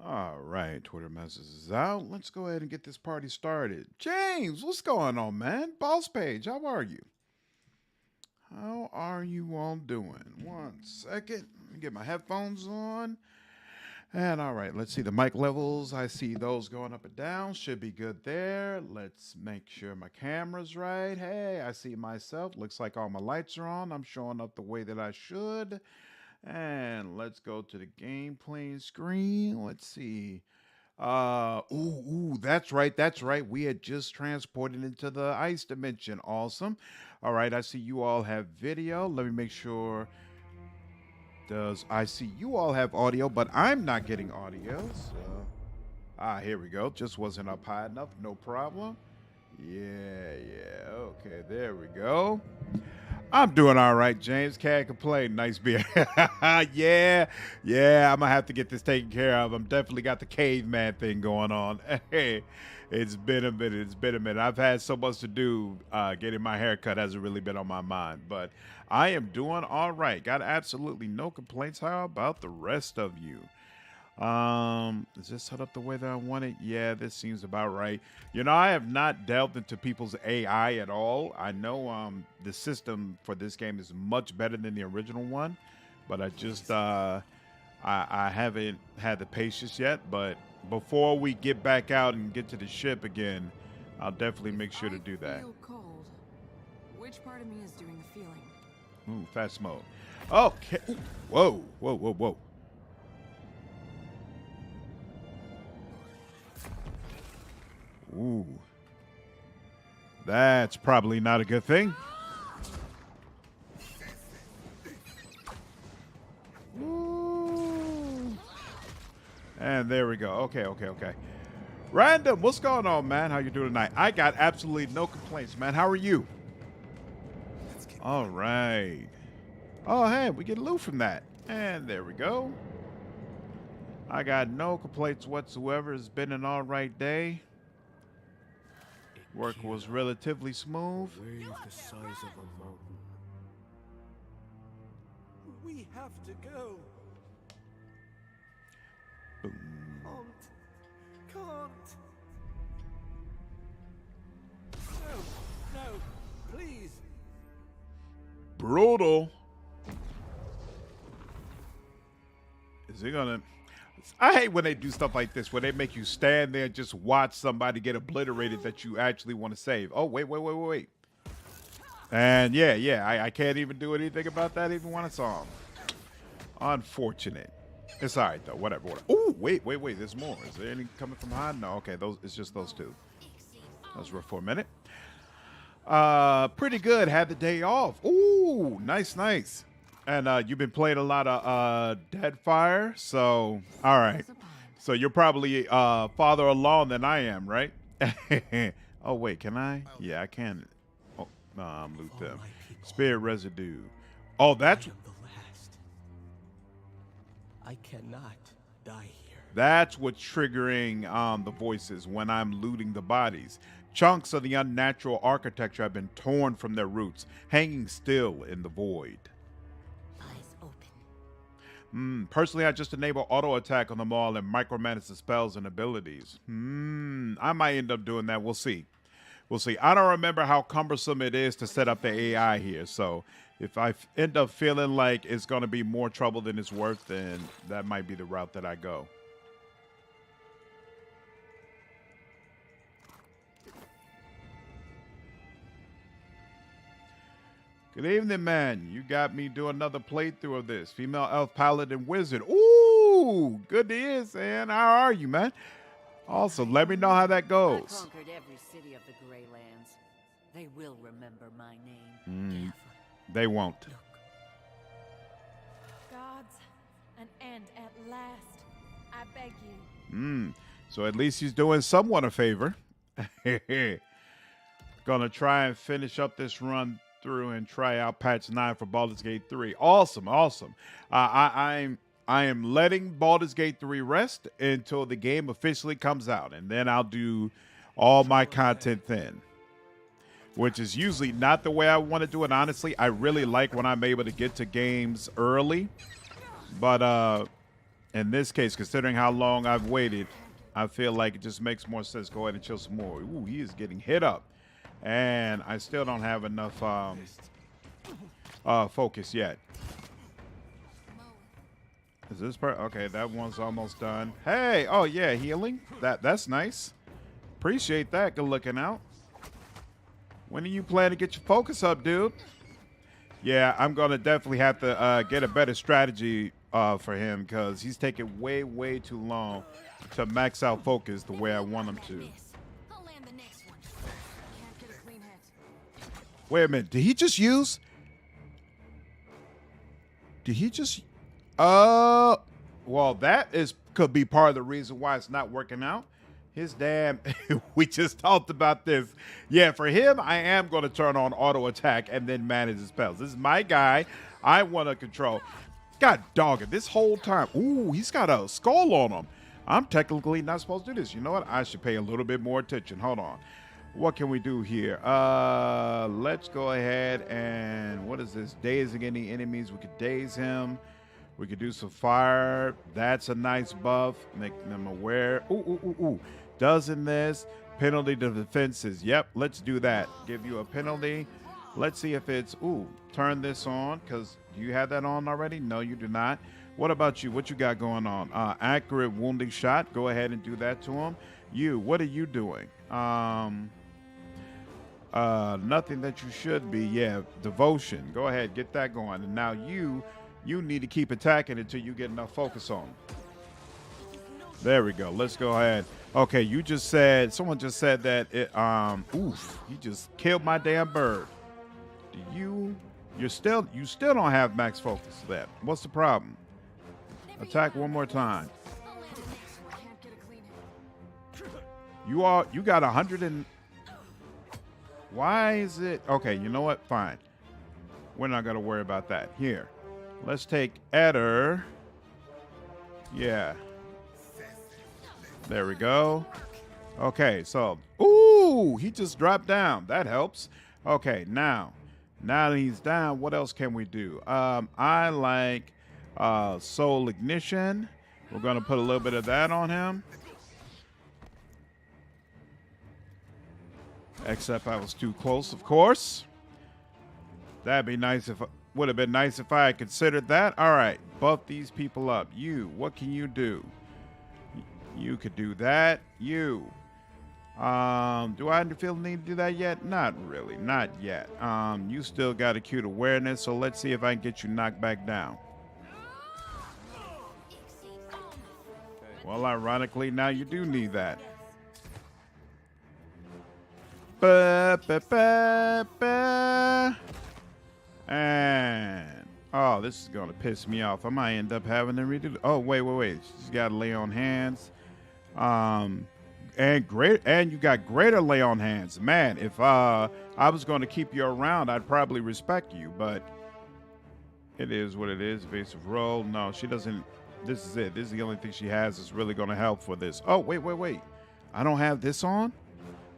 All right, Twitter messages is out. Let's go ahead and get this party started. James, what's going on, man? Boss Page, how are you? How are you all doing? One second. Let me get my headphones on. And all right, let's see the mic levels. I see those going up and down. Should be good there. Let's make sure my camera's right. Hey, I see myself. Looks like all my lights are on. I'm showing up the way that I should. And let's go to the gameplay screen. Let's see. That's right. That's right. We had just transported into the ice dimension. Awesome. All right, I see you all have video. Let me make sure. Does I see you all have audio, but I'm not getting audio. So, here we go. Just wasn't up high enough. No problem. Yeah. Okay, there we go. I'm doing all right, James. Can't complain. Nice beer. Yeah. I'm gonna have to get this taken care of. I'm definitely got the caveman thing going on. Hey, it's been a minute. I've had so much to do. Getting my hair cut hasn't really been on my mind, but I am doing all right. Got absolutely no complaints. How about the rest of you? Is this set up the way that I want it? Yeah, this seems about right. You know, I have not delved into people's AI at all. I know the system for this game is much better than the original one, but I just I haven't had the patience yet. But before we get back out and get to the ship again, I'll definitely make sure to do that. I feel cold. Which part of me is doing the feeling? Ooh, fast mode. Okay. Ooh, whoa. Ooh. That's probably not a good thing. Ooh. And there we go. Okay. Random, what's going on, man? How you doing tonight? I got absolutely no complaints, man. How are you? All right. Oh, hey, we get loot from that. And there we go. I got no complaints whatsoever. It's been an all right day. Work was relatively smooth. Wave the size of a mountain. We have to go. Boom. Can't. No, please. Brutal. Is he gonna? I hate when they do stuff like this, where they make you stand there and just watch somebody get obliterated that you actually want to save. Oh, wait. And yeah, I can't even do anything about that even when I saw him. Unfortunate. It's all right, though. Whatever. Oh, wait. There's more. Is there any coming from behind? No, okay. It's just those two. That's rough for a minute. Pretty good. Had the day off. Ooh, nice. And you've been playing a lot of Deadfire, so all right. So you're probably farther along than I am, right? Oh wait, can I? Yeah, I can. Oh no, I'm loot them. Spirit residue. Oh, that's I am the last. I cannot die here. that's what's triggering the voices when I'm looting the bodies. Chunks of the unnatural architecture have been torn from their roots, hanging still in the void. Personally, I just enable auto attack on them all and micromanage the spells and abilities. I might end up doing that. We'll see. I don't remember how cumbersome it is to set up the AI here. So if I end up feeling like it's going to be more trouble than it's worth, then that might be the route that I go. Good evening, man. You got me do another playthrough of this. Female elf, paladin, wizard. Ooh, good to hear, Sam. How are you, man? Also, let me know how that I goes. conquered every city of the Greylands. They will remember my name. They won't. Gods, an end at last. I beg you. So at least he's doing someone a favor. Gonna try and finish up this run through and try out patch 9 for Baldur's Gate 3. Awesome. I am letting Baldur's Gate 3 rest until the game officially comes out, and then I'll do all my content then, which is usually not the way I want to do it. Honestly, I really like when I'm able to get to games early, but In this case, considering how long I've waited, I feel like it just makes more sense. Go ahead and chill some more. Ooh, he is getting hit up. And I still don't have enough focus yet. Is this part? Okay, that one's almost done. Hey, oh yeah, healing. That's nice. Appreciate that. Good looking out. When do you plan to get your focus up, dude? Yeah, I'm going to definitely have to get a better strategy for him because he's taking way, way too long to max out focus the way I want him to. I'll land the next one. Can't get a clean hit. Wait a minute. Did he just use? Did he just? Well, that could be part of the reason why it's not working out. His damn, we just talked about this. Yeah, for him, I am going to turn on auto attack and then manage his spells. This is my guy. I want to control. God dog it, this whole time. Ooh, he's got a skull on him. I'm technically not supposed to do this. You know what? I should pay a little bit more attention. Hold on. What can we do here? Let's go ahead and, what is this? Dazing any enemies. We could daze him. We could do some fire. That's a nice buff. Make them aware. Ooh, ooh, ooh, ooh. Doesn't this? Penalty to defenses. Yep, let's do that. Give you a penalty. Let's see if it's, ooh, turn this on, because do you have that on already? No, you do not. What about you? What you got going on? Accurate wounding shot. Go ahead and do that to him. You, what are you doing? Nothing that you should be. Yeah, devotion. Go ahead, get that going. And now you need to keep attacking until you get enough focus on him. There we go. Let's go ahead. Okay, you just said, someone just said that it, oof, he just killed my damn bird. You still don't have max focus left. What's the problem? Attack one more time. I'll land the next one. Can't get a clean hit. You got 100 and, why is it? Okay, you know what? Fine. We're not going to worry about that. Here, let's take Eder. Yeah. There we go. Okay, so, ooh, he just dropped down. That helps. Okay, now that he's down, what else can we do? I like Soul Ignition. We're going to put a little bit of that on him. Except I was too close, of course. That'd be nice if, would have been nice if I had considered that. All right, buff these people up. You, what can you do? You could do that. You. Do I feel the need to do that yet? Not really, not yet. You still got acute awareness, so let's see if I can get you knocked back down. Well, ironically, now you do need that. And oh, this is gonna piss me off. I might end up having to redo. Oh, wait. She's got to lay on hands. And you got greater lay on hands. Man, if I was going to keep you around, I'd probably respect you, but it is what it is. Evasive roll. No, she doesn't. This is it. This is the only thing she has that's really going to help for this. Oh, wait. I don't have this on?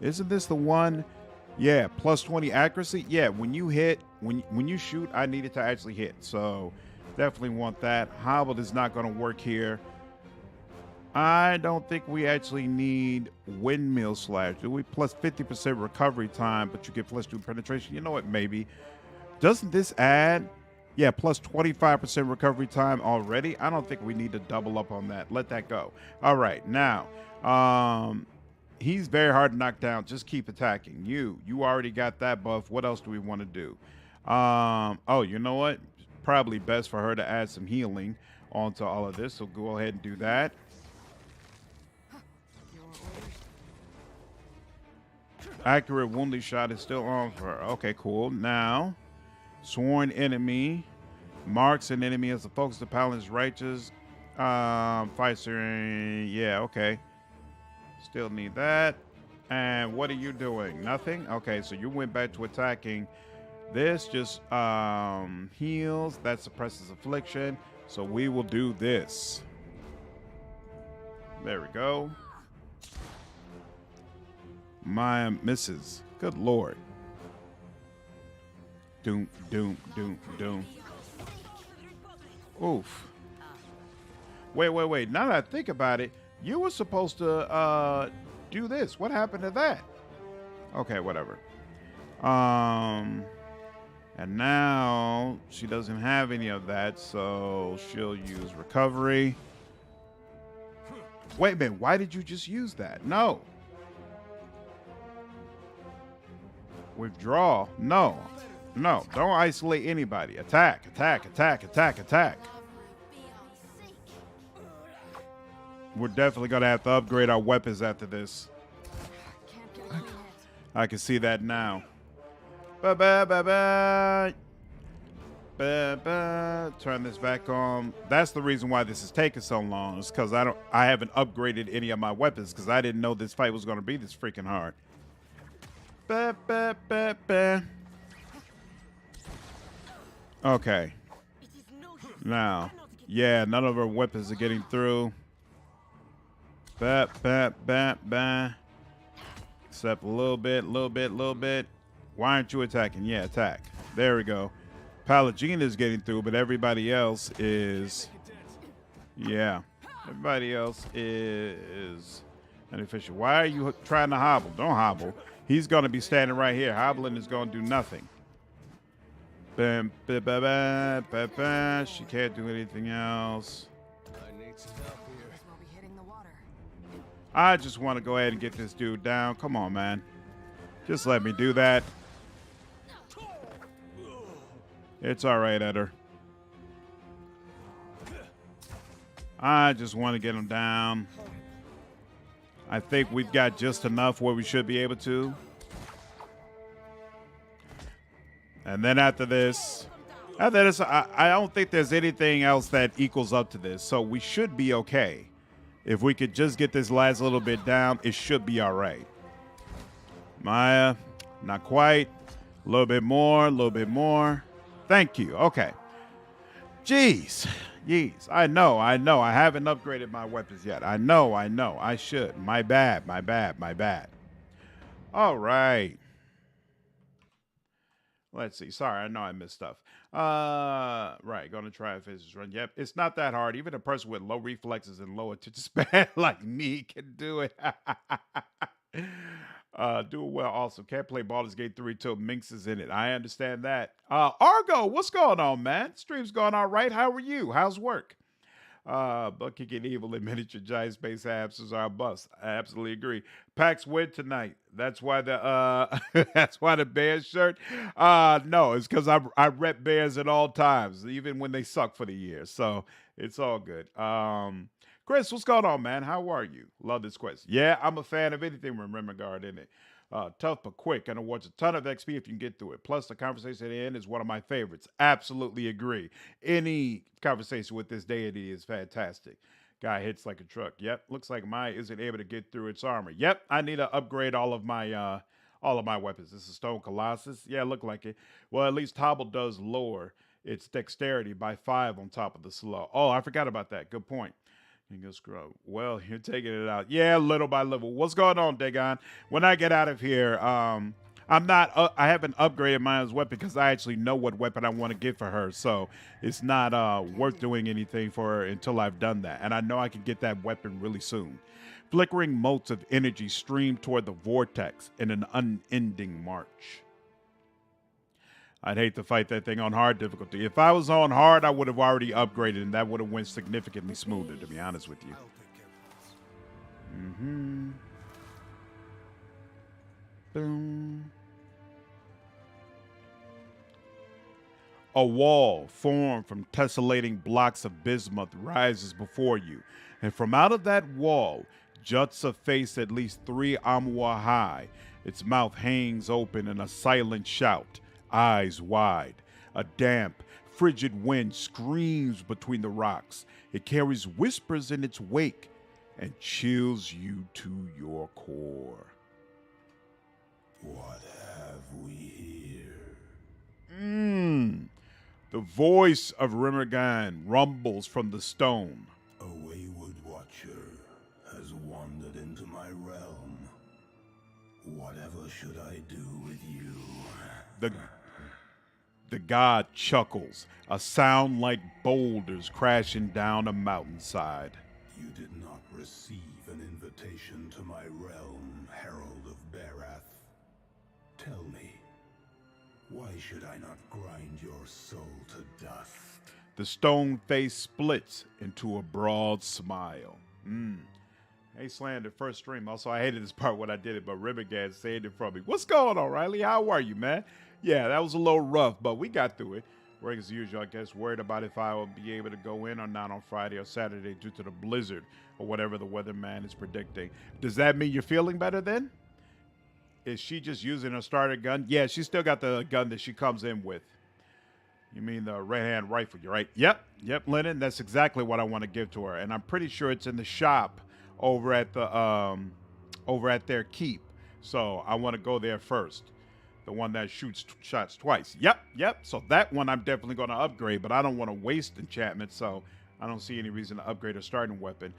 Isn't this the one? Yeah, plus 20 accuracy. Yeah, when you hit, when you shoot, I need it to actually hit. So definitely want that. Hobbled is not going to work here. I don't think we actually need windmill slash. Do we? Plus 50% recovery time, but you get plus 2 penetration. You know what? Maybe. Doesn't this add? Yeah, plus 25% recovery time already. I don't think we need to double up on that. Let that go. All right, now, he's very hard to knock down. Just keep attacking. You already got that buff. What else do we want to do? Oh, you know what? Probably best for her to add some healing onto all of this. So go ahead and do that. Accurate wounding shot is still on for her. Okay, cool. Now, sworn enemy marks an enemy as the focus of the paladin's righteous. Fights her. Yeah, okay. Still need that. And what are you doing? Nothing? Okay, so you went back to attacking. This just heals. That suppresses affliction. So we will do this. There we go. My misses. Good lord. Doom, doom, doom, doom. Oof. Wait. Now that I think about it, you were supposed to do this. What happened to that? Okay, whatever. And now she doesn't have any of that, so she'll use recovery. Wait a minute, why did you just use that? No. Withdraw. No. No, don't isolate anybody. Attack. We're definitely going to have to upgrade our weapons after this. Can't get a clean hit. I can see that now. Bye. Turn this back on. That's the reason why this is taking so long. It's because I haven't upgraded any of my weapons because I didn't know this fight was going to be this freaking hard. Okay. Now, yeah, none of our weapons are getting through. Except a little bit. Why aren't you attacking? Yeah, attack. There we go. Pallegina is getting through, but everybody else is... Yeah. Everybody else is inefficient. Why are you trying to hobble? Don't hobble. He's going to be standing right here. Hobbling is going to do nothing. She can't do anything else. We'll be hitting the water. I just want to go ahead and get this dude down. Come on, man. Just let me do that. It's all right, Eder. I just want to get him down. I think we've got just enough where we should be able to. And then after this, I don't think there's anything else that equals up to this. So we should be okay. If we could just get this last little bit down, it should be all right. Maya, not quite. A little bit more. Thank you. Okay. Jeez. I know. I haven't upgraded my weapons yet. I know. I should. My bad. All right. Let's see. Sorry, I know I missed stuff. Right. Going to try and finish this run. Yep. It's not that hard. Even a person with low reflexes and low attention span like me can do it. Do it well. Also, can't play Baldur's Gate 3 till Minx is in it. I understand that. Argo, what's going on, man? Stream's going all right. How are you? How's work? But kicking evil in miniature giant space apps is our bust. I absolutely agree. PAX win tonight. That's why the Bears shirt. No, it's because I rep Bears at all times, even when they suck for the year. So it's all good. Chris, what's going on, man? How are you? Love this quest. Yeah, I'm a fan of anything with Remember in it. Tough but quick, and awards a ton of XP if you can get through it. Plus, the conversation at the end is one of my favorites. Absolutely agree. Any conversation with this deity is fantastic. Guy hits like a truck. Yep, looks like Maya isn't able to get through its armor. Yep, I need to upgrade all of my weapons. This is Stone Colossus. Yeah, look like it. Well, at least Hobble does lower its dexterity by 5 on top of the slow. Oh, I forgot about that. Good point. You go scrub. Well, you're taking it out. Yeah, little by little. What's going on, Dagon? When I get out of here, I haven't upgraded Maya's weapon because I actually know what weapon I want to get for her. So it's not worth doing anything for her until I've done that. And I know I can get that weapon really soon. Flickering motes of energy stream toward the vortex in an unending march. I'd hate to fight that thing on hard difficulty. If I was on hard, I would have already upgraded, and that would have went significantly smoother, to be honest with you. Boom. A wall formed from tessellating blocks of bismuth rises before you, and from out of that wall juts a face at least 3 amua high. Its mouth hangs open in a silent shout. Eyes wide. A damp, frigid wind screams between the rocks. It carries whispers in its wake and chills you to your core. What have we here? The voice of Remergan rumbles from the stone. A wayward watcher has wandered into my realm. Whatever should I do with you? The god chuckles, a sound like boulders crashing down a mountainside. You did not receive an invitation to my realm, Herald of Berath. Tell me, why should I not grind your soul to dust? The stone face splits into a broad smile. Hey, Slandered, first stream. Also, I hated this part when I did it, but Ribbigad saved it from me. What's going on, Riley? How are you, man? Yeah, that was a little rough, but we got through it. Work as usual, I guess. Worried about if I will be able to go in or not on Friday or Saturday due to the blizzard or whatever the weatherman is predicting. Does that mean you're feeling better then? Is she just using her starter gun? Yeah, she still got the gun that she comes in with. You mean the right-hand rifle, you're right? Yep, Lennon. That's exactly what I want to give to her, and I'm pretty sure it's in the shop over at their keep. So I want to go there first. The one that shoots shots twice. Yep. So that one I'm definitely going to upgrade, but I don't want to waste enchantment, so I don't see any reason to upgrade a starting weapon.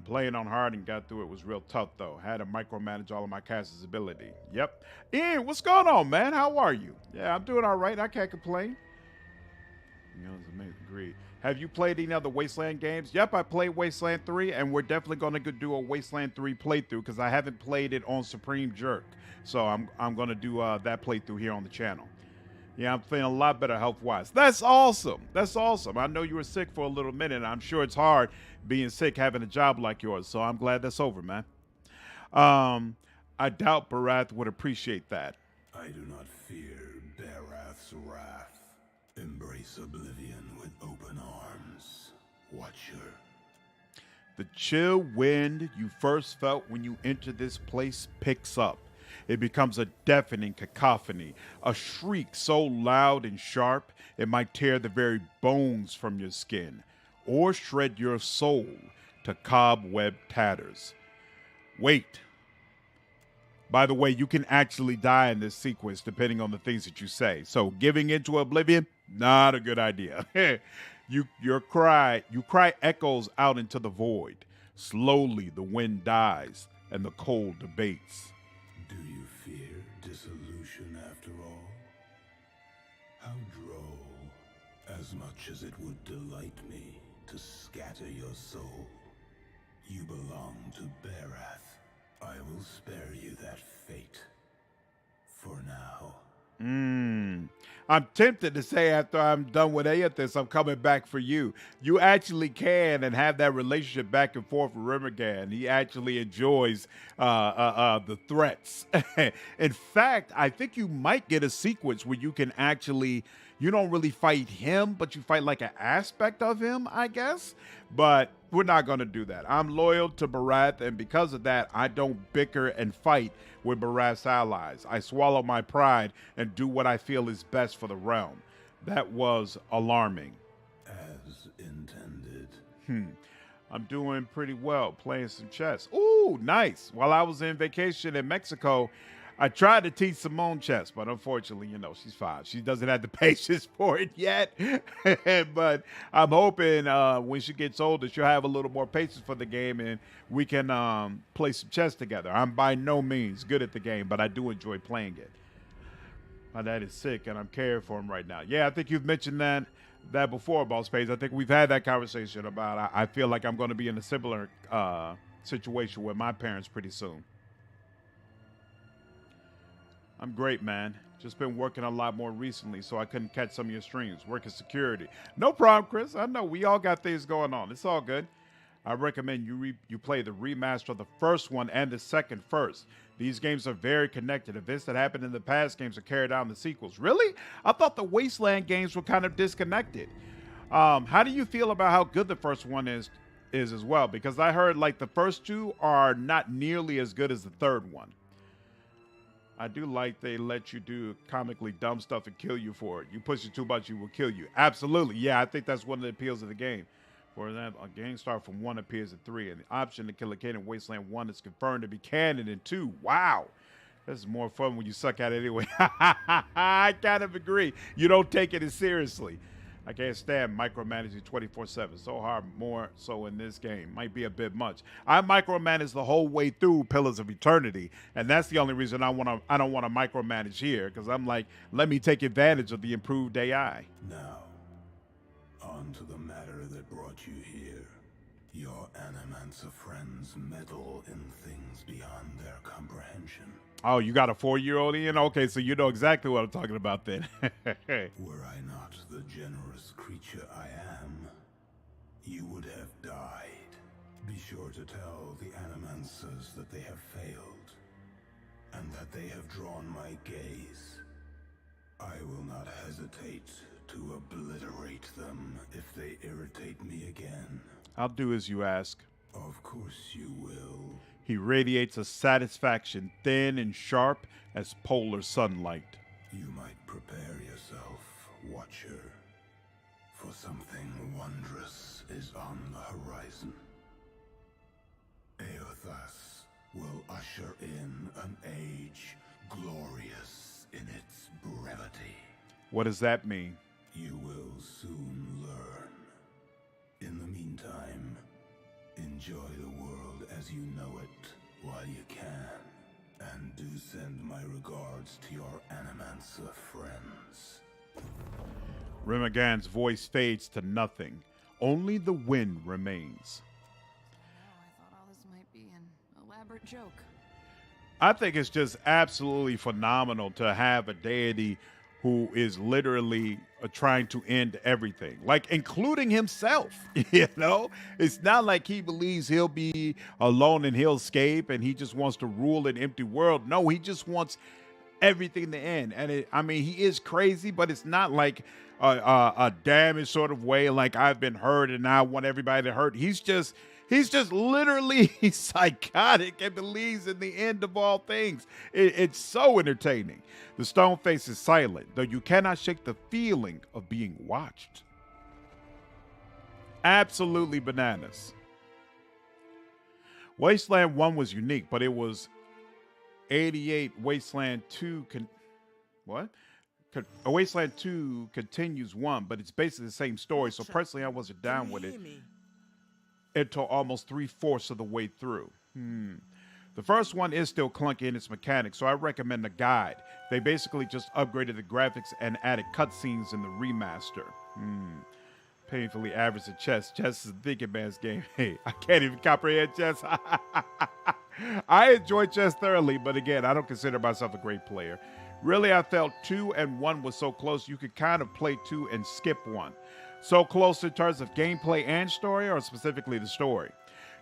Playing on hard and got through it was real tough, though. Had to micromanage all of my caster's ability. Yep. Ian, what's going on, man? How are you? Yeah, I'm doing all right. I can't complain. You know, it's amazing. Agreed. Have you played any other Wasteland games? Yep, I played Wasteland 3, and we're definitely going to do a Wasteland 3 playthrough because I haven't played it on Supreme Jerk. So I'm going to do that playthrough here on the channel. Yeah, I'm feeling a lot better health-wise. That's awesome. That's awesome. I know you were sick for a little minute. I'm sure it's hard being sick, having a job like yours. So I'm glad that's over, man. I doubt Berath would appreciate that. I do not fear Berath's wrath. Embrace oblivion with open arms, Watcher. The chill wind you first felt when you entered this place picks up. It becomes a deafening cacophony, a shriek so loud and sharp it might tear the very bones from your skin or shred your soul to cobweb tatters. Wait. By the way, you can actually die in this sequence depending on the things that you say. So giving into oblivion, not a good idea. You cry echoes out into the void. Slowly the wind dies and the cold abates. Do you fear dissolution after all? How droll. As much as it would delight me to scatter your soul. You belong to Berath. I will spare you that fate. For now. I'm tempted to say after I'm done with Aethys, I'm coming back for you. You actually can and have that relationship back and forth with Rimmergan. He actually enjoys the threats. In fact, I think you might get a sequence where you can actually, you don't really fight him, but you fight like an aspect of him, I guess. But we're not going to do that. I'm loyal to Berath, and because of that, I don't bicker and fight with Berath's allies. I swallow my pride and do what I feel is best for the realm. That was alarming. As intended. I'm doing pretty well, playing some chess. Ooh, nice. While I was in vacation in Mexico, I tried to teach Simone chess, but unfortunately, you know, she's 5. She doesn't have the patience for it yet. But I'm hoping when she gets older, she'll have a little more patience for the game and we can play some chess together. I'm by no means good at the game, but I do enjoy playing it. My dad is sick and I'm caring for him right now. Yeah, I think you've mentioned that before, Boss Page. I think we've had that conversation about I feel like I'm going to be in a similar situation with my parents pretty soon. I'm great, man. Just been working a lot more recently, so I couldn't catch some of your streams. Working security. No problem, Chris. I know we all got things going on. It's all good. I recommend you play the remaster of the first one and the second first. These games are very connected. Events that happened in the past games are carried out in the sequels. Really? I thought the Wasteland games were kind of disconnected. How do you feel about how good the first one is as well? Because I heard like the first two are not nearly as good as the third one. I do like they let you do comically dumb stuff and kill you for it. You push it too much, you will kill you. Absolutely. Yeah, I think that's one of the appeals of the game. For example, a game start from 1 appears in 3, and the option to kill a kid in Wasteland 1 is confirmed to be canon in 2. Wow. This is more fun when you suck at it anyway. I kind of agree. You don't take it as seriously. I can't stand micromanaging 24/7. So hard, more so in this game. Might be a bit much. I micromanage the whole way through Pillars of Eternity, and that's the only reason I don't want to micromanage here, because I'm like, let me take advantage of the improved AI. Now, on to the matter that brought you here. Your Animancer friends meddle in things beyond their comprehension. Oh, you got a 4-year-old in? Okay, so you know exactly what I'm talking about then. Were I not the generous creature I am, you would have died. Be sure to tell the Animancers that they have failed, and that they have drawn my gaze. I will not hesitate to obliterate them if they irritate me again. I'll do as you ask. Of course you will. He radiates a satisfaction thin and sharp as polar sunlight. You might prepare yourself, Watcher, for something wondrous is on the horizon. Eothas will usher in an age glorious in its brevity. What does that mean? You will soon learn. In the meantime, enjoy the world as you know it while you can, and do send my regards to your Animancer friends. Remagan's voice fades to nothing. Only the wind remains. Oh, I thought all this might be an elaborate joke. I think it's just absolutely phenomenal to have a deity who is literally trying to end everything, like including himself. You know, it's not like he believes he'll be alone and he'll escape and he just wants to rule an empty world. No, he just wants everything to end. And I mean, he is crazy, but it's not like a damaged sort of way, like I've been hurt and I want everybody to hurt. He's just literally psychotic and believes in the end of all things. It's so entertaining. The stone face is silent, though you cannot shake the feeling of being watched. Absolutely bananas. Wasteland 1 was unique, but it was 88. Wasteland 2 Wasteland 2 continues 1, but it's basically the same story. So personally, I wasn't down with it until almost 3/4 of the way through. The first one is still clunky in its mechanics, so I recommend the guide. They basically just upgraded the graphics and added cutscenes in the remaster. Painfully average at chess. Chess is a thinking man's game. Hey, I can't even comprehend chess. I enjoy chess thoroughly, but again, I don't consider myself a great player. Really, I felt 2 and 1 was so close you could kind of play 2 and skip 1. So close in terms of gameplay and story, or specifically the story.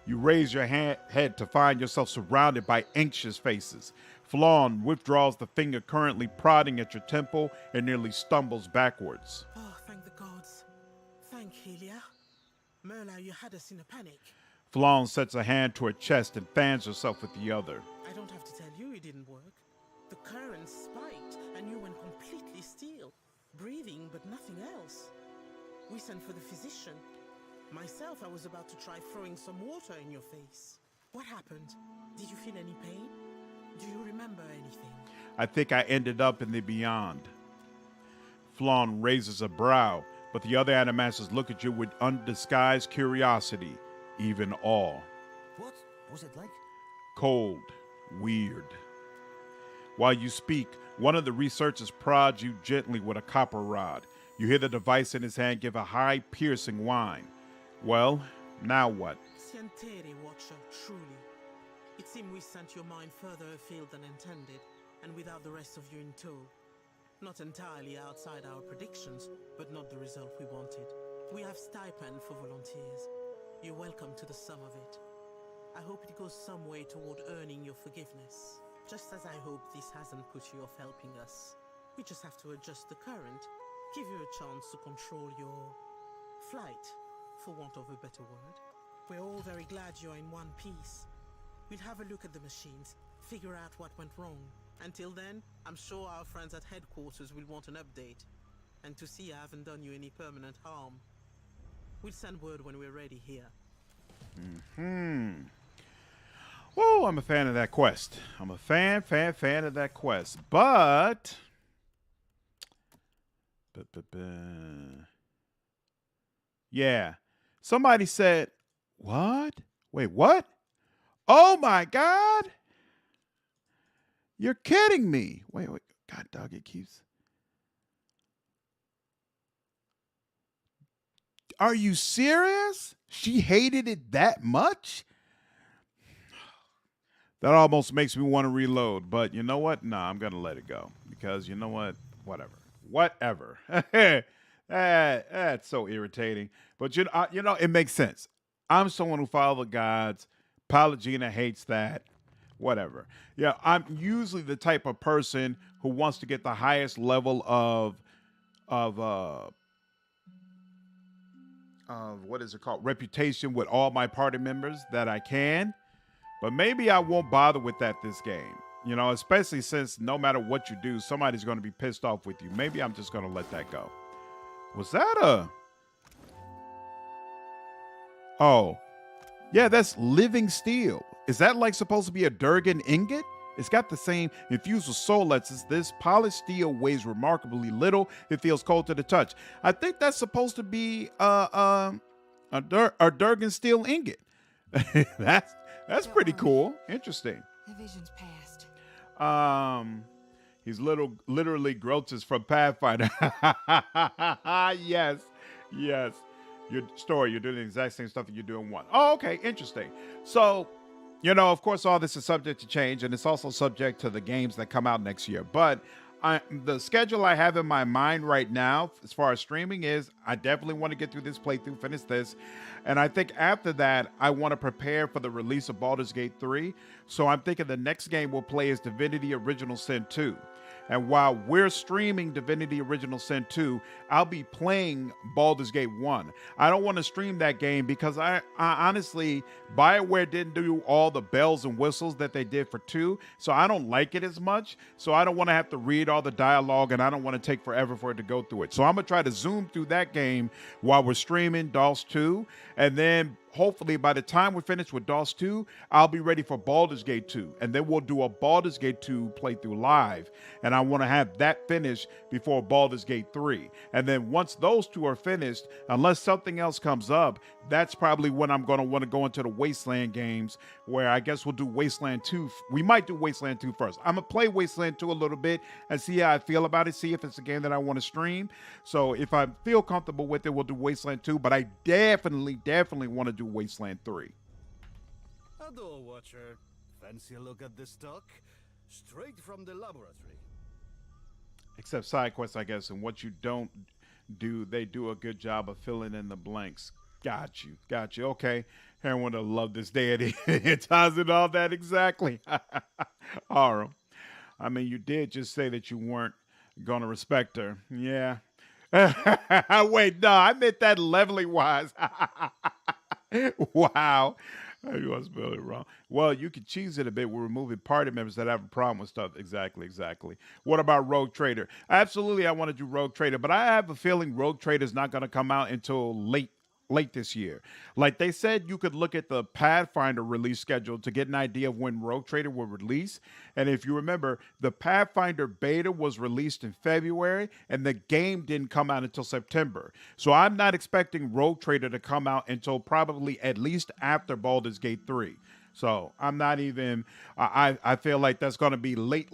You raise your head to find yourself surrounded by anxious faces. Flawn withdraws the finger currently prodding at your temple and nearly stumbles backwards. Oh, thank the gods. Thank Helia. Merla, you had us in a panic. Flawn sets a hand to her chest and fans herself with the other. I don't have to tell you it didn't work. The current spiked and you went completely still. Breathing, but nothing else. We sent for the physician. Myself, I was about to try throwing some water in your face. What happened? Did you feel any pain? Do you remember anything? I think I ended up in the beyond. Flawn raises a brow, but the other Animancers look at you with undisguised curiosity, even awe. What was it like? Cold, weird. While you speak, one of the researchers prods you gently with a copper rod. You hear the device in his hand give a high, piercing whine. Well, now what? Sientere, Watcher, truly. It seemed we sent your mind further afield than intended, and without the rest of you in tow. Not entirely outside our predictions, but not the result we wanted. We have stipend for volunteers. You're welcome to the sum of it. I hope it goes some way toward earning your forgiveness. Just as I hope this hasn't put you off helping us. We just have to adjust the current, give you a chance to control your flight, for want of a better word. We're all very glad you're in one piece. We'll have a look at the machines, figure out what went wrong. Until then, I'm sure our friends at headquarters will want an update, and to see I haven't done you any permanent harm. We'll send word when we're ready here. Whoa, I'm a fan of that quest. I'm a fan of that quest. But Yeah. Somebody said, what? Wait, what? Oh my God. You're kidding me. Wait. God dog, it keeps. Are you serious? She hated it that much? That almost makes me want to reload. But you know what? Nah, I'm going to let it go. Because you know what? Whatever. That's so irritating. But you know, it makes sense. I'm someone who follows the gods. Palagina hates that. Whatever. Yeah, I'm usually the type of person who wants to get the highest level of what is it called? Reputation with all my party members that I can. But maybe I won't bother with that this game. You know, especially since no matter what you do, somebody's going to be pissed off with you. Maybe I'm just going to let that go. Was that a... Oh. Yeah, that's living steel. Is that like supposed to be a Durgan ingot? It's got the same infused with soulets as this. Polished steel weighs remarkably little. It feels cold to the touch. I think that's supposed to be a Durgan steel ingot. That's pretty cool. Interesting. The vision's past. He's literally Grotus from Pathfinder. Yes. Your story, you're doing the exact same stuff that you do in one. Oh, okay, interesting. So, you know, of course, all this is subject to change, and it's also subject to the games that come out next year. But the schedule I have in my mind right now, as far as streaming, is I definitely want to get through this playthrough, finish this. And I think after that, I want to prepare for the release of Baldur's Gate 3. So I'm thinking the next game we'll play is Divinity Original Sin 2. And while we're streaming Divinity Original Sin 2, I'll be playing Baldur's Gate 1. I don't want to stream that game because I honestly, BioWare didn't do all the bells and whistles that they did for 2, so I don't like it as much. So I don't want to have to read all the dialogue, and I don't want to take forever for it to go through it. So I'm going to try to zoom through that game while we're streaming DOS 2, and then hopefully by the time we're finished with DOS 2, I'll be ready for Baldur's Gate 2. And then we'll do a Baldur's Gate 2 playthrough live. And I want to have that finished before Baldur's Gate 3. And then once those two are finished, unless something else comes up, that's probably when I'm going to want to go into the Wasteland games, where I guess we'll do Wasteland 2. We might do Wasteland 2 first. I'm going to play Wasteland 2 a little bit and see how I feel about it, see if it's a game that I want to stream. So if I feel comfortable with it, we'll do Wasteland 2. But I definitely want to do Wasteland 3. Hello, Watcher. Fancy a look at this stock? Straight from the laboratory. Except side quests, I guess, and what you don't do, they do a good job of filling in the blanks. Got you. Okay. Everyone will love this deity. It ties it all that exactly. Arum. I mean, you did just say that you weren't going to respect her. Yeah. Wait, no, I meant that levelly wise. Wow. You want to spell it wrong. Well, you could cheese it a bit. We're removing party members that have a problem with stuff. Exactly. What about Rogue Trader? Absolutely, I want to do Rogue Trader, but I have a feeling Rogue Trader is not going to come out until late this year. Like they said, you could look at the Pathfinder release schedule to get an idea of when Rogue Trader will release. And if you remember, the Pathfinder beta was released in February and the game didn't come out until September. So I'm not expecting Rogue Trader to come out until probably at least after Baldur's Gate 3. So I'm not even, I feel like that's going to be late.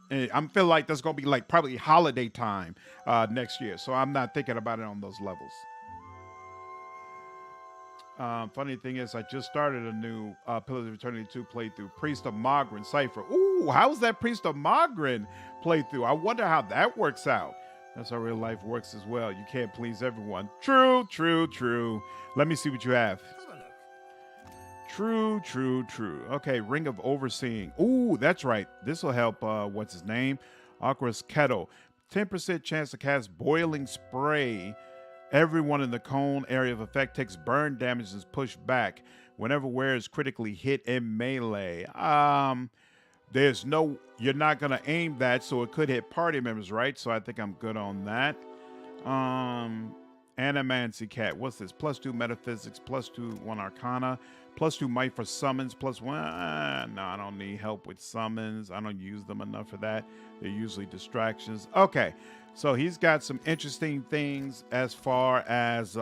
I feel like that's going to be like probably holiday time next year. So I'm not thinking about it on those levels. Funny thing is, I just started a new Pillars of Eternity 2 playthrough, Priest of Mogren Cypher. Ooh, how's that Priest of Mogren playthrough? I wonder how that works out. That's how real life works as well. You can't please everyone. True. Let me see what you have. True. Okay, Ring of Overseeing. Ooh, that's right. This will help, what's his name? Aqua's Kettle. 10% chance to cast Boiling Spray. Everyone in the cone area of effect takes burn damage and is pushed back whenever Ware is critically hit in melee. You're not going to aim that, so it could hit party members, right? So I think I'm good on that. Animancy Cat. What's this? +2 metaphysics, +2 1 arcana, +2 might for summons, +1. No, I don't need help with summons. I don't use them enough for that. They're usually distractions. Okay. So he's got some interesting things as far as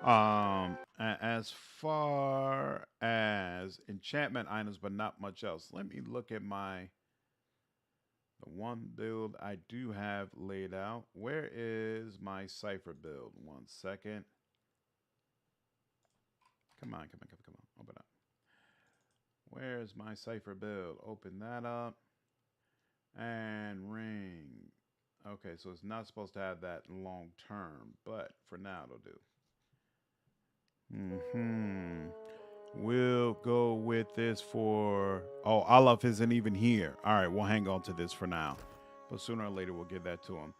As far as enchantment items, but not much else. Let me look at the one build I do have laid out. Where is my cipher build? 1 second. Come on. Open up. Where's my cipher build? Open that up. And ring. Okay, so it's not supposed to have that long term, but for now it'll do. We'll go with this for... Oh, Olaf isn't even here. All right, we'll hang on to this for now. But sooner or later, we'll give that to him.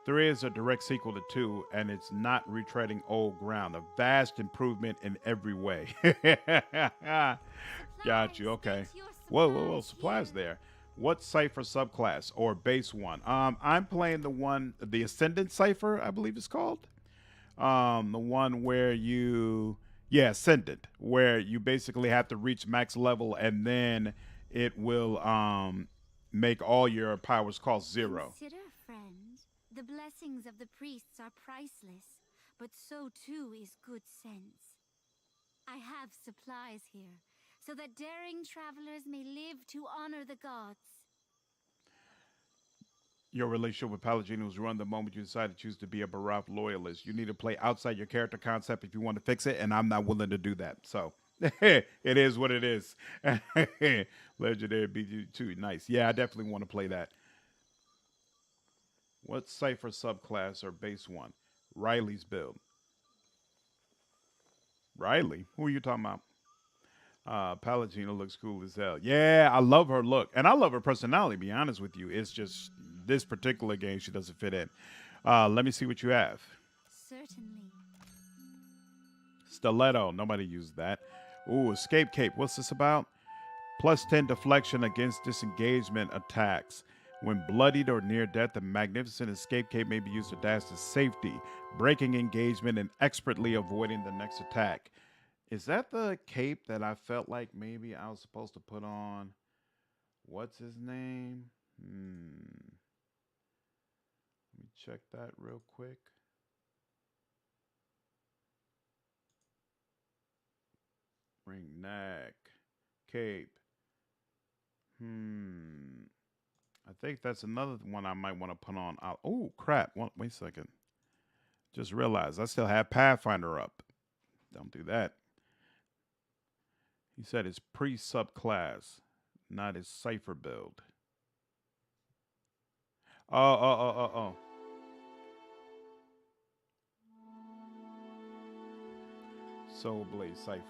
3 is a direct sequel to 2, and it's not retreading old ground. A vast improvement in every way. Got you, okay. Whoa, supplies there. What cipher subclass or base one? I'm playing the Ascendant cipher, I believe it's called. The one where Ascendant, where you basically have to reach max level and then it will make all your powers cost 0. Consider, friend, the blessings of the priests are priceless, but so too is good sense. I have supplies here, so that daring travelers may live to honor the gods. Your relationship with Pallegino was ruined the moment you decide to choose to be a Berath loyalist. You need to play outside your character concept if you want to fix it, and I'm not willing to do that. So, it is what it is. Legendary BG2, nice. Yeah, I definitely want to play that. What cipher subclass or base one? Riley's build. Riley? Who are you talking about? Pallegino looks cool as hell. Yeah, I love her look. And I love her personality, to be honest with you. It's just this particular game she doesn't fit in. Let me see what you have. Certainly. Stiletto. Nobody used that. Ooh, escape cape. What's this about? +10 deflection against disengagement attacks. When bloodied or near death, the magnificent escape cape may be used to dash to safety, breaking engagement and expertly avoiding the next attack. Is that the cape that I felt like maybe I was supposed to put on? What's his name? Let me check that real quick. Ring neck. Cape. I think that's another one I might want to put on. Oh, crap. Wait a second. Just realized I still have Pathfinder up. Don't do that. He said it's pre-subclass, not his cipher build. Oh. Soul Blade Cipher.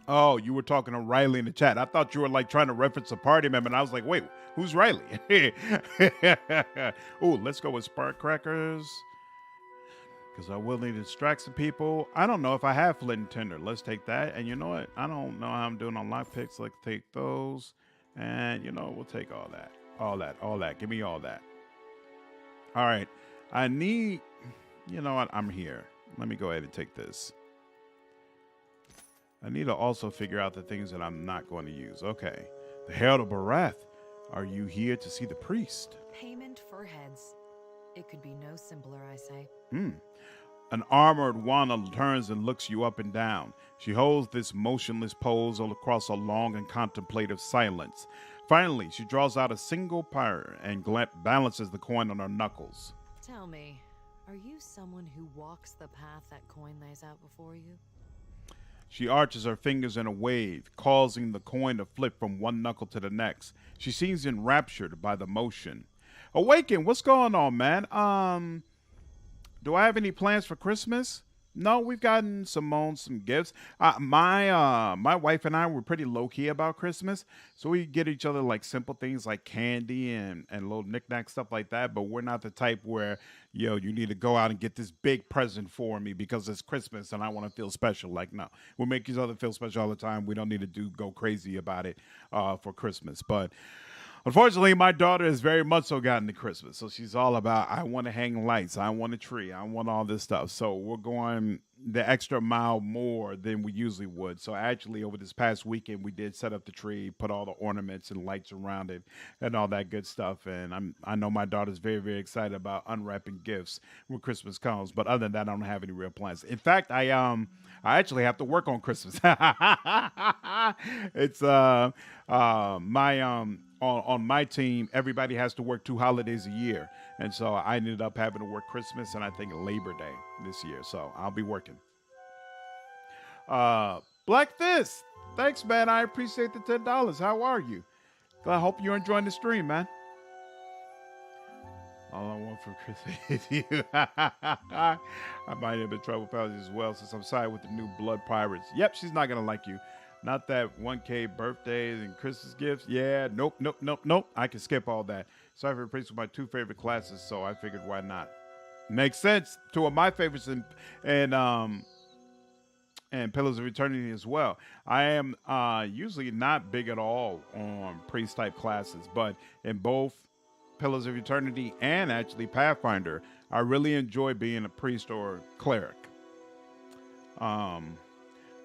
Oh, you were talking to Riley in the chat. I thought you were like trying to reference a party member, and I was like, wait, who's Riley? Ooh, let's go with Spark Crackers. Because I will need to distract some people. I don't know if I have Flint and Tinder. Let's take that. And you know what? I don't know how I'm doing on lockpicks. Let's take those. And, we'll take all that. All that. Give me all that. All right. I need... You know what? I'm here. Let me go ahead and take this. I need to also figure out the things that I'm not going to use. Okay. The Herald of Berath. Are you here to see the priest? Payment for heads. It could be no simpler, I say. An armored Wanda turns and looks you up and down. She holds this motionless pose all across a long and contemplative silence. Finally, she draws out a single pyre and balances the coin on her knuckles. Tell me, are you someone who walks the path that coin lays out before you? She arches her fingers in a wave, causing the coin to flip from one knuckle to the next. She seems enraptured by the motion. Awaken, what's going on, man? Do I have any plans for Christmas? No, we've gotten some gifts. My wife and I were pretty low-key about Christmas, so we get each other like simple things like candy and little knickknack stuff like that, but we're not the type where, you need to go out and get this big present for me because it's Christmas and I want to feel special. Like, no, we make each other feel special all the time. We don't need to go crazy about it for Christmas, but... Unfortunately, my daughter has very much so gotten to Christmas. So she's all about, I want to hang lights. I want a tree. I want all this stuff. So we're going, the extra mile more than we usually would. So actually, over this past weekend, we did set up the tree, put all the ornaments and lights around it, and all that good stuff. And I know my daughter's very, very excited about unwrapping gifts when Christmas comes. But other than that, I don't have any real plans. In fact, I actually have to work on Christmas. It's my on my team, everybody has to work 2 holidays a year. And so I ended up having to work Christmas and I think Labor Day this year. So I'll be working. Black Fist, thanks, man. I appreciate the $10. How are you? I hope you're enjoying the stream, man. All I want for Christmas is you. I might have been trouble pals as well since I'm siding with the new Blood Pirates. Yep, she's not going to like you. Not that 1K birthdays and Christmas gifts. Yeah, nope. I can skip all that. Sorry for replacing my 2 favorite classes, so I figured why not. Makes sense. 2 of my favorites and Pillars of Eternity as well. I am usually not big at all on priest type classes, but in both Pillars of Eternity and actually Pathfinder, I really enjoy being a priest or cleric.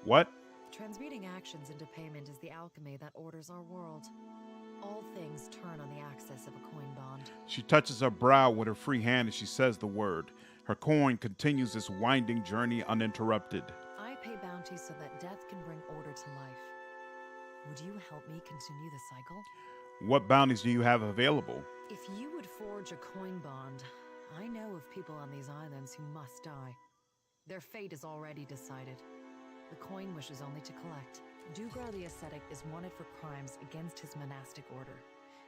What? Transmuting actions into payment is the alchemy that orders our world. All things turn on the axis of a coin bond. She touches her brow with her free hand as she says the word. Her coin continues its winding journey uninterrupted. I pay bounties so that death can bring order to life. Would you help me continue the cycle? What bounties do you have available? If you would forge a coin bond, I know of people on these islands who must die. Their fate is already decided. The coin wishes only to collect. Dugro the Ascetic is wanted for crimes against his monastic order.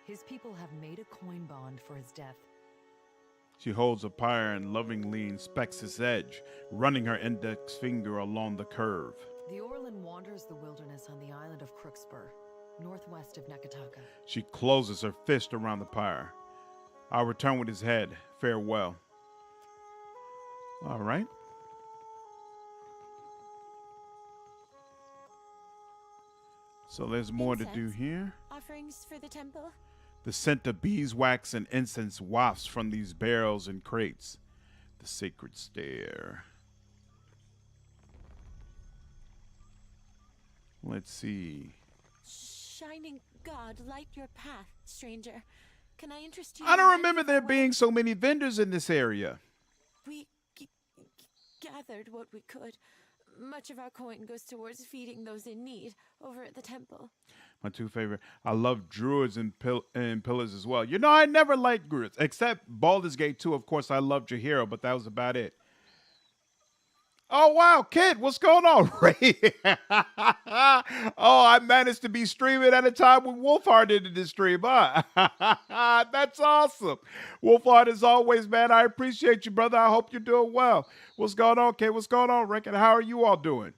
His people have made a coin bond for his death. She holds a pyre and lovingly inspects its edge, running her index finger along the curve. The Orlan wanders the wilderness on the island of Crookspur, northwest of Nekataka. She closes her fist around the pyre. I'll return with his head. Farewell. All right. So there's more to do here. Offerings for the temple. The scent of beeswax and incense wafts from these barrels and crates. The sacred stair. Let's see. Shining God, light your path, stranger. Can I interest you? I don't remember there being so many vendors in this area. We gathered what we could. Much of our coin goes towards feeding those in need over at the temple. My 2 favorite. I love druids and pillars as well. You know, I never liked druids, except Baldur's Gate 2. Of course, I loved your hero, but that was about it. Oh, wow, kid, what's going on, Ray? Oh, I managed to be streaming at a time when Wolfhard did the stream, huh? That's awesome. Wolfhard, as always, man, I appreciate you, brother. I hope you're doing well. What's going on, kid? What's going on, Rick? And how are you all doing?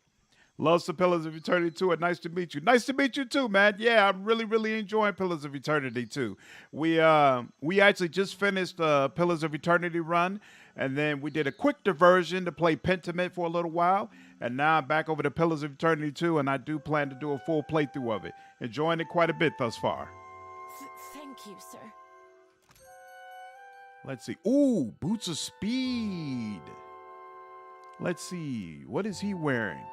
Love some Pillars of Eternity 2, and nice to meet you. Nice to meet you, too, man. Yeah, I'm really, really enjoying Pillars of Eternity, too. We actually just finished Pillars of Eternity run, and then we did a quick diversion to play Pentiment for a little while. And now I'm back over to Pillars of Eternity 2, and I do plan to do a full playthrough of it. Enjoying it quite a bit thus far. Thank you, sir. Let's see. Ooh, Boots of Speed. Let's see. What is he wearing?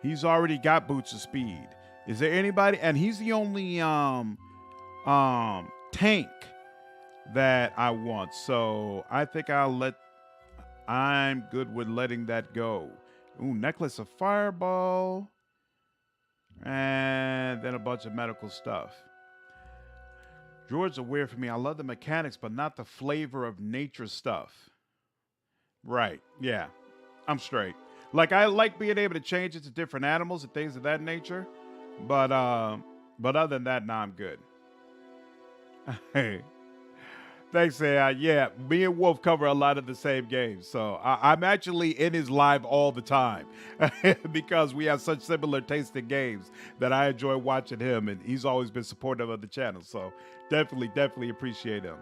He's already got Boots of Speed. Is there anybody? And he's the only tank that I want. So I think I'm good with letting that go. Ooh, necklace of fireball. And then a bunch of medical stuff. Druids are weird for me. I love the mechanics, but not the flavor of nature stuff. Right. Yeah. I'm straight. Like, I like being able to change it to different animals and things of that nature. But other than that, nah, I'm good. Hey. Thanks, AI. Yeah, me and Wolf cover a lot of the same games. So I'm actually in his live all the time because we have such similar taste in games that I enjoy watching him. And he's always been supportive of the channel. So definitely appreciate him.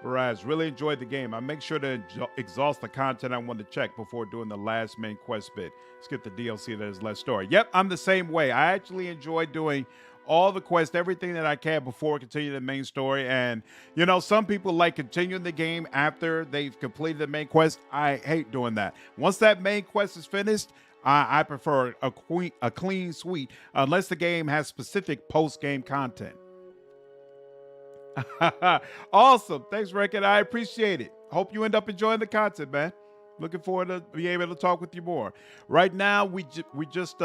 Whereas, really enjoyed the game. I make sure to exhaust the content I want to check before doing the last main quest bit. Skip the DLC that is less story. Yep, I'm the same way. I actually enjoy doing all the quests, everything that I can before I continue the main story. And, you know, some people like continuing the game after they've completed the main quest. I hate doing that. Once that main quest is finished, I prefer a clean sweep, unless the game has specific post-game content. Awesome. Thanks, Rick, and I appreciate it. Hope you end up enjoying the content, man. Looking forward to be able to talk with you more. Right now, we just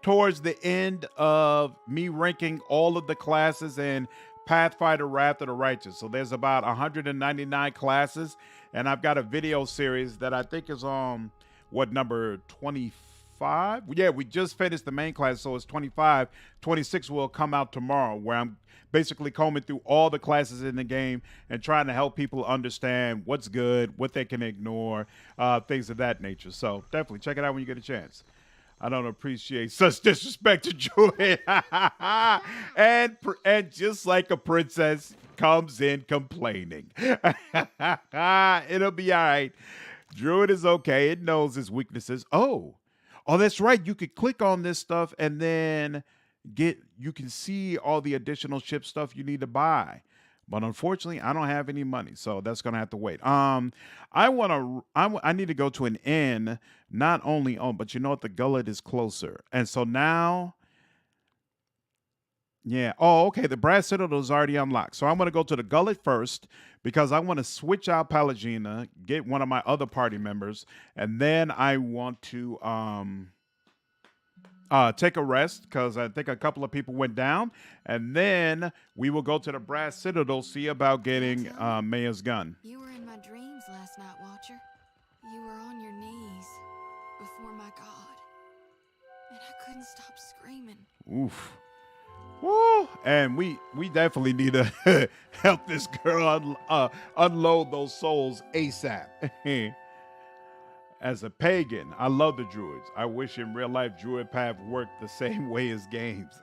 towards the end of me ranking all of the classes in Pathfinder Wrath of the Righteous. So there's about 199 classes, and I've got a video series that I think is on what, number 25? Yeah, we just finished the main class, so it's 25. 26 will come out tomorrow, where I'm basically combing through all the classes in the game and trying to help people understand what's good, what they can ignore, things of that nature. So definitely check it out when you get a chance. I don't appreciate such disrespect to Druid. and just like a princess comes in complaining. It'll be all right. Druid is okay. It knows his weaknesses. Oh, that's right. You could click on this stuff and then you can see all the additional ship stuff you need to buy. But unfortunately, I don't have any money, so that's gonna have to wait. I need to go to an inn, not only on, but you know what, the gullet is closer. And so now, yeah. Oh, okay. The Brass Citadel is already unlocked. So I'm going to go to the Gullet first because I want to switch out Palagina, get one of my other party members, and then I want to take a rest because I think a couple of people went down, and then we will go to the Brass Citadel, see about getting Maya's gun. You were in my dreams last night, Watcher. You were on your knees before my god, and I couldn't stop screaming. Oof. Woo! And we definitely need to help this girl unload those souls ASAP. As a pagan, I love the druids. I wish in real life druid path worked the same way as games.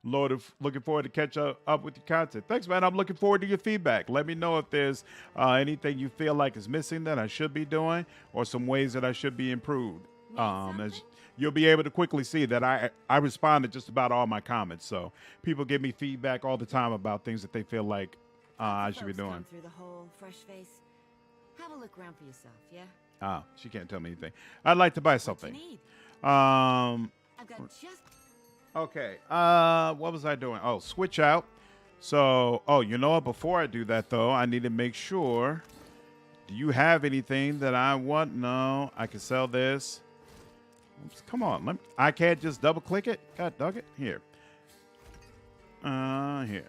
Lord, looking forward to catch up with your content. Thanks, man. I'm looking forward to your feedback. Let me know if there's anything you feel like is missing that I should be doing, or some ways that I should be improved. As you'll be able to quickly see that I respond to just about all my comments. So people give me feedback all the time about things that they feel like I should be doing. Through the whole fresh face. Have a look around for yourself, yeah? She can't tell me anything. I'd like to buy something. I've got just... Okay. What was I doing? Oh, switch out. So, you know what? Before I do that, though, I need to make sure. Do you have anything that I want? No. I can sell this. Oops, come on. I can't just double click it. God dog it. Here. Here.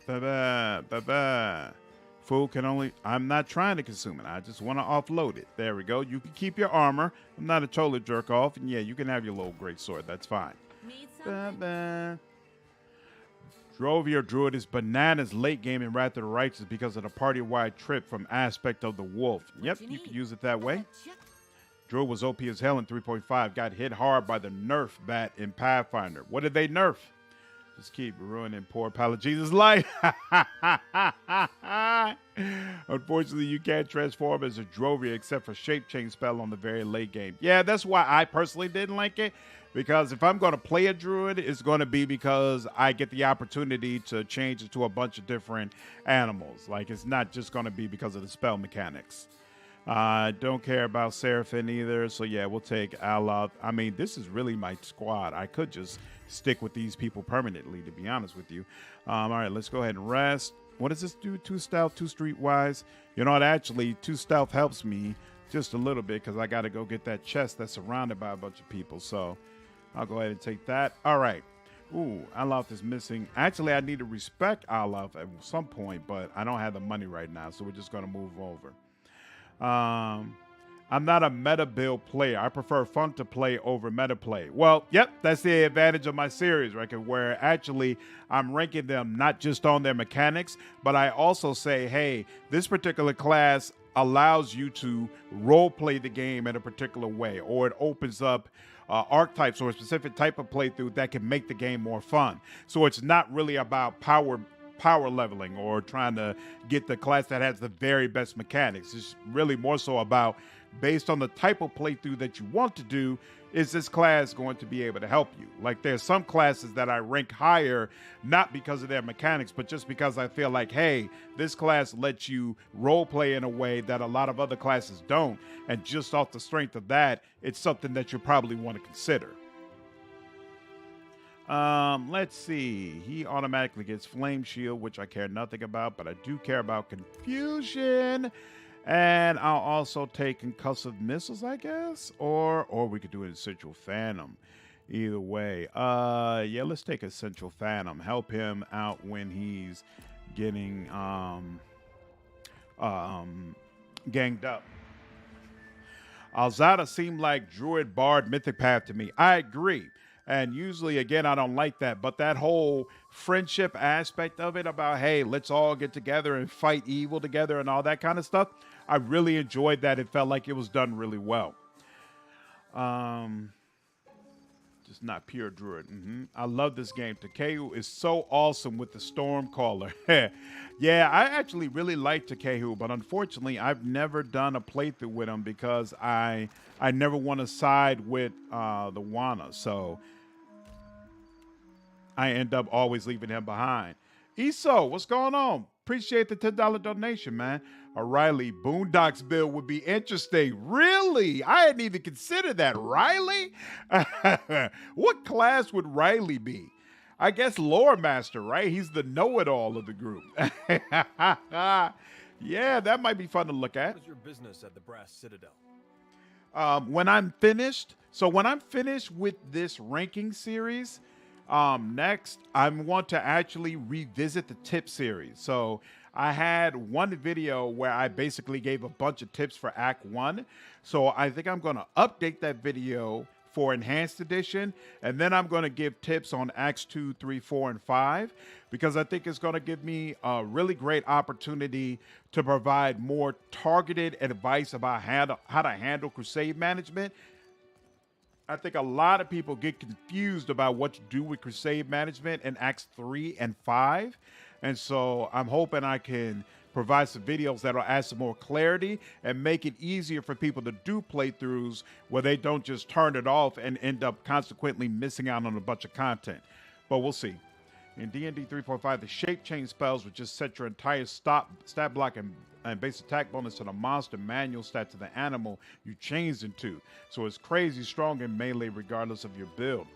Ba-ba. Ba-ba. Food can only... I'm not trying to consume it. I just want to offload it. There we go. You can keep your armor. I'm not a total jerk off. And yeah, you can have your little great sword. That's fine. Ba-ba. Drovia Druid is bananas late game in Wrath of the Righteous because of the party-wide trip from aspect of the wolf. Yep, you can use it that way. Druid was OP as hell in 3.5. Got hit hard by the nerf bat in Pathfinder. What did they nerf? Just keep ruining poor Palagina's life. Unfortunately, you can't transform as a Drovia except for shape change spell on the very late game. Yeah, that's why I personally didn't like it. Because if I'm going to play a druid, it's going to be because I get the opportunity to change it to a bunch of different animals. Like, it's not just going to be because of the spell mechanics. I don't care about Seraphim either. So, yeah, we'll take Aloth. I mean, this is really my squad. I could just stick with these people permanently, to be honest with you. All right, let's go ahead and rest. What does this do? 2 stealth, 2 streetwise. You know what? Actually, 2 stealth helps me just a little bit because I got to go get that chest that's surrounded by a bunch of people. So I'll go ahead and take that. All right. Ooh, Aloth is missing. Actually, I need to respect Aloth at some point, but I don't have the money right now, so we're just going to move over. I'm not a meta build player. I prefer fun to play over meta play. Well, yep, that's the advantage of my series, right? Where actually I'm ranking them not just on their mechanics, but I also say, hey, this particular class allows you to role play the game in a particular way, or it opens up archetypes or a specific type of playthrough that can make the game more fun. So it's not really about power leveling or trying to get the class that has the very best mechanics. It's really more so about based on the type of playthrough that you want to do, is this class going to be able to help you? Like there's some classes that I rank higher, not because of their mechanics, but just because I feel like, hey, this class lets you role play in a way that a lot of other classes don't. And just off the strength of that, it's something that you probably want to consider. Let's see. He automatically gets Flame Shield, which I care nothing about, but I do care about Confusion. And I'll also take Concussive Missiles, I guess. Or we could do an Essential Phantom. Either way. Yeah, let's take Essential Phantom. Help him out when he's getting ganged up. Alzada seemed like Druid Bard Mythic Path to me. I agree. And usually, again, I don't like that. But that whole friendship aspect of it about, hey, let's all get together and fight evil together and all that kind of stuff, I really enjoyed that. It felt like it was done really well. Just not pure Druid. I love this game. Takeu is so awesome with the Stormcaller. Yeah, I actually really like Takeu, but unfortunately, I've never done a playthrough with him because I never want to side with the Wana. So I end up always leaving him behind. Eso, what's going on? Appreciate the $10 donation, man. A Riley Boondocks build would be interesting. Really? I hadn't even considered that. Riley? What class would Riley be? I guess Lore Master, right? He's the know-it-all of the group. Yeah, that might be fun to look at. What is your business at the Brass Citadel? When I'm finished with this ranking series, next, I want to actually revisit the tip series. So I had one video where I basically gave a bunch of tips for Act 1. So I think I'm going to update that video for Enhanced Edition. And then I'm going to give tips on Acts 2, 3, 4, and 5. Because I think it's going to give me a really great opportunity to provide more targeted advice about how to handle Crusade management. I think a lot of people get confused about what to do with Crusade management in Acts 3 and 5. And so I'm hoping I can provide some videos that'll add some more clarity and make it easier for people to do playthroughs where they don't just turn it off and end up consequently missing out on a bunch of content. But we'll see. In D&D 3.5, the shape change spells would just set your entire stat block and base attack bonus to the monster manual stat to the animal you changed into. So it's crazy strong in melee regardless of your build.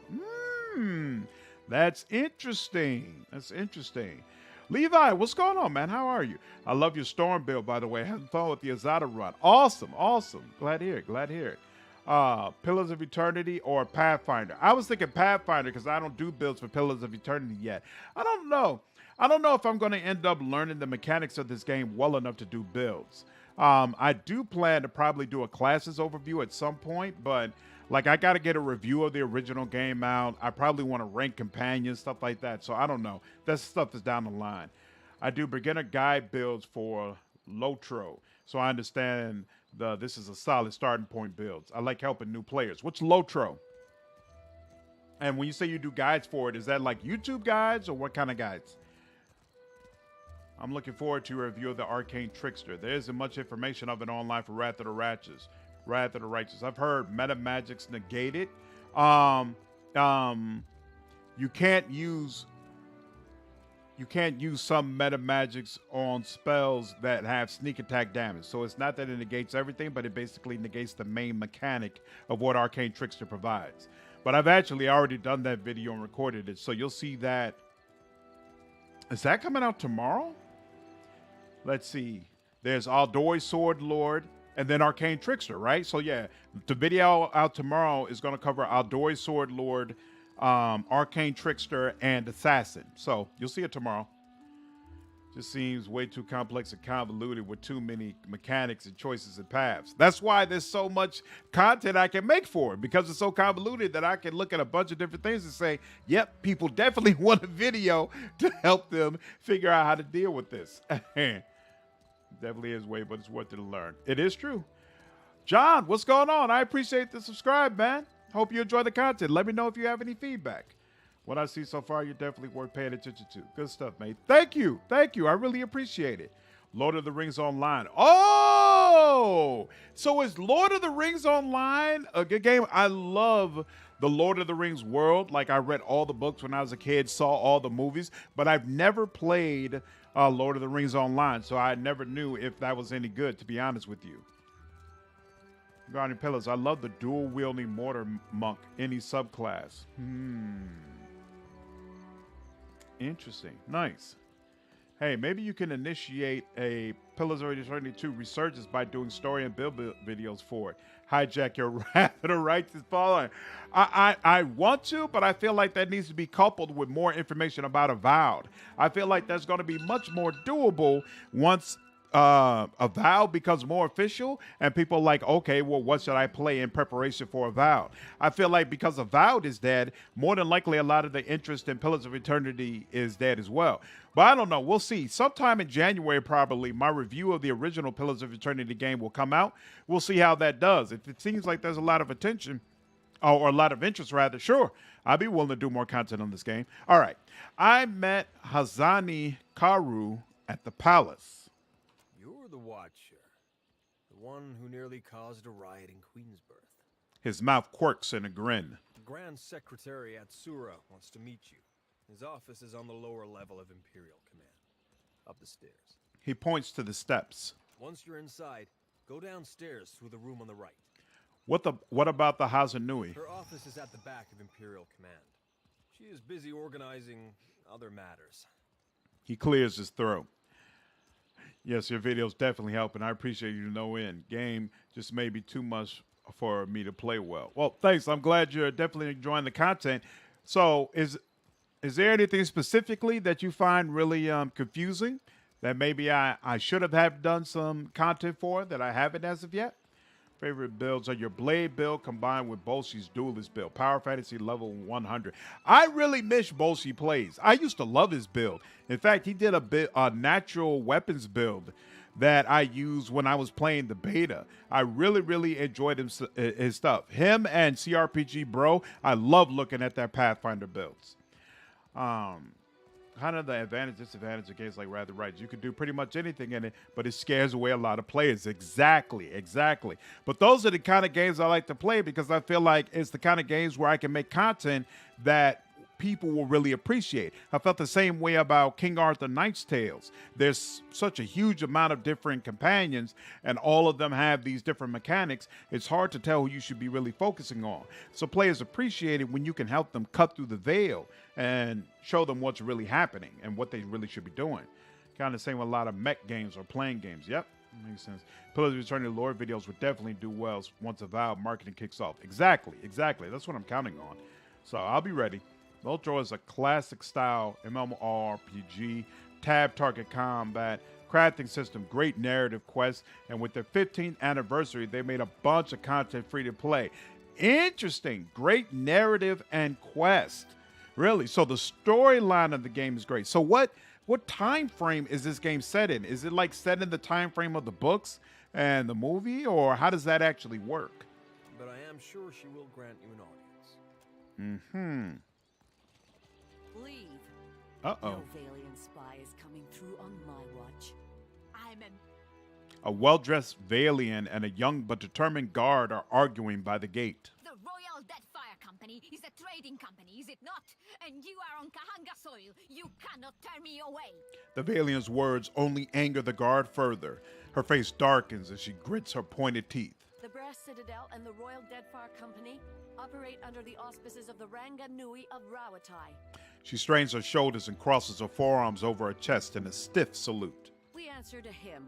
That's interesting. That's interesting. Levi, what's going on, man? How are you? I love your Storm build, by the way. Having fun with the Azada run. Awesome, awesome. Glad to hear it, glad to hear it. Pillars of Eternity or Pathfinder? I was thinking Pathfinder because I don't do builds for Pillars of Eternity yet. I don't know if I'm going to end up learning the mechanics of this game well enough to do builds. I do plan to probably do a classes overview at some point, but like I got to get a review of the original game out. I probably want to rank companions, stuff like that. So I don't know. That stuff is down the line. I do beginner guide builds for Lotro. So I understand this is a solid starting point builds. I like helping new players. What's Lotro? And when you say you do guides for it, is that like YouTube guides or what kind of guides? I'm looking forward to a review of the Arcane Trickster. There isn't much information of it online for Wrath of the Righteous. I've heard meta magics negated. You can't use some meta magics on spells that have sneak attack damage. So it's not that it negates everything, but it basically negates the main mechanic of what Arcane Trickster provides. But I've actually already done that video and recorded it, so you'll see that. Is that coming out tomorrow? Let's see. There's Aldoi Sword Lord and then Arcane Trickster, right? So yeah, the video out tomorrow is going to cover Aldoi Sword Lord, Arcane Trickster, and Assassin. So you'll see it tomorrow. Just seems way too complex and convoluted with too many mechanics and choices and paths. That's why there's so much content I can make for it, because it's so convoluted that I can look at a bunch of different things and say, yep, people definitely want a video to help them figure out how to deal with this. Definitely is way, but it's worth it to learn. It is true. John, what's going on? I appreciate the subscribe, man. Hope you enjoy the content. Let me know if you have any feedback. What I see so far, you're definitely worth paying attention to. Good stuff, mate. Thank you. Thank you. I really appreciate it. Lord of the Rings Online. Oh, Oh, so is Lord of the Rings Online a good game? I love the Lord of the Rings world. Like, I read all the books when I was a kid, saw all the movies, but I've never played Lord of the Rings Online, so I never knew if that was any good, to be honest with you. Guardian Pillars, I love the dual-wielding mortar monk, any subclass. Interesting. Nice. Hey, maybe you can initiate a Pillars of Eternity 2 resurgence by doing story and build videos for it. Hijack your wrath of the righteous following. I want to, but I feel like that needs to be coupled with more information about Avowed. I feel like that's going to be much more doable once Avowed becomes more official and people are like, okay, well, what should I play in preparation for Avowed? I feel like because Avowed is dead, more than likely a lot of the interest in Pillars of Eternity is dead as well. But I don't know. We'll see. Sometime in January, probably, my review of the original Pillars of Eternity game will come out. We'll see how that does. If it seems like there's a lot of attention, or a lot of interest, rather, sure, I'd be willing to do more content on this game. All right. I met Hazani Karu at the palace. You're the Watcher. The one who nearly caused a riot in Queensbirth. His mouth quirks in a grin. The Grand Secretary at Sura wants to meet you. His office is on the lower level of Imperial Command. Up the stairs. He points to the steps. Once you're inside, go downstairs through the room on the right. What about the Hazanui? Her office is at the back of Imperial Command. She is busy organizing other matters. He clears his throat. Yes, your video's definitely helping. I appreciate you to no end. Game just may be too much for me to play well. Well, thanks. I'm glad you're definitely enjoying the content. So is there anything specifically that you find really confusing that maybe I should have done some content for that I haven't as of yet? Favorite builds are your Blade build combined with Bolshi's Duelist build. Power Fantasy level 100. I really miss Bolshi plays. I used to love his build. In fact, he did a natural weapons build that I used when I was playing the beta. I really, really enjoyed his stuff. Him and CRPG Bro, I love looking at their Pathfinder builds. Kind of the advantage, disadvantage of games like Rather Right. You can do pretty much anything in it, but it scares away a lot of players. Exactly. But those are the kind of games I like to play because I feel like it's the kind of games where I can make content that people will really appreciate. I felt the same way about King Arthur Knight's Tales. There's such a huge amount of different companions, and all of them have these different mechanics. It's hard to tell who you should be really focusing on. So players appreciate it when you can help them cut through the veil and show them what's really happening and what they really should be doing. Kind of the same with a lot of mech games or playing games. Yep, makes sense. Pillars of Eternity lore videos would definitely do well once Avowed marketing kicks off. Exactly. That's what I'm counting on. So I'll be ready. Ultra is a classic style MMORPG, tab target combat, crafting system, great narrative quests, and with their 15th anniversary, they made a bunch of content free to play. Interesting, great narrative and quest. Really, so the storyline of the game is great. So what time frame is this game set in? Is it like set in the time frame of the books and the movie, or how does that actually work? But I am sure she will grant you an audience. Leave. Uh-oh. No Valiant spy is coming through on my watch. A well-dressed Valian and a young but determined guard are arguing by the gate. The Royal Deadfire Company is a trading company, is it not? And you are on Kahanga soil. You cannot turn me away. The Valian's words only anger the guard further. Her face darkens as she grits her pointed teeth. The Brass Citadel and the Royal Deadfire Company operate under the auspices of the Ranga Nui of Rawatai. She strains her shoulders and crosses her forearms over her chest in a stiff salute. We answer to him,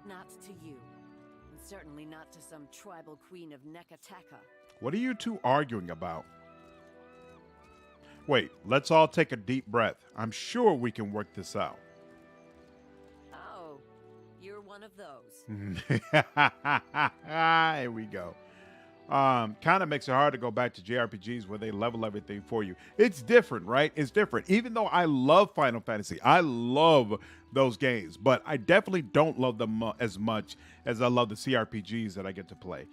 not to you. And certainly not to some tribal queen of Nekateka. What are you two arguing about? Wait, let's all take a deep breath. I'm sure we can work this out. Oh, you're one of those. Here we go. Kind of makes it hard to go back to JRPGs where they level everything for you. It's different, right? It's different. Even though I love Final Fantasy, I love those games, but I definitely don't love them as much as I love the CRPGs that I get to play.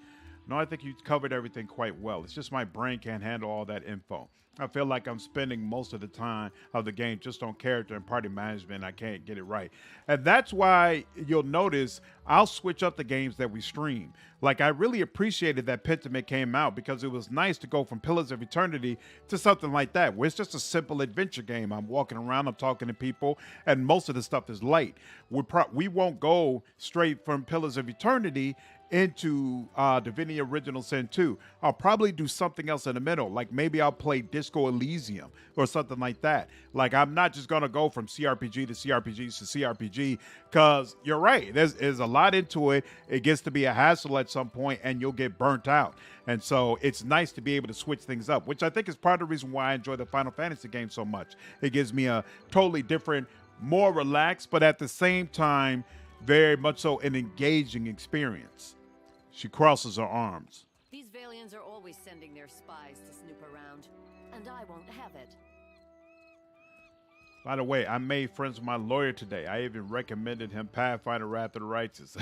No, I think you covered everything quite well. It's just my brain can't handle all that info. I feel like I'm spending most of the time of the game just on character and party management. I can't get it right. And that's why you'll notice I'll switch up the games that we stream. Like, I really appreciated that Pentiment came out because it was nice to go from Pillars of Eternity to something like that, where it's just a simple adventure game. I'm walking around, I'm talking to people, and most of the stuff is light. We won't go straight from Pillars of Eternity into Divinity Original Sin 2. I'll probably do something else in the middle. Like maybe I'll play Disco Elysium or something like that. Like I'm not just going to go from CRPG to CRPG to CRPG because you're right. There's a lot into it. It gets to be a hassle at some point and you'll get burnt out. And so it's nice to be able to switch things up, which I think is part of the reason why I enjoy the Final Fantasy game so much. It gives me a totally different, more relaxed, but at the same time, very much so an engaging experience. She crosses her arms. These Valians are always sending their spies to snoop around, and I won't have it. By the way, I made friends with my lawyer today. I even recommended him Pathfinder Wrath of the Righteous.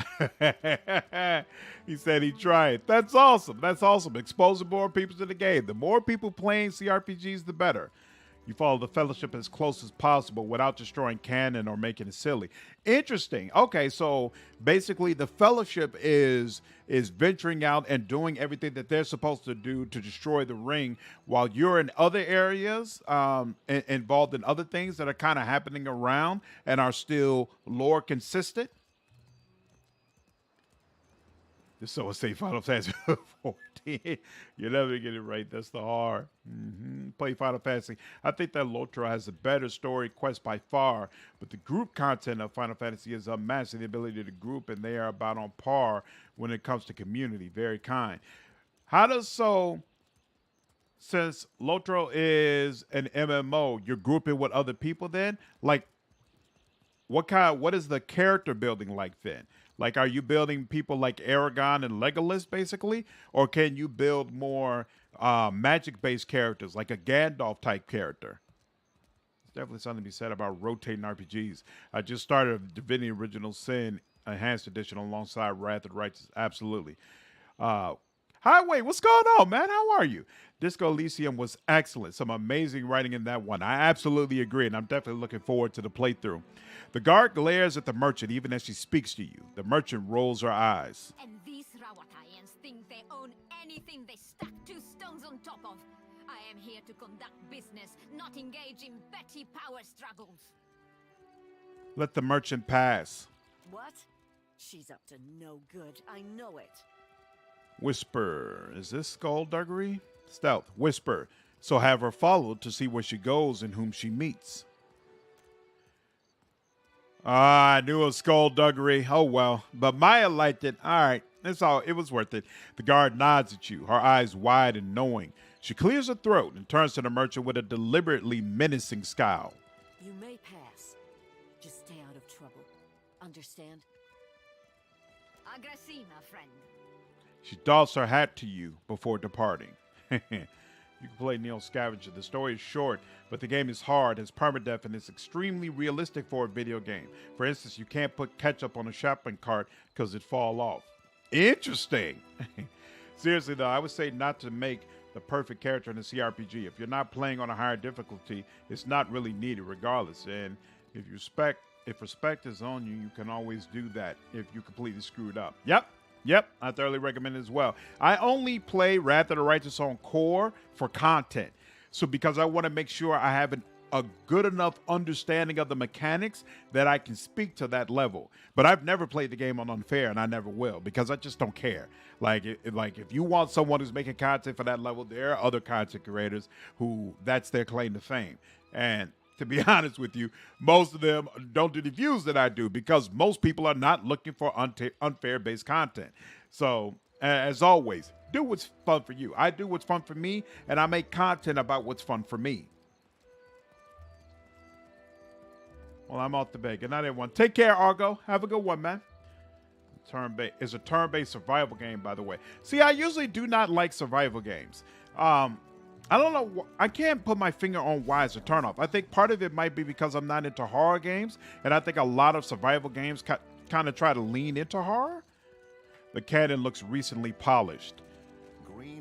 He said he'd try it. That's awesome. That's awesome. Exposing more people to the game. The more people playing CRPGs, the better. You follow the Fellowship as close as possible without destroying canon or making it silly. Interesting. Okay, so basically the Fellowship is venturing out and doing everything that they're supposed to do to destroy the ring while you're in other areas involved in other things that are kind of happening around and are still lore consistent. This so say Final Fantasy 14. You never get it right. That's the hard. Play Final Fantasy. I think that Lotro has a better story quest by far, but the group content of Final Fantasy is unmatched in the ability to group, and they are about on par when it comes to community. Very kind. Since Lotro is an MMO, you're grouping with other people then? Like, what is the character building like then? Like, are you building people like Aragon and Legolas, basically? Or can you build more magic-based characters, like a Gandalf-type character? There's definitely something to be said about rotating RPGs. I just started Divinity Original Sin Enhanced Edition alongside Wrath of the Righteous. Absolutely. Highway, what's going on, man? How are you? Disco Elysium was excellent. Some amazing writing in that one. I absolutely agree, and I'm definitely looking forward to the playthrough. The guard glares at the merchant even as she speaks to you. The merchant rolls her eyes. And these Rawatayans think they own anything they stack 2 stones on top of. I am here to conduct business, not engage in petty power struggles. Let the merchant pass. What? She's up to no good. I know it. Whisper. Is this skullduggery? Stealth. Whisper. So have her followed to see where she goes and whom she meets. I knew it was skullduggery. Oh, well. But Maya liked it. All right. It was worth it. The guard nods at you, her eyes wide and knowing. She clears her throat and turns to the merchant with a deliberately menacing scowl. You may pass. Just stay out of trouble. Understand? Agressina, friend. She doffs her hat to you before departing. You can play Neo Scavenger. The story is short, but the game is hard, has permadeath, and is extremely realistic for a video game. For instance, you can't put ketchup on a shopping cart because it fall off. Interesting. Seriously, though, I would say not to make the perfect character in a CRPG. If you're not playing on a higher difficulty, it's not really needed regardless. And if respect is on you, you can always do that if you completely screwed up. Yep, I thoroughly recommend it as well. I only play Wrath of the Righteous on core for content. So because I want to make sure I have a good enough understanding of the mechanics that I can speak to that level. But I've never played the game on unfair, and I never will, because I just don't care. Like if you want someone who's making content for that level, there are other content creators who that's their claim to fame. And to be honest with you, most of them don't do the views that I do because most people are not looking for unfair-based content. So, as always, do what's fun for you. I do what's fun for me, and I make content about what's fun for me. Well, I'm off to bed. Good night, everyone. Take care, Argo. Have a good one, man. Turn-based. It's a turn-based survival game, by the way. See, I usually do not like survival games. I don't know. I can't put my finger on why it's a turnoff. I think part of it might be because I'm not into horror games, and I think a lot of survival games kind of try to lean into horror. The cannon looks recently polished.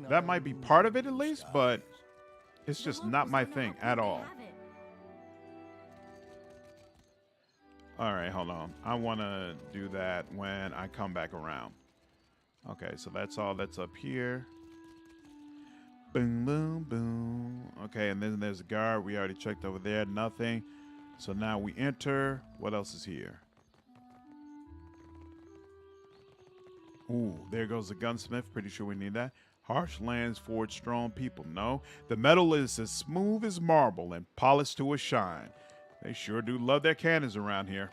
That might be part of it at least, but It's just not my thing at all. All right, hold on. I want to do that when I come back around. Okay, so that's all that's up here. Boom, boom, boom. Okay, and then there's a guard. We already checked over there. Nothing. So now we enter. What else is here? Ooh, there goes the gunsmith. Pretty sure we need that. Harsh lands forge strong people. No, the metal is as smooth as marble and polished to a shine. They sure do love their cannons around here.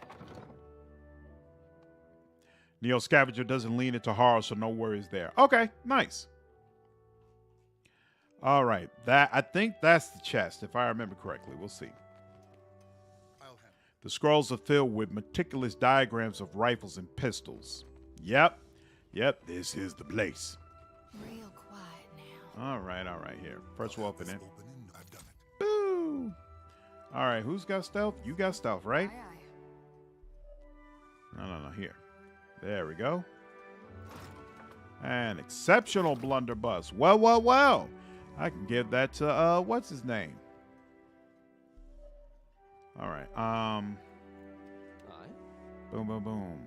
Neo Scavenger doesn't lean into horror, so no worries there. Okay, nice. All right, I think that's the chest, if I remember correctly. We'll see. The scrolls are filled with meticulous diagrams of rifles and pistols. Yep, this is the place. Real quiet now. All right, here. First we'll open it. Boo! All right, who's got stealth? You got stealth, right? No, here. There we go. An exceptional blunderbuss. Well. I can give that to, what's his name? All right, boom.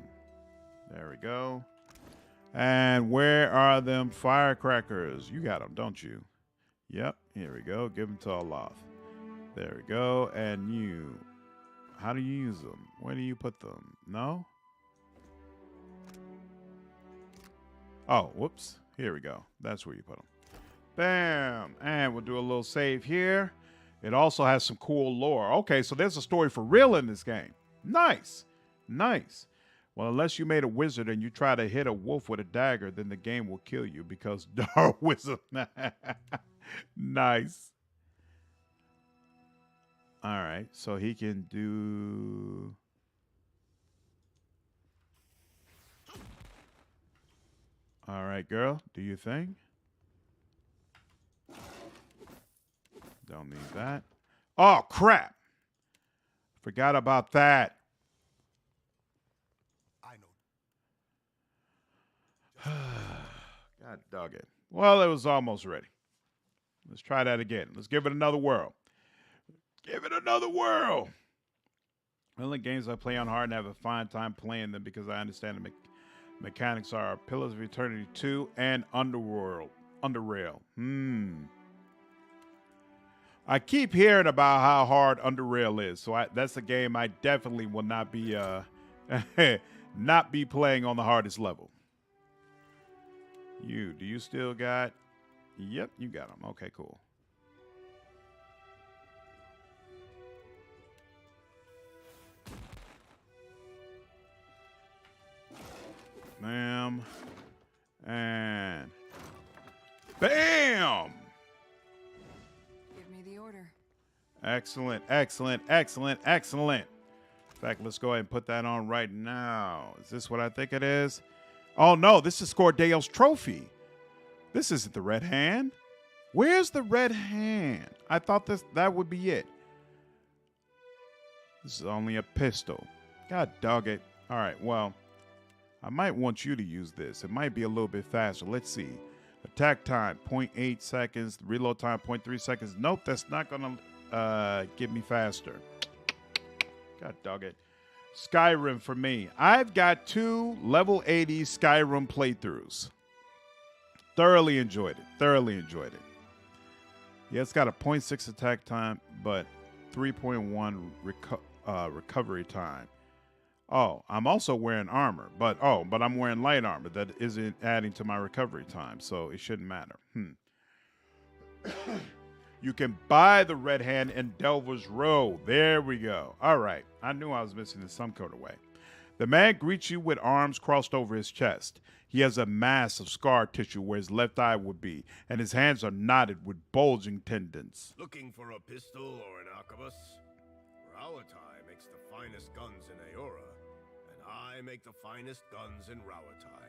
There we go. And where are them firecrackers? You got them, don't you? Yep, here we go. Give them to Aloth. There we go. And you, how do you use them? Where do you put them? No? Oh, whoops. Here we go. That's where you put them. Bam. And we'll do a little save here. It also has some cool lore. Okay, so there's a story for real in this game. Nice. Well, unless you made a wizard and you try to hit a wolf with a dagger, then the game will kill you because Darwinism. Nice. All right, so he can do... All right, girl, do your thing. Don't need that. Oh, crap. Forgot about that. I know. God dog it. Well, it was almost ready. Let's try that again. Let's give it another whirl. Give it another whirl. The only games I play on hard and have a fine time playing them because I understand the mechanics are Pillars of Eternity 2 and Underrail. I keep hearing about how hard Underrail is, so that's a game I definitely will not be not be playing on the hardest level. Do you still got? Yep, you got them. Okay, cool. Bam. And bam. Give me the order. Excellent. In fact, let's go ahead and put that on right now. Is this what I think it is? Oh, no, this is Scordeo's trophy. This isn't the red hand. Where's the red hand? I thought that would be it. This is only a pistol. God dog it. All right, well, I might want you to use this. It might be a little bit faster. Let's see. Attack time, 0.8 seconds. Reload time, 0.3 seconds. Nope, that's not going to get me faster. God dog it. Skyrim for me. I've got 2 level 80 Skyrim playthroughs. Thoroughly enjoyed it. Yeah, it's got a 0.6 attack time, but 3.1 recovery time. Oh, I'm also wearing armor, but I'm wearing light armor. That isn't adding to my recovery time, so it shouldn't matter. You can buy the red hand in Delver's Row. There we go. All right. I knew I was missing in some kind of way. The man greets you with arms crossed over his chest. He has a mass of scar tissue where his left eye would be, and his hands are knotted with bulging tendons. Looking for a pistol or an arquebus? Rawatai makes the finest guns in Aora, and I make the finest guns in Rawatai.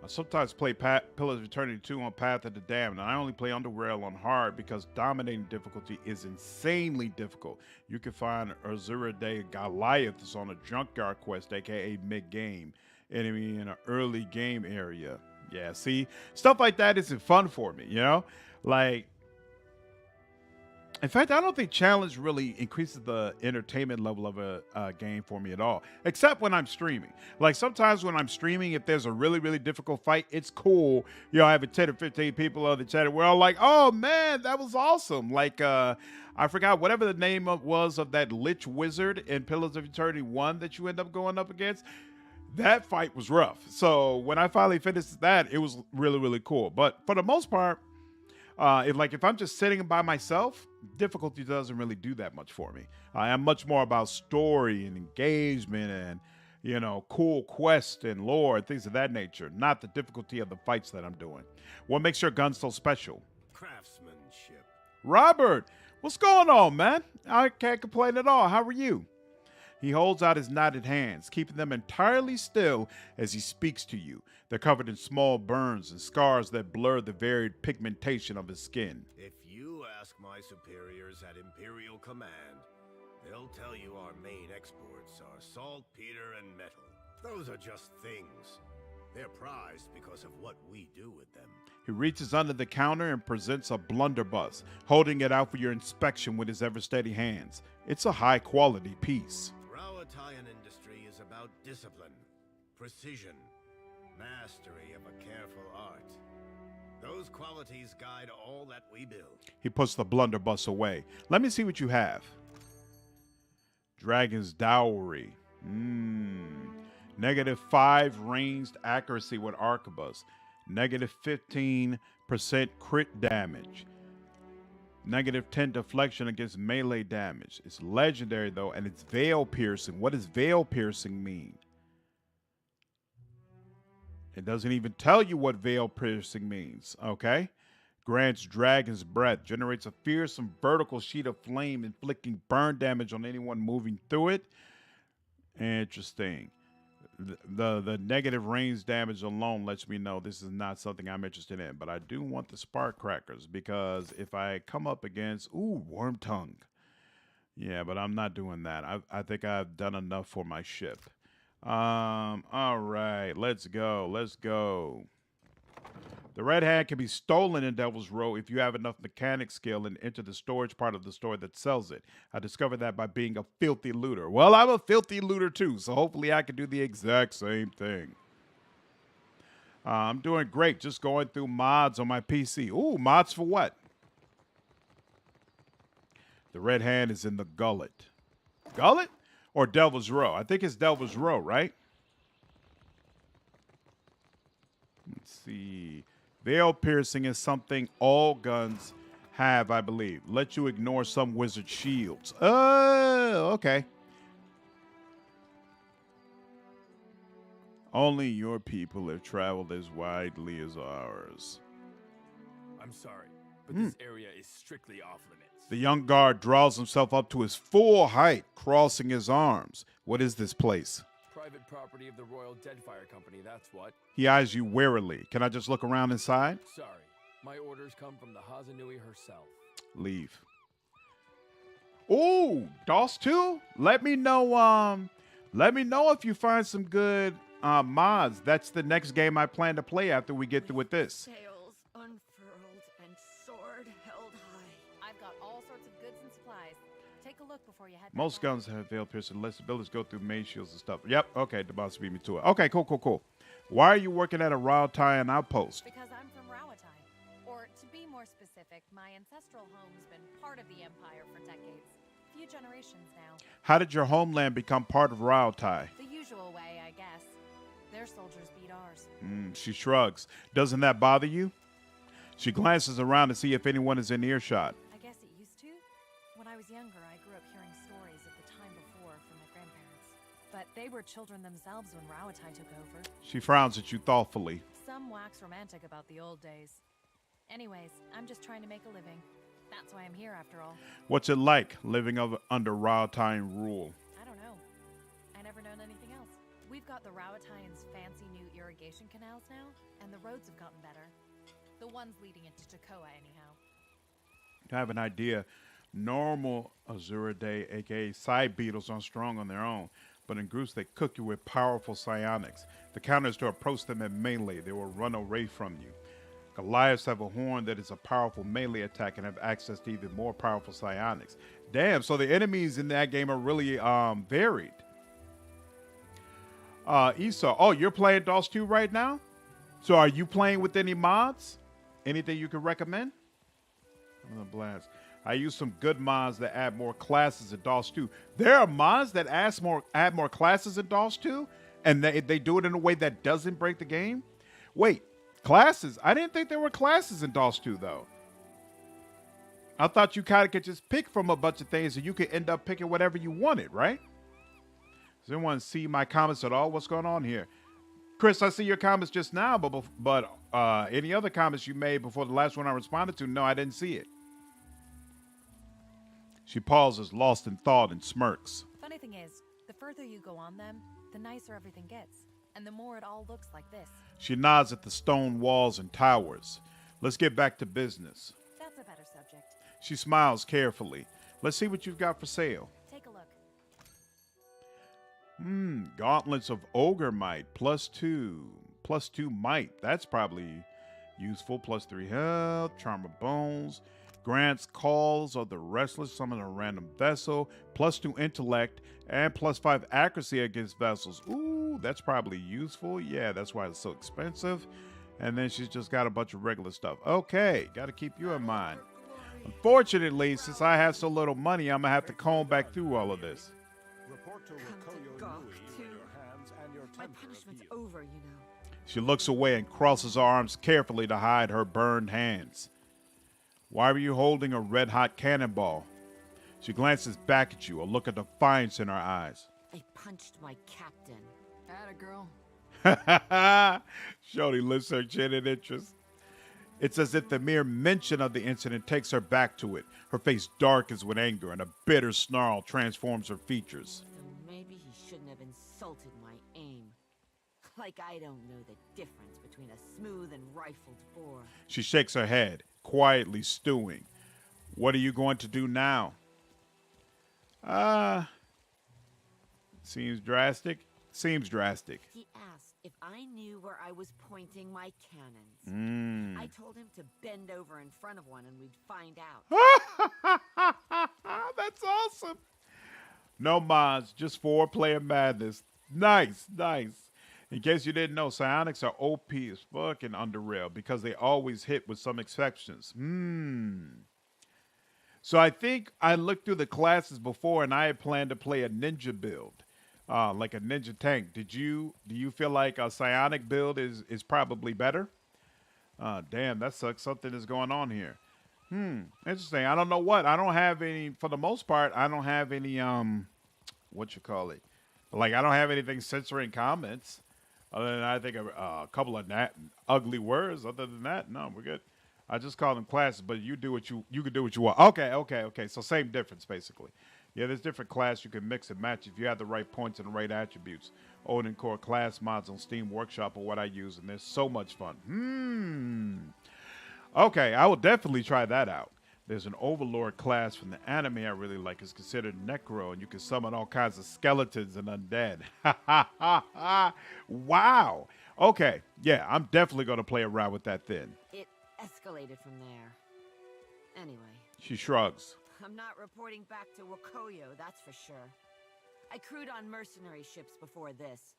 I sometimes play Pillars of Eternity 2 on Path of the Damned, and I only play Underrail on hard because dominating difficulty is insanely difficult. You can find Azura Day Goliath is on a junkyard quest, aka mid-game, enemy in an early game area. Yeah, see? Stuff like that isn't fun for me, you know? Like, In fact, I don't think challenge really increases the entertainment level of a game for me at all, except when I'm streaming. Like sometimes when I'm streaming, if there's a really, really difficult fight, it's cool. You know, I have 10 or 15 people on the chat. We're all like, oh man, that was awesome. Like, I forgot whatever the name was of that Lich Wizard in Pillars of Eternity 1 that you end up going up against. That fight was rough. So when I finally finished that, it was really, really cool. But for the most part, if I'm just sitting by myself, difficulty doesn't really do that much for me. I am much more about story and engagement and, you know, cool quest and lore and things of that nature, not the difficulty of the fights that I'm doing. What makes your gun so special? Craftsmanship. Robert, what's going on, man? I can't complain at all. How are you? He holds out his knotted hands, keeping them entirely still as he speaks to you. They're covered in small burns and scars that blur the varied pigmentation of his skin. If you ask my superiors at Imperial Command, they'll tell you our main exports are saltpeter and metal. Those are just things. They're prized because of what we do with them. He reaches under the counter and presents a blunderbuss, holding it out for your inspection with his ever-steady hands. It's a high-quality piece. Rowatayan industry is about discipline, precision, mastery of a careful art. Those qualities guide all that we build. He puts the blunderbuss away. Let me see what you have. Dragon's Dowry. -5 ranged accuracy with arquebus. -15% crit damage. -10 deflection against melee damage. It's legendary though, and it's veil piercing. What does veil piercing mean? It doesn't even tell you what veil piercing means, okay? Grants Dragon's Breath. Generates a fearsome vertical sheet of flame, inflicting burn damage on anyone moving through it. Interesting. The negative range damage alone lets me know this is not something I'm interested in. But I do want the spark crackers, because if I come up against... Ooh, Worm Tongue. Yeah, but I'm not doing that. I think I've done enough for my ship. All right, let's go. Let's go. The red hand can be stolen in Devil's Row if you have enough mechanic skill and enter the storage part of the store that sells it. I discovered that by being a filthy looter. Well, I'm a filthy looter too, so hopefully I can do the exact same thing. I'm doing great, just going through mods on my PC. Ooh, mods for what? The red hand is in the gullet. Gullet? Or Devil's Row? I think it's Devil's Row, right? Let's see. Veil piercing is something all guns have, I believe. Let you ignore some wizard shields. Oh, okay. Only your people have traveled as widely as ours. I'm sorry, but this area is strictly off limits. The young guard draws himself up to his full height, crossing his arms. What is this place? Private property of the Royal Deadfire Company, that's what. He eyes you warily. Can I just look around inside? Sorry, my orders come from the Hazanui herself. Leave. Ooh, DOS 2? Let me know if you find some good mods. That's the next game I plan to play after we get through with this. Sails unfurled and sword held high. I've got all sorts of goods and supplies. Take a look before you head. Most guns have veil piercing. Less abilities go through main shields and stuff. Yep. Okay, the boss beat me to it. Okay, cool. Why are you working at a Rowatayan outpost? Because I'm from Rowatayan. Or to be more specific, my ancestral home's been part of the Empire for decades. A few generations now. How did your homeland become part of Rowatayan? The usual way, I guess. Their soldiers beat ours. She shrugs. Doesn't that bother you? She glances around to see if anyone is in earshot. I guess it used to. When I was younger, I grew up hearing stories of the time before from my grandparents. But they were children themselves when Rowatayan took over. She frowns at you thoughtfully. Some wax romantic about the old days. Anyways, I'm just trying to make a living. That's why I'm here, after all. What's it like living under Rowatayan rule? I don't know. I never known anything else. We've got the Rowatayan's fancy new irrigation canals now, and the roads have gotten better. The ones leading into Takoa, anyhow. I have an idea. Normal Azuridae, aka side beetles, aren't strong on their own, but in groups they cook you with powerful psionics. The counter is to approach them at melee. They will run away from you. Goliaths have a horn that is a powerful melee attack and have access to even more powerful psionics. Damn, so the enemies in that game are really varied. Esau, oh, you're playing DOS 2 right now? So are you playing with any mods? Anything you can recommend? I'm gonna blast. I use some good mods that add more classes in DOS 2. There are mods that add more classes in DOS 2, and they do it in a way that doesn't break the game? Wait. Classes? I didn't think there were classes in DOS 2, though. I thought you kind of could just pick from a bunch of things and you could end up picking whatever you wanted, right? Does anyone see my comments at all? What's going on here? Chris, I see your comments just now, but any other comments you made before the last one I responded to? No, I didn't see it. She pauses, lost in thought, and smirks. Funny thing is, the further you go on them, the nicer everything gets. And the more it all looks like this. She nods at the stone walls and towers. Let's get back to business. That's a better subject. She smiles carefully. Let's see what you've got for sale. Take a look. Gauntlets of Ogre Might, +2. +2 might. That's probably useful. +3 health, Charm of Bones. Grants calls of the restless, summon a random vessel, +2 intellect, and +5 accuracy against vessels. Ooh, that's probably useful. Yeah, that's why it's so expensive. And then she's just got a bunch of regular stuff. Okay, got to keep you in mind. Unfortunately, since I have so little money, I'm going to have to comb back through all of this. My punishment's over, you know. She looks away and crosses her arms carefully to hide her burned hands. Why were you holding a red-hot cannonball? She glances back at you, a look of defiance in her eyes. I punched my captain. Atta girl. Shorty lifts her chin in interest. It's as if the mere mention of the incident takes her back to it. Her face darkens with anger, and a bitter snarl transforms her features. Maybe he shouldn't have insulted my aim. Like I don't know the difference between a smooth and rifled bore. She shakes her head, quietly stewing. What are you going to do now? Seems drastic. Seems drastic. He asked if I knew where I was pointing my cannons. I told him to bend over in front of one and we'd find out. That's awesome. No mods, just 4-player madness. Nice, nice. In case you didn't know, psionics are OP as fuck in Underrail because they always hit with some exceptions. So I think I looked through the classes before and I had planned to play a ninja build. Like a ninja tank. Do you feel like a psionic build is probably better? Damn, that sucks. Something is going on here. Interesting. I don't know what. I don't have any, for the most part, I don't have any, what you call it? Like, I don't have anything censoring comments. Other than I think a couple of ugly words. Other than that, no, we're good. I just call them classes, but you can do what you want. Okay. So same difference, basically. Yeah, there's different classes you can mix and match if you have the right points and the right attributes. Odin Core class mods on Steam Workshop are what I use, and they're so much fun. Okay, I will definitely try that out. There's an Overlord class from the anime I really like. It's considered Necro, and you can summon all kinds of skeletons and undead. Wow. Okay, yeah, I'm definitely going to play around with that then. It escalated from there. Anyway. She shrugs. I'm not reporting back to Wakoyo, that's for sure. I crewed on mercenary ships before this.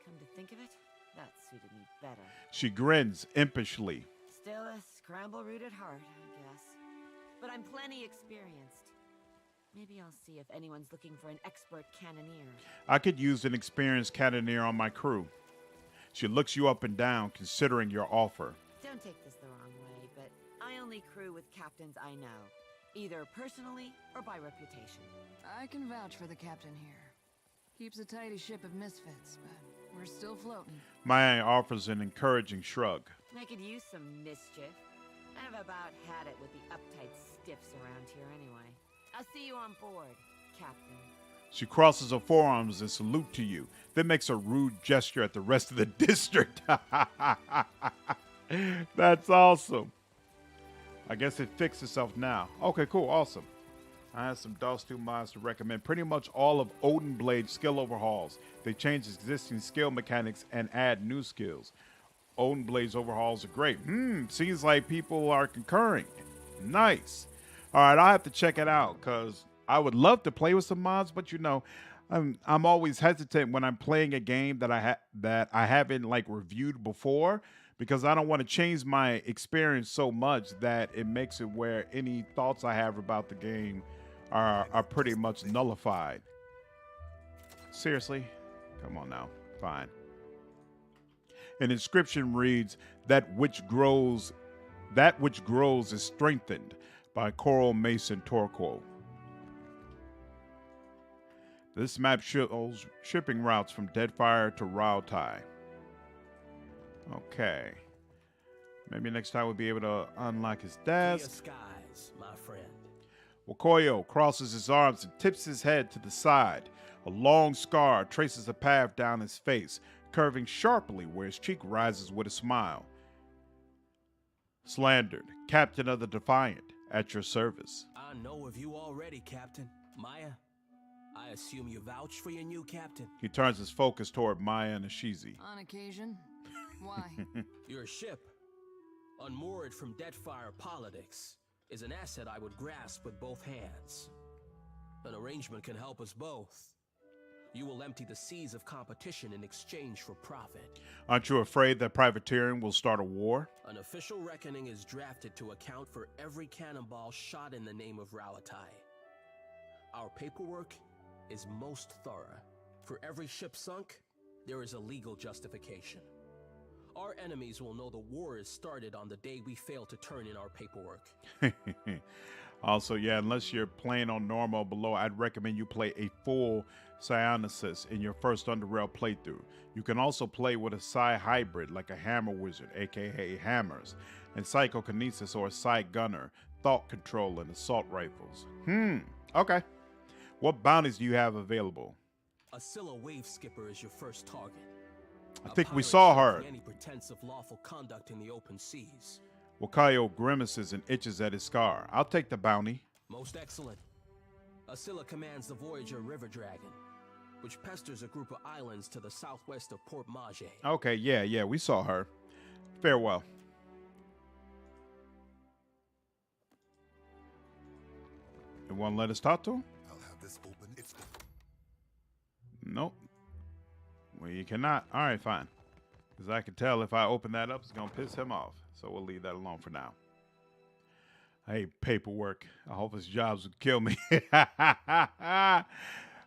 Come to think of it, that suited me better. She grins impishly. Still a scramble root at heart, I guess. But I'm plenty experienced. Maybe I'll see if anyone's looking for an expert cannoneer. I could use an experienced cannoneer on my crew. She looks you up and down, considering your offer. Don't take this the wrong way, but I only crew with captains I know. Either personally or by reputation. I can vouch for the captain here. Keeps a tidy ship of misfits, but we're still floating. Maya offers an encouraging shrug. I could use some mischief. I've about had it with the uptight stiffs around here anyway. I'll see you on board, Captain. She crosses her forearms and salute to you, then makes a rude gesture at the rest of the district. That's awesome. I guess it fixed itself now. Okay, cool, awesome. I have some DOS 2 mods to recommend. Pretty much all of Odin Blade skill overhauls. They change existing skill mechanics and add new skills. Odin Blaze overhauls are great. Seems like people are concurring. Nice. All right, I'll have to check it out because I would love to play with some mods, but you know, I'm always hesitant when I'm playing a game that I haven't like reviewed before because I don't want to change my experience so much that it makes it where any thoughts I have about the game are pretty much nullified. Seriously? Come on now. Fine. An inscription reads, that which grows is strengthened, by Coral Mason Torquo. This map shows shipping routes from Deadfire to Rautai. Okay. Maybe next time we'll be able to unlock his desk. Clear skies, my friend. Wakoyo crosses his arms and tips his head to the side. A long scar traces a path down his face, curving sharply where his cheek rises with a smile. Slandered, Captain of the Defiant, at your service. I know of you already, Captain. Maya, I assume you vouch for your new captain. He turns his focus toward Maya and Ashizi. On occasion. Why? Your ship, unmoored from Deadfire politics, is an asset I would grasp with both hands. An arrangement can help us both. You will empty the seas of competition in exchange for profit. Aren't you afraid that privateering will start a war? An official reckoning is drafted to account for every cannonball shot in the name of Rautai. Our paperwork is most thorough. For every ship sunk, there is a legal justification. Our enemies will know the war is started on the day we fail to turn in our paperwork. Also, yeah, unless you're playing on normal below, I'd recommend you play a full Psionicus in your first Underrail playthrough. You can also play with a Psi hybrid like a Hammer Wizard, aka Hammers, and Psychokinesis or a Psi Gunner, Thought Control, and Assault Rifles. Okay. What bounties do you have available? A Scylla Wave Skipper is your first target. I think we saw her. Any pretense of lawful conduct in the open seas. Wakayo grimaces and itches at his scar. I'll take the bounty. Most excellent. Asilla commands the Voyager River Dragon, which pesters a group of islands to the southwest of Port Mage. Okay, yeah, we saw her. Farewell. You want to let us talk to him? I'll have this open. Nope. Well, you cannot. All right, fine. Because I can tell if I open that up, it's going to piss him off. So we'll leave that alone for now. I hate paperwork. I hope his jobs would kill me. I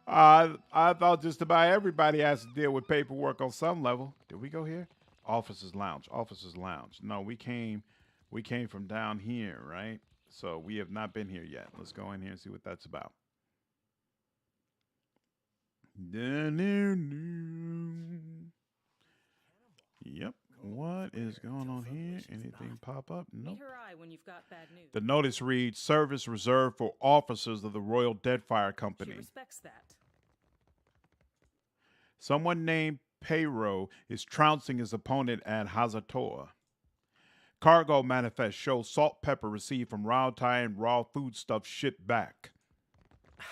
thought just about everybody has to deal with paperwork on some level. Did we go here? Officers Lounge. Officers Lounge. No, we came from down here, right? So we have not been here yet. Let's go in here and see what that's about. Yep. What is going on here? Anything pop up? Nope. Meet her eye when you've got bad news. The notice reads, service reserved for officers of the Royal Deadfire Company. She respects that. Someone named Payro is trouncing his opponent at Hazatoa. Cargo manifest shows salt pepper received from Rautai and raw foodstuff shipped back.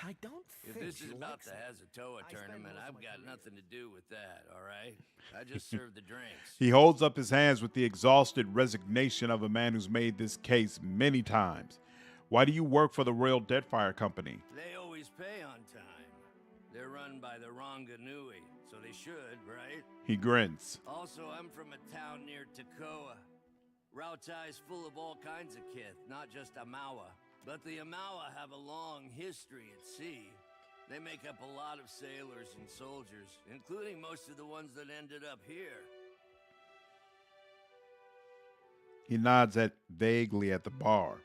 I don't If this is about the Hazatoa tournament, I've got nothing to do with that, all right? I just serve the drinks. He holds up his hands with the exhausted resignation of a man who's made this case many times. Why do you work for the Royal Deadfire Company? They always pay on time. They're run by the Ranganui, so they should, right? He grins. Also, I'm from a town near Takoa. Rautai's full of all kinds of kith, not just Amawa. But the Amawa have a long history at sea. They make up a lot of sailors and soldiers, including most of the ones that ended up here. He nods vaguely at the bar.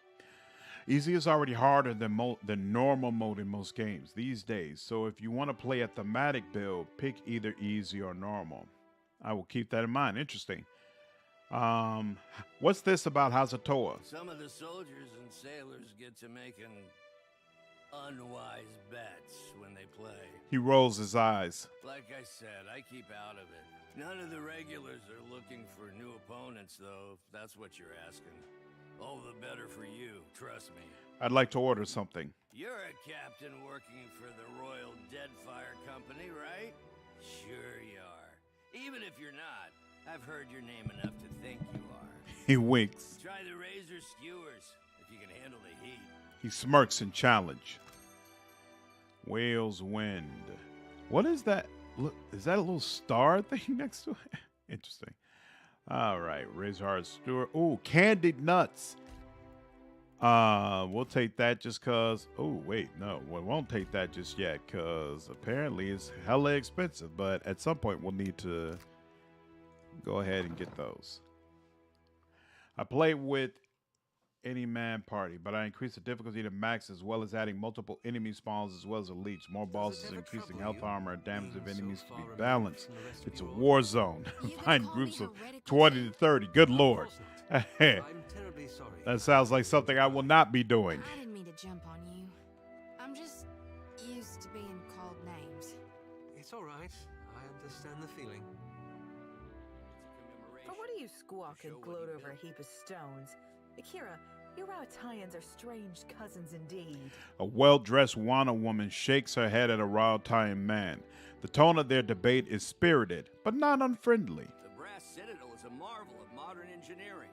Easy is already harder than normal mode in most games these days, so if you want to play a thematic build, pick either easy or normal. I will keep that in mind. Interesting. What's this about Hazatoa? Some of the soldiers and sailors get to making unwise bets when they play. He rolls his eyes. Like I said, I keep out of it. None of the regulars are looking for new opponents, though, if that's what you're asking. All the better for you, trust me. I'd like to order something. You're a captain working for the Royal Deadfire Company, right? Sure you are. Even if you're not, I've heard your name enough to think you are. He winks. Try the razor skewers if you can handle the heat. He smirks in challenge. Whale's Wind. What is that? Look, is that a little star thing next to it? Interesting. All right, Razor Heart Stewart. Ooh, candied nuts. We'll take that just cause. Oh, wait, no, we won't take that just yet because apparently it's hella expensive. But at some point, we'll need to go ahead and get those. I played with any man party, but I increased the difficulty to max as well as adding multiple enemy spawns as well as elites. More bosses, increasing health, armor, and damage of enemies to be balanced. It's a war zone. Find groups of 20 to 30. Good lord. That sounds like something I will not be doing. I didn't mean to jump on you. I'm just used to being called names. It's all right. I understand the feeling. For what do you squawk and gloat over a heap of stones? Akira, you Rautayans are strange cousins indeed. A well-dressed Wana woman shakes her head at a Rautayan man. The tone of their debate is spirited, but not unfriendly. The brass Citadel is a marvel of modern engineering.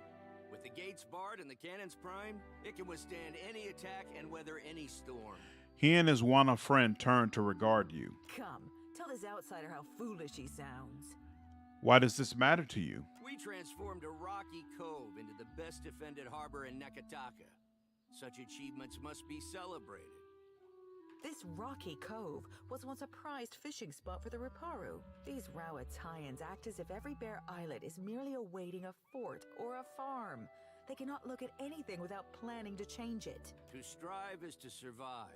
With the gates barred and the cannons primed, it can withstand any attack and weather any storm. He and his Wana friend turn to regard you. Come, tell this outsider how foolish he sounds. Why does this matter to you? We transformed a rocky cove into the best defended harbor in Nekataka. Such achievements must be celebrated. This rocky cove was once a prized fishing spot for the Riparu. These Rautayans act as if every bare islet is merely awaiting a fort or a farm. They cannot look at anything without planning to change it. To strive is to survive.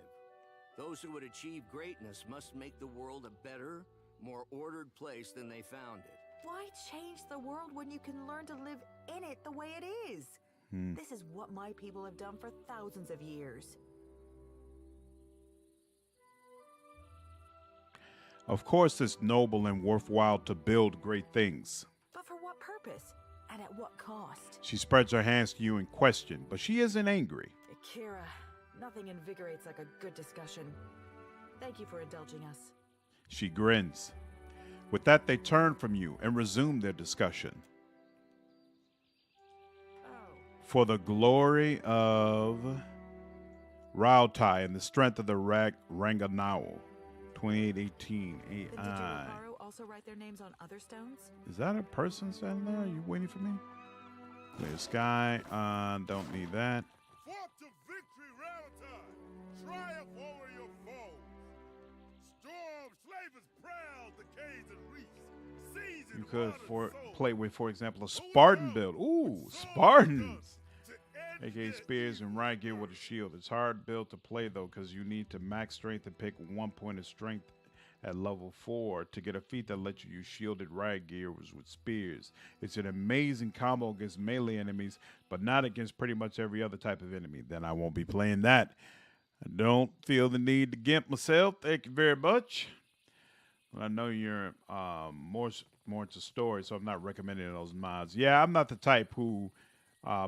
Those who would achieve greatness must make the world a better, more ordered place than they found it. Why change the world when you can learn to live in it the way it is? This is what my people have done for thousands of years. Of course, it's noble and worthwhile to build great things. But for what purpose? And at what cost? She spreads her hands to you in question, but she isn't angry. Akira, nothing invigorates like a good discussion. Thank you for indulging us. She grins. With that, they turn from you and resume their discussion. For the glory of Rautai and the strength of the Ranganao. 2818 AI. Did the Riparu also write their names on other stones? Is that a person standing there? Are you waiting for me? Clear sky. Don't need that. Fought to victory, Rautai! Triumph over your foes! Storm, slavers proud, the caves and reefs. Seas You could play with, for example, a Spartan build. Ooh, Spartans! aka spears and riot gear with a shield. It's hard build to play though because you need to max strength and pick 1 point of strength at level 4 to get a feat that lets you use shielded riot gear with spears. It's an amazing combo against melee enemies, but not against pretty much every other type of enemy. Then I won't be playing that. I don't feel the need to gimp myself. Thank you very much. I know you're more into story, so I'm not recommending those mods. Yeah, I'm not the type who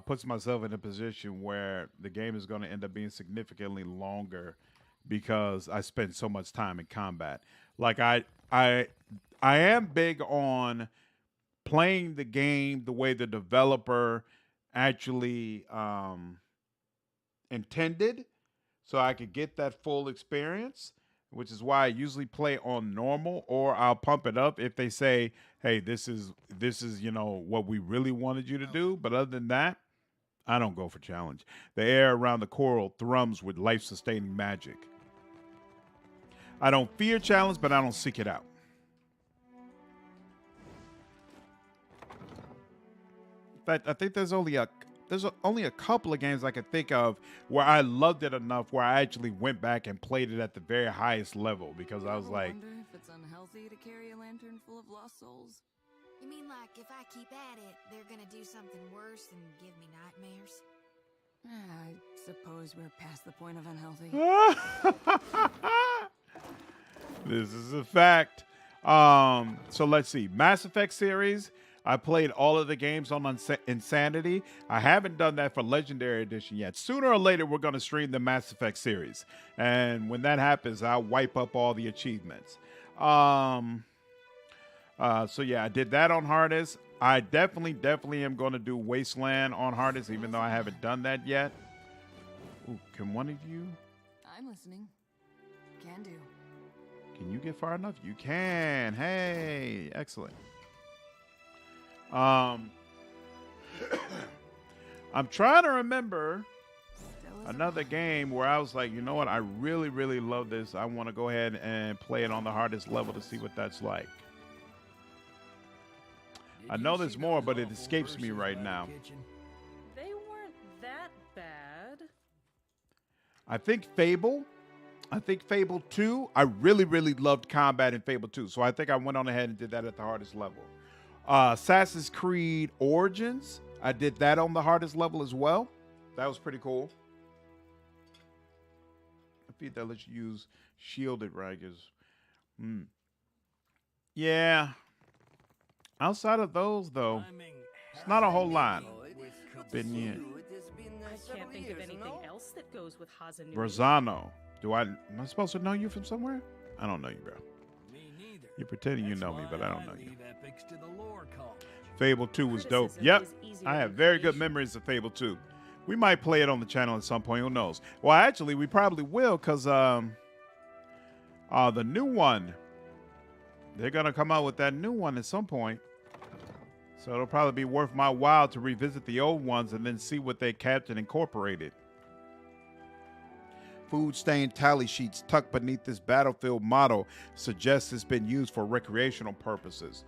puts myself in a position where the game is going to end up being significantly longer because I spend so much time in combat. Like I am big on playing the game the way the developer actually intended, so I could get that full experience, which is why I usually play on normal, or I'll pump it up if they say, hey, this is you know what we really wanted you to do. But other than that, I don't go for challenge. The air around the coral thrums with life-sustaining magic. I don't fear challenge, but I don't seek it out. In fact, I think there's only a couple of games I can think of where I loved it enough where I actually went back and played it at the very highest level because I was like, I wonder if it's unhealthy to carry a lantern full of lost souls. You mean like if I keep at it, they're gonna do something worse and give me nightmares? I suppose we're past the point of unhealthy. This is a fact. So let's see. Mass Effect series. I played all of the games on Insanity. I haven't done that for Legendary Edition yet. Sooner or later, we're going to stream the Mass Effect series. And when that happens, I'll wipe up all the achievements. So yeah, I did that on hardest. I definitely am going to do Wasteland on hardest, even though I haven't done that yet. Ooh, can one of you? I'm listening. Can do. Can you get far enough? You can. Hey, excellent. I'm trying to remember another game where I was like, you know what? I really love this. I want to go ahead and play it on the hardest level to see what that's like. I know there's more, but it escapes me right now. They weren't that bad. I think Fable 2. I really loved combat in Fable 2. So I think I went on ahead and did that at the hardest level. Assassin's Creed Origins. I did that on the hardest level as well. That was pretty cool. I think that lets you use shielded raggers. Yeah. Outside of those, though, it's not a whole lot. Been yet. I can't think of anything else that goes with Hazanui. Rosano. Am I supposed to know you from somewhere? I don't know you, bro. Me neither. You're pretending you know me, but I don't know you. Leave epics to the lore college. Fable 2 was dope. Yep. I have very good memories of Fable 2. We might play it on the channel at some point. Who knows? Well, actually, we probably will because the new one, they're going to come out with that new one at some point. So it'll probably be worth my while to revisit the old ones and then see what they kept and incorporated. Food stain tally sheets tucked beneath this battlefield motto suggests it's been used for recreational purposes.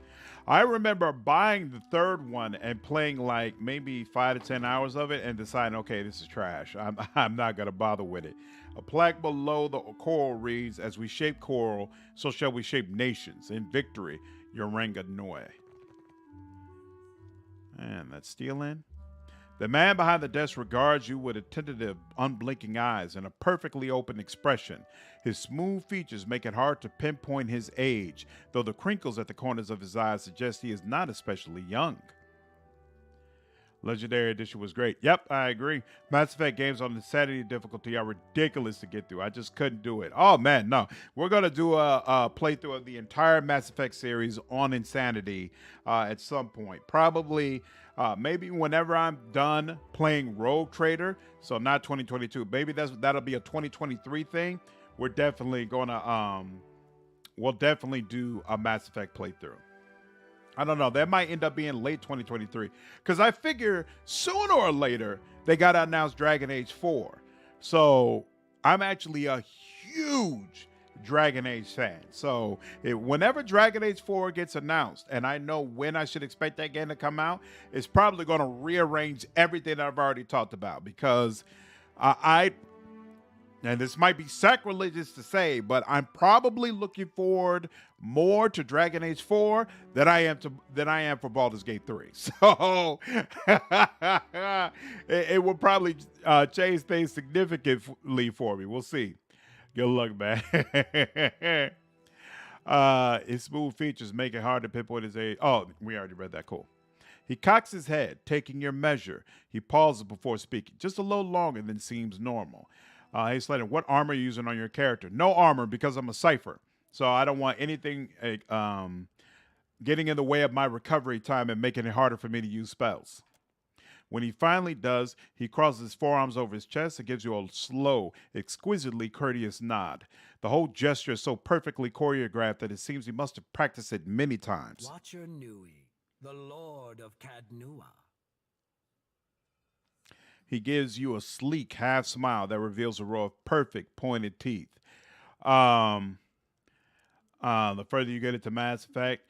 I remember buying the third one and playing like maybe 5 to 10 hours of it and deciding, okay, this is trash. I'm not going to bother with it. A plaque below the coral reads, as we shape coral, so shall we shape nations. In victory, Yoranga Noi. And that's stealing. The man behind the desk regards you with attentive, unblinking eyes and a perfectly open expression. His smooth features make it hard to pinpoint his age, though the crinkles at the corners of his eyes suggest he is not especially young. Legendary Edition was great. Yep, I agree. Mass Effect games on Insanity difficulty are ridiculous to get through. I just couldn't do it. Oh, man, no. We're going to do a playthrough of the entire Mass Effect series on Insanity at some point. Probably, maybe whenever I'm done playing Rogue Trader, so not 2022. Maybe that'll be a 2023 thing. We're definitely going to, we'll definitely do a Mass Effect playthrough. I don't know. That might end up being late 2023. Because I figure sooner or later, they got to announce Dragon Age 4. So I'm actually a huge Dragon Age fan. So whenever Dragon Age 4 gets announced, and I know when I should expect that game to come out, it's probably going to rearrange everything that I've already talked about. Because and this might be sacrilegious to say, but I'm probably looking forward more to Dragon Age 4 than I am for Baldur's Gate 3. So it will probably change things significantly for me. We'll see. Good luck, man. His smooth features make it hard to pinpoint his age. Oh, we already read that. Cool. He cocks his head, taking your measure. He pauses before speaking, just a little longer than seems normal. Hey, Slandered, what armor are you using on your character? No armor because I'm a cipher. So I don't want anything getting in the way of my recovery time and making it harder for me to use spells. When he finally does, he crosses his forearms over his chest and gives you a slow, exquisitely courteous nod. The whole gesture is so perfectly choreographed that it seems he must have practiced it many times. Watcher Nui, the Lord of Cadnua. He gives you a sleek half smile that reveals a row of perfect pointed teeth. The further you get into Mass Effect,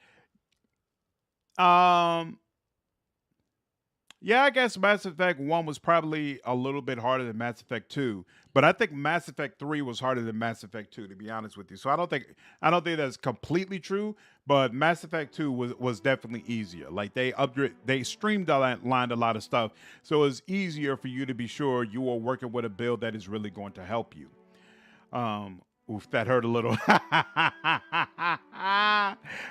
yeah, I guess Mass Effect 1 was probably a little bit harder than Mass Effect 2, but I think Mass Effect 3 was harder than Mass Effect 2, to be honest with you. So I don't think that's completely true, but Mass Effect 2 was definitely easier. Like they streamlined a lot of stuff, so it's easier for you to be sure you are working with a build that is really going to help you. Oof, that hurt a little.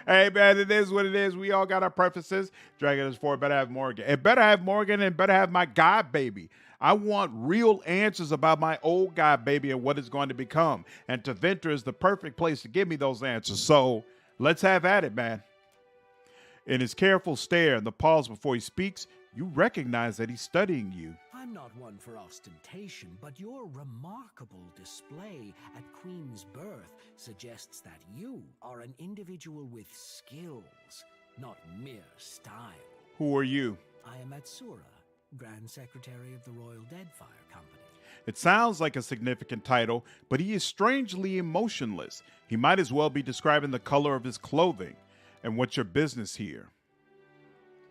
Hey, man, it is what it is. We all got our preferences. Dragon Age 4 better have Morgan. It better have Morgan and better have my god baby. I want real answers about my old god baby and what it's going to become. And Tevinter is the perfect place to give me those answers. So let's have at it, man. In his careful stare and the pause before he speaks, you recognize that he's studying you. I'm not one for ostentation, but your remarkable display at Queen's birth suggests that you are an individual with skills, not mere style. Who are you? I am Atsura, Grand Secretary of the Royal Deadfire Company. It sounds like a significant title, but he is strangely emotionless. He might as well be describing the color of his clothing. And what's your business here?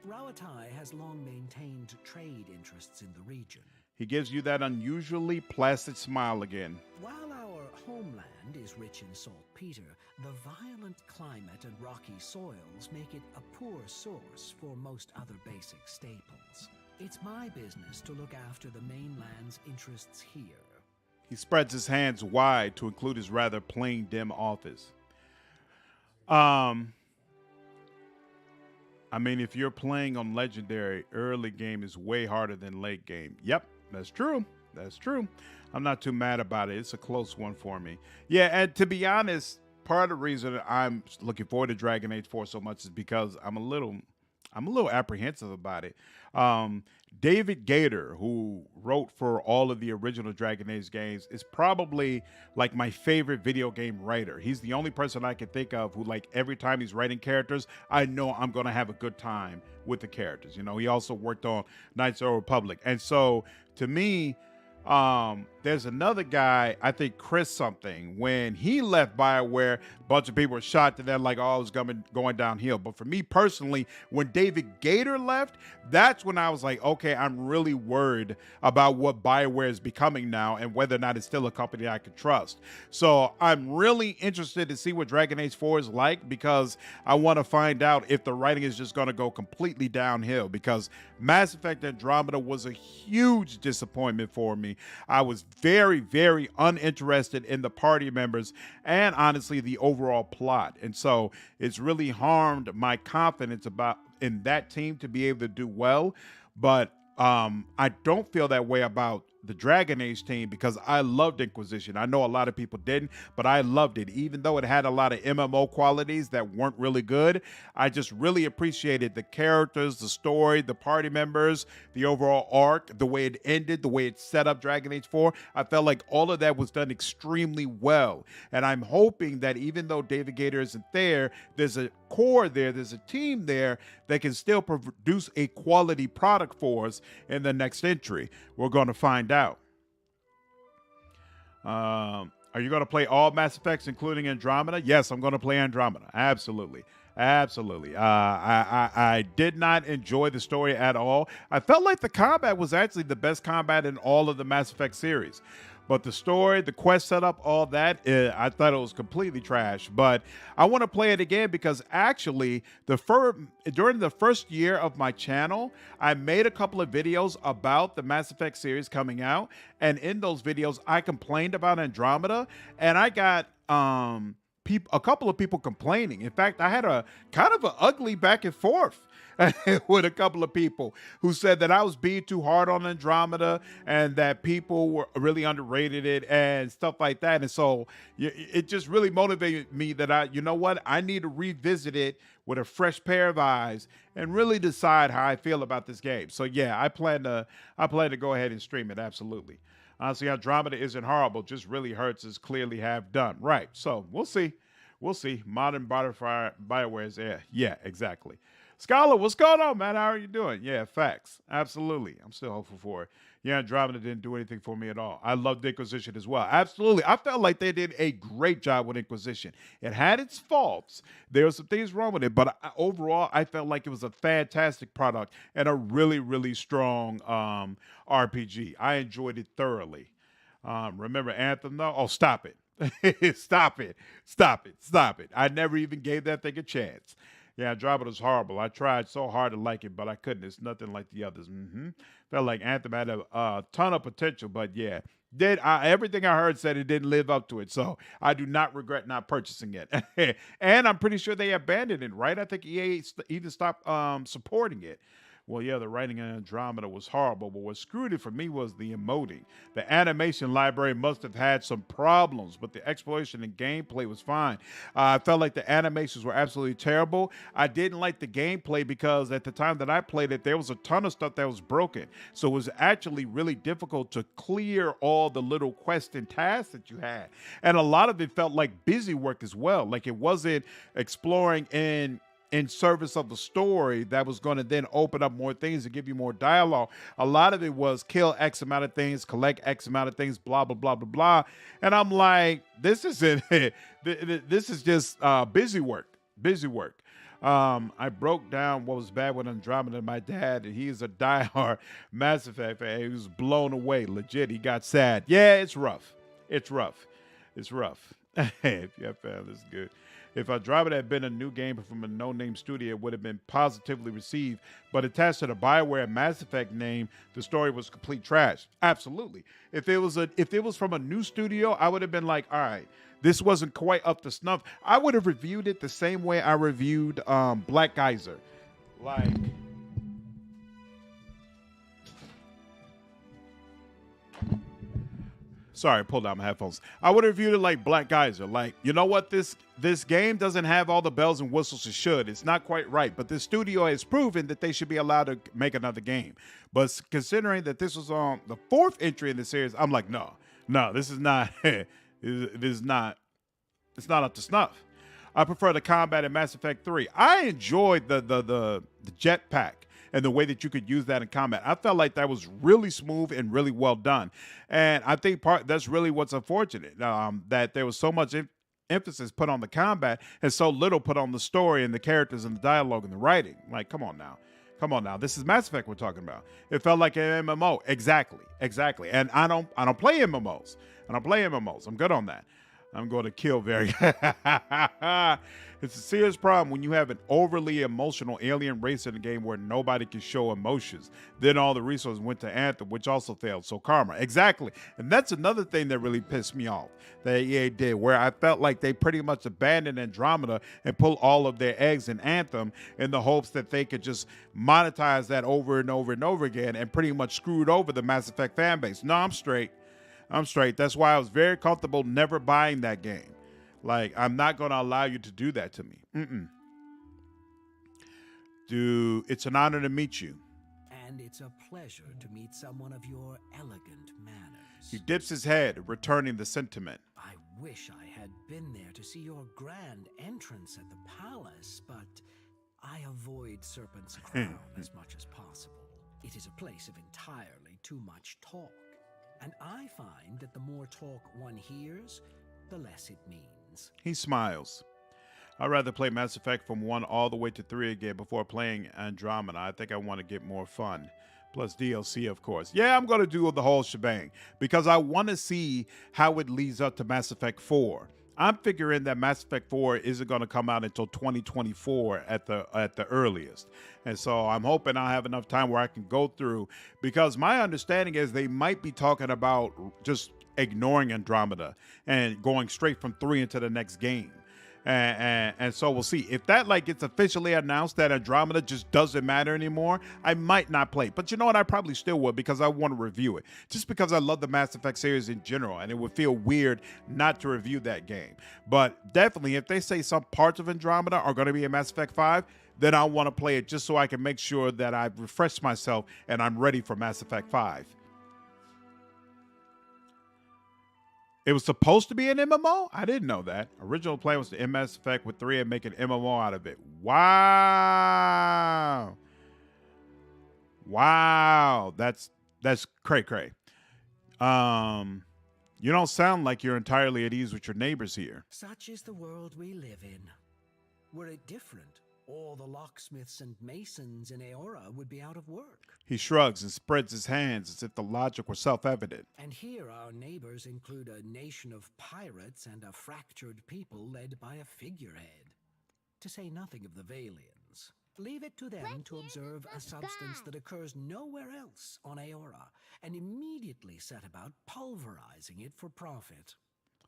Rawatai has long maintained trade interests in the region. He gives you that unusually placid smile again. While our homeland is rich in saltpeter, the violent climate and rocky soils make it a poor source for most other basic staples. It's my business to look after the mainland's interests here. He spreads his hands wide to include his rather plain, dim office. I mean, if you're playing on Legendary, early game is way harder than late game. Yep, that's true. That's true. I'm not too mad about it. It's a close one for me. Yeah, and to be honest, part of the reason I'm looking forward to Dragon Age 4 so much is because I'm a little apprehensive about it. David Gator, who wrote for all of the original Dragon Age games, is probably like my favorite video game writer. He's the only person I can think of who, like, every time he's writing characters, I know I'm going to have a good time with the characters. You know, he also worked on Knights of the Republic. And so to me, there's another guy, I think Chris something, when he left BioWare, a bunch of people were shocked and they're like, oh, it's going downhill. But for me personally, when David Gator left, that's when I was like, okay, I'm really worried about what BioWare is becoming now and whether or not it's still a company I could trust. So I'm really interested to see what Dragon Age 4 is like, because I want to find out if the writing is just going to go completely downhill, because Mass Effect Andromeda was a huge disappointment for me. I was very, very uninterested in the party members and honestly the overall plot. And so it's really harmed my confidence in that team to be able to do well. But I don't feel that way about the Dragon Age team, because I loved Inquisition. I know a lot of people didn't, but I loved it. Even though it had a lot of MMO qualities that weren't really good, I just really appreciated the characters, the story, the party members, the overall arc, the way it ended, the way it set up Dragon Age 4. I felt like all of that was done extremely well. And I'm hoping that even though David Gator isn't there, there's a core there, there's a team there that can still produce a quality product for us in the next entry. We're going to find out. Are you going to play all Mass Effects, including Andromeda? Yes, I'm going to play Andromeda. Absolutely. Absolutely. I did not enjoy the story at all. I felt like the combat was actually the best combat in all of the Mass Effect series. But the story, the quest setup, all that, I thought it was completely trash. But I want to play it again because actually, during the first year of my channel, I made a couple of videos about the Mass Effect series coming out. And in those videos, I complained about Andromeda. And I got a couple of people complaining. In fact, I had a kind of an ugly back and forth with a couple of people who said that I was being too hard on Andromeda and that people were really underrated it and stuff like that. And so it just really motivated me that you know what? I need to revisit it with a fresh pair of eyes and really decide how I feel about this game. So yeah, I plan to go ahead and stream it. Absolutely. Honestly, Andromeda isn't horrible, just really hurts as clearly have done. Right. So we'll see. We'll see. Modern BioWare is yeah, exactly. Scholar, what's going on, man? How are you doing? Yeah, facts. Absolutely. I'm still hopeful for it. Yeah, Andromeda didn't do anything for me at all. I loved Inquisition as well. Absolutely. I felt like they did a great job with Inquisition. It had its faults. There were some things wrong with it, but overall, I felt like it was a fantastic product and a really, really strong RPG. I enjoyed it thoroughly. Remember Anthem, though? Oh, stop it. Stop it. Stop it. Stop it. I never even gave that thing a chance. Yeah, Andromeda was horrible. I tried so hard to like it, but I couldn't. It's nothing like the others. Felt like Anthem had a ton of potential, but yeah. Everything I heard said it didn't live up to it, so I do not regret not purchasing it. And I'm pretty sure they abandoned it, right? I think EA even stopped supporting it, Well, yeah, the writing in Andromeda was horrible, but what screwed it for me was the emoting. The animation library must have had some problems, but the exploration and gameplay was fine. I felt like the animations were absolutely terrible. I didn't like the gameplay because at the time that I played it, there was a ton of stuff that was broken. So it was actually really difficult to clear all the little quests and tasks that you had. And a lot of it felt like busy work as well. Like it wasn't exploring in service of the story that was going to then open up more things and give you more dialogue. A lot of it was kill X amount of things, collect X amount of things, blah, blah, blah, blah, blah. And I'm like, this isn't, this is just busy work, busy work. I broke down what was bad with Andromeda. My dad, he's a diehard Mass Effect fan. He was blown away. Legit, he got sad. Yeah, it's rough. It's rough. It's rough. If you have found this good. If Andromeda had been a new game from a no-name studio, it would have been positively received. But attached to the BioWare Mass Effect name, the story was complete trash. Absolutely. If it was from a new studio, I would have been like, all right, this wasn't quite up to snuff. I would have reviewed it the same way I reviewed Black Geyser. Like, sorry, I pulled out my headphones. I would have reviewed it like Black Geyser. Like, you know what? This game doesn't have all the bells and whistles it should. It's not quite right. But this studio has proven that they should be allowed to make another game. But considering that this was on the 4th entry in the series, I'm like, no, this is not. It's not up to snuff. I prefer the combat in Mass Effect 3. I enjoyed the jetpack and the way that you could use that in combat. I felt like that was really smooth and really well done. And I think that's really what's unfortunate, that there was so much emphasis put on the combat and so little put on the story and the characters and the dialogue and the writing. Like, come on now. This is Mass Effect we're talking about. It felt like an MMO. Exactly. And I don't play MMOs. I'm good on that. I'm going to kill very. It's a serious problem when you have an overly emotional alien race in a game where nobody can show emotions. Then all the resources went to Anthem, which also failed. So karma. Exactly. And that's another thing that really pissed me off that EA did, where I felt like they pretty much abandoned Andromeda and pulled all of their eggs in Anthem in the hopes that they could just monetize that over and over and over again and pretty much screwed over the Mass Effect fan base. No, I'm straight. That's why I was very comfortable never buying that game. Like, I'm not going to allow you to do that to me. Dude, it's an honor to meet you. And it's a pleasure to meet someone of your elegant manners. He dips his head, returning the sentiment. I wish I had been there to see your grand entrance at the palace, but I avoid Serpent's Crown as much as possible. It is a place of entirely too much talk. And I find that the more talk one hears, the less it means. He smiles. I'd rather play Mass Effect from 1 all the way to 3 again before playing Andromeda. I think I want to get more fun. Plus DLC, of course. Yeah, I'm going to do the whole shebang because I want to see how it leads up to Mass Effect 4. I'm figuring that Mass Effect 4 isn't going to come out until 2024 at the earliest. And so I'm hoping I'll have enough time where I can go through, because my understanding is they might be talking about just ignoring Andromeda and going straight from 3 into the next game. And so we'll see. If that gets officially announced that Andromeda just doesn't matter anymore, I might not play. But you know what? I probably still would, because I want to review it. Just because I love the Mass Effect series in general, and it would feel weird not to review that game. But definitely, if they say some parts of Andromeda are going to be in Mass Effect 5, then I want to play it just so I can make sure that I've refreshed myself and I'm ready for Mass Effect 5. It was supposed to be an MMO? I didn't know that. Original plan was to end Mass Effect with 3 and make an MMO out of it. Wow. That's cray-cray. You don't sound like you're entirely at ease with your neighbors here. Such is the world we live in. Were it different, all the locksmiths and masons in Aora would be out of work. He shrugs and spreads his hands as if the logic were self-evident. And here our neighbors include a nation of pirates and a fractured people led by a figurehead. To say nothing of the Valians. Leave it to them to observe a substance that occurs nowhere else on Aora, and immediately set about pulverizing it for profit.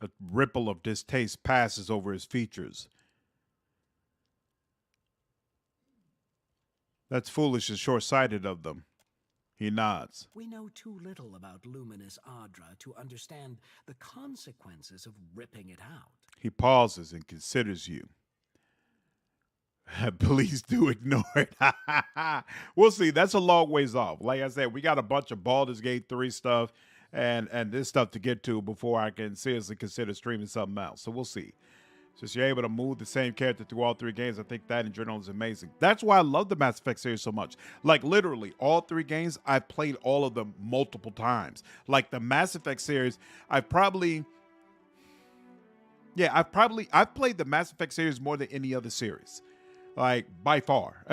A ripple of distaste passes over his features. That's foolish and short-sighted of them. He nods. We know too little about luminous Adra to understand the consequences of ripping it out. He pauses and considers you. Please do ignore it. We'll see. That's a long ways off. Like I said, we got a bunch of Baldur's Gate 3 stuff and this stuff to get to before I can seriously consider streaming something else. So we'll see. Since you're able to move the same character through all 3 games, I think that in general is amazing. That's why I love the Mass Effect series so much. Like literally all 3 games, I've played all of them multiple times. Like the Mass Effect series, I've played the Mass Effect series more than any other series. Like by far.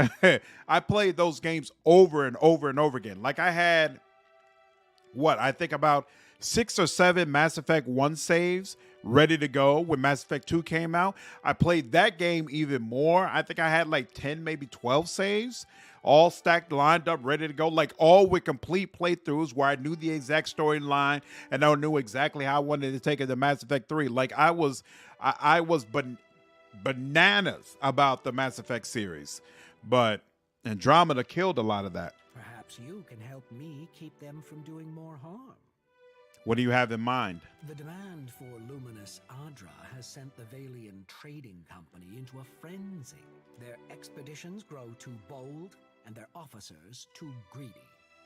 I played those games over and over and over again. Like I had I think about 6 or 7 Mass Effect 1 saves ready to go when Mass Effect 2 came out. I played that game even more. I think I had like 10, maybe 12 saves, all stacked, lined up, ready to go, like all with complete playthroughs where I knew the exact storyline and I knew exactly how I wanted to take it to Mass Effect 3. Like I was bananas about the Mass Effect series, but Andromeda killed a lot of that. Perhaps you can help me keep them from doing more harm. What do you have in mind? The demand for luminous Adra has sent the Valian Trading Company into a frenzy. Their expeditions grow too bold and their officers too greedy.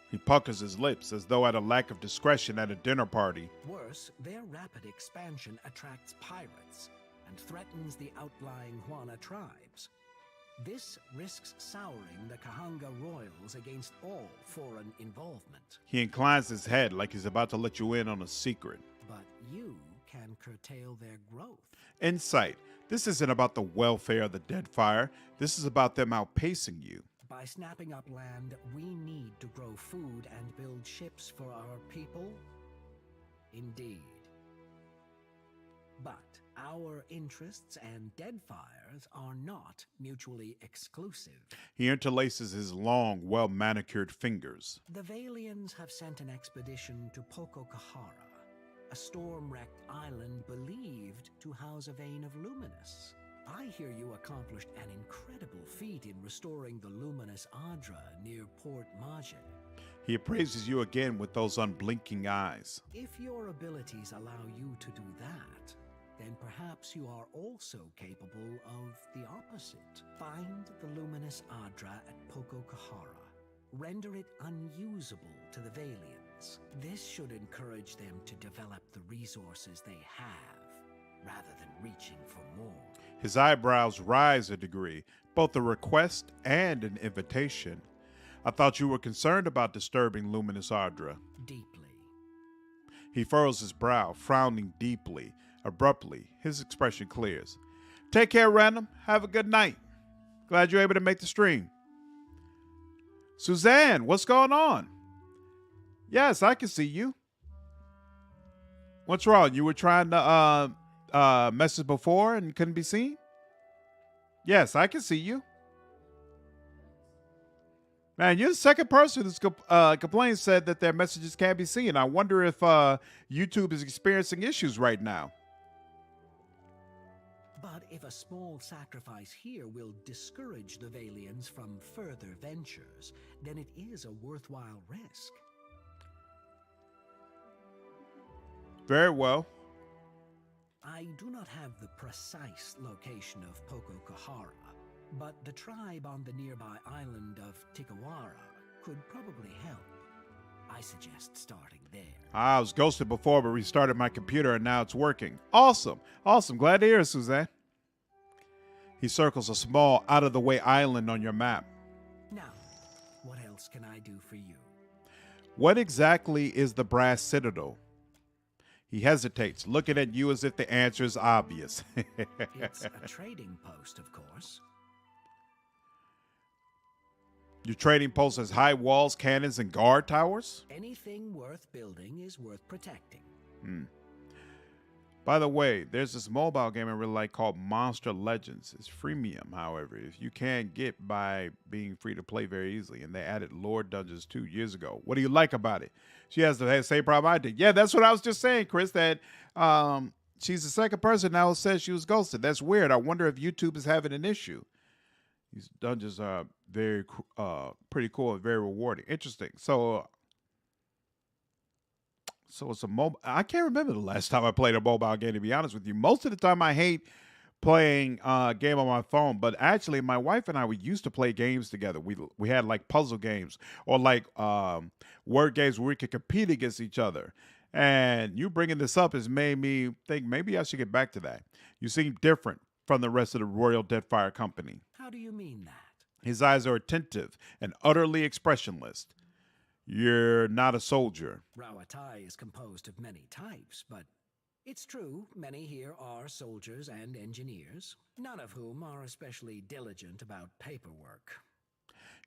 He puckers his lips as though at a lack of discretion at a dinner party. Worse, their rapid expansion attracts pirates and threatens the outlying Juana tribes. This risks souring the Kahanga royals against all foreign involvement. He inclines his head like he's about to let you in on a secret. But you can curtail their growth. Insight. This isn't about the welfare of the Deadfire. This is about them outpacing you. By snapping up land, we need to grow food and build ships for our people? Indeed. But our interests and Deadfire's are not mutually exclusive. He interlaces his long, well-manicured fingers. The Valians have sent an expedition to Pococahara, a storm-wrecked island believed to house a vein of luminous. I hear you accomplished an incredible feat in restoring the luminous Adra near Port Maje. He appraises you again with those unblinking eyes. If your abilities allow you to do that, then perhaps you are also capable of the opposite. Find the luminous Adra at Pococahara. Render it unusable to the Valians. This should encourage them to develop the resources they have, rather than reaching for more. His eyebrows rise a degree, both a request and an invitation. I thought you were concerned about disturbing luminous Adra. Deeply. He furrows his brow, frowning deeply. Abruptly, his expression clears. Take care, Random. Have a good night. Glad you're able to make the stream. Suzanne, what's going on? Yes, I can see you. What's wrong? You were trying to message before and couldn't be seen? Yes, I can see you. Man, you're the second person who's complained, said that their messages can't be seen. I wonder if YouTube is experiencing issues right now. But if a small sacrifice here will discourage the Valians from further ventures, then it is a worthwhile risk. Very well. I do not have the precise location of Pococahara, but the tribe on the nearby island of Tikawara could probably help. I suggest starting there. I was ghosted before, but restarted my computer and now it's working. Awesome. Awesome. Glad to hear it, Suzanne. He circles a small, out-of-the-way island on your map. Now, what else can I do for you? What exactly is the Brass Citadel? He hesitates, looking at you as if the answer is obvious. It's a trading post, of course. Your trading post has high walls, cannons, and guard towers? Anything worth building is worth protecting. By the way, there's this mobile game I really like called Monster Legends. It's freemium, however, if you can't get by being free to play very easily. And they added lore dungeons 2 years ago. What do you like about it? She has the same problem I did. Yeah, that's what I was just saying, Chris, that she's the second person now who says she was ghosted. That's weird. I wonder if YouTube is having an issue. These dungeons are pretty cool and very rewarding. Interesting. So it's a mobile. I can't remember the last time I played a mobile game, to be honest with you. Most of the time I hate playing a game on my phone, but actually my wife and I, we used to play games together. We had like puzzle games or like word games where we could compete against each other. And you bringing this up has made me think maybe I should get back to that. You seem different from the rest of the Royal Deadfire Company. How do you mean that? His eyes are attentive and utterly expressionless. You're not a soldier. Rauatai is composed of many types, but it's true, many here are soldiers and engineers, none of whom are especially diligent about paperwork.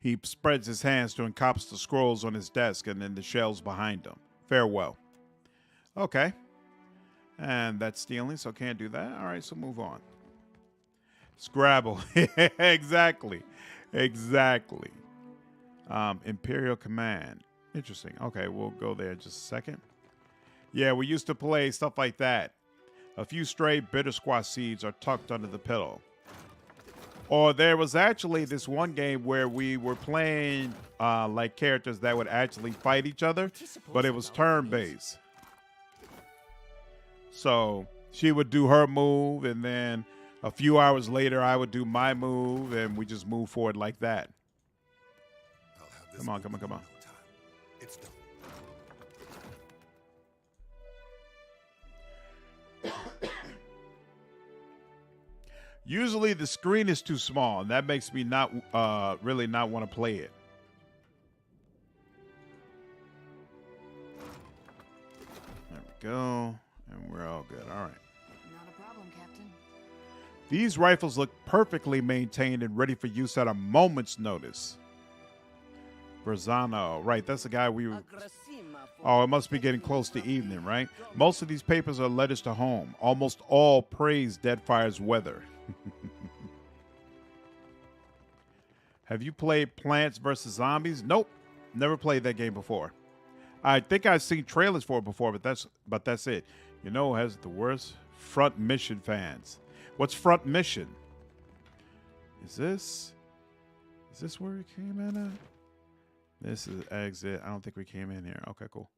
He spreads his hands to encompass the scrolls on his desk and then the shelves behind him. Farewell. Okay. And that's stealing, so can't do that. All right, so move on. Scrabble. Exactly. Imperial Command. Interesting. Okay, we'll go there in just a second. Yeah, we used to play stuff like that. A few stray bitter squash seeds are tucked under the pillow. Or there was actually this one game where we were playing like characters that would actually fight each other, but it was turn-based. So she would do her move, and then a few hours later I would do my move, and we just move forward like that. Come on. It's done. Usually the screen is too small, and that makes me not really not want to play it. There we go, and we're all good. All right. Not a problem, Captain. These rifles look perfectly maintained and ready for use at a moment's notice. Verzano, right? That's the guy we were. Oh, it must be getting close to evening, right? Most of these papers are letters to home. Almost all praise Deadfire's weather. Have you played Plants vs. Zombies? Nope. Never played that game before. I think I've seen trailers for it before, but that's it. You know who has the worst? Front Mission fans. What's Front Mission? Is this where we came in at? This is exit. I don't think we came in here. Okay, cool.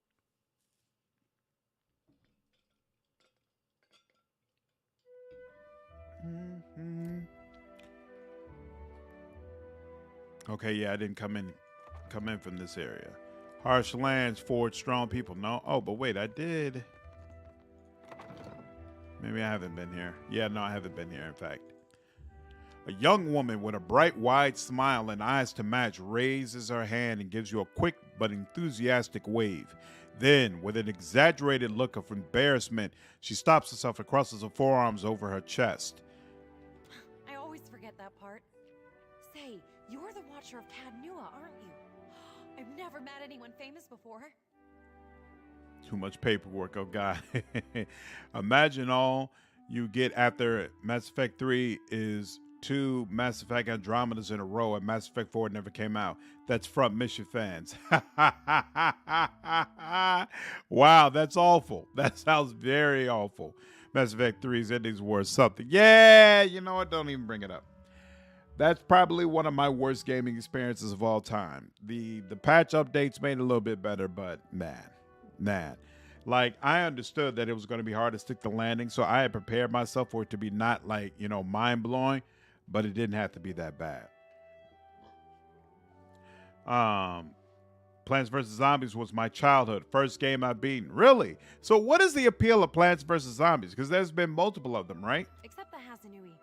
Okay, yeah, I didn't come in from this area. Harsh lands, forge strong people. No. Oh, but wait, I did. Maybe I haven't been here. Yeah, no, I haven't been here, in fact. A young woman with a bright, wide smile and eyes to match raises her hand and gives you a quick but enthusiastic wave. Then, with an exaggerated look of embarrassment, she stops herself and crosses her forearms over her chest. I always forget that part. Say, you're the Watcher of Cadnua, aren't you? I've never met anyone famous before. Too much paperwork, oh God. Imagine all you get after Mass Effect 3 is 2 Mass Effect Andromedas in a row, and Mass Effect 4 never came out. That's Front Mission fans. Wow, that's awful. That sounds very awful. Mass Effect 3's ending's worth something. Yeah, you know what? Don't even bring it up. That's probably one of my worst gaming experiences of all time. The patch updates made it a little bit better, but man. Like, I understood that it was going to be hard to stick the landing, so I had prepared myself for it to be not like, mind-blowing, but it didn't have to be that bad. Plants vs. Zombies was my childhood. First game I've beaten. Really? So what is the appeal of Plants vs. Zombies? Because there's been multiple of them, right? Except the Hasanui.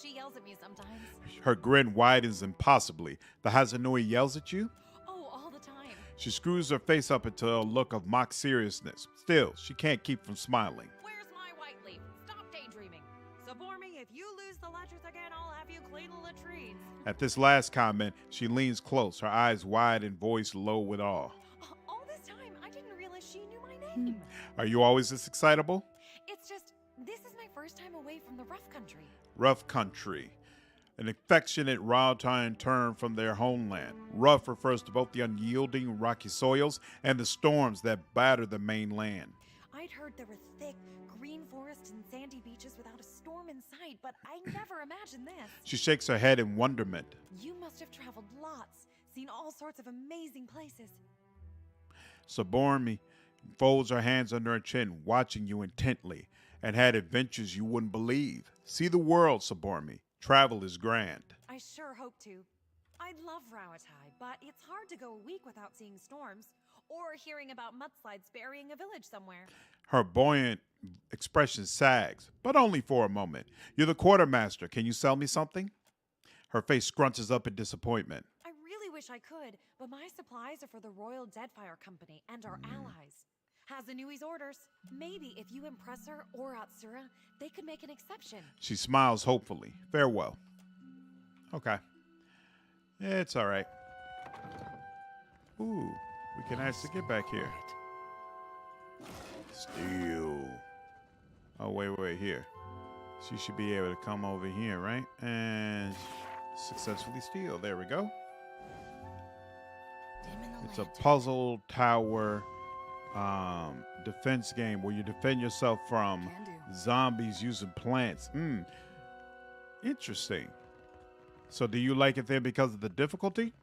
She yells at me sometimes. Her grin widens impossibly. The Hasanui yells at you? Oh, all the time. She screws her face up into a look of mock seriousness. Still, she can't keep from smiling. Where's my white leaf? Stop daydreaming. Sabor me, if you lose the letters again, I'll have you clean the latrines. At this last comment, she leans close, her eyes wide and voice low with awe. All this time, I didn't realize she knew my name. Are you always this excitable? It's just, this is my first time away from the rough country. Rough country. An affectionate Rauataian term from their homeland. Rough refers to both the unyielding rocky soils and the storms that batter the mainland. I'd heard there were thick, green forests and sandy beaches without a storm. storm in sight, but I never imagined this. She shakes her head in wonderment. You must have traveled lots, seen all sorts of amazing places. Sabormi folds her hands under her chin, watching you intently, and had adventures you wouldn't believe. See the world, Sabormi. Travel is grand. I sure hope to. I'd love Rauatai, but it's hard to go a week without seeing storms or hearing about mudslides burying a village somewhere. Her buoyant expression sags, but only for a moment. You're the quartermaster. Can you sell me something? Her face scrunches up in disappointment. I really wish I could, but my supplies are for the Royal Deadfire Company and our allies. Hazanui's orders. Maybe if you impress her or Atsura, they could make an exception. She smiles hopefully. Farewell. Okay. It's all right. Ooh, we can actually get back here. Steal. Oh, wait, here. She should be able to come over here, right? And successfully steal. There we go. It's a puzzle tower defense game where you defend yourself from zombies using plants. Interesting. So do you like it then because of the difficulty?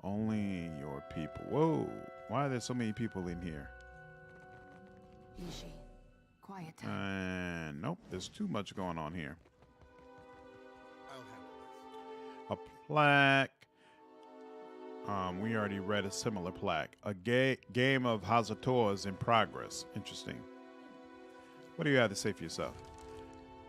Only your people. Whoa. Why are there so many people in here? Ishi. Quiet time. Nope. There's too much going on here. A plaque. We already read a similar plaque. A game of Hazator is in progress. Interesting. What do you have to say for yourself?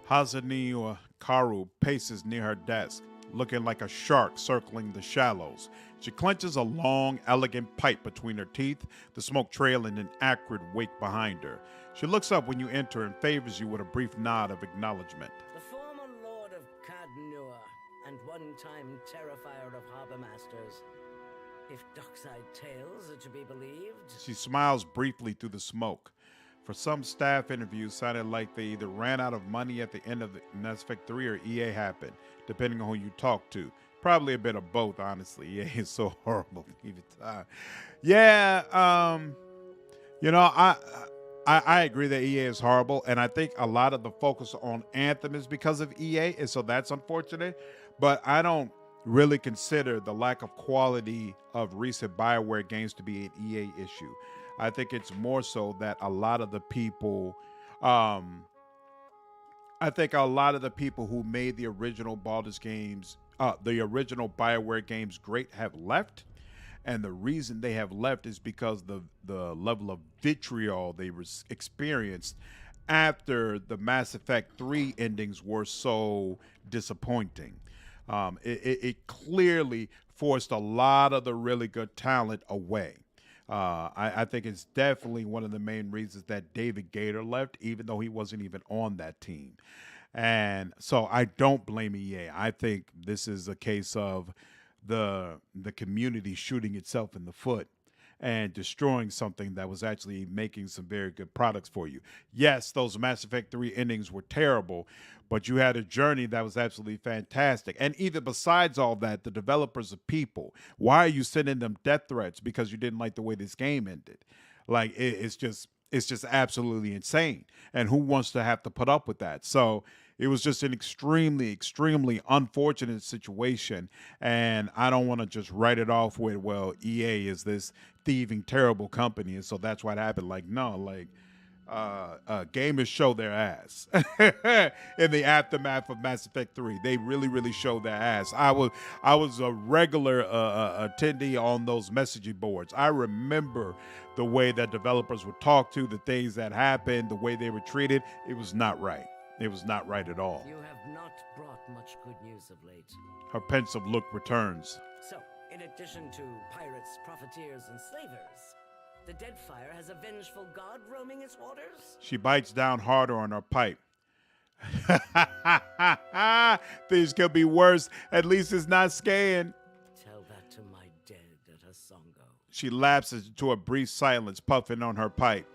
Hazani Karu paces near her desk, looking like a shark circling the shallows. She clenches a long, elegant pipe between her teeth, the smoke trailing in an acrid wake behind her. She looks up when you enter and favors you with a brief nod of acknowledgement. The former Lord of Cadnua and one-time Terrifier of Harbor Masters. If dockside tales are to be believed. She smiles briefly through the smoke. For some staff interviews, sounded like they either ran out of money at the end of the Mass Effect 3 or EA happened, depending on who you talk to. Probably a bit of both, honestly. EA is so horrible. Yeah, you know, I agree that EA is horrible, and I think a lot of the focus on Anthem is because of EA, and so that's unfortunate. But I don't really consider the lack of quality of recent BioWare games to be an EA issue. I think it's more so that a lot of the people, who made the original Baldur's games, the original BioWare games great have left. And the reason they have left is because the level of vitriol they experienced after the Mass Effect 3 endings were so disappointing. It clearly forced a lot of the really good talent away. I think it's definitely one of the main reasons that David Gator left, even though he wasn't even on that team. And so I don't blame EA. I think this is a case of the community shooting itself in the foot and destroying something that was actually making some very good products for you. Yes, those Mass Effect 3 endings were terrible, but you had a journey that was absolutely fantastic. And even besides all that, the developers are people. Why are you sending them death threats because you didn't like the way this game ended? Like, it's just absolutely insane. And who wants to have to put up with that? So it was just an extremely, extremely unfortunate situation. And I don't want to just write it off with, well, EA is this thieving, terrible company, and so that's what happened. Like, no, like, gamers show their ass in the aftermath of Mass Effect 3. They really, really showed their ass. I was a regular attendee on those messaging boards. I remember the way that developers would talk to, the things that happened, the way they were treated. It was not right. It was not right at all. You have not brought much good news of late. Her pensive look returns. So, in addition to pirates, profiteers, and slavers, the Deadfire has a vengeful god roaming its waters? She bites down harder on her pipe. Things could be worse. At least it's not Scan. Tell that to my dead at Asongo. She lapses into a brief silence, puffing on her pipe.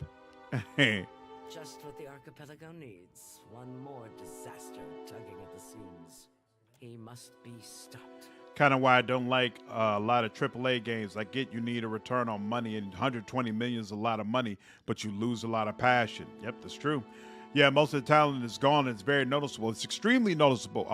Just what the archipelago needs. One more disaster tugging at the seams. He must be stopped. Kind of why I don't like a lot of AAA games. I get you need a return on money, and 120 million is a lot of money, but you lose a lot of passion. Yep, that's true. Yeah, most of the talent is gone. It's very noticeable. It's extremely noticeable.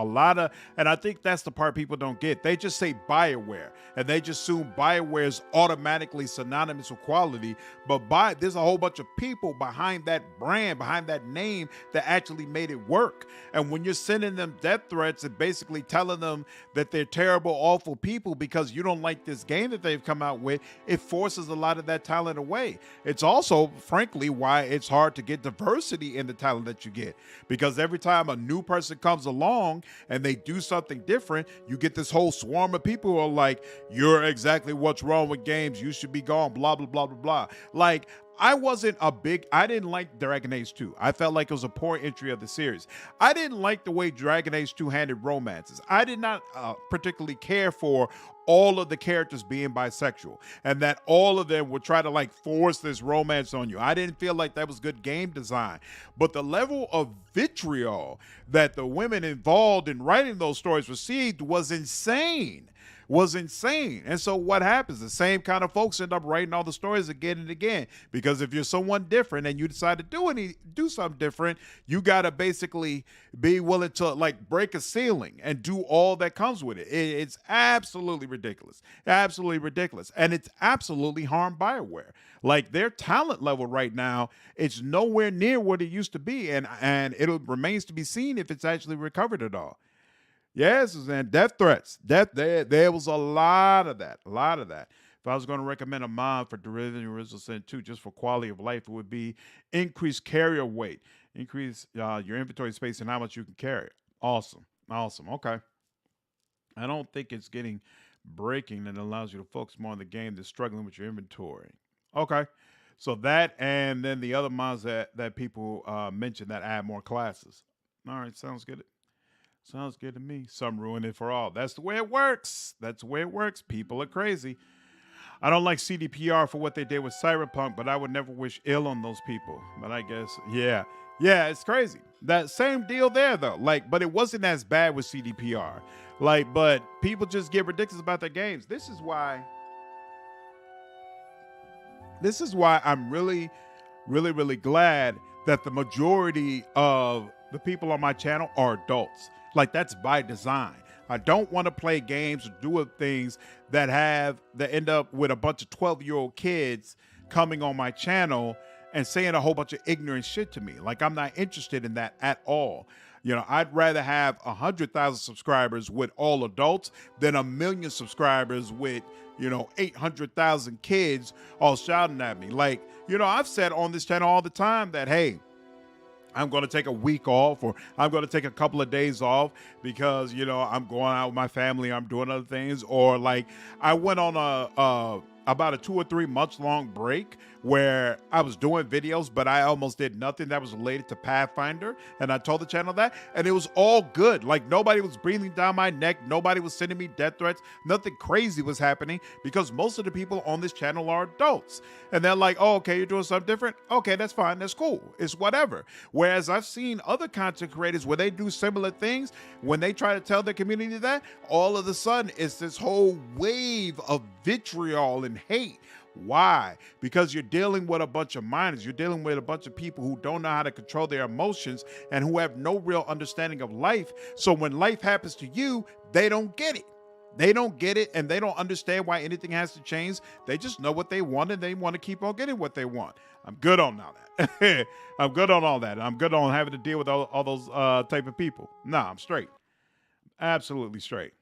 And I think that's the part people don't get. They just say BioWare, and they just assume BioWare is automatically synonymous with quality. But there's a whole bunch of people behind that brand, behind that name, that actually made it work. And when you're sending them death threats and basically telling them that they're terrible, awful people because you don't like this game that they've come out with, it forces a lot of that talent away. It's also, frankly, why it's hard to get diversity in the talent that you get, because every time a new person comes along and they do something different, you get this whole swarm of people who are like, you're exactly what's wrong with games, you should be gone, blah blah blah blah blah. Like, I didn't like Dragon Age 2. I felt like it was a poor entry of the series. I didn't like the way Dragon Age 2 handled romances. I did not particularly care for all of the characters being bisexual and that all of them would try to like force this romance on you. I didn't feel like that was good game design. But the level of vitriol that the women involved in writing those stories received was insane. And so what happens? The same kind of folks end up writing all the stories again and again, because if you're someone different and you decide to do something different, you got to basically be willing to like break a ceiling and do all that comes with it. It's absolutely ridiculous. And it's absolutely harmed BioWare. Like, their talent level right now, it's nowhere near what it used to be. And it remains to be seen if it's actually recovered at all. Yes, and death threats. There was a lot of that. If I was going to recommend a mod for Derivative Original Sin 2 just for quality of life, it would be increase carrier weight, increase your inventory space and how much you can carry. Awesome. Okay. I don't think it's getting breaking that allows you to focus more on the game than struggling with your inventory. Okay. So that, and then the other mods that people mentioned that add more classes. All right, sounds good. Sounds good to me. Some ruin it for all. That's the way it works. People are crazy. I don't like CDPR for what they did with Cyberpunk, but I would never wish ill on those people. But I guess, yeah, it's crazy. That same deal there, though. Like, but it wasn't as bad with CDPR. Like, but people just get ridiculous about their games. This is why I'm really, really, really glad that the majority of the people on my channel are adults. Like, that's by design. I don't want to play games or do things that end up with a bunch of 12-year-old kids coming on my channel and saying a whole bunch of ignorant shit to me. Like, I'm not interested in that at all. You know, I'd rather have 100,000 subscribers with all adults than 1 million subscribers with, 800,000 kids all shouting at me. Like, I've said on this channel all the time that, hey, I'm going to take a week off, or I'm going to take a couple of days off because, I'm going out with my family, I'm doing other things. Or like, I went on about a 2 or 3 months long break where I was doing videos, but I almost did nothing that was related to Pathfinder. And I told the channel that, and it was all good. Like, nobody was breathing down my neck. Nobody was sending me death threats. Nothing crazy was happening because most of the people on this channel are adults. And they're like, oh, okay, you're doing something different. Okay, that's fine. That's cool. It's whatever. Whereas I've seen other content creators where they do similar things, when they try to tell their community that, all of a sudden it's this whole wave of vitriol and hate. Why? Because you're dealing with a bunch of minors. You're dealing with a bunch of people who don't know how to control their emotions and who have no real understanding of life. So when life happens to you, they don't get it. And they don't understand why anything has to change. They just know what they want, and they want to keep on getting what they want. I'm good on all that. I'm good on all that. I'm good on having to deal with all those type of people. Nah, I'm straight. Absolutely straight.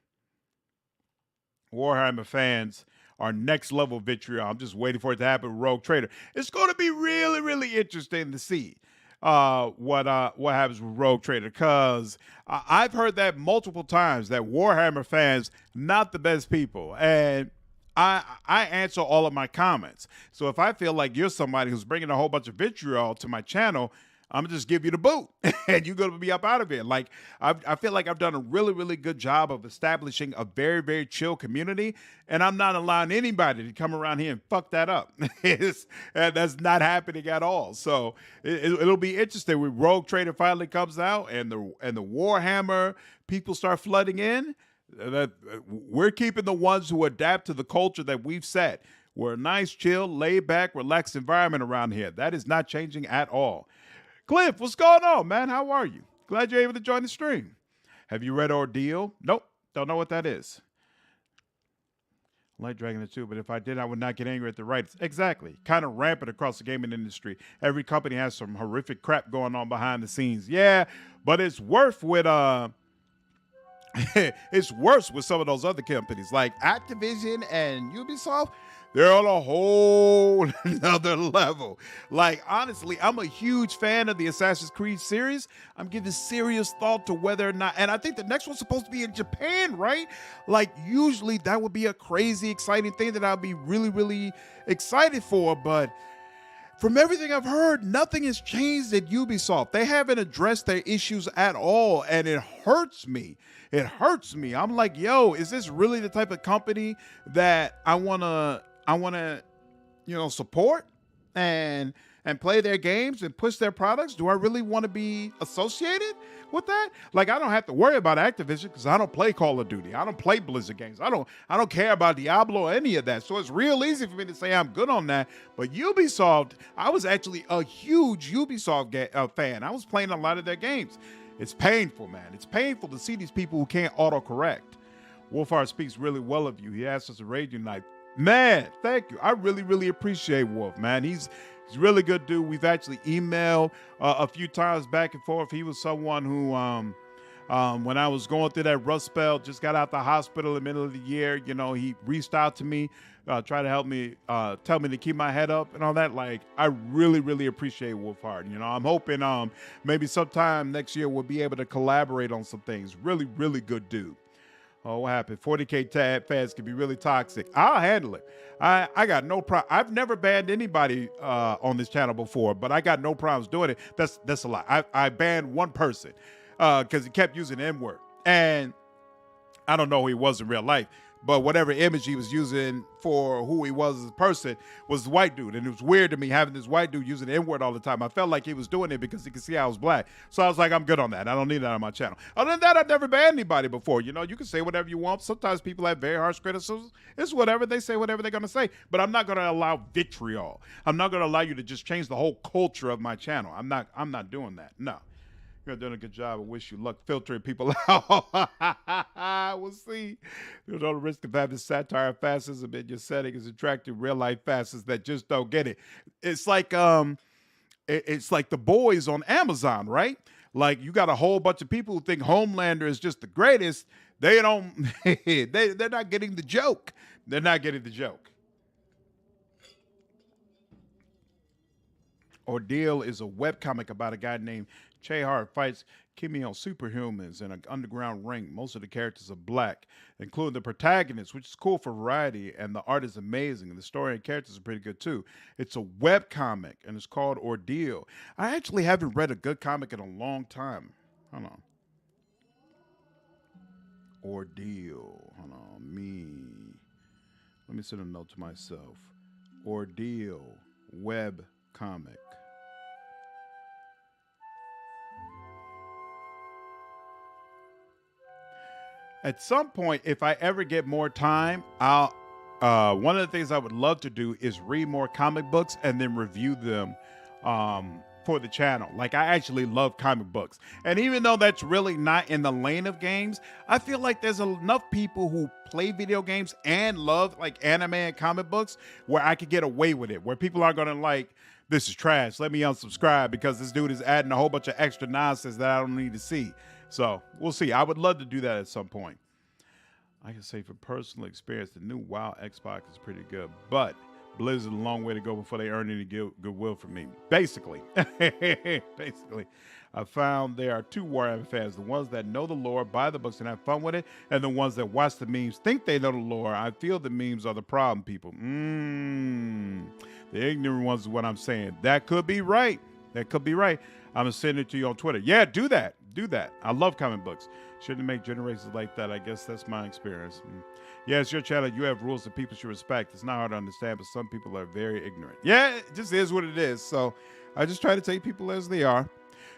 Warhammer fans are next level vitriol. I'm just waiting for it to happen with Rogue Trader. It's going to be really, really interesting to see what happens with Rogue Trader, because I've heard that multiple times that Warhammer fans not the best people, and I answer all of my comments. So if I feel like you're somebody who's bringing a whole bunch of vitriol to my channel, I'm gonna just give you the boot and you're gonna be up out of it. Like, I feel like I've done a really, really good job of establishing a very, very chill community, and I'm not allowing anybody to come around here and fuck that up. And that's not happening at all. So it'll be interesting when Rogue Trader finally comes out and the Warhammer people start flooding in. That we're keeping the ones who adapt to the culture that we've set. We're a nice, chill, laid back, relaxed environment around here. That is not changing at all. Cliff, what's going on, man? How are you? Glad you're able to join the stream. Have you read Ordeal? Nope. Don't know what that is. Light Dragon 2, but if I did, I would not get angry at the writers. Exactly. Kind of rampant across the gaming industry. Every company has some horrific crap going on behind the scenes. Yeah, but it's worse with it's worse with some of those other companies like Activision and Ubisoft. They're on a whole another level. Like, honestly, I'm a huge fan of the Assassin's Creed series. I'm giving serious thought to whether or not, and I think the next one's supposed to be in Japan, right? Like, usually that would be a crazy, exciting thing that I'd be really, really excited for. But from everything I've heard, nothing has changed at Ubisoft. They haven't addressed their issues at all, and it hurts me. It hurts me. I'm like, yo, is this really the type of company that I wanna, support and play their games and push their products? Do I really want to be associated with that? Like, I don't have to worry about Activision because I don't play Call of Duty. I don't play Blizzard games. I don't care about Diablo or any of that. So it's real easy for me to say I'm good on that. But Ubisoft, I was actually a huge Ubisoft fan. I was playing a lot of their games. It's painful, man. It's painful to see these people who can't autocorrect. Wolfhard speaks really well of you. He asked us to raid you tonight. Man, thank you. I really, really appreciate Wolf, man. He's a really good dude. We've actually emailed a few times back and forth. He was someone who, when I was going through that rough spell, just got out the hospital in the middle of the year, he reached out to me, tried to help me, tell me to keep my head up and all that. Like, I really, really appreciate Wolfhard. I'm hoping maybe sometime next year we'll be able to collaborate on some things. Really, really good dude. Oh, what happened? 40K tab fans can be really toxic. I'll handle it. I got no problem. I've never banned anybody on this channel before, but I got no problems doing it. That's a lie. I banned one person because he kept using the N-word. And I don't know who he was in real life, but whatever image he was using for who he was as a person was the white dude. And it was weird to me having this white dude using the N-word all the time. I felt like he was doing it because he could see I was black. So I was like, I'm good on that. I don't need that on my channel. Other than that, I've never banned anybody before. You can say whatever you want. Sometimes people have very harsh criticisms. It's whatever. They say whatever they're going to say. But I'm not going to allow vitriol. I'm not going to allow you to just change the whole culture of my channel. I'm not doing that. No. You're doing a good job. I wish you luck filtering people out. We'll see. There's no risk of having satire fascism in your setting is attracting real life fascists that just don't get it. It's like the boys on Amazon, right? Like, you got a whole bunch of people who think Homelander is just the greatest. They don't. They're not getting the joke. They're not getting the joke. Ordeal is a webcomic about a guy named Chehar fights Kimio superhumans in an underground ring. Most of the characters are black, including the protagonist, which is cool for variety, and the art is amazing, and the story and characters are pretty good too. It's a webcomic, and it's called Ordeal. I actually haven't read a good comic in a long time. Hold on. Ordeal. Hold on. Let me send a note to myself. Ordeal web comic. At some point, if I ever get more time, I'll one of the things I would love to do is read more comic books and then review them for the channel. Like, I actually love comic books. And even though that's really not in the lane of games, I feel like there's enough people who play video games and love like anime and comic books where I could get away with it, where people aren't gonna like, this is trash, let me unsubscribe because this dude is adding a whole bunch of extra nonsense that I don't need to see. So we'll see. I would love to do that at some point. I can say from personal experience, the new WoW Xbox is pretty good, but Blizzard a long way to go before they earn any goodwill from me. Basically, I found there are two Warhammer fans: the ones that know the lore, buy the books, and have fun with it, and the ones that watch the memes, think they know the lore. I feel the memes are the problem, people. The ignorant ones is what I'm saying. That could be right. That could be right. I'm gonna send it to you on Twitter. Yeah, do that. Do that. I love comic books. Shouldn't make generations like that. I guess that's my experience. Yeah, it's your channel. You have rules that people should respect. It's not hard to understand, but some people are very ignorant. Yeah, it just is what it is. So I just try to take people as they are.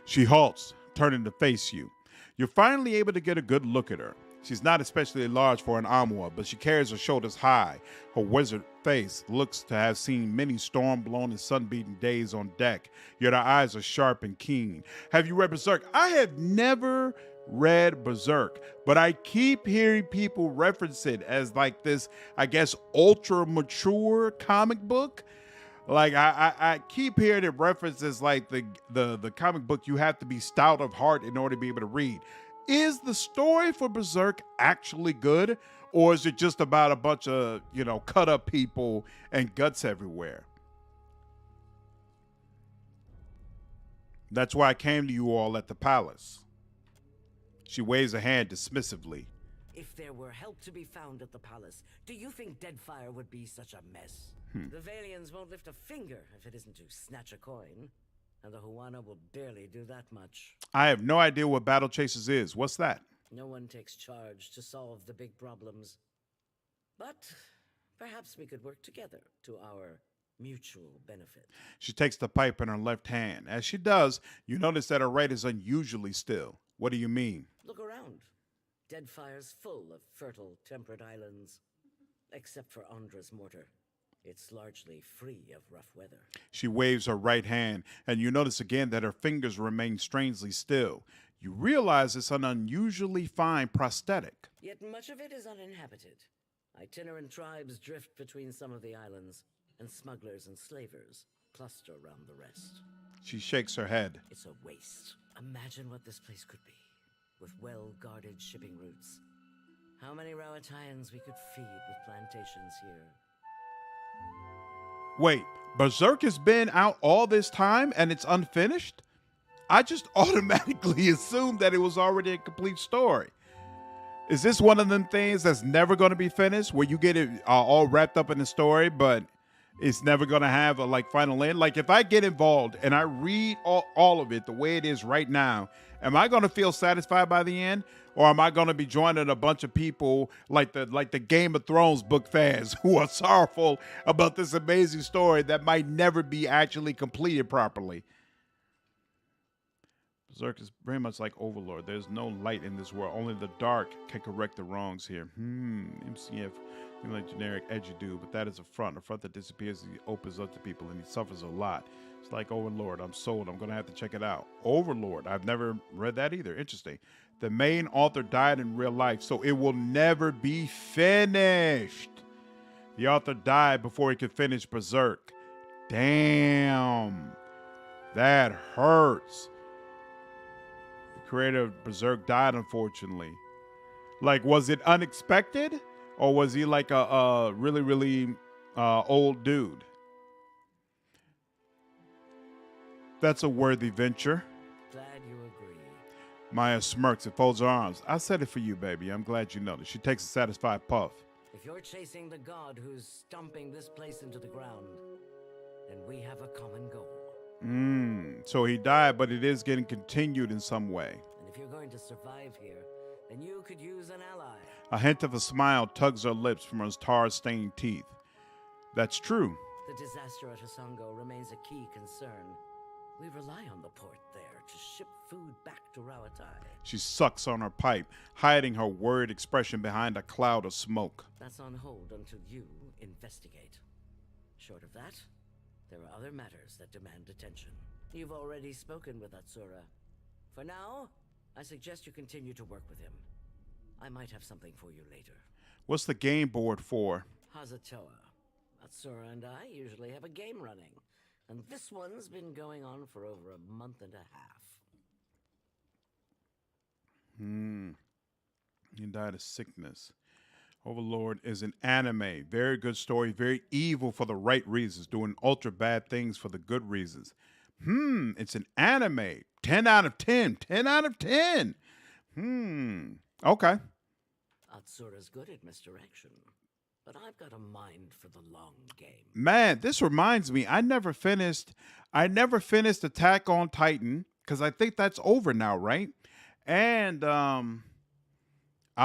She halts, turning to face you. You're finally able to get a good look at her. She's not especially large for an Amua, but she carries her shoulders high. Her wizard face looks to have seen many storm-blown and sun-beaten days on deck, yet her eyes are sharp and keen. Have you read Berserk? I have never read Berserk, but I keep hearing people reference it as like this, I guess, ultra-mature comic book. Like I keep hearing it referenced as like the comic book you have to be stout of heart in order to be able to read. Is the story for Berserk actually good, or is it just about a bunch of, cut up people and guts everywhere? That's why I came to you all at the palace. She waves a hand dismissively. If there were help to be found at the palace, do you think Deadfire would be such a mess? The Valians won't lift a finger if it isn't to snatch a coin, and the Huana will barely do that much. I have no idea what Battle Chasers is. What's that? No one takes charge to solve the big problems. But perhaps we could work together to our mutual benefit. She takes the pipe in her left hand. As she does, you notice that her right is unusually still. What do you mean? Look around. Deadfire's full of fertile, temperate islands. Except for Andra's mortar. It's largely free of rough weather. She waves her right hand, and you notice again that her fingers remain strangely still. You realize it's an unusually fine prosthetic. Yet much of it is uninhabited. Itinerant tribes drift between some of the islands, and smugglers and slavers cluster around the rest. She shakes her head. It's a waste. Imagine what this place could be, with well-guarded shipping routes. How many Rawatayans we could feed with plantations here. Wait, Berserk has been out all this time and it's unfinished? I just automatically assumed that it was already a complete story. Is this one of them things that's never going to be finished, where you get it all wrapped up in the story, but it's never going to have a final end? Like, if I get involved and I read all of it the way it is right now, am I going to feel satisfied by the end? Or am I going to be joining a bunch of people like the Game of Thrones book fans who are sorrowful about this amazing story that might never be actually completed properly? Berserk is very much like Overlord. There's no light in this world. Only the dark can correct the wrongs here. MCF, like generic edgy dude, but that is a front that disappears. He opens up to people and he suffers a lot. It's like Overlord. I'm sold. I'm going to have to check it out. Overlord. I've never read that either. Interesting. The main author died in real life, so it will never be finished. The author died before he could finish Berserk. Damn. That hurts. The creator of Berserk died, unfortunately. Like, was it unexpected? Or was he like a really, really old dude? That's a worthy venture. Glad you agree. Maya smirks and folds her arms. I said it for you, baby. I'm glad you noticed. She takes a satisfied puff. If you're chasing the god who's stomping this place into the ground, then we have a common goal. So he died, but it is getting continued in some way. And if you're going to survive here, then you could use an ally. A hint of a smile tugs her lips from her tar-stained teeth. That's true. The disaster at Hasongo remains a key concern. We rely on the port there to ship food back to Rawatai. She sucks on her pipe, hiding her worried expression behind a cloud of smoke. That's on hold until you investigate. Short of that, there are other matters that demand attention. You've already spoken with Atsura. For now, I suggest you continue to work with him. I might have something for you later. What's the game board for? Hazatoa. Atsura and I usually have a game running, and this one's been going on for over a month and a half. He died of sickness. Overlord is an anime. Very good story. Very evil for the right reasons. Doing ultra bad things for the good reasons. It's an anime. 10 out of 10. 10 out of 10. Okay. Atsura's good at misdirection, but I've got a mind for the long game. Man, this reminds me. I never finished Attack on Titan, because I think that's over now, right? And I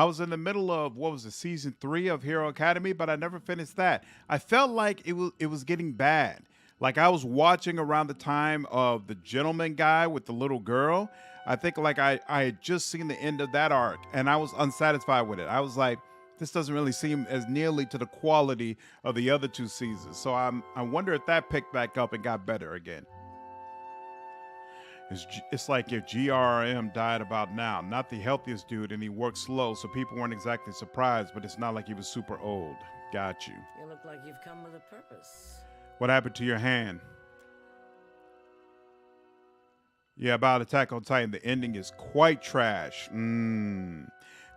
was in the middle of, season 3 of Hero Academy, but I never finished that. I felt like it was getting bad. Like, I was watching around the time of the gentleman guy with the little girl. I think like I had just seen the end of that arc and I was unsatisfied with it. I was like, this doesn't really seem as nearly to the quality of the other 2 seasons. So I wonder if that picked back up and got better again. It's like if GRM died about now. Not the healthiest dude, and he worked slow, so people weren't exactly surprised, but it's not like he was super old. Got you. You look like you've come with a purpose. What happened to your hand? Yeah, about Attack on Titan, the ending is quite trash.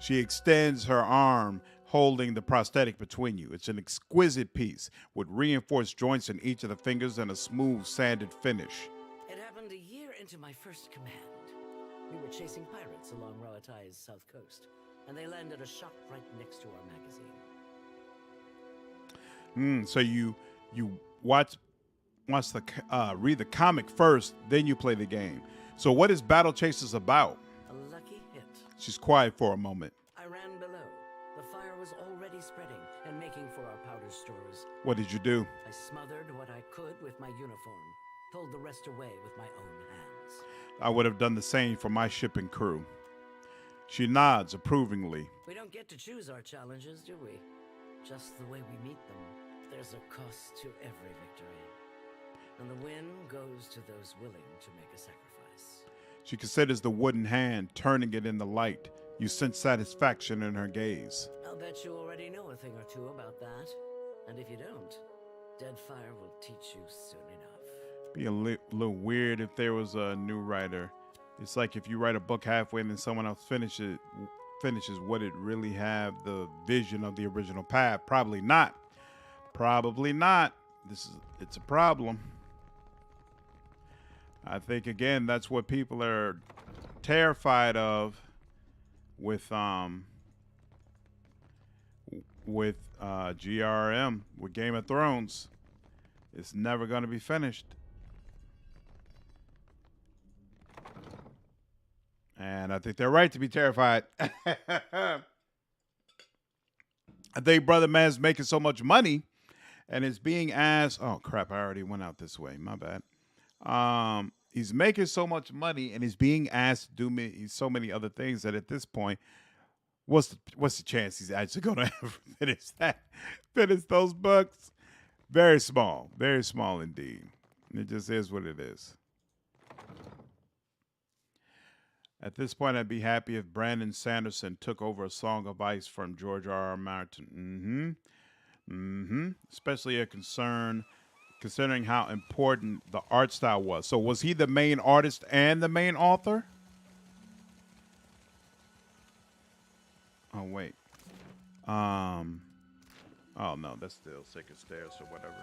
She extends her arm, holding the prosthetic between you. It's an exquisite piece with reinforced joints in each of the fingers and a smooth, sanded finish. It happened a year into my first command. We were chasing pirates along Ralatai's south coast, and they landed a shop right next to our magazine. So you read the comic first, then you play the game. So what is Battle Chasers about? A lucky hit. She's quiet for a moment. I ran below. The fire was already spreading and making for our powder stores. What did you do? I smothered what I could with my uniform, pulled the rest away with my own hands. I would have done the same for my ship and crew. She nods approvingly. We don't get to choose our challenges, do we? Just the way we meet them. There's a cost to every victory. And the win goes to those willing to make a sacrifice. She considers the wooden hand, turning it in the light. You sense satisfaction in her gaze. I'll bet you already know a thing or two about that. And if you don't, Deadfire will teach you soon enough. Be a little weird if there was a new writer. It's like if you write a book halfway and then someone else finishes, would it really have the vision of the original path? Probably not. Probably not. It's a problem. I think again that's what people are terrified of with GRM, with Game of Thrones. It's never going to be finished. And I think they're right to be terrified. I think Brother Man's making so much money and is being asked, oh crap, I already went out this way. My bad. He's making so much money and he's being asked to do so many other things that at this point, what's the chance he's actually going to ever finish those books? Very small indeed. It just is what it is. At this point, I'd be happy if Brandon Sanderson took over A Song of Ice from George R.R. Martin. Especially considering how important the art style was. So was he the main artist and the main author? Oh, wait. Oh, no, that's still Sacred Stairs or whatever.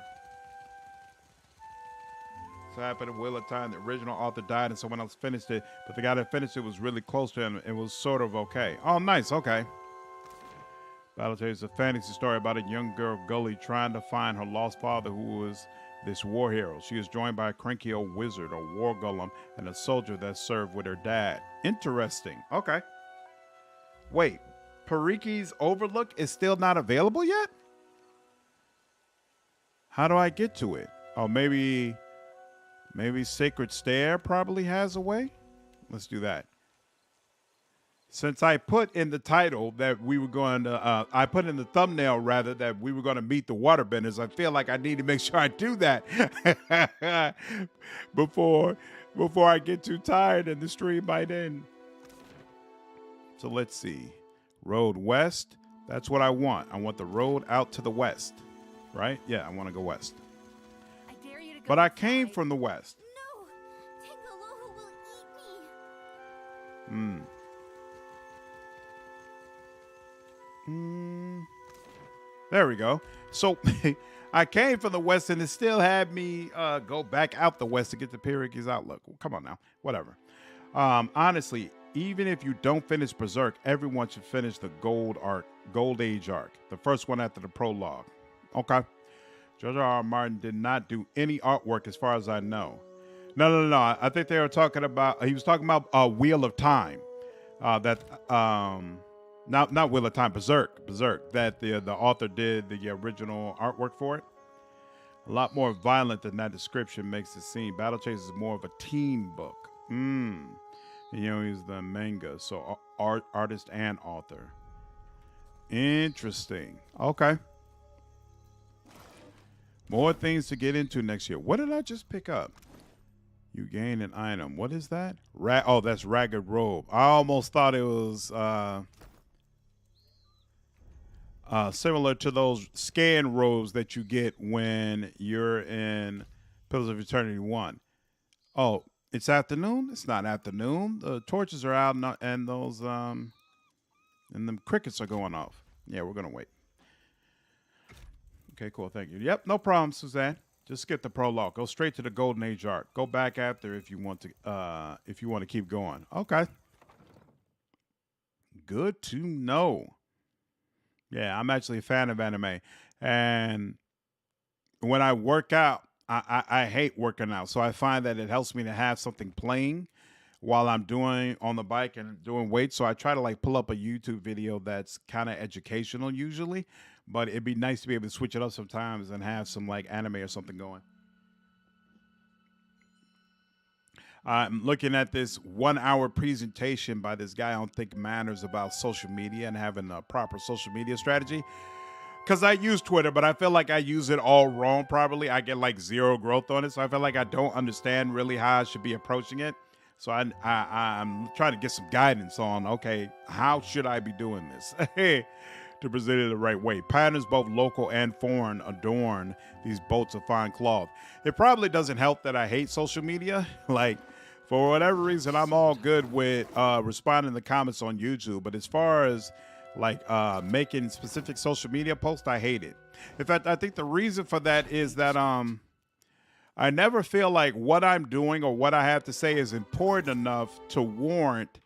So happened at Wheel of Time. The original author died and someone else finished it, but the guy that finished it was really close to him. It was sort of okay. Oh, nice. Okay. Battle Chasers is a fantasy story about a young girl, Gully, trying to find her lost father, who was this war hero. She is joined by a cranky old wizard, a war golem, and a soldier that served with her dad. Interesting. Okay. Wait, Pariki's Overlook is still not available yet? How do I get to it? Oh, maybe Sacred Stair probably has a way. Let's do that. Since I put in the title that we were going to, I put in the thumbnail rather that we were going to meet the waterbenders, I feel like I need to make sure I do that before I get too tired and the stream might end. So let's see. Road west. That's what I want. I want the road out to the west. Right? Yeah, I want to go west. But I came from the west. No! Tengalohu will eat me! There we go. So I came from the west and it still had me go back out the west to get to Pyrrhic Outlook. Well, come on now. Whatever. Honestly, even if you don't finish Berserk, everyone should finish the Gold Age arc. The first one after the prologue. Okay. George R.R. Martin did not do any artwork as far as I know. No. I think they were talking about, he was talking about Wheel of Time. Not Wheel of Time, Berserk. That the author did the original artwork for it. A lot more violent than that description makes it seem. Battle Chasers is more of a teen book. You know, he's the manga, so artist and author. Interesting. Okay. More things to get into next year. What did I just pick up? You gain an item. What is that? Oh, that's Ragged Robe. I almost thought it was similar to those scan robes that you get when you're in Pillars of Eternity 1. Oh, it's afternoon? It's not afternoon. The torches are out and those and them crickets are going off. Yeah, we're going to wait. Okay, cool. Thank you. Yep, no problem, Suzanne. Just skip the prologue. Go straight to the Golden Age arc. Go back after if you want to keep going. Okay. Good to know. Yeah, I'm actually a fan of anime. And when I work out, I hate working out. So I find that it helps me to have something playing while I'm doing on the bike and doing weights. So I try to like pull up a YouTube video that's kind of educational usually. But it'd be nice to be able to switch it up sometimes and have some like anime or something going. I'm looking at this 1-hour presentation by this guy on Think Matters about social media and having a proper social media strategy. Because I use Twitter, but I feel like I use it all wrong probably. I get like zero growth on it. So I feel like I don't understand really how I should be approaching it. So I'm trying to get some guidance on, okay, how should I be doing this? To present it the right way. Patterns both local and foreign adorn these bolts of fine cloth. It probably doesn't help that I hate social media. Like, for whatever reason, I'm all good with responding to comments on YouTube. But as far as like making specific social media posts, I hate it. In fact, I think the reason for that is that I never feel like what I'm doing or what I have to say is important enough to warrant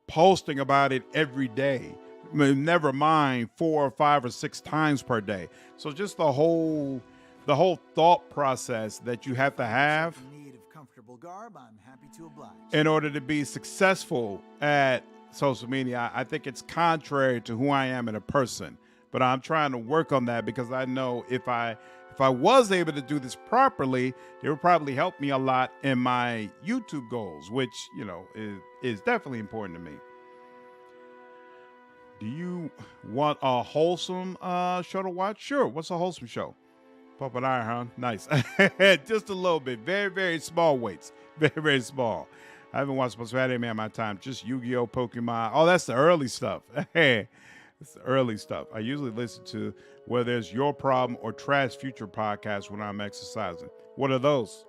posting about it every day. Never mind 4 or 5 or 6 times per day. So just the whole thought process that you have to have In need of comfortable garb, I'm happy to oblige. in order to be successful at social media, I think it's contrary to who I am as a person. But I'm trying to work on that because I know if I was able to do this properly, it would probably help me a lot in my YouTube goals, which, you know, is definitely important to me. Do you want a wholesome show to watch? Sure. What's a wholesome show? Pop and Iron, huh? Nice. Just a little bit. Very, very small weights. Very, very small. I haven't watched much anime in my time. Just Yu-Gi-Oh! Pokemon. Oh, that's the early stuff. It's the early stuff. I usually listen to whether there's Your Problem or Trash Future podcasts when I'm exercising. What are those?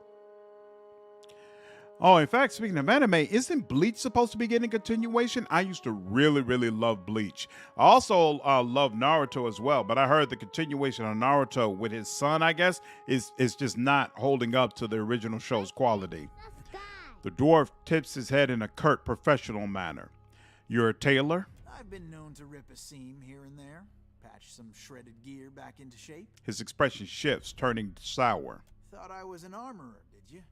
Oh, in fact, speaking of anime, isn't Bleach supposed to be getting a continuation? I used to really, really love Bleach. I also love Naruto as well, but I heard the continuation of Naruto with his son, I guess, is just not holding up to the original show's quality. The dwarf tips his head in a curt, professional manner. You're a tailor? I've been known to rip a seam here and there, patch some shredded gear back into shape. His expression shifts, turning sour. Thought I was an armorer, did you?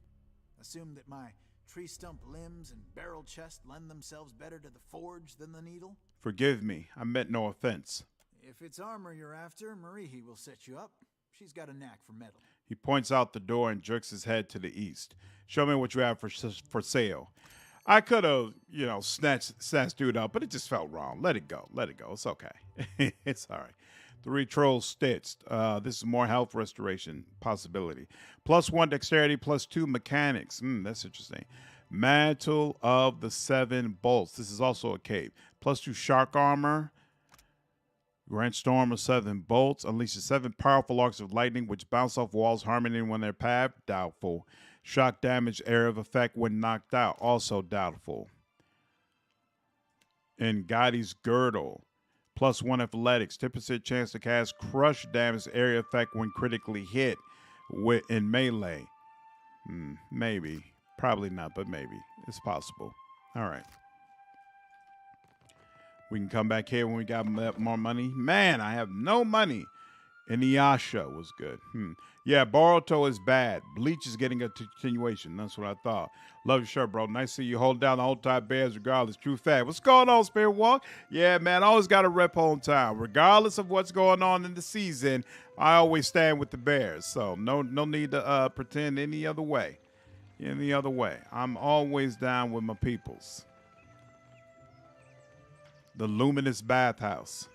Assumed that my tree stump limbs and barrel chest lend themselves better to the forge than the needle? Forgive me, I meant no offense. If it's armor you're after, Marihi will set you up. She's got a knack for metal. He points out the door and jerks his head to the east. Show me what you have for sale. I could have, snatched dude up, but it just felt wrong. Let it go. It's okay. It's all right. 3 trolls stitched. This is more health restoration possibility. +1 dexterity, +2 mechanics. That's interesting. Mantle of the 7 bolts. This is also a cape. +2 shark armor. Grant storm of 7 bolts. Unleashes 7 powerful arcs of lightning which bounce off walls, harming anyone in their path. Doubtful. Shock damage, area of effect when knocked out. Also doubtful. And Gotti's girdle. +1 athletics. 10% chance to cast crush damage, area effect when critically hit in melee. Maybe. Probably not, but maybe. It's possible. All right. We can come back here when we got more money. Man, I have no money. Inuyasha was good. Yeah, Boruto is bad. Bleach is getting a continuation. That's what I thought. Love your shirt, bro. Nice to see you hold down the whole time bears regardless. True fact. What's going on, Spirit Walk? Yeah, man, I always got to rep hometown. Regardless of what's going on in the season, I always stand with the Bears. So no need to pretend any other way. I'm always down with my peoples. The luminous bathhouse.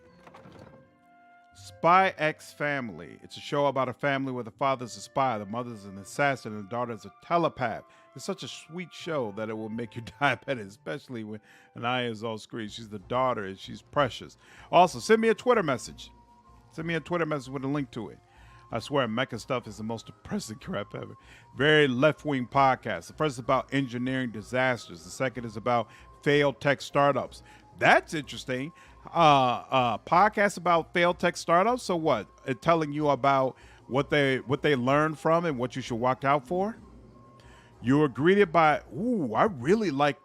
Spy X Family. It's a show about a family where the father's a spy, the mother's an assassin, and the daughter's a telepath. It's such a sweet show that it will make you diabetic, especially when Anaya is all screens. She's the daughter and she's precious. Also, send me a Twitter message. Send me a Twitter message with a link to it. I swear, mecha stuff is the most depressing crap ever. Very left-wing podcast. The first is about engineering disasters. The second is about failed tech startups. That's interesting. Podcast about failed tech startups. So what? It telling you about what they learned from and what you should watch out for. You were greeted by, ooh, I really like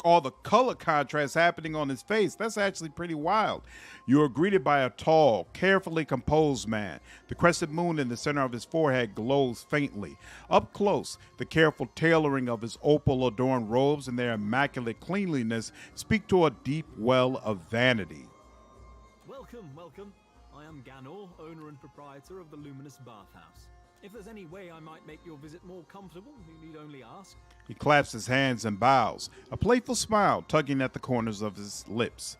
all the color contrast happening on his face. That's actually pretty wild. You are greeted by a tall, carefully composed man. The crescent moon in the center of his forehead glows faintly. Up close, the careful tailoring of his opal-adorned robes and their immaculate cleanliness speak to a deep well of vanity. Welcome, welcome. I am Ganor, owner and proprietor of the Luminous Bathhouse. If there's any way I might make your visit more comfortable, you need only ask. He claps his hands and bows, a playful smile tugging at the corners of his lips.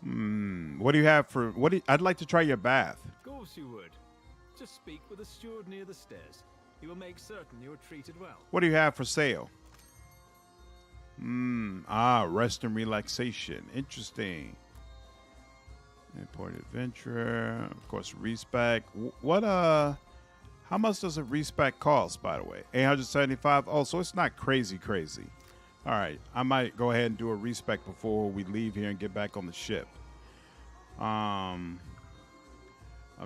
What do you have for... I'd like to try your bath. Of course you would. Just speak with the steward near the stairs. He will make certain you are treated well. What do you have for sale? Rest and relaxation. Interesting. Import adventure. Of course, respec. How much does a respec cost, by the way? $875. Oh, so it's not crazy. All right, I might go ahead and do a respec before we leave here and get back on the ship. I'm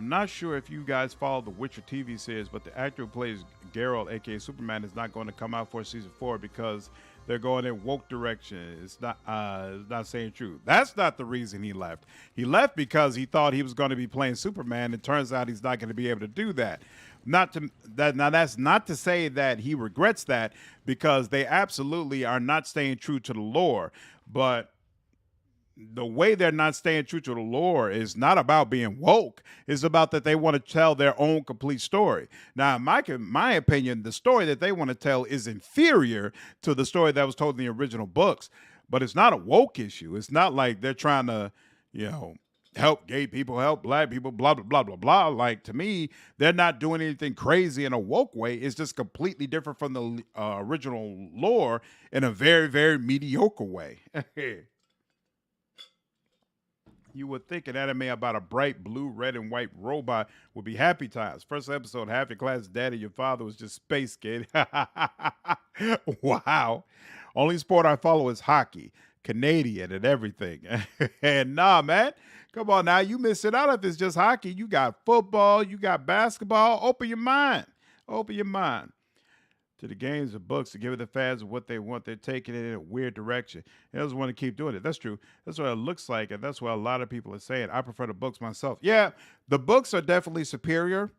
not sure if you guys follow the Witcher TV series, but the actor who plays Geralt, aka Superman, is not going to come out for season 4 because they're going in woke direction. It's not saying true. That's not the reason he left. He left because he thought he was going to be playing Superman. It turns out he's not going to be able to do that. Now that's not to say that he regrets that, because they absolutely are not staying true to the lore. But the way they're not staying true to the lore is not about being woke. It's about that they want to tell their own complete story. Now, in my opinion, the story that they want to tell is inferior to the story that was told in the original books. But it's not a woke issue. It's not like they're trying to, help gay people, help black people, blah, blah, blah, blah, blah. Like, to me, they're not doing anything crazy in a woke way. It's just completely different from the original lore in a very, very mediocre way. You would think an anime about a bright blue, red, and white robot would be happy times. First episode, half your class daddy, your father was just space kid. Wow. Only sport I follow is hockey. Canadian and everything. And nah, man. Come on now. You missing out if it's just hockey. You got football. You got basketball. Open your mind. Open your mind to the games and books to give the fans what they want. They're taking it in a weird direction. They just want to keep doing it. That's true. That's what it looks like, and that's what a lot of people are saying. I prefer the books myself. Yeah, the books are definitely superior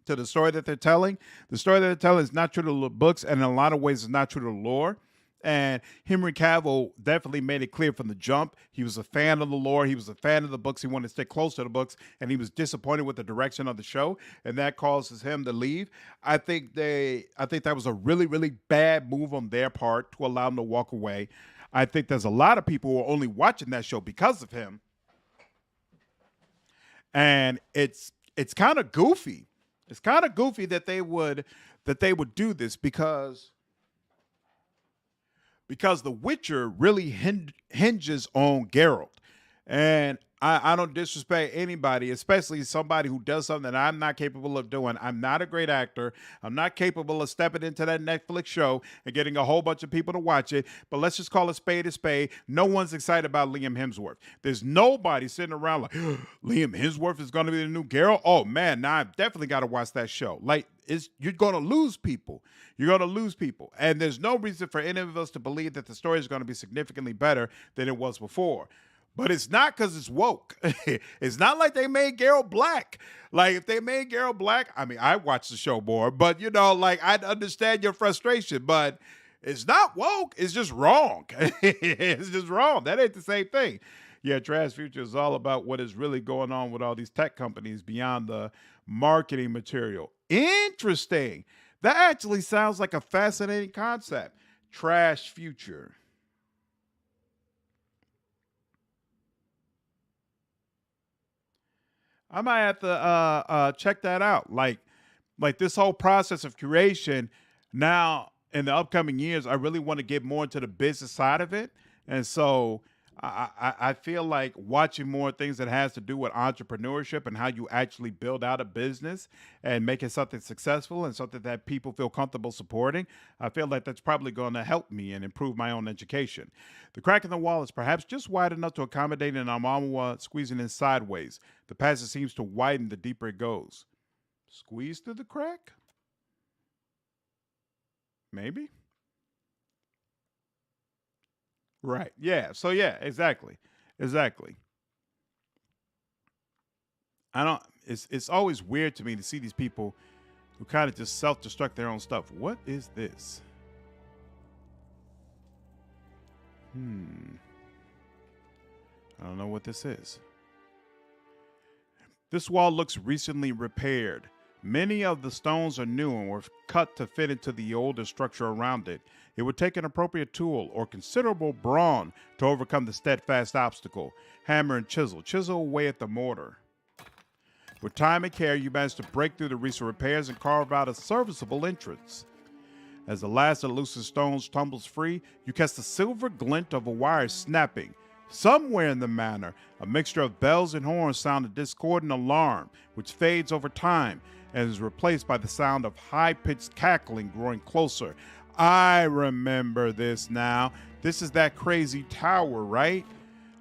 to the story that they're telling. The story that they're telling is not true to the books, and in a lot of ways it's not true to the lore. And Henry Cavill definitely made it clear from the jump. He was a fan of the lore. He was a fan of the books. He wanted to stay close to the books, and he was disappointed with the direction of the show, and that causes him to leave. I think that was a really, really bad move on their part to allow him to walk away. I think there's a lot of people who are only watching that show because of him, and it's kind of goofy. It's kind of goofy that they would do this because The Witcher really hinges on Geralt. And I don't disrespect anybody, especially somebody who does something that I'm not capable of doing. I'm not a great actor. I'm not capable of stepping into that Netflix show and getting a whole bunch of people to watch it. But let's just call a spade a spade. No one's excited about Liam Hemsworth. There's nobody sitting around like, Liam Hemsworth is going to be the new Geralt? Oh, man, now I've definitely got to watch that show. Like, you're going to lose people. You're going to lose people. And there's no reason for any of us to believe that the story is going to be significantly better than it was before. But it's not because it's woke. It's not like they made Geralt black. Like, if they made Geralt black, I mean, I watch the show more, but, I'd understand your frustration, but it's not woke. It's just wrong. It's just wrong. That ain't the same thing. Yeah, Trash Future is all about what is really going on with all these tech companies beyond the marketing material. Interesting. That actually sounds like a fascinating concept. Trash Future. I might have to check that out. Like this whole process of curation. Now, in the upcoming years, I really want to get more into the business side of it, and so I feel like watching more things that has to do with entrepreneurship and how you actually build out a business and make it something successful and something that people feel comfortable supporting. I feel like that's probably going to help me and improve my own education. The crack in the wall is perhaps just wide enough to accommodate an Amawa squeezing in sideways. The passage seems to widen the deeper it goes. Squeeze through the crack? Maybe. Right. Yeah. So yeah, exactly. Exactly. I don't it's always weird to me to see these people who kind of just self-destruct their own stuff. What is this? I don't know what this is. This wall looks recently repaired. Many of the stones are new and were cut to fit into the older structure around it. It would take an appropriate tool or considerable brawn to overcome the steadfast obstacle. Hammer and chisel away at the mortar. With time and care, you manage to break through the recent repairs and carve out a serviceable entrance. As the last of the loosened stones tumbles free, you catch the silver glint of a wire snapping. Somewhere in the manor, a mixture of bells and horns sound a discordant alarm, which fades over time and is replaced by the sound of high-pitched cackling growing closer. I remember this now. This is that crazy tower, right?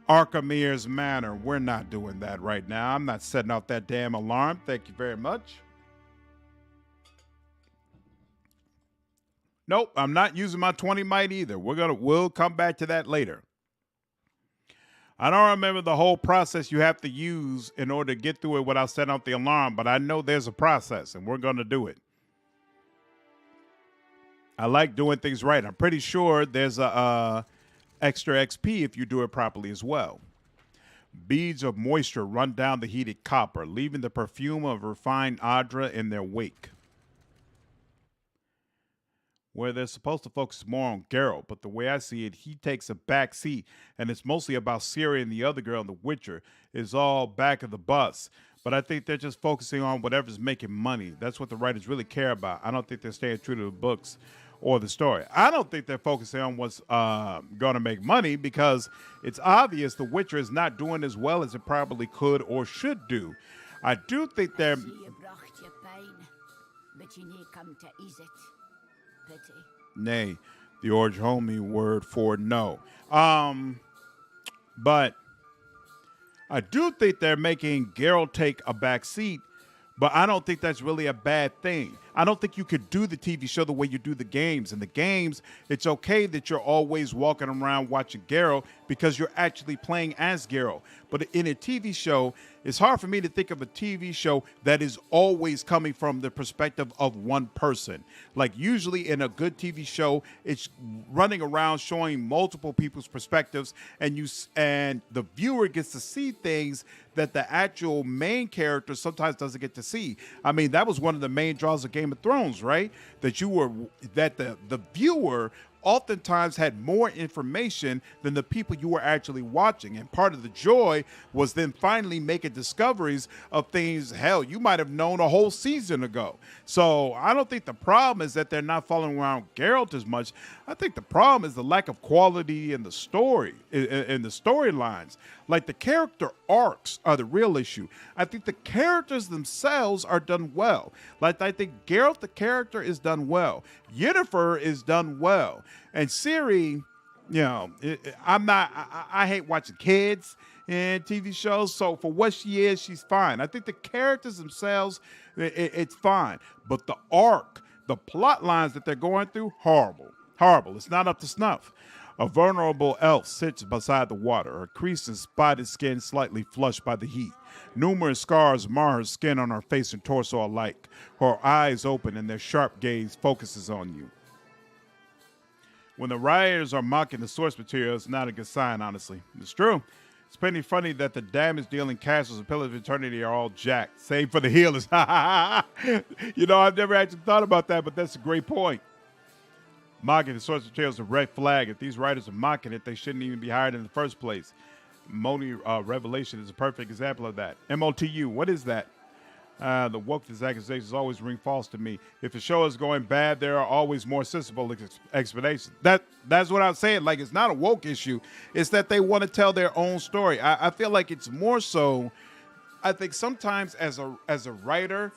Arkamir's Manor. We're not doing that right now. I'm not setting off that damn alarm. Thank you very much. Nope, I'm not using my 20 might either. We'll come back to that later. I don't remember the whole process you have to use in order to get through it without setting off the alarm, but I know there's a process, and we're going to do it. I like doing things right. I'm pretty sure there's a extra XP if you do it properly as well. Beads of moisture run down the heated copper, leaving the perfume of refined Adra in their wake. Where they're supposed to focus more on Geralt, but the way I see it, he takes a back seat, and it's mostly about Ciri and the other girl in The Witcher. It's all back of the bus. But I think they're just focusing on whatever's making money. That's what the writers really care about. I don't think they're staying true to the books or the story. I don't think they're focusing on what's going to make money because it's obvious The Witcher is not doing as well as it probably could or should do. I do think they're... You brought your pain, but you need come to ease it. Pity. Nay, the Orge homie word for no. But I do think they're making Geralt take a back seat, but I don't think that's really a bad thing. I don't think you could do the TV show the way you do the games. In the games, it's okay that you're always walking around watching Geralt because you're actually playing as Geralt. But in a TV show, it's hard for me to think of a TV show that is always coming from the perspective of one person. Like usually in a good TV show, it's running around showing multiple people's perspectives, and the viewer gets to see things that the actual main character sometimes doesn't get to see. I mean, that was one of the main draws of Game of Thrones, right? That the viewer oftentimes had more information than the people you were actually watching. And part of the joy was then finally making discoveries of things, hell, you might have known a whole season ago. So I don't think the problem is that they're not following around Geralt as much. I think the problem is the lack of quality in the story, in the storylines. Like the character arcs are the real issue. I think the characters themselves are done well. Like I think Geralt, the character, is done well. Yennefer is done well. And Ciri, you know, I hate watching kids in TV shows. So for what she is, she's fine. I think the characters themselves, it's fine. But the arc, the plot lines that they're going through, horrible. Horrible. It's not up to snuff. A vulnerable elf sits beside the water, her creased and spotted skin slightly flushed by the heat. Numerous scars mar her skin on her face and torso alike. Her eyes open and their sharp gaze focuses on you. When the rioters are mocking the source material, it's not a good sign, honestly. It's true. It's pretty funny that the damage-dealing castles and Pillars of Eternity are all jacked, save for the healers. You know, I've never actually thought about that, but that's a great point. Mocking the source material is a red flag. If these writers are mocking it, they shouldn't even be hired in the first place. Moni Revelation is a perfect example of that. MOTU, what is that? The wokeness accusations always ring false to me. If a show is going bad, there are always more sensible explanations. That's what I'm saying. Like, it's not a woke issue. It's that they want to tell their own story. I feel like it's more so. I think sometimes as a writer,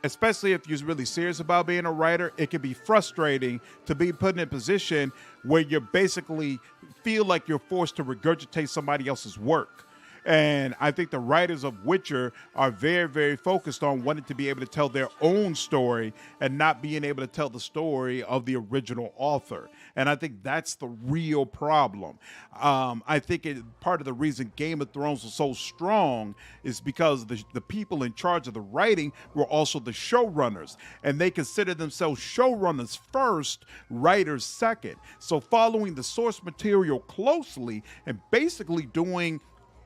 especially if you're really serious about being a writer, it can be frustrating to be put in a position where you basically feel like you're forced to regurgitate somebody else's work. And I think the writers of Witcher are very, very focused on wanting to be able to tell their own story and not being able to tell the story of the original author. And I think that's the real problem. I think part of the reason Game of Thrones was so strong is because the people in charge of the writing were also the showrunners. And they consider themselves showrunners first, writers second. So following the source material closely and basically doing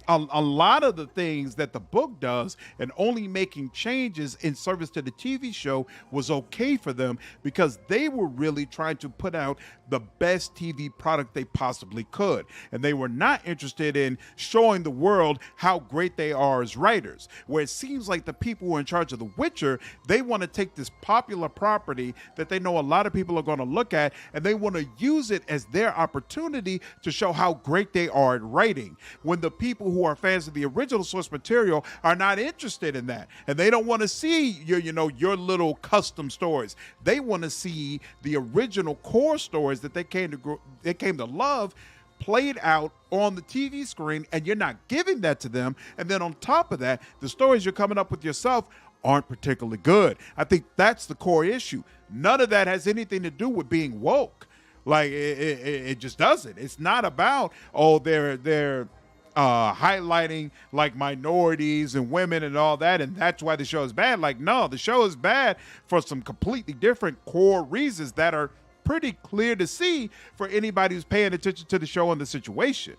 a lot of the things that the book does and only making changes in service to the TV show was okay for them because they were really trying to put out the best TV product they possibly could. And they were not interested in showing the world how great they are as writers. Where it seems like the people who are in charge of The Witcher, they want to take this popular property that they know a lot of people are going to look at, and they want to use it as their opportunity to show how great they are at writing. When the people who are fans of the original source material are not interested in that, and they don't want to see your little custom stories. They want to see the original core stories that they came to love played out on the TV screen, and you're not giving that to them. And then on top of that, the stories you're coming up with yourself aren't particularly good. I think that's the core issue. None of that has anything to do with being woke. Like it just doesn't. It's not about they're highlighting like minorities and women and all that, and that's why the show is bad. Like, no, the show is bad for some completely different core reasons that are pretty clear to see for anybody who's paying attention to the show and the situation.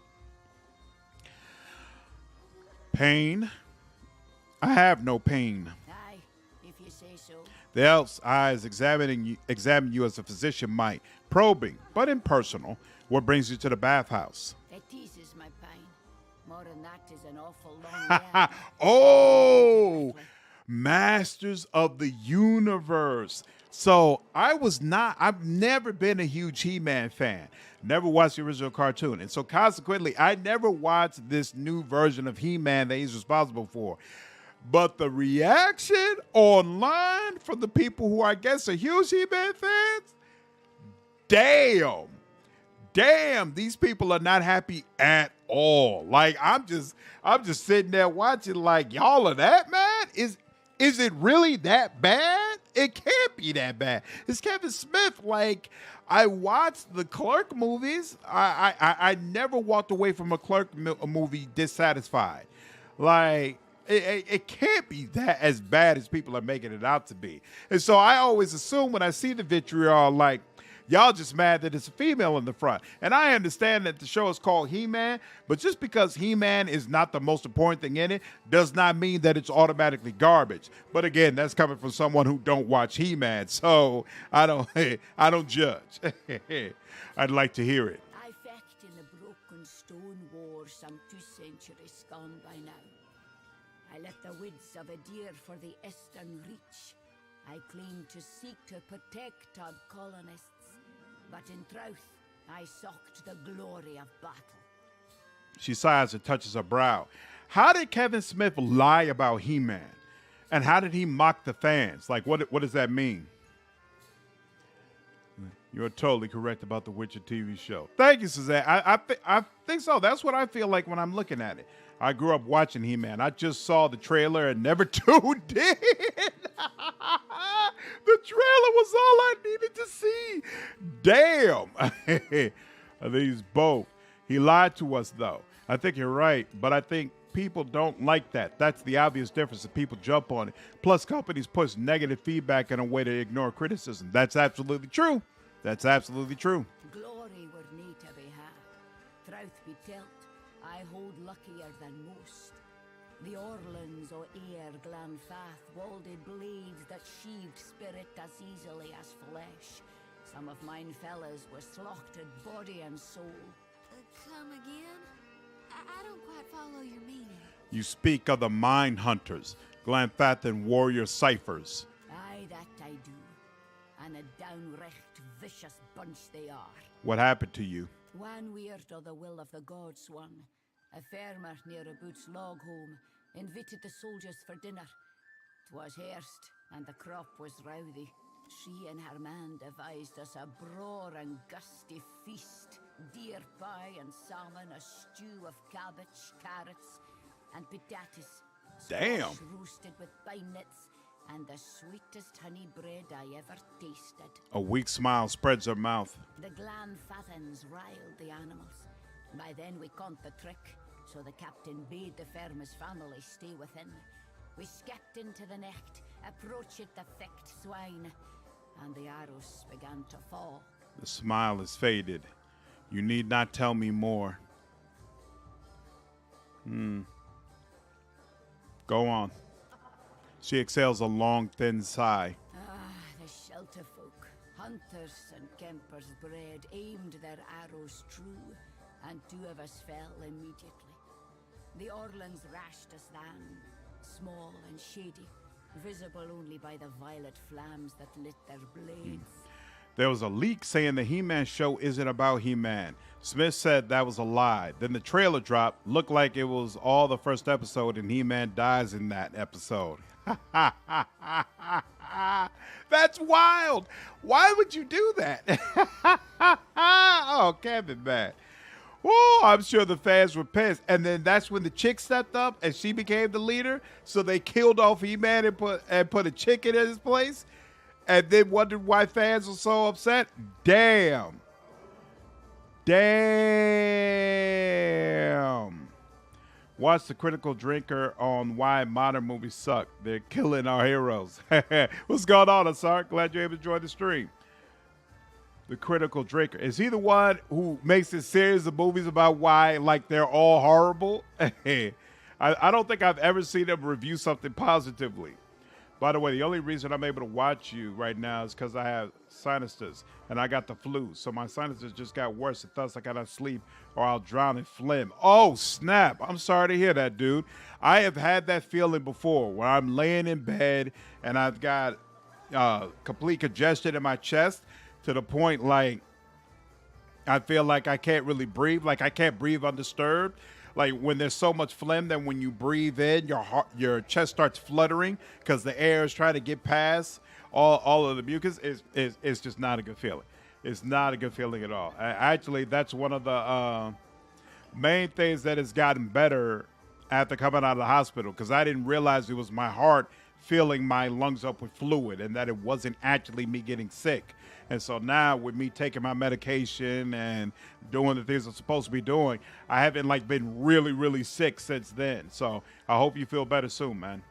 Pain. I have no pain. Aye, if you say so. The elf's eyes examine you as a physician might, probing, but impersonal. What brings you to the bathhouse? That eases my pain. More than that is an awful long way. Oh, Masters of the Universe. So I've never been a huge He-Man fan. Never watched the original cartoon. And so consequently, I never watched this new version of He-Man that he's responsible for. But the reaction online from the people who I guess are huge He-Man fans, damn, these people are not happy at all. Like, I'm just sitting there watching like, y'all are that mad? Is it really that bad? It can't be that bad. It's Kevin Smith. Like, I watched the Clerk movies. I never walked away from a Clerk movie dissatisfied. Like, it can't be that as bad as people are making it out to be. And so I always assume when I see the vitriol, like, y'all just mad that it's a female in the front. And I understand that the show is called He-Man, but just because He-Man is not the most important thing in it does not mean that it's automatically garbage. But again, that's coming from someone who don't watch He-Man, so I don't judge. I'd like to hear it. I fecht in the broken stone war some 2 centuries gone by now. I left the woods of a deer for the eastern reach. I claimed to seek to protect our colonists. But in truth, I sought the glory of battle. She sighs and touches her brow. How did Kevin Smith lie about He-Man? And how did he mock the fans? Like, what does that mean? You're totally correct about the Witcher TV show. Thank you, Suzanne. I think so. That's what I feel like when I'm looking at it. I grew up watching He-Man. I just saw the trailer and never tuned in. The trailer was all I needed to see. Damn. These both. He lied to us, though. I think you're right, but I think people don't like that. That's the obvious difference that people jump on it. Plus, companies push negative feedback in a way to ignore criticism. That's absolutely true. That's absolutely true. Glory were need to be had. Truth be told, I hold luckier than most. The Orlans o' Air Glanfath walded blades that sheathed spirit as easily as flesh. Some of mine fellas were slaughtered body and soul. Come again? I don't quite follow your meaning. You speak of the Mind Hunters, Glanthathan warrior ciphers. Aye, that I do. And a downright vicious bunch they are. What happened to you? One weird o' the will of the gods one. A farmer near a Boots log home invited the soldiers for dinner. 'Twas hairst, and the crop was rowdy. She and her man devised us a braw and gusty feast. Deer pie and salmon, a stew of cabbage, carrots, and potatoes. Damn. Squash roasted with pine nuts, and the sweetest honey bread I ever tasted. A weak smile spreads her mouth. The Glanfathans riled the animals. By then we caught the trick, so the captain bade the farmer's family stay within. We skipped into the necht, approached the thick swine, and the arrows began to fall. The smile is faded. You need not tell me more. Go on. She exhales a long, thin sigh. The shelter folk, hunters and kempers bred, aimed their arrows true, and 2 of us fell immediately. The Orlans rashed us down, small and shady, visible only by the violet flames that lit their blades. There was a leak saying the He-Man show isn't about He-Man. Smith said that was a lie. Then the trailer dropped, looked like it was all the first episode, and He-Man dies in that episode. That's wild. Why would you do that? Oh, Kevin, man. Oh, I'm sure the fans were pissed. And then that's when the chick stepped up and she became the leader. So they killed off He-Man and put a chick in his place. And then wondered why fans were so upset. Damn. Watch The Critical Drinker on why modern movies suck. They're killing our heroes. What's going on, Asar? Glad you're able to join the stream. The Critical Drinker. Is he the one who makes a series of movies about why, like, they're all horrible? I don't think I've ever seen him review something positively. By the way, the only reason I'm able to watch you right now is because I have sinuses and I got the flu. So my sinuses just got worse. And thus I gotta sleep or I'll drown in phlegm. Oh, snap. I'm sorry to hear that, dude. I have had that feeling before where I'm laying in bed and I've got complete congestion in my chest to the point like I feel like I can't really breathe. Like I can't breathe undisturbed. Like when there's so much phlegm that when you breathe in, your chest starts fluttering because the air is trying to get past all of the mucus. It's just not a good feeling. It's not a good feeling at all. Actually, that's one of the main things that has gotten better after coming out of the hospital because I didn't realize it was my heart filling my lungs up with fluid and that it wasn't actually me getting sick. And so now with me taking my medication and doing the things I'm supposed to be doing, I haven't like been really, really sick since then. So I hope you feel better soon, man.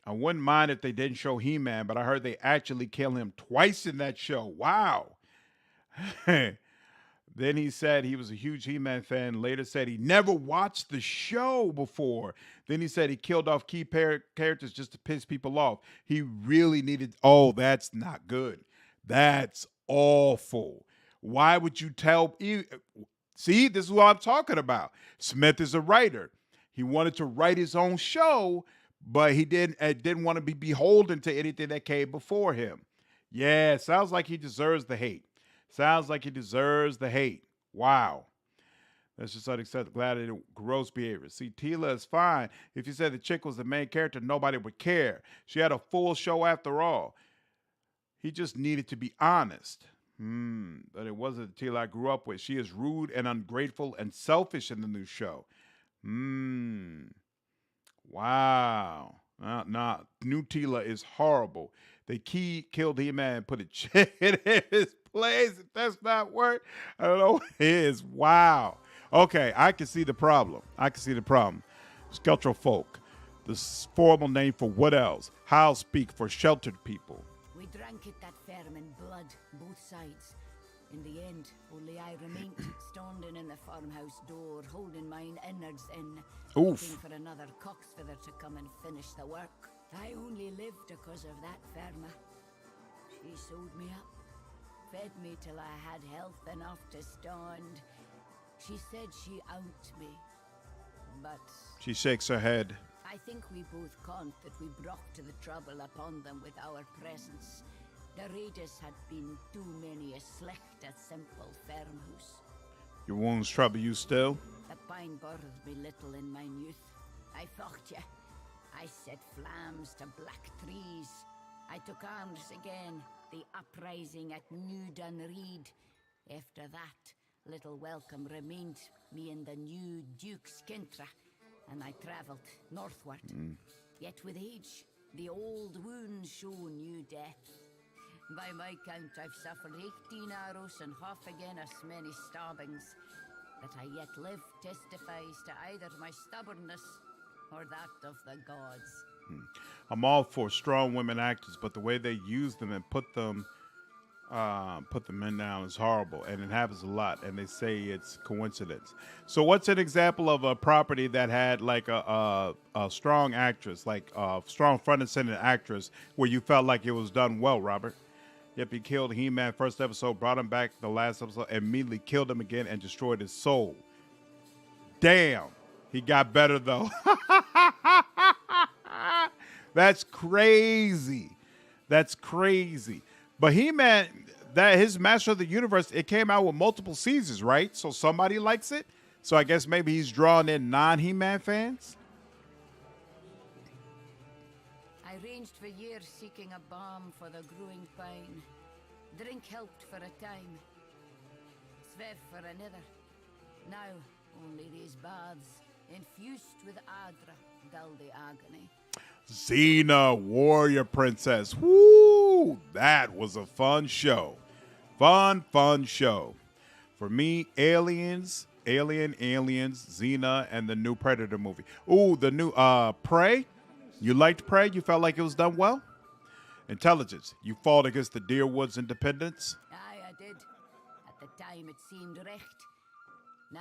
I wouldn't mind if they didn't show He-Man, but I heard they actually kill him twice in that show. Wow. Then he said he was a huge He-Man fan. Later said he never watched the show before. Then he said he killed off key characters just to piss people off. He really needed... Oh, that's not good. That's awful. Why would you tell... See, this is what I'm talking about. Smith is a writer. He wanted to write his own show, but he didn't want to be beholden to anything that came before him. Yeah, sounds like he deserves the hate. Sounds like he deserves the hate. Wow. That's just unacceptable. Glad it gross behavior. See, Tila is fine. If you said the chick was the main character, nobody would care. She had a full show after all. He just needed to be honest. But it wasn't the Tila I grew up with. She is rude and ungrateful and selfish in the new show. Wow. Nah, new Tila is horrible. They killed He-Man and put a chick in his place. If that's not work, I don't know what it is. Wow. Okay, I can see the problem. Skeltro folk. The formal name for what else? How speak for sheltered people. We drank it that firm in blood, both sides. In the end, only I remained standing in the farmhouse door, holding mine innards in, waiting for another cocksfeather to come and finish the work. I only lived because of that farmer. She sewed me up, fed me till I had health enough to stand. She said she out me, but She shakes her head. I think we both count that we brought the trouble upon them with our presence. The raiders had been too many a slecht at simple farmhouse. Your wounds trouble you still? The pine bothered me little in mine youth. I fought ye. I set flames to black trees. I took arms again, the uprising at New Dunreed. After that, little welcome remained me in the new Duke's Kintra, and I travelled northward. Yet with age, the old wounds show new death. By my count, I've suffered 18 arrows and half again as many stabbings. That I yet live testifies to either my stubbornness or that of the gods. I'm all for strong women actors, but the way they use them and put them in now is horrible, and it happens a lot. And they say it's coincidence. So, what's an example of a property that had like a strong actress, like a strong front and center actress, where you felt like it was done well, Robert? Yep, he killed He-Man first episode, brought him back the last episode, immediately killed him again and destroyed his soul. Damn, he got better though. That's crazy. That's crazy. But He-Man, that his Master of the Universe, it came out with multiple seasons, right? So somebody likes it. So I guess maybe he's drawing in non-He-Man fans. I ranged for years seeking a balm for the growing pine. Drink helped for a time, swear for another. Now only these baths, infused with Adra, dull the agony. Xena, Warrior Princess. Woo! That was a fun show. Fun show. For me, Aliens, Xena, and the new Predator movie. Ooh, the new Prey. You liked Prey? You felt like it was done well? Intelligence. You fought against the Deerwood's independence? Aye, I did. At the time it seemed recht. Now,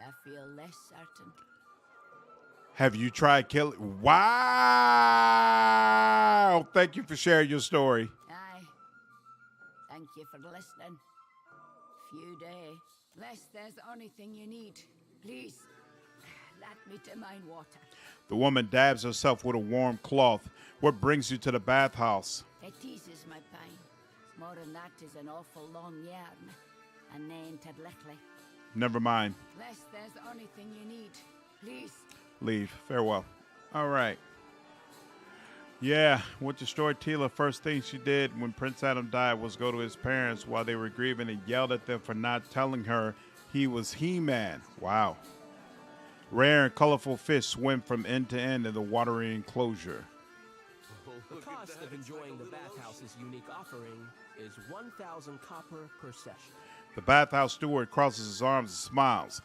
I feel less certain. Have you tried killing? Wow! Thank you for sharing your story. Aye. Thank you for listening. Few day. Less there's anything you need. Please, let me to mine water. The woman dabs herself with a warm cloth. What brings you to the bathhouse? It teases my pain. More than that is an awful long yarn. And then to lickly. Never mind. Less there's anything you need. Please. Leave. Farewell. All right. Yeah, what destroyed Teela, first thing she did when Prince Adam died was go to his parents while they were grieving and yelled at them for not telling her he was He-Man. Wow. Rare and colorful fish swim from end to end in the watery enclosure. The cost of enjoying the Bathhouse's unique offering is 1,000 copper per session. The bathhouse steward crosses his arms and smiles.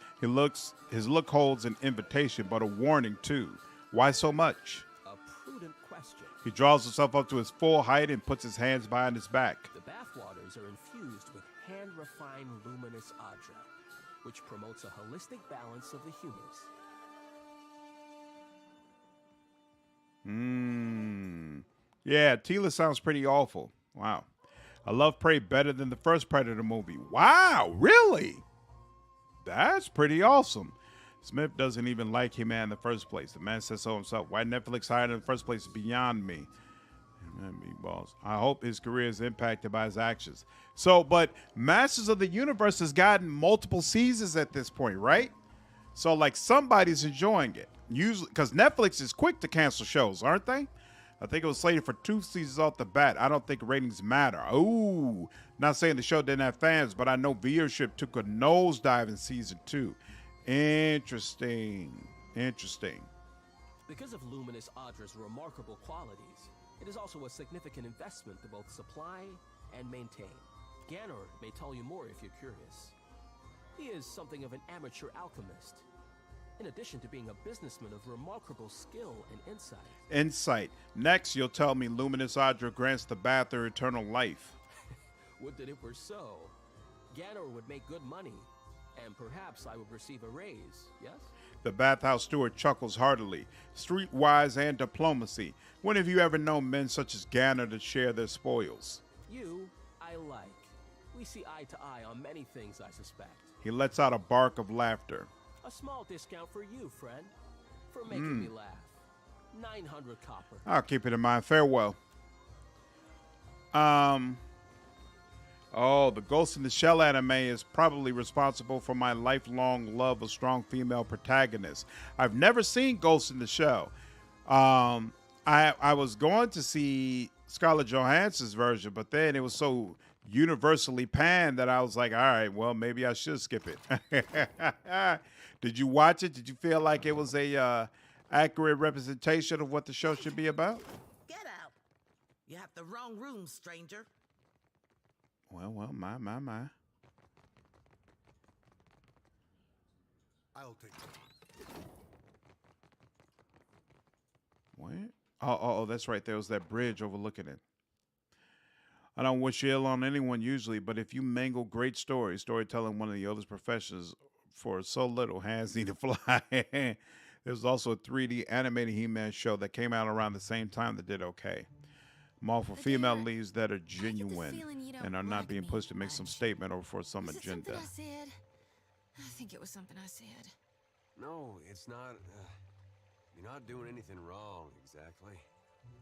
His look holds an invitation, but a warning too. Why so much? A prudent question. He draws himself up to his full height and puts his hands behind his back. The bathwaters are infused with hand-refined luminous Adra, which promotes a holistic balance of the humors. Yeah, Teela sounds pretty awful. Wow. I love Prey better than the first Predator movie. Wow, really? That's pretty awesome. Smith doesn't even like He-Man in the first place. The man says so himself. Why Netflix hired him in the first place is beyond me. Meatballs. I hope his career is impacted by his actions. So, but Masters of the Universe has gotten multiple seasons at this point, right? So, like, somebody's enjoying it. Usually, because Netflix is quick to cancel shows, aren't they? I think it was slated for 2 seasons off the bat. I don't think ratings matter. Ooh, not saying the show didn't have fans, but I know viewership took a nosedive in season 2. Interesting. Because of luminous Adra's remarkable qualities, it is also a significant investment to both supply and maintain. Ganor may tell you more if you're curious. He is something of an amateur alchemist, in addition to being a businessman of remarkable skill and insight. Next, you'll tell me luminous Adra grants the Bather eternal life. Would that it were so. Ganor would make good money, and perhaps I would receive a raise, yes? The bathhouse steward chuckles heartily. Streetwise and diplomacy. When have you ever known men such as Ganor to share their spoils? You, I like. We see eye to eye on many things, I suspect. He lets out a bark of laughter. A small discount for you, friend, for making me laugh. 900 copper. I'll keep it in mind. Farewell. Oh, the Ghost in the Shell anime is probably responsible for my lifelong love of strong female protagonists. I've never seen Ghost in the Shell. I was going to see Scarlett Johansson's version, but then it was so universally panned that I was like, all right, well, maybe I should skip it. Did you watch it? Did you feel like it was a accurate representation of what the show should be about? Get out. You have the wrong room, stranger. Well, my. I'll take it. What? Oh, that's right. There was that bridge overlooking it. I don't wish ill on anyone usually, but if you mangle great storytelling, one of the oldest professions for so little, hands need to fly. There's also a 3D animated He-Man show that came out around the same time that did okay. I'm all for female leads that are genuine and are not being pushed to make some statement or for some agenda. I said? I think it was something I said. No, it's not. You're not doing anything wrong, exactly.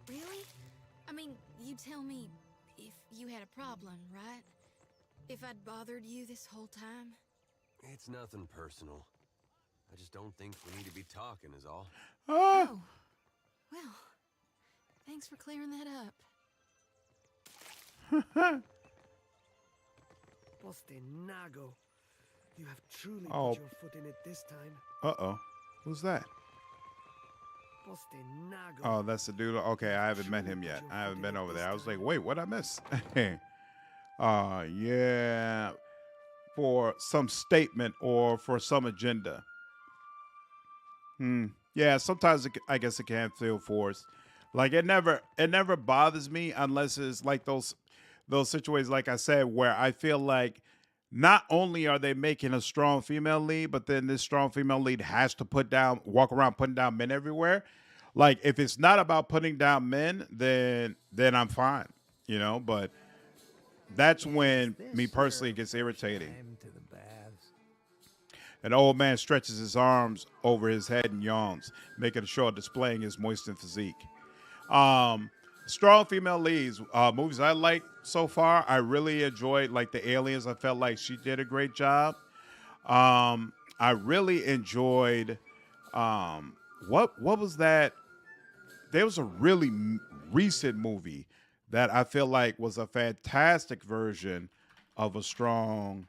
Really? I mean, you tell me if you had a problem, right? If I'd bothered you this whole time? It's nothing personal. I just don't think we need to be talking is all. Oh. Well, thanks for clearing that up. Nago. You have truly Oh. put your foot in it this time. Uh-oh. Who's that? Nago. Oh, that's the dude. Okay, I haven't met him yet. I haven't been over there. I was like, wait, what'd I miss? Yeah. For some statement or for some agenda. Yeah, sometimes I guess it can feel forced. Like it never bothers me unless it's like those situations, like I said, where I feel like not only are they making a strong female lead, but then this strong female lead has to walk around putting down men everywhere. Like if it's not about putting down men, then I'm fine, but that's when me personally it gets irritating. An old man stretches his arms over his head and yawns, making a show of displaying his moistened physique. Strong female leads, movies I like so far. I really enjoyed like the Aliens. I felt like she did a great job. I really enjoyed what was that? There was a really recent movie that I feel like was a fantastic version of a strong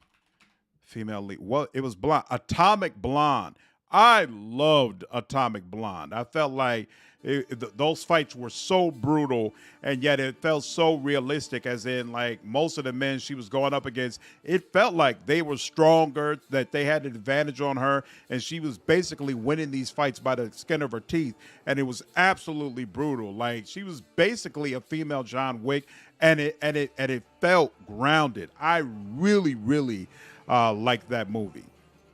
female lead. Well, it was Atomic Blonde. I loved Atomic Blonde. I felt like those fights were so brutal, and yet it felt so realistic, as in like most of the men she was going up against, it felt like they were stronger, that they had an advantage on her, and she was basically winning these fights by the skin of her teeth, and it was absolutely brutal. Like she was basically a female John Wick, and it felt grounded. I really, really liked that movie.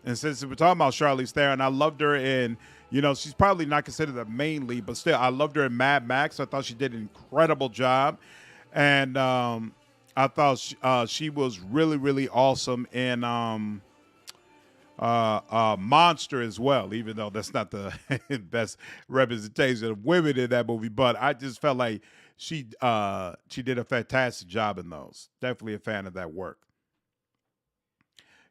And since we're talking about Charlize Theron, I loved her in, she's probably not considered the main lead, but still, I loved her in Mad Max. I thought she did an incredible job. And I thought she was really, really awesome in Monster as well, even though that's not the best representation of women in that movie. But I just felt like she did a fantastic job in those. Definitely a fan of that work.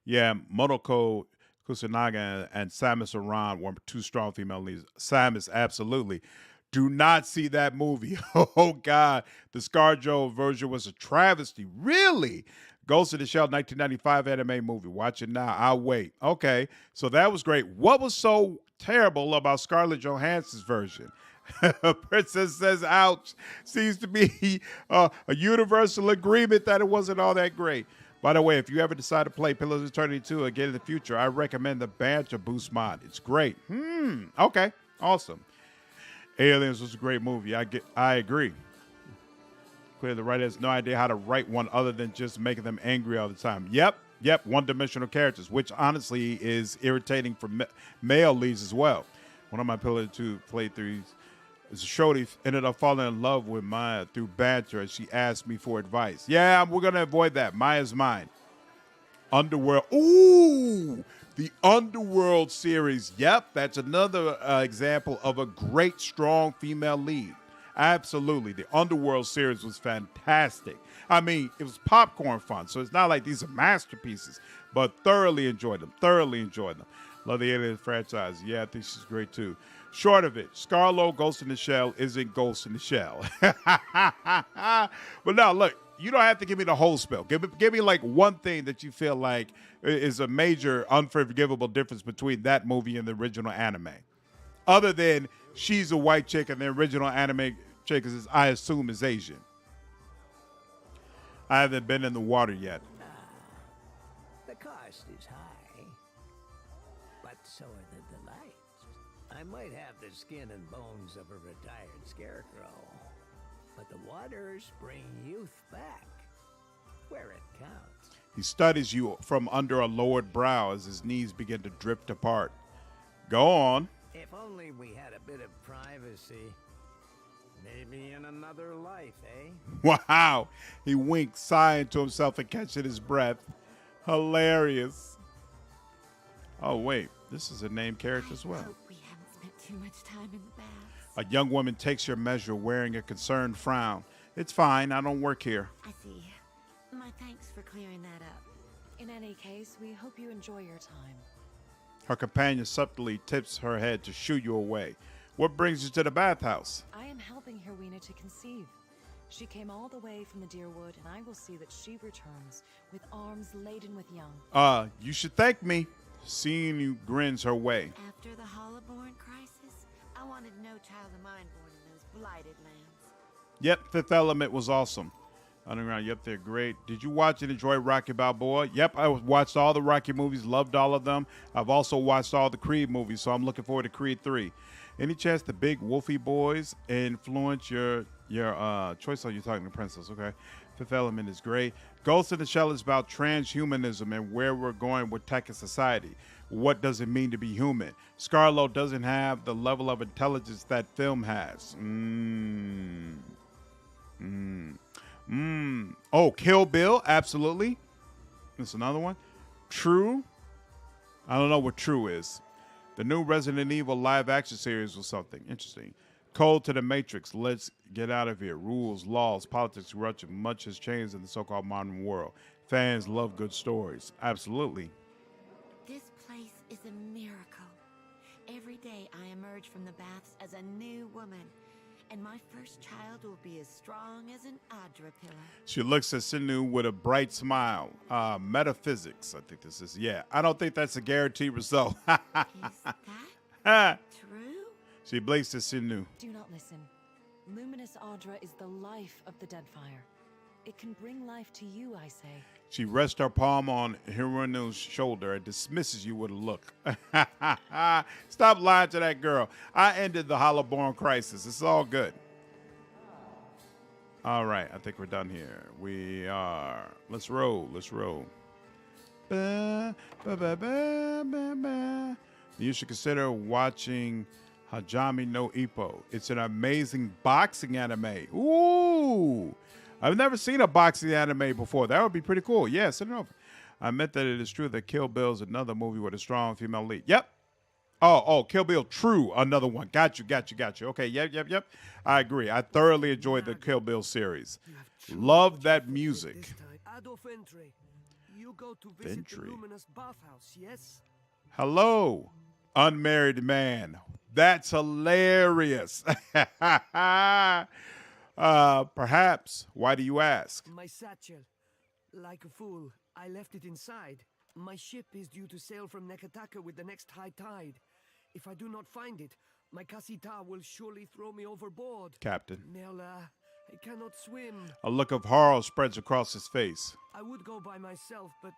Yeah, Monoko Kusunaga and Samus Aran were two strong female leads. Samus, absolutely. Do not see that movie. Oh, God. The ScarJo version was a travesty. Really? Ghost in the Shell 1995 anime movie. Watch it now. I'll wait. Okay, so that was great. What was so terrible about Scarlett Johansson's version? Princess says, ouch. Seems to be a universal agreement that it wasn't all that great. By the way, if you ever decide to play Pillars of Eternity 2 again in the future, I recommend the Banter Boost mod. It's great. Okay, awesome. Aliens was a great movie. I agree. Clearly, the writer has no idea how to write one other than just making them angry all the time. Yep, one-dimensional characters, which honestly is irritating for male leads as well. One of my Pillars 2 playthroughs Shorty ended up falling in love with Maya through banter as she asked me for advice. Yeah, we're going to avoid that. Maya's mine. Underworld. Ooh, the Underworld series. Yep, that's another example of a great, strong female lead. Absolutely. The Underworld series was fantastic. I mean, it was popcorn fun, so it's not like these are masterpieces, but thoroughly enjoyed them. Thoroughly enjoyed them. Love the Alien franchise. Yeah, I think she's great too. Short of it, Scarlo Ghost in the Shell isn't Ghost in the Shell. But now, look, you don't have to give me the whole spell. Give me like one thing that you feel like is a major unforgivable difference between that movie and the original anime. Other than she's a white chick and the original anime chick is, I assume, is Asian. I haven't been in the water yet. The cost is high, but so are the delights. I might have the skin and bones of a retired scarecrow, but the waters bring youth back where it counts. He studies you from under a lowered brow as his knees begin to drift apart. Go on. If only we had a bit of privacy. Maybe in another life, eh? Wow. He winks, sighing to himself and catching his breath. Hilarious. Oh, wait. This is a named character as well. We haven't spent too much time in the baths. A young woman takes your measure wearing a concerned frown. It's fine. I don't work here. I see. My thanks for clearing that up. In any case, we hope you enjoy your time. Her companion subtly tips her head to shoo you away. What brings you to the bathhouse? I am helping Herwina to conceive. She came all the way from the Deerwood, and I will see that she returns with arms laden with young. You should thank me. Seeing you grins her way. After the Hollowborn crisis, I wanted no child of mine born in those blighted lands. Yep, Fifth Element was awesome. Underground, yep, they're great. Did you watch and enjoy Rocky Balboa? Yep, I watched all the Rocky movies, loved all of them. I've also watched all the Creed movies, so I'm looking forward to Creed 3. Any chance the big Wolfie boys influence your choice on you talking to Princess? Okay. Fifth Element is great. Ghost in the Shell is about transhumanism and where we're going with tech and society. What does it mean to be human? Scarlo doesn't have the level of intelligence that film has. Oh, Kill Bill, absolutely. That's another one. True. I don't know what True is. The new Resident Evil live action series was something interesting. Code to the Matrix. Let's get out of here. Rules, laws, politics, corruption. Much has changed in the so-called modern world. Fans love good stories. Absolutely. This place is a miracle. Every day I emerge from the baths as a new woman, and my first child will be as strong as an Adra pillar. She looks at Sinu with a bright smile. Metaphysics, I think this is. Yeah, I don't think that's a guaranteed result. Is that true? She blinks at Sinu. Do not listen. Luminous Adra is the life of the Deadfire. It can bring life to you, I say. She rests her palm on Hironu's shoulder and dismisses you with a look. Stop lying to that girl. I ended the Hollowborn crisis. It's all good. All right, I think we're done here. We are. Let's roll. Let's roll. Ba, ba, ba, ba, ba, ba. You should consider watching Hajime no Ippo. It's an amazing boxing anime. Ooh. I've never seen a boxing anime before. That would be pretty cool. Yeah, send it over. I meant that it is true that Kill Bill is another movie with a strong female lead. Yep. Oh, Kill Bill, true. Another one. Got you. Okay, yep. I agree. I thoroughly enjoyed the Kill Bill series. Love that music. Adolf Entry, you go to visit the luminous Bathhouse, yes? Hello, unmarried man. That's hilarious. Perhaps. Why do you ask? My satchel. Like a fool, I left it inside. My ship is due to sail from Nekataka with the next high tide. If I do not find it, my Kasita will surely throw me overboard. Captain. Merla, I cannot swim. A look of horror spreads across his face. I would go by myself, but...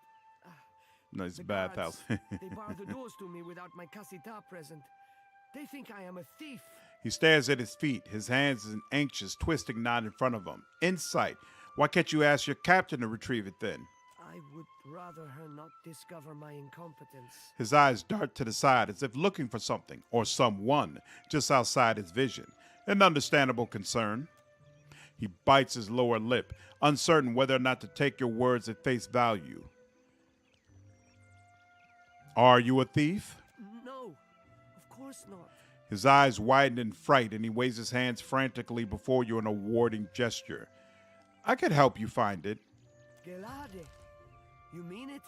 No, it's a bathhouse. They bar the doors to me without my Kasita present. They think I am a thief. He stares at his feet, his hands in anxious, twisting knot in front of him. Insight. Why can't you ask your captain to retrieve it then? I would rather her not discover my incompetence. His eyes dart to the side as if looking for something or someone just outside his vision. An understandable concern. He bites his lower lip, uncertain whether or not to take your words at face value. Are you a thief? No, of course not. His eyes widen in fright, and he waves his hands frantically before you in a warding gesture. I could help you find it. Gelade, you mean it?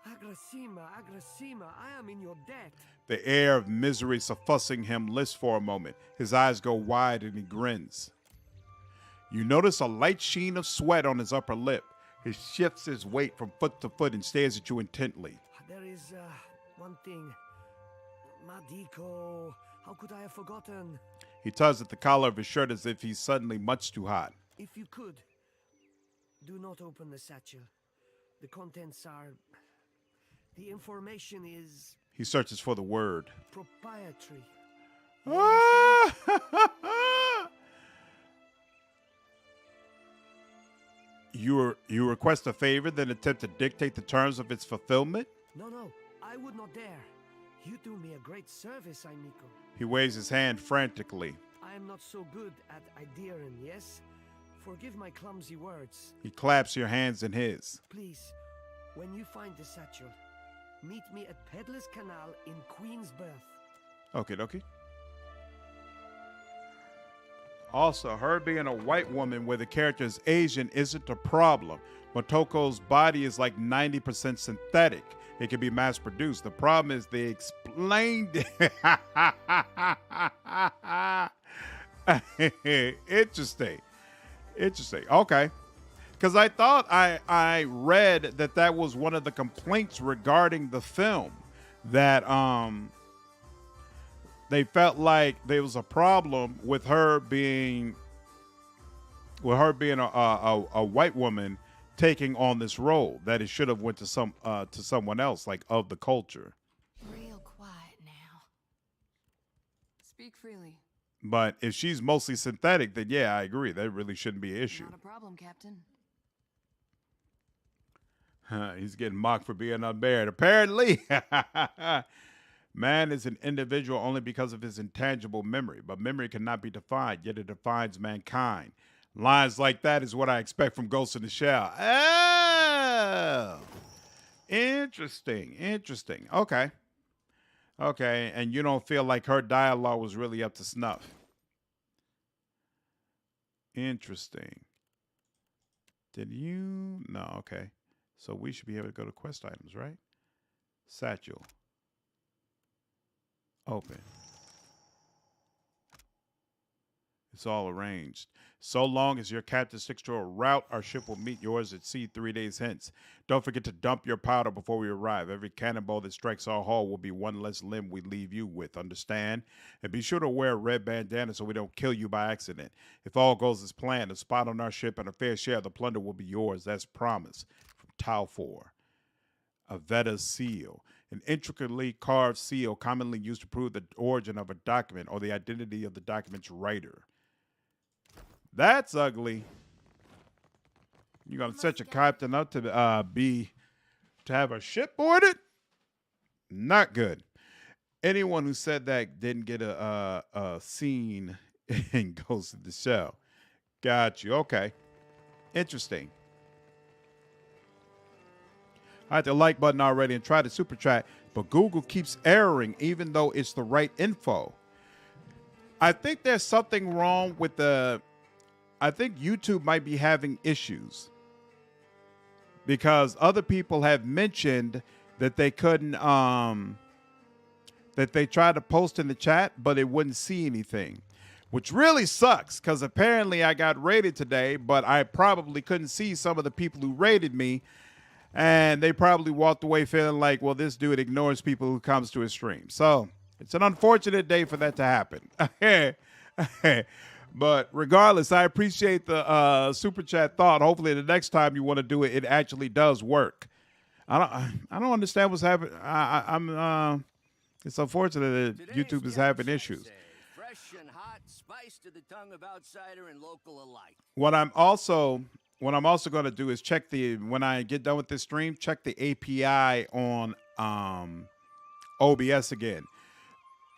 Agrasima, I am in your debt. The air of misery suffusing him lifts for a moment. His eyes go wide and he grins. You notice a light sheen of sweat on his upper lip. He shifts his weight from foot to foot and stares at you intently. There is one thing. Madiko, how could I have forgotten? He tugs at the collar of his shirt as if he's suddenly much too hot. If you could, do not open the satchel. The contents are... The information is... He searches for the word. Proprietary. You request a favor, then attempt to dictate the terms of its fulfillment? No, I would not dare. You do me a great service, Ainiko. He waves his hand frantically. I am not so good at ideaing, yes? Forgive my clumsy words. He claps your hands in his. Please, when you find the satchel, meet me at Peddler's Canal in Queensberth. Okay. Also, her being a white woman where the character is Asian isn't a problem. Motoko's body is like 90% synthetic. It can be mass produced. The problem is they explained it. Interesting. Okay. Because I thought I read that was one of the complaints regarding the film, that they felt like there was a problem with her being a white woman taking on this role, that it should have went to someone else, like of the culture. Real quiet now. Speak freely. But if she's mostly synthetic, then yeah, I agree. That really shouldn't be an issue. Not a problem, Captain. He's getting mocked for being unmarried. Apparently, man is an individual only because of his intangible memory, but memory cannot be defined, yet it defines mankind. Lines like that is what I expect from Ghost in the Shell. Oh, interesting. Okay, and you don't feel like her dialogue was really up to snuff. Interesting. Did you? No, okay. So we should be able to go to quest items, right? Satchel. Open. It's all arranged. So long as your captain sticks to a route, our ship will meet yours at sea 3 days hence. Don't forget to dump your powder before we arrive. Every cannonball that strikes our hull will be one less limb we leave you with, understand? And be sure to wear a red bandana so we don't kill you by accident. If all goes as planned, a spot on our ship and a fair share of the plunder will be yours. That's promise. From Taufor. A Veta seal. An intricately carved seal commonly used to prove the origin of a document or the identity of the document's writer. That's ugly. You're gonna set your captain up to have a ship boarded? Not good. Anyone who said that didn't get a scene in Ghost in the Shell. Got you. Okay. Interesting. I hit the like button already and tried to super chat, but Google keeps erroring even though it's the right info. I think there's something wrong with I think YouTube might be having issues because other people have mentioned that they couldn't, that they tried to post in the chat, but it wouldn't see anything, which really sucks because apparently I got rated today, but I probably couldn't see some of the people who rated me, and they probably walked away feeling like, well, this dude ignores people who comes to his stream. So it's an unfortunate day for that to happen. But regardless, I appreciate the super chat thought. Hopefully the next time you want to do it, it actually does work. I don't understand what's happening. It's unfortunate that YouTube is having issues. Fresh and hot, spice to the tongue of outsider and local alike. What I'm also going to do is check when I get done with this stream, check the API on OBS again.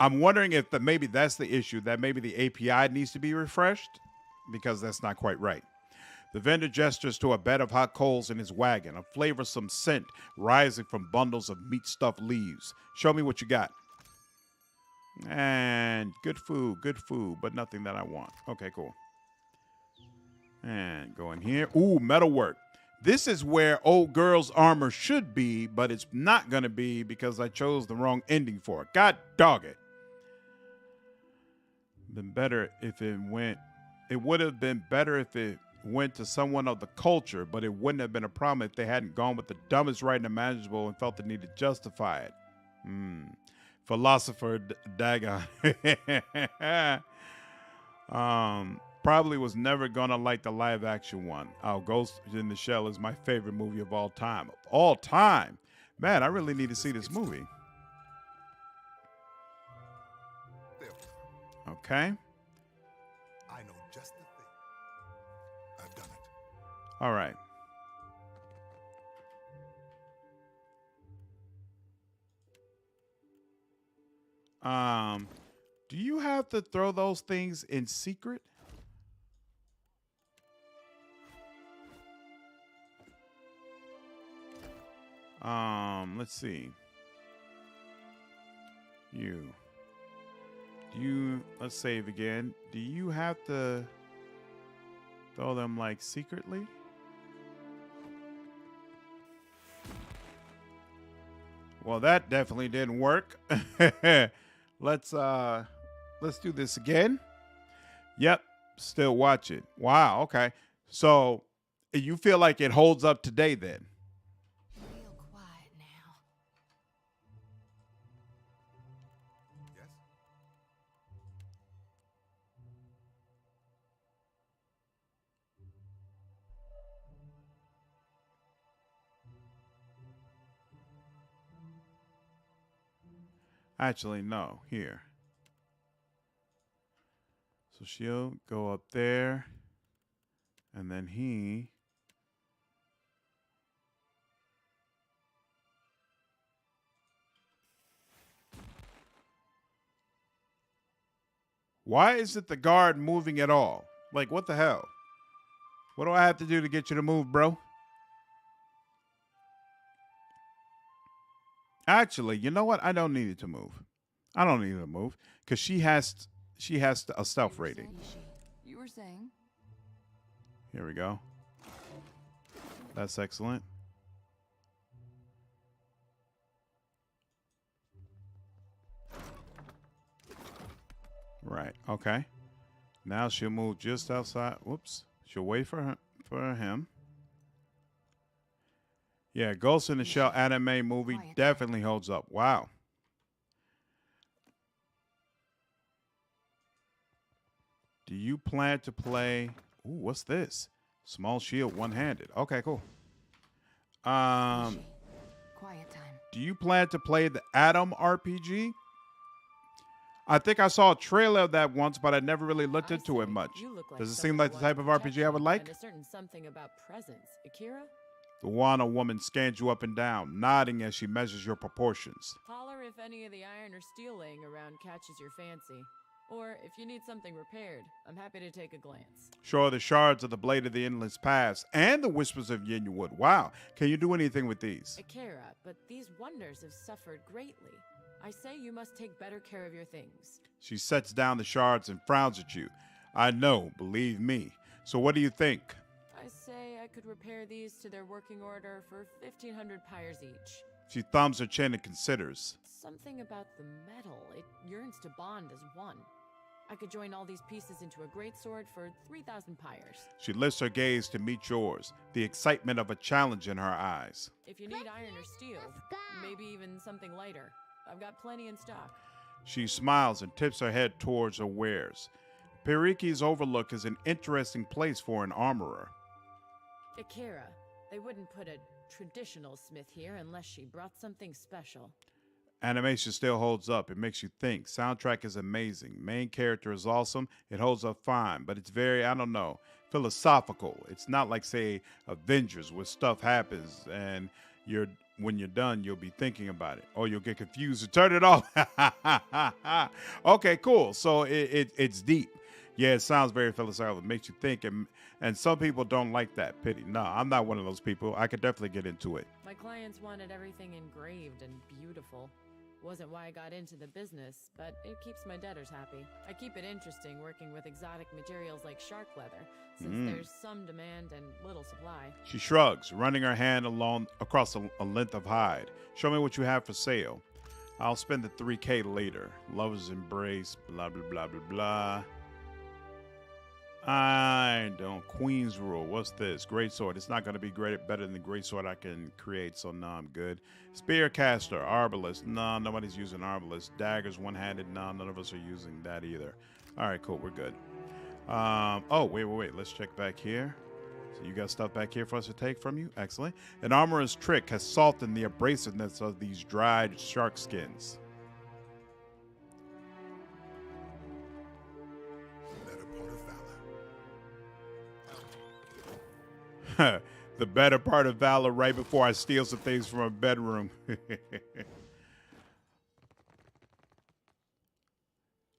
I'm wondering if maybe that's the issue, that maybe the API needs to be refreshed, because that's not quite right. The vendor gestures to a bed of hot coals in his wagon, a flavorsome scent rising from bundles of meat-stuffed leaves. Show me what you got. And good food, but nothing that I want. Okay, cool. And go in here. Ooh, metalwork. This is where old girl's armor should be, but it's not going to be because I chose the wrong ending for it. God dog it. Been better if it went. It would have been better if it went to someone of the culture, but it wouldn't have been a problem if they hadn't gone with the dumbest writing imaginable and felt the need to justify it. Philosopher Dagon. Probably was never gonna like the live action one. Ghost in the Shell is my favorite movie of all time. Of all time? Man, I really need to see this movie. Okay. I know just the thing. I've done it. All right. Do you have to throw those things in secret? Let's see. Let's save again. Do you have to throw them like secretly? Well, that definitely didn't work. Let's do this again. Yep, still watching. Wow, okay. So you feel like it holds up today then? Real quiet now. Yes? Actually, no. Here. So she'll go up there. And then he... Why isn't the guard moving at all? Like, what the hell? What do I have to do to get you to move, bro? Actually, you know what? I don't need it to move. I don't need it to move because she has a stealth rating. You were saying? Here we go. That's excellent. Right. Okay. Now she'll move just outside. Whoops. She'll wait for him. Yeah, Ghost in the Shell anime movie definitely holds up. Wow. Do you plan to play? Ooh, what's this? Small shield, one-handed. Okay, cool. Quiet time. Do you plan to play the Atom RPG? I think I saw a trailer of that once, but I never really looked into it much. Does it seem like the type of RPG I would like? And a certain something about presence. Akira? The Wana woman scans you up and down, nodding as she measures your proportions. Holler if any of the iron or steel laying around catches your fancy. Or if you need something repaired, I'm happy to take a glance. Sure, the shards of the Blade of the Endless Past and the Whispers of Yenwood. Wow. Can you do anything with these? Akira, but these wonders have suffered greatly. I say you must take better care of your things. She sets down the shards and frowns at you. I know, believe me. So what do you think? I say I could repair these to their working order for 1,500 pyres each. She thumbs her chin and considers. Something about the metal. It yearns to bond as one. I could join all these pieces into a great sword for 3,000 pyres. She lifts her gaze to meet yours, the excitement of a challenge in her eyes. If you need iron or steel, maybe even something lighter, I've got plenty in stock. She smiles and tips her head towards her wares. Periki's Overlook is an interesting place for an armorer. Akira, they wouldn't put a traditional smith here unless she brought something special. Animation still holds up. It makes you think. Soundtrack is amazing. Main character is awesome. It holds up fine, but it's very, I don't know, philosophical. It's not like, say, Avengers where stuff happens and you're when you're done, you'll be thinking about it, or you'll get confused and turn it off. Okay, cool. So it's deep. Yeah, it sounds very philosophical. It makes you think, and some people don't like that. Pity. No, I'm not one of those people. I could definitely get into it. My clients wanted everything engraved and beautiful. Wasn't why I got into the business, but it keeps my debtors happy. I keep it interesting working with exotic materials like shark leather, since there's some demand and little supply. She shrugs, running her hand across a length of hide. Show me what you have for sale. I'll spend the 3K later. Lover's embrace, blah, blah, blah, blah, blah. I don't. Queen's rule. What's this? Great sword. It's not going to be better than the great sword I can create, so no, I'm good. Spear caster, arbalist. No, nobody's using arbalist. Daggers, one-handed. No, none of us are using that either. All right, cool. We're good. Oh, wait. Let's check back here. So you got stuff back here for us to take from you? Excellent. An armorer's trick has softened the abrasiveness of these dried shark skins. The better part of valor right before I steal some things from a bedroom.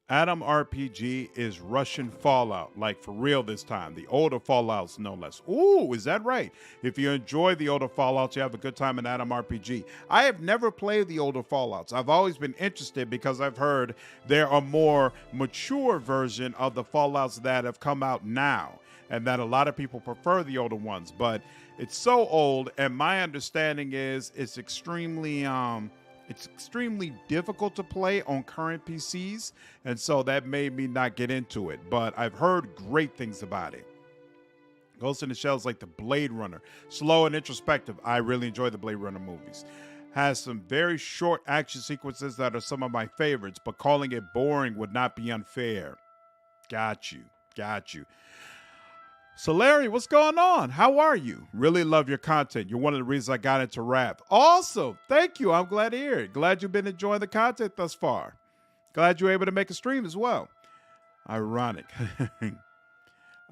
Adam RPG is Russian Fallout, like for real this time. The older Fallouts, no less. Ooh, is that right? If you enjoy the older Fallouts, you have a good time in Adam RPG. I have never played the older Fallouts. I've always been interested because I've heard there are more mature version of the Fallouts that have come out now, and that a lot of people prefer the older ones. But it's so old, and my understanding is it's extremely difficult to play on current PCs, and so that made me not get into it. But I've heard great things about it. Ghost in the Shell is like the Blade Runner. Slow and introspective. I really enjoy the Blade Runner movies. Has some very short action sequences that are some of my favorites, but calling it boring would not be unfair. Got you. So Larry, what's going on? How are you? Really love your content. You're one of the reasons I got into rap. Awesome. Thank you. I'm glad to hear it. Glad you've been enjoying the content thus far. Glad you were able to make a stream as well. Ironic.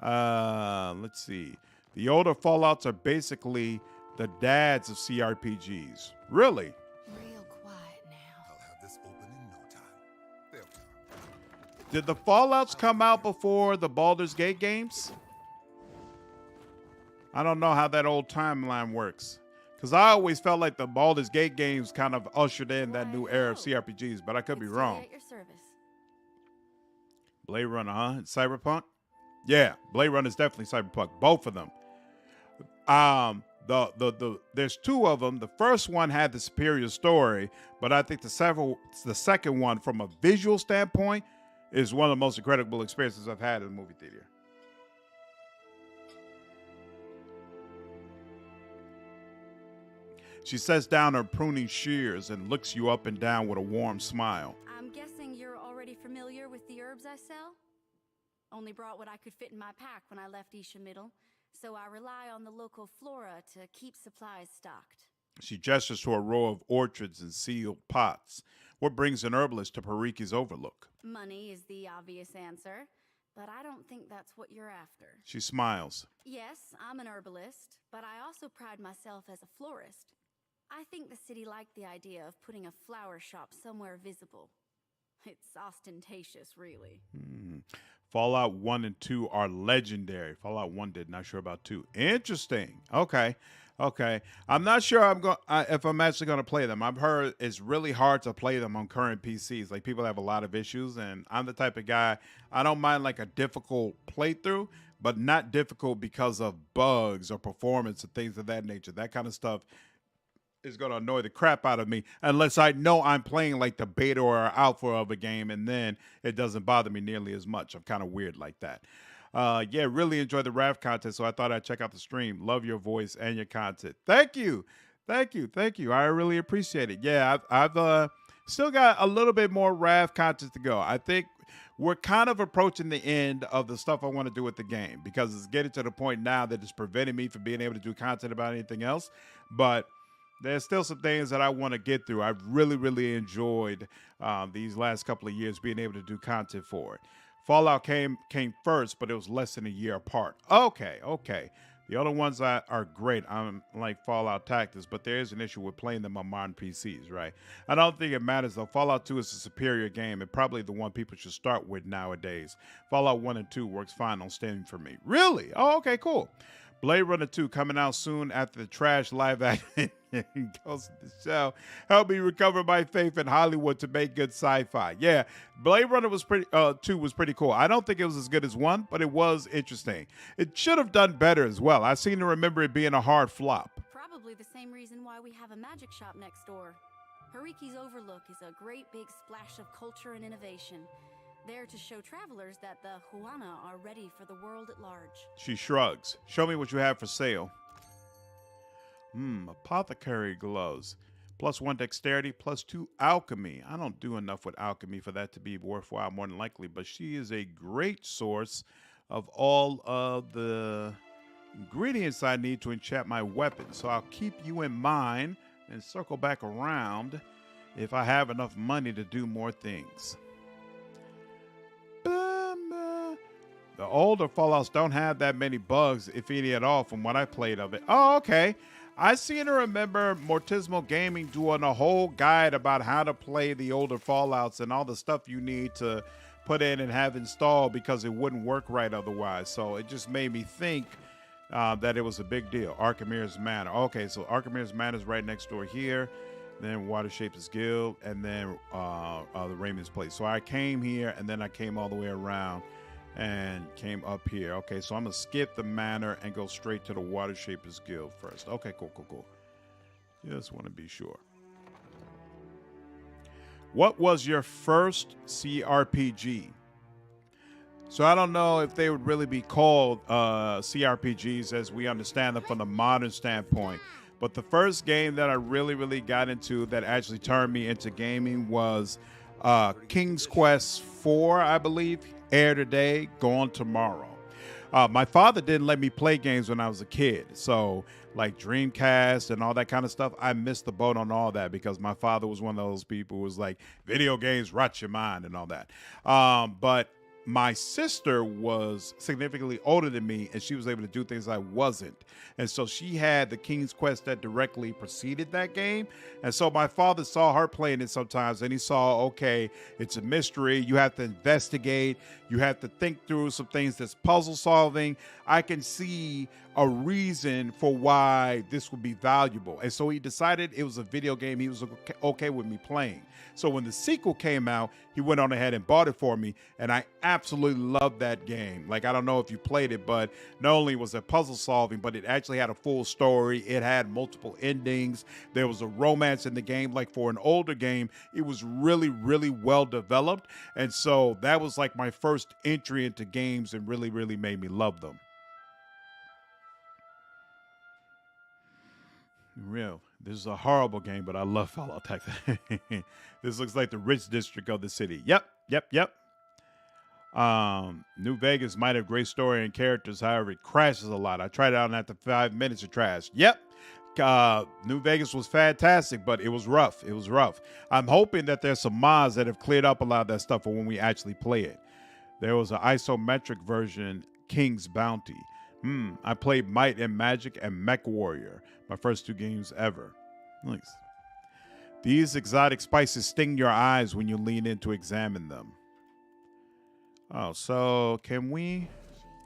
Let's see. The older Fallouts are basically the dads of CRPGs. Really? Real quiet now. I'll have this open in no time. There we are. Did the Fallouts come out before the Baldur's Gate games? I don't know how that old timeline works, because I always felt like the Baldur's Gate games kind of ushered in that new era of CRPGs, but I could be wrong. At your service. Blade Runner, huh? And Cyberpunk? Yeah, Blade Runner is definitely Cyberpunk. Both of them. There's two of them. The first one had the superior story, but I think the second one, from a visual standpoint, is one of the most incredible experiences I've had in the movie theater. She sets down her pruning shears and looks you up and down with a warm smile. I'm guessing you're already familiar with the herbs I sell? Only brought what I could fit in my pack when I left Isha Middle, so I rely on the local flora to keep supplies stocked. She gestures to a row of orchards and sealed pots. What brings an herbalist to Pariki's Overlook? Money is the obvious answer, but I don't think that's what you're after. She smiles. Yes, I'm an herbalist, but I also pride myself as a florist. I think the city liked the idea of putting a flower shop somewhere visible. It's ostentatious, really. Fallout 1 and 2 are legendary. Fallout 1 did, not sure about 2. Interesting. Okay. I'm not sure if I'm actually going to play them. I've heard it's really hard to play them on current PCs. Like, people have a lot of issues, and I'm the type of guy, I don't mind like a difficult playthrough, but not difficult because of bugs or performance and things of that nature. That kind of stuff is going to annoy the crap out of me unless I know I'm playing like the beta or alpha of a game, and then it doesn't bother me nearly as much. I'm kind of weird like that. Yeah, really enjoy the RAF content, so I thought I'd check out the stream. Love your voice and your content. Thank you. I really appreciate it. Yeah, I've still got a little bit more RAF content to go. I think we're kind of approaching the end of the stuff I want to do with the game, because it's getting to the point now that it's preventing me from being able to do content about anything else. But there's still some things that I want to get through. I've really enjoyed these last couple of years being able to do content for it. Fallout came first, but it was less than a year apart. Okay. The other ones are great. I'm like Fallout Tactics, but there is an issue with playing them on modern PCs, right? I don't think it matters though. Fallout 2 is a superior game and probably the one people should start with nowadays. Fallout 1 and 2 works fine on Steam for me. Really? Oh, okay, cool. Blade Runner 2 coming out soon after the trash live action Ghost in the Shell helped me recover my faith in Hollywood to make good sci-fi. Yeah, Blade Runner was 2 was pretty cool. I don't think it was as good as 1, but it was interesting. It should have done better as well. I seem to remember it being a hard flop. Probably the same reason why we have a magic shop next door. Hariki's Overlook is a great big splash of culture and innovation, there to show travelers that the Huana are ready for the world at large. She shrugs. Show me what you have for sale. Apothecary gloves. +1 dexterity, +2 alchemy. I don't do enough with alchemy for that to be worthwhile, more than likely, but she is a great source of all of the ingredients I need to enchant my weapon. So I'll keep you in mind and circle back around if I have enough money to do more things. The older Fallouts don't have that many bugs, if any at all, from what I played of it. Oh, okay. I seem to remember Mortismo Gaming doing a whole guide about how to play the older Fallouts and all the stuff you need to put in and have installed because it wouldn't work right otherwise. So it just made me think that it was a big deal. Archimedes Manor. Okay, so Archimedes Manor is right next door here. Then Watershapers Guild, and then the Raymond's Place. So I came here, and then I came all the way around and came up here. Okay, so I'm going to skip the manor and go straight to the Watershapers Guild first. Okay, cool. Just want to be sure. What was your first CRPG? So I don't know if they would really be called CRPGs as we understand them from the modern standpoint. But the first game that I really got into that actually turned me into gaming was King's Quest IV, I believe. Air today, gone tomorrow. My father didn't let me play games when I was a kid. So like Dreamcast and all that kind of stuff, I missed the boat on all that because my father was one of those people who was like, video games rot your mind and all that. But my sister was significantly older than me, and she was able to do things I wasn't. And so she had the King's Quest that directly preceded that game. And so my father saw her playing it sometimes, and he saw, okay, it's a mystery. You have to investigate. You have to think through some things that's puzzle solving. I can see a reason for why this would be valuable. And so he decided it was a video game he was okay with me playing. So when the sequel came out, he went on ahead and bought it for me, and I absolutely loved that game. Like, I don't know if you played it, but not only was it puzzle solving, but it actually had a full story. It had multiple endings. There was a romance in the game. Like, for an older game, it was really well developed. And so that was like my first entry into games and really made me love them. Real. This is a horrible game, but I love Fallout Tactics. This looks like the rich district of the city. Yep. New Vegas might have great story and characters. However, it crashes a lot. I tried it out after 5 minutes of trash. Yep. New Vegas was fantastic, but it was rough. I'm hoping that there's some mods that have cleared up a lot of that stuff for when we actually play it. There was an isometric version, King's Bounty. I played Might and Magic and Mech Warrior, my first 2 games ever. Nice. These exotic spices sting your eyes when you lean in to examine them. Oh, so can we?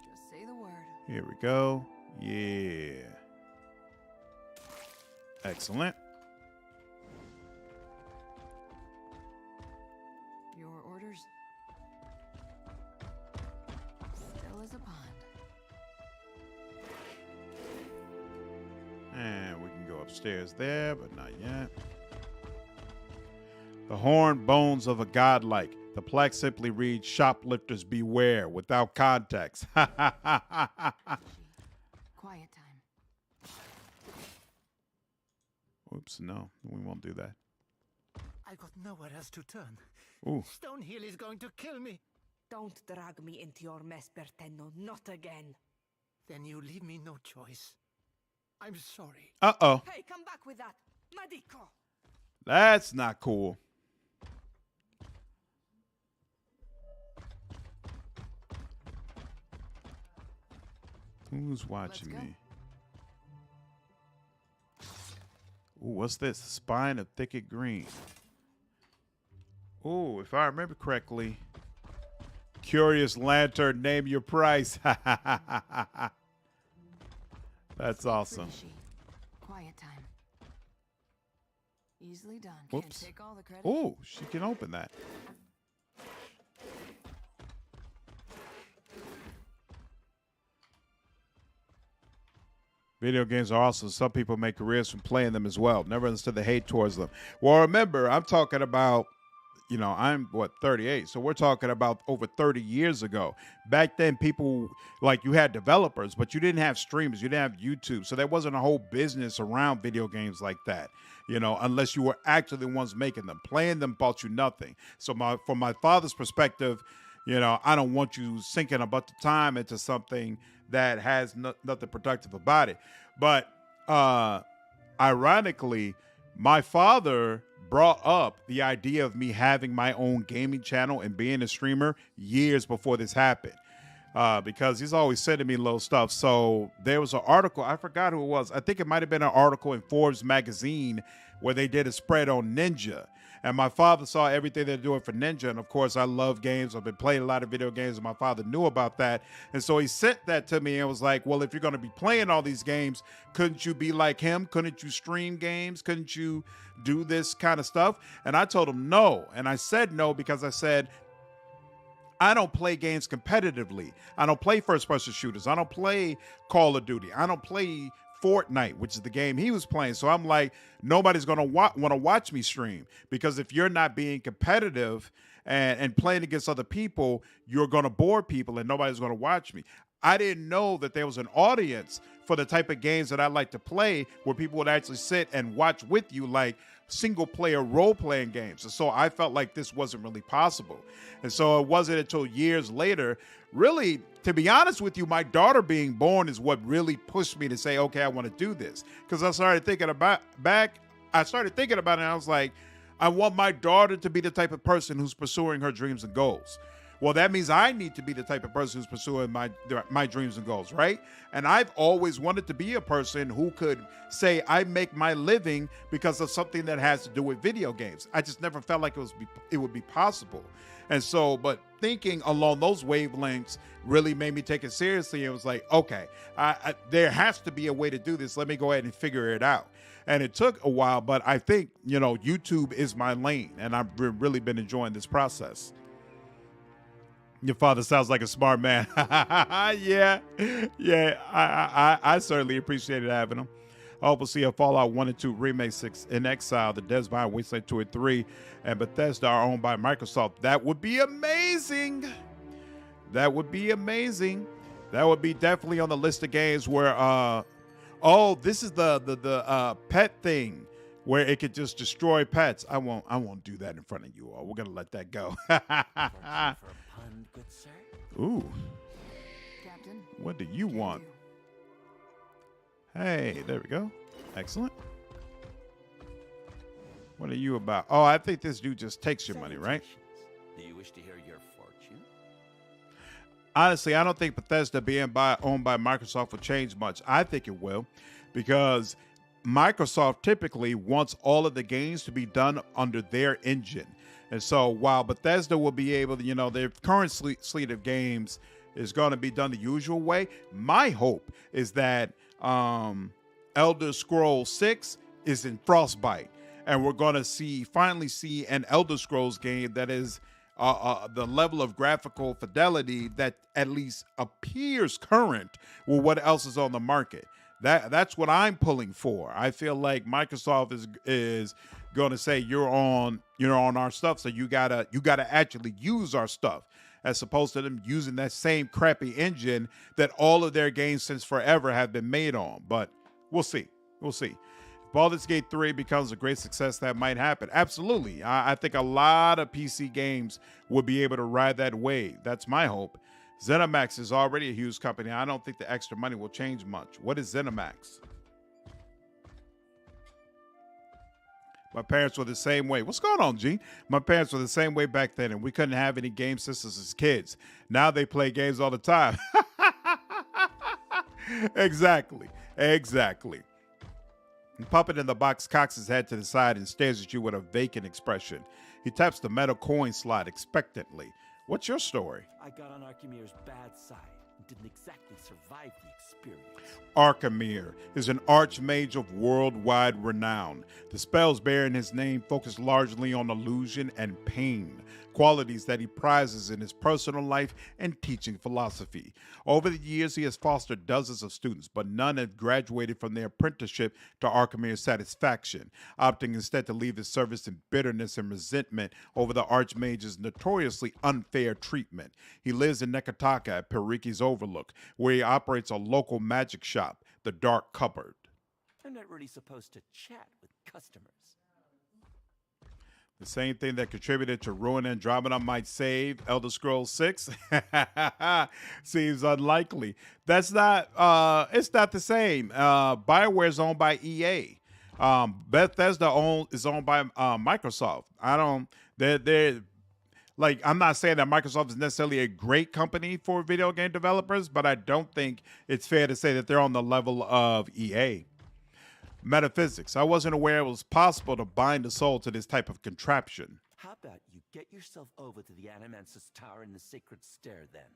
Just say the word. Here we go. Yeah. Excellent. Your orders? Still as a pond. And we can go upstairs there, but not yet. The horned bones of a godlike. The plaque simply reads, "Shoplifters beware," without context. Quiet time. Oops, no, we won't do that. I got nowhere else to turn. Ooh. Stonehill is going to kill me. Don't drag me into your mess, Berteno. Not again. Then you leave me no choice. I'm sorry. Uh-oh. Hey, come back with that. Medico. That's not cool. Who's watching me? what's this? Spine of thicket green. Ooh, if I remember correctly, Curious Lantern, name your price. That's awesome. Quiet time. Easily done. Whoops. Can't take all the credit. Oh, she can open that. Video games are awesome. Some people make careers from playing them as well. Never understood the hate towards them. Well, remember, I'm talking about, you know, I'm, 38. So we're talking about over 30 years ago. Back then, people, like, you had developers, but you didn't have streamers. You didn't have YouTube. So there wasn't a whole business around video games like that, you know, unless you were actually the ones making them. Playing them bought you nothing. So from my father's perspective, you know, I don't want you sinking a bunch of time into something that has nothing productive about it. But ironically, my father brought up the idea of me having my own gaming channel and being a streamer years before this happened, because he's always sending me little stuff. So there was an article, I forgot who it was. I think it might have been an article in Forbes magazine where they did a spread on Ninja. And my father saw everything they're doing for Ninja. And of course, I love games. I've been playing a lot of video games, and my father knew about that. And so he sent that to me and was like, well, if you're going to be playing all these games, couldn't you be like him? Couldn't you stream games? Couldn't you do this kind of stuff? And I told him no. And I said no because I said, I don't play games competitively. I don't play first-person shooters. I don't play Call of Duty. I don't play Fortnite, which is the game he was playing. So I'm like, nobody's going to want to watch me stream, because if you're not being competitive and playing against other people, you're going to bore people and nobody's going to watch me. I didn't know that there was an audience for the type of games that I like to play, where people would actually sit and watch with you, like single player role playing games. And so I felt like this wasn't really possible. And so it wasn't until years later, really, to be honest with you, my daughter being born is what really pushed me to say, okay, I want to do this. Because I started thinking about it, and I was like, I want my daughter to be the type of person who's pursuing her dreams and goals. Well, that means I need to be the type of person who's pursuing my dreams and goals, right? And I've always wanted to be a person who could say I make my living because of something that has to do with video games. I just never felt like it would be possible. And so, but thinking along those wavelengths really made me take it seriously. It was like, okay, there has to be a way to do this. Let me go ahead and figure it out. And it took a while, but I think, you know, YouTube is my lane, and I've really been enjoying this process. Your father sounds like a smart man. Yeah. I certainly appreciated having him. I hope we'll see a Fallout 1 and 2 remake, 6 in Exile, the Deadfire, Wasteland 2 and 3, and Bethesda are owned by Microsoft. That would be amazing. That would be amazing. That would be definitely on the list of games where, this is the pet thing, where it could just destroy pets. I won't do that in front of you all. We're gonna let that go. Ooh. Captain, what do you want? Hey, there we go. Excellent. What are you about? Oh, I think this dude just takes your money, right? Do you wish to hear your fortune? Honestly, I don't think Bethesda being owned by Microsoft will change much. I think it will, because Microsoft typically wants all of the games to be done under their engine. And so while Bethesda will be able to, you know, their current slate of games is going to be done the usual way, my hope is that Elder Scrolls 6 is in Frostbite, and we're going to finally see an Elder Scrolls game that is the level of graphical fidelity that at least appears current with what else is on the market. That's what I'm pulling for. I feel like Microsoft is going to say you're on our stuff, so you gotta actually use our stuff, as opposed to them using that same crappy engine that all of their games since forever have been made on. But we'll see. If Baldur's Gate 3 becomes a great success, that might happen. Absolutely. I think a lot of PC games will be able to ride that wave. That's my hope. ZeniMax is already a huge company. I don't think the extra money will change much. What is ZeniMax? My parents were the same way. What's going on, Gene? My parents were the same way back then, and we couldn't have any game systems as kids. Now they play games all the time. Exactly. The puppet in the box cocks his head to the side and stares at you with a vacant expression. He taps the metal coin slot expectantly. What's your story? I got on Archimere's bad side and didn't exactly survive the experience. Archimere is an archmage of worldwide renown. The spells bearing his name focus largely on illusion and pain, qualities that he prizes in his personal life and teaching philosophy. Over the years, he has fostered dozens of students, but none have graduated from their apprenticeship to Archimere's satisfaction, opting instead to leave his service in bitterness and resentment over the Archmage's notoriously unfair treatment. He lives in Nekataka at Periki's Overlook, where he operates a local magic shop, the Dark Cupboard. I'm not really supposed to chat with customers. The same thing that contributed to ruin Andromeda might save Elder Scrolls 6? Seems unlikely. That's not, it's not the same. BioWare is owned by EA. Bethesda is owned by Microsoft. I'm not saying that Microsoft is necessarily a great company for video game developers, but I don't think it's fair to say that they're on the level of EA. Metaphysics. I wasn't aware it was possible to bind a soul to this type of contraption. How about you get yourself over to the Animansis Tower in the Sacred Stair then?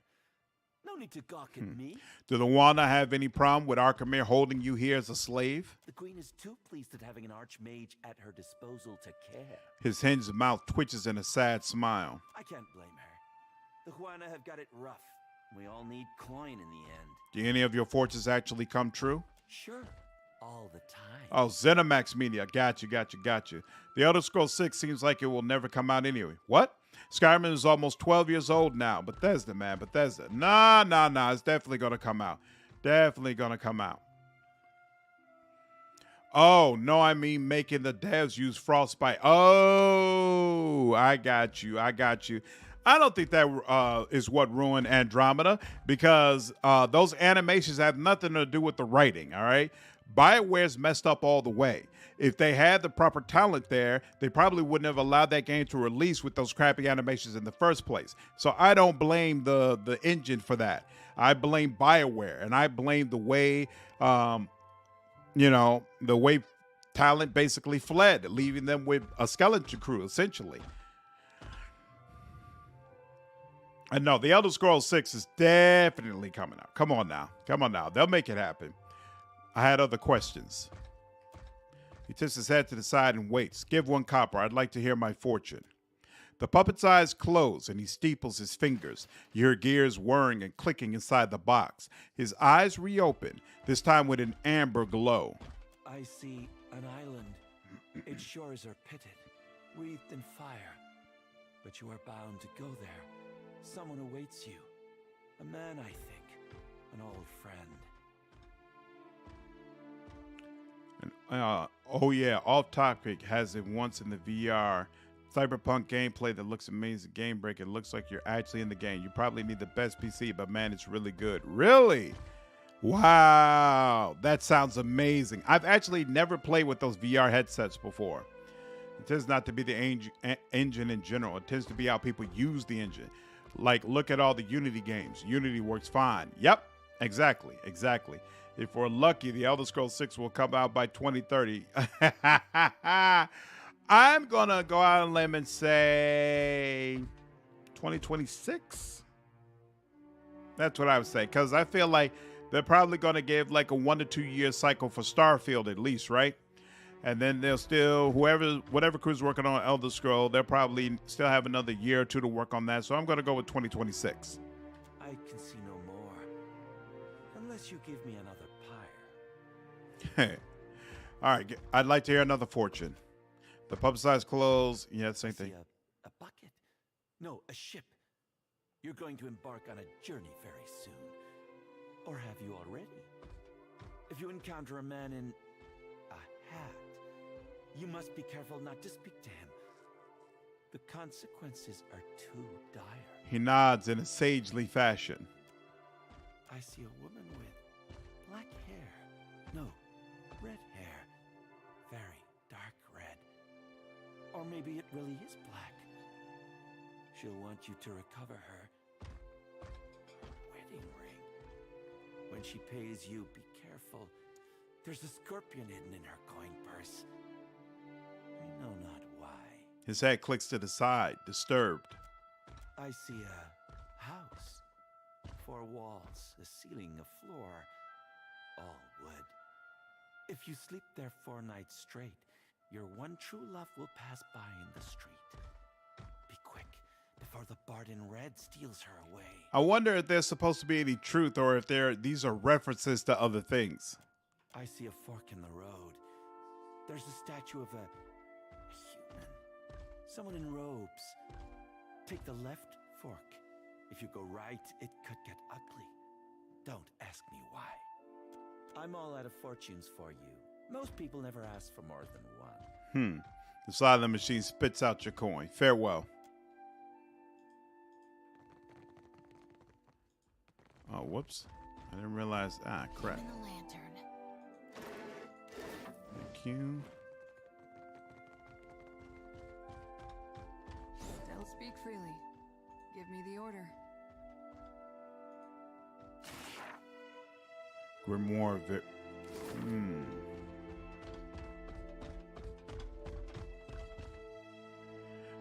No need to gawk at me. Do the Wana have any problem with Archimere holding you here as a slave? The Queen is too pleased at having an Archmage at her disposal to care. His hinged mouth twitches in a sad smile. I can't blame her. The Juana have got it rough. We all need coin in the end. Do any of your fortunes actually come true? Sure. All the time. Oh, ZeniMax Media. Got you. The Elder Scrolls 6 seems like it will never come out anyway. What? Skyrim is almost 12 years old now. Bethesda, man. Bethesda. Nah. It's definitely going to come out. Oh, no, I mean making the devs use Frostbite. Oh, I got you. I don't think that is what ruined Andromeda, because those animations have nothing to do with the writing, all right? BioWare's messed up all the way. If they had the proper talent there, they probably wouldn't have allowed that game to release with those crappy animations in the first place. So I don't blame the engine for that. I blame BioWare, and I blame the way, the way talent basically fled, leaving them with a skeleton crew, essentially. And no, the Elder Scrolls 6 is definitely coming out. Come on now. They'll make it happen. I had other questions. He tips his head to the side and waits. Give 1 copper. I'd like to hear my fortune. The puppet's eyes close and he steeples his fingers. You hear gears whirring and clicking inside the box. His eyes reopen, this time with an amber glow. I see an island. Its shores are pitted, wreathed in fire. But you are bound to go there. Someone awaits you. A man, I think. An old friend. Off Topic has it once in the VR. Cyberpunk gameplay that looks amazing, game break. It looks like you're actually in the game. You probably need the best PC, but man, it's really good. Really? Wow. That sounds amazing. I've actually never played with those VR headsets before. It tends not to be the engine in general. It tends to be how people use the engine. Like, look at all the Unity games. Unity works fine. Yep, exactly. If we're lucky, the Elder Scrolls 6 will come out by 2030. I'm going to go out on a limb and say 2026. That's what I would say, because I feel like they're probably going to give like a 1 to 2 year cycle for Starfield at least, right? And then they'll still, whatever crew's working on Elder Scroll, they'll probably still have another year or two to work on that. So I'm going to go with 2026. I can see no more. Unless you give me another pyre. All right. I'd like to hear another fortune. The puppet's eyes close. Yeah, same thing. A bucket? No, a ship. You're going to embark on a journey very soon. Or have you already? If you encounter a man in a hat, you must be careful not to speak to him. The consequences are too dire. He nods in a sagely fashion. I see a woman with black hair. No, red hair. Very dark red. Or maybe it really is black. She'll want you to recover her wedding ring. When she pays you, be careful There's a scorpion hidden in her coin purse. I know not why. His head clicks to the side, disturbed. I see a house. 4 walls, a ceiling, a floor, all wood. If you sleep there 4 nights straight, your one true love will pass by in the street. Be quick, before the bard in red steals her away. I wonder if there's supposed to be any truth or if these are references to other things. I see a fork in the road. There's a statue of a human. Someone in robes. Take the left fork. If you go right, it could get ugly. Don't ask me why. I'm all out of fortunes for you. Most people never ask for more than one. The slot of the machine spits out your coin. Farewell. Oh, whoops. I didn't realize. Ah, crap. Give me the lantern. Thank you. They'll speak freely. Give me the order. Grimoire.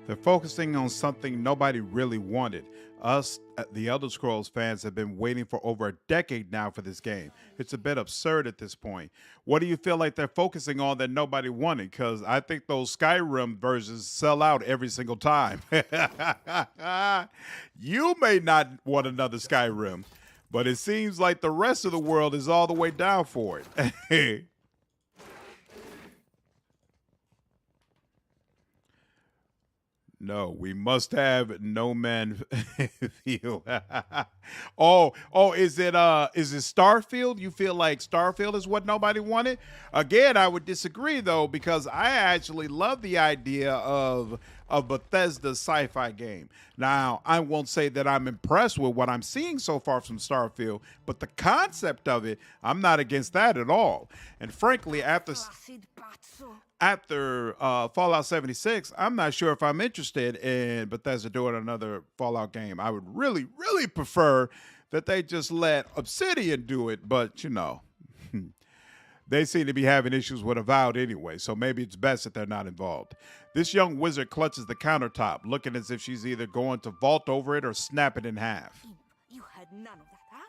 They're focusing on something nobody really wanted. Us, the Elder Scrolls fans, have been waiting for over a decade now for this game. It's a bit absurd at this point. What do you feel like they're focusing on that nobody wanted? Because I think those Skyrim versions sell out every single time. You may not want another Skyrim, but it seems like the rest of the world is all the way down for it. No, we must have no man feel. Is it Starfield? You feel like Starfield is what nobody wanted? Again, I would disagree though, because I actually love the idea of Bethesda's sci-fi game. Now, I won't say that I'm impressed with what I'm seeing so far from Starfield, but the concept of it, I'm not against that at all. And frankly, after Fallout 76, I'm not sure if I'm interested in Bethesda doing another Fallout game. I would really, really prefer that they just let Obsidian do it, but you know, they seem to be having issues with Avowed anyway, so maybe it's best that they're not involved. This young wizard clutches the countertop, looking as if she's either going to vault over it or snap it in half. You had none of that, huh?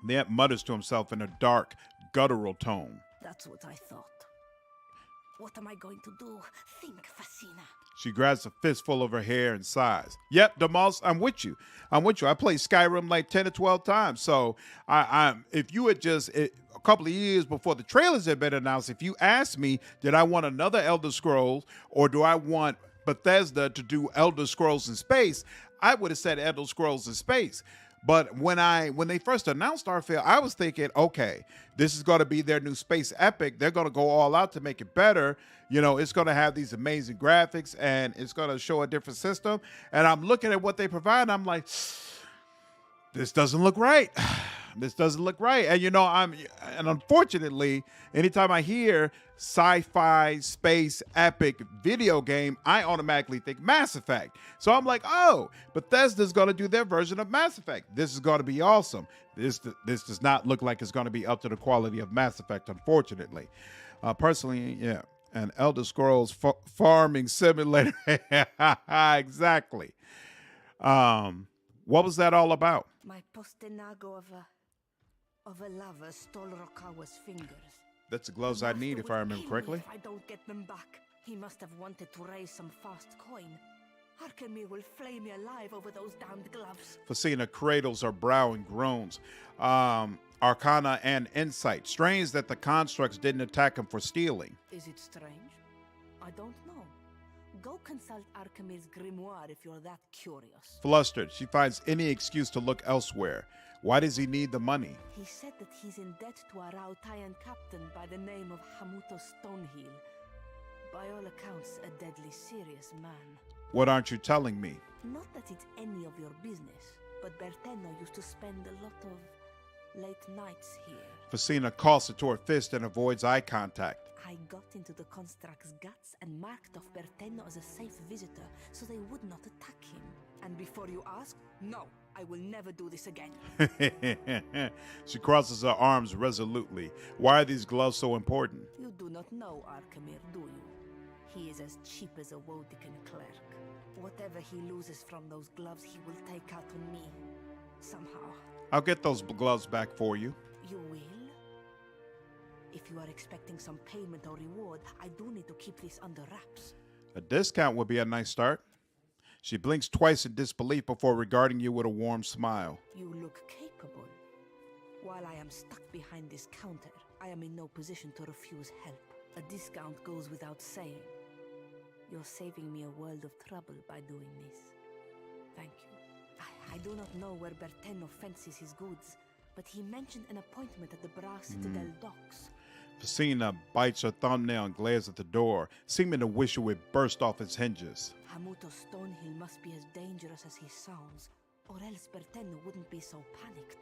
The Imp mutters to himself in a dark, guttural tone. That's what I thought. What am I going to do? Think, Facina. She grabs a fistful of her hair and sighs. Yep, Demas, I'm with you. I played Skyrim like 10 or 12 times. So if you had just a couple of years before the trailers had been announced, if you asked me, did I want another Elder Scrolls or do I want Bethesda to do Elder Scrolls in space, I would have said Elder Scrolls in space. But when they first announced Starfield, I was thinking, okay, this is going to be their new space epic. They're going to go all out to make it better. You know, it's going to have these amazing graphics and it's going to show a different system. And I'm looking at what they provide and I'm like, this doesn't look right. This doesn't look right. And, you know, and unfortunately, anytime I hear sci-fi, space, epic video game, I automatically think Mass Effect. So I'm like, oh, Bethesda's going to do their version of Mass Effect. This is going to be awesome. This does not look like it's going to be up to the quality of Mass Effect, unfortunately. Personally, yeah, an Elder Scrolls farming simulator. Exactly. What was that all about? My postenago of a lover stole Rokawa's fingers. That's the gloves I need, if I remember correctly. If I don't get them back, he must have wanted to raise some fast coin. Arkemir will flay me alive over those damned gloves. Facina cradles her brow and groans. Arcana and insight. Strange that the constructs didn't attack him for stealing. Is it strange? I don't know. Go consult Arkemir's grimoire if you're that curious. Flustered, she finds any excuse to look elsewhere. Why does he need the money? He said that he's in debt to a Rautayan captain by the name of Hamuto Stonehill. By all accounts, a deadly serious man. What aren't you telling me? Not that it's any of your business, but Berteno used to spend a lot of late nights here. Facina coughs into her fist and avoids eye contact. I got into the construct's guts and marked off Berteno as a safe visitor so they would not attack him. And before you ask, no, I will never do this again. She crosses her arms resolutely. Why are these gloves so important? You do not know Arkemir, do you? He is as cheap as a Wodican clerk. Whatever he loses from those gloves, he will take out on me. Somehow. I'll get those gloves back for you. You will? If you are expecting some payment or reward, I do need to keep this under wraps. A discount would be a nice start. She blinks twice in disbelief before regarding you with a warm smile. You look capable. While I am stuck behind this counter, I am in no position to refuse help. A discount goes without saying. You're saving me a world of trouble by doing this. Thank you. I do not know where Bertenno fences his goods, but he mentioned an appointment at the Berath Citadel docks. Facina bites her thumbnail and glares at the door, seeming to wish it would burst off its hinges. Hamuto Stonehill must be as dangerous as he sounds, or else Bertenno wouldn't be so panicked.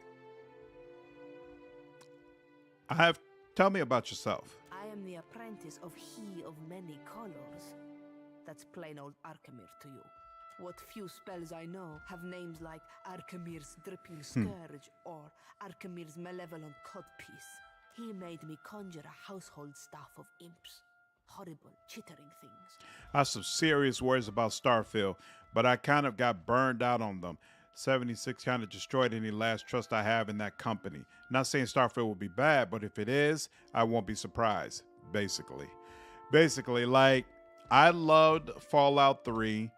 Tell me about yourself. I am the apprentice of He of Many Colors. That's plain old Arkemir to you. What few spells I know have names like Arkemir's Dripping Scourge or Arkemir's Malevolent Codpiece. He made me conjure a household staff of imps. Horrible, chittering things. I have some serious worries about Starfield, but I kind of got burned out on them. 76 kind of destroyed any last trust I have in that company. Not saying Starfield will be bad, but if it is, I won't be surprised, basically. Like, I loved Fallout 3.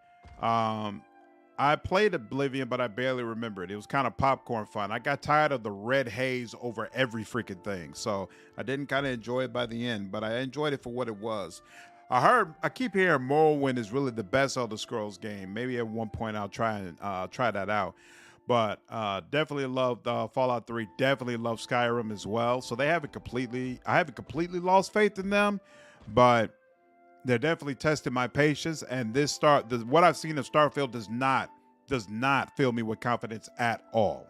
I played Oblivion, but I barely remember it. It was kind of popcorn fun. I got tired of the red haze over every freaking thing, so I didn't kind of enjoy it by the end, but I enjoyed it for what it was. I keep hearing Morrowind is really the best Elder Scrolls game. Maybe at one point I'll try that out. But definitely loved Fallout 3. Definitely love Skyrim as well. So I haven't completely lost faith in them, but they're definitely testing my patience. And what I've seen of Starfield does not fill me with confidence at all.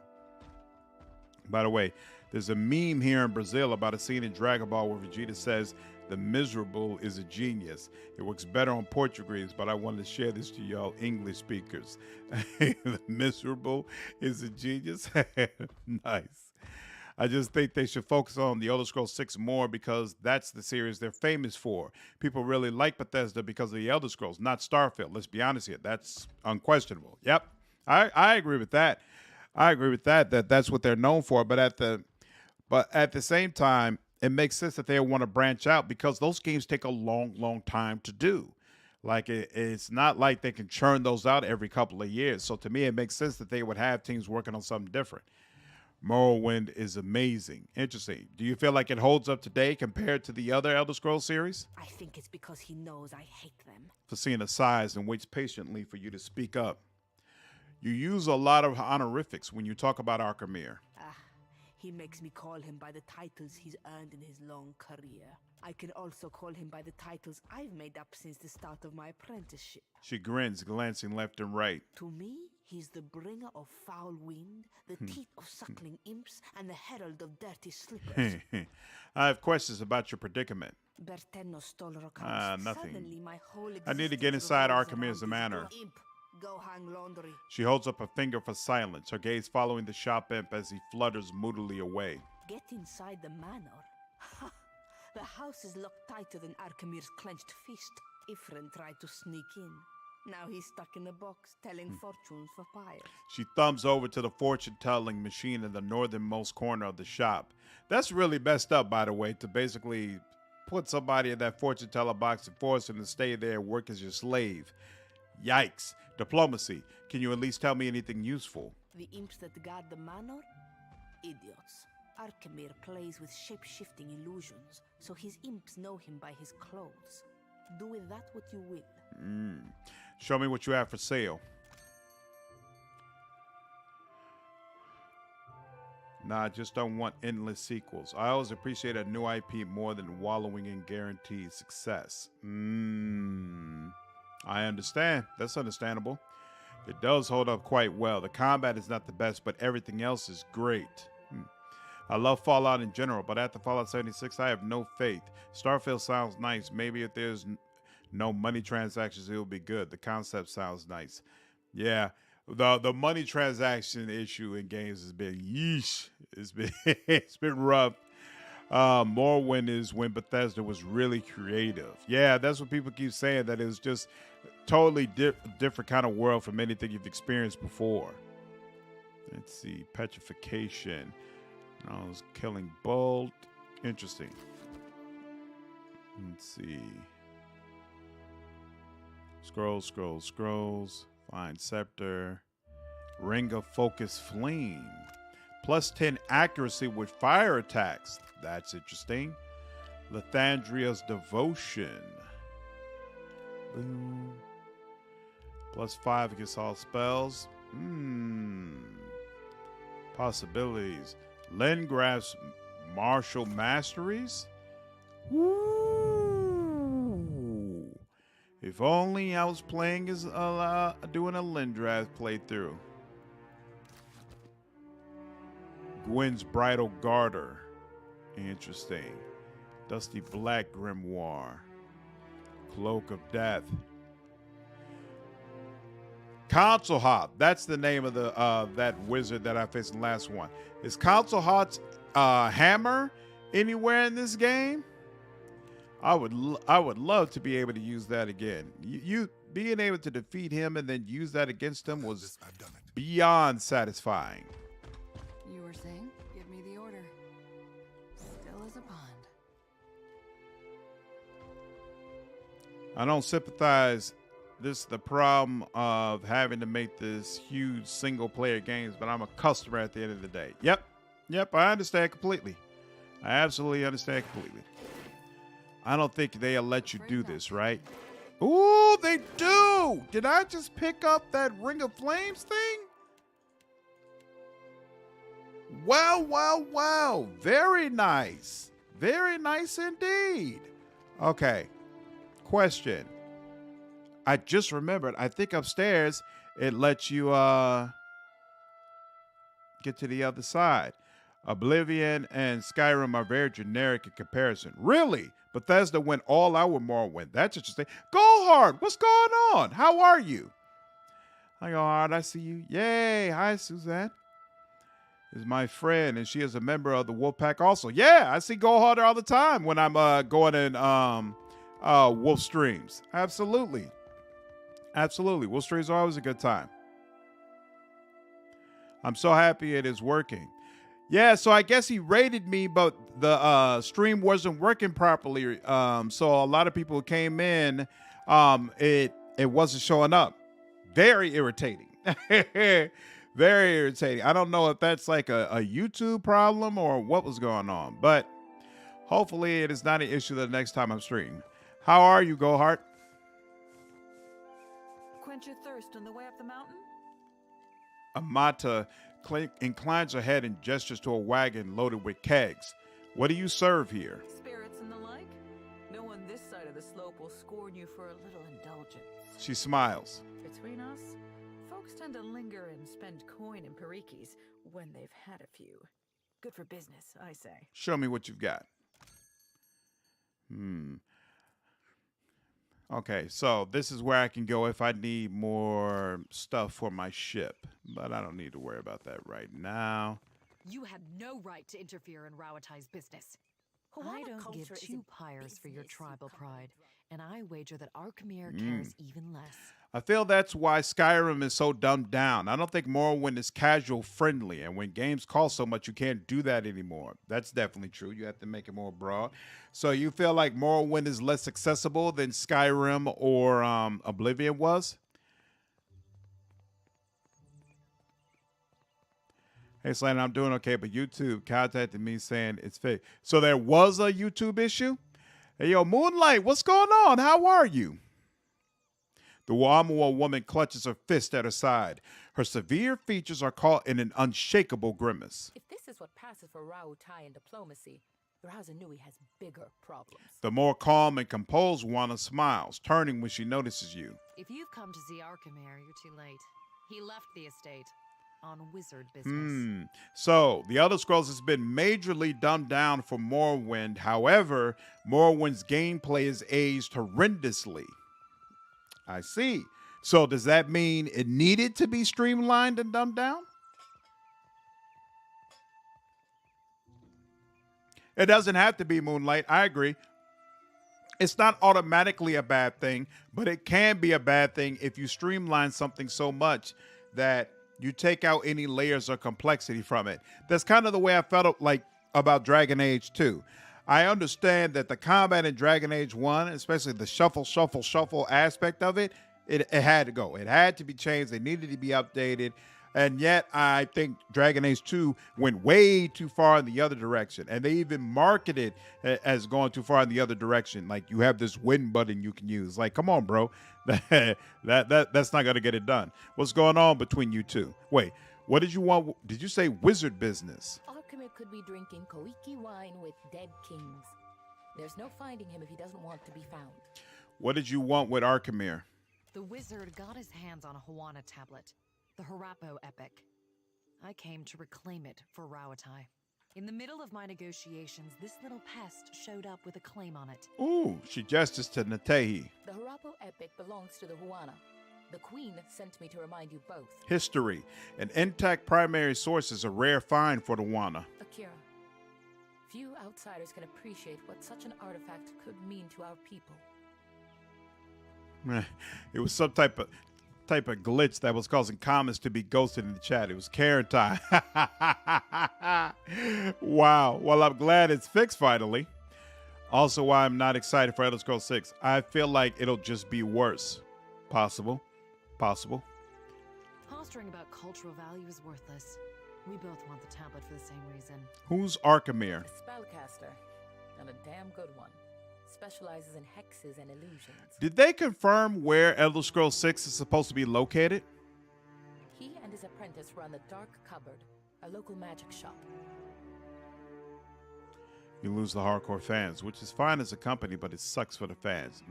By the way, there's a meme here in Brazil about a scene in Dragon Ball where Vegeta says, "The miserable is a genius." It works better on Portuguese, but I wanted to share this to y'all English speakers. The miserable is a genius. Nice. I just think they should focus on the Elder Scrolls 6 more because that's the series they're famous for. People really like Bethesda because of the Elder Scrolls, not Starfield. Let's be honest here. That's unquestionable. Yep. I agree with that. That's what they're known for. But at the same time, it makes sense that they want to branch out because those games take a long time to do. Like it's not like they can churn those out every couple of years. So to me, it makes sense that they would have teams working on something different. Morrowind is amazing. Interesting. Do you feel like it holds up today compared to the other Elder Scrolls series? I think it's because he knows I hate them. Facina sighs and waits patiently for you to speak up. You use a lot of honorifics when you talk about Arkemir. He makes me call him by the titles he's earned in his long career. I can also call him by the titles I've made up since the start of my apprenticeship. She grins, glancing left and right. To me, he's the bringer of foul wind, the teeth of suckling imps, and the herald of dirty slippers. I have questions about your predicament. Bertenno stole Rockhouse. Nothing. Suddenly, my whole I need to get inside revolves Arkemir's around manor. this imp. Go hang laundry. She holds up a finger for silence, her gaze following the shop imp as he flutters moodily away. Get inside the manor? Ha! The house is locked tighter than Arkemir's clenched fist. Ifrin tried to sneak in. Now he's stuck in a box, telling fortunes for pyres. She thumbs over to the fortune-telling machine in the northernmost corner of the shop. That's really messed up, by the way, to basically put somebody in that fortune-teller box and force him to stay there and work as your slave. Yikes. Diplomacy. Can you at least tell me anything useful? The imps that guard the manor? Idiots. Arkemir plays with shape-shifting illusions, so his imps know him by his clothes. Do with that what you will. Show me what you have for sale. Nah, I just don't want endless sequels. I always appreciate a new IP more than wallowing in guaranteed success. I understand. That's understandable. It does hold up quite well. The combat is not the best, but everything else is great. I love Fallout in general, but after Fallout 76, I have no faith. Starfield sounds nice. Maybe if there's no money transactions, it'll be good. The concept sounds nice. Yeah, The money transaction issue in games has been yeesh. It's been it's been rough. Morrowind is when Bethesda was really creative. Yeah, that's what people keep saying, that it was just totally different kind of world from anything you've experienced before. Let's see, petrification. I was killing bolt. Interesting. Let's see. Scrolls. Find scepter. Ring of focus flame. Plus 10 accuracy with fire attacks. That's interesting. Lathandria's devotion. Boom. Plus 5 against all spells. Possibilities. Lengrath's martial masteries. Woo! If only I was playing as doing a Lendrath playthrough. Gwen's bridal garter. Interesting. Dusty black grimoire. Cloak of death. Council Hop. That's the name of the that wizard that I faced in the last one. Is Council Hop's hammer anywhere in this game? I would love to be able to use that again. You being able to defeat him and then use that against him was beyond satisfying. You were saying? Give me the order. Still as a pond. I don't sympathize. This is the problem of having to make this huge single-player games, but I'm a customer at the end of the day. Yep, I understand completely. I absolutely understand completely. I don't think they'll let you do this, right? Ooh, they do! Did I just pick up that Ring of Flames thing? Wow. Very nice. Very nice indeed. Okay. Question. I just remembered. I think upstairs it lets you get to the other side. Oblivion and Skyrim are very generic in comparison. Really? Bethesda went all out with Morrowind. That's interesting. Goldheart, what's going on? How are you? Hi, Goldheart. I see you. Yay. Hi, Suzanne. Is my friend, and she is a member of the Wolfpack also. Yeah, I see Goldheart all the time when I'm going in Wolf streams. Absolutely. Wolf streams are always a good time. I'm so happy it is working. Yeah, so I guess he rated me, but the stream wasn't working properly. So a lot of people who came in, it wasn't showing up. Very irritating. Very irritating. I don't know if that's like a YouTube problem or what was going on, but hopefully it is not an issue the next time I'm streaming. How are you, Goldheart? Quench your thirst on the way up the mountain? Amata inclines her head and gestures to a wagon loaded with kegs. What do you serve here? Spirits and the like? No one this side of the slope will scorn you for a little indulgence. She smiles. Between us, folks tend to linger and spend coin in parikis when they've had a few. Good for business, I say. Show me what you've got. Okay, so this is where I can go if I need more stuff for my ship. But I don't need to worry about that right now. You had no right to interfere in Rawatai's business. I don't give two pyres for your tribal pride, and I wager that our Khmer cares even less. I feel that's why Skyrim is so dumbed down. I don't think Morrowind is casual friendly, and when games cost so much, you can't do that anymore. That's definitely true. You have to make it more broad. So you feel like Morrowind is less accessible than Skyrim or Oblivion was? Hey, Slandered, I'm doing okay, but YouTube contacted me saying it's fake. So there was a YouTube issue? Hey, yo, Moonlight, what's going on? How are you? The Wamua woman clutches her fist at her side. Her severe features are caught in an unshakable grimace. If this is what passes for Rautai in diplomacy, Razanui has bigger problems. The more calm and composed Wana smiles, turning when she notices you. If you've come to see our Khmer, you're too late. He left the estate on wizard business. So, the Elder Scrolls has been majorly dumbed down for Morrowind. However, Morrowind's gameplay is aged horrendously. I see. So does that mean it needed to be streamlined and dumbed down? It doesn't have to be, Moonlight. I agree. It's not automatically a bad thing, but it can be a bad thing if you streamline something so much that you take out any layers of complexity from it. That's kind of the way I felt like about Dragon Age 2. I understand that the combat in Dragon Age 1, especially the shuffle aspect of it, it had to go. It had to be changed. It needed to be updated. And yet, I think Dragon Age 2 went way too far in the other direction. And they even marketed it as going too far in the other direction. Like, you have this win button you can use. Like, come on, bro. That's not going to get it done. What's going on between you two? Wait, what did you want? Did you say wizard business? Arkemir could be drinking Koiki wine with dead kings. There's no finding him if he doesn't want to be found. What did you want with Arkemir? The wizard got his hands on a Huana tablet, the Harapo epic. I came to reclaim it for Rauatai. In the middle of my negotiations, this little pest showed up with a claim on it. Ooh, she gestures to Natehi. The Harapo epic belongs to the Huana. The queen sent me to remind you both. History. An intact primary source is a rare find for the Huana. Akira, few outsiders can appreciate what such an artifact could mean to our people. It was some type of glitch that was causing comments to be ghosted in the chat. It was Karen time. Wow. Well, I'm glad it's fixed finally. Also, why I'm not excited for Elder Scrolls 6. I feel like it'll just be worse. Possible. Posturing about cultural value is worthless. We both want the tablet for the same reason. Who's Arkemir? A spellcaster, and a damn good one. Specializes in hexes and illusions. Did they confirm where Elder Scrolls 6 is supposed to be located? He and his apprentice run the Dark Cupboard, a local magic shop. You lose the hardcore fans, which is fine as a company, but it sucks for the fans.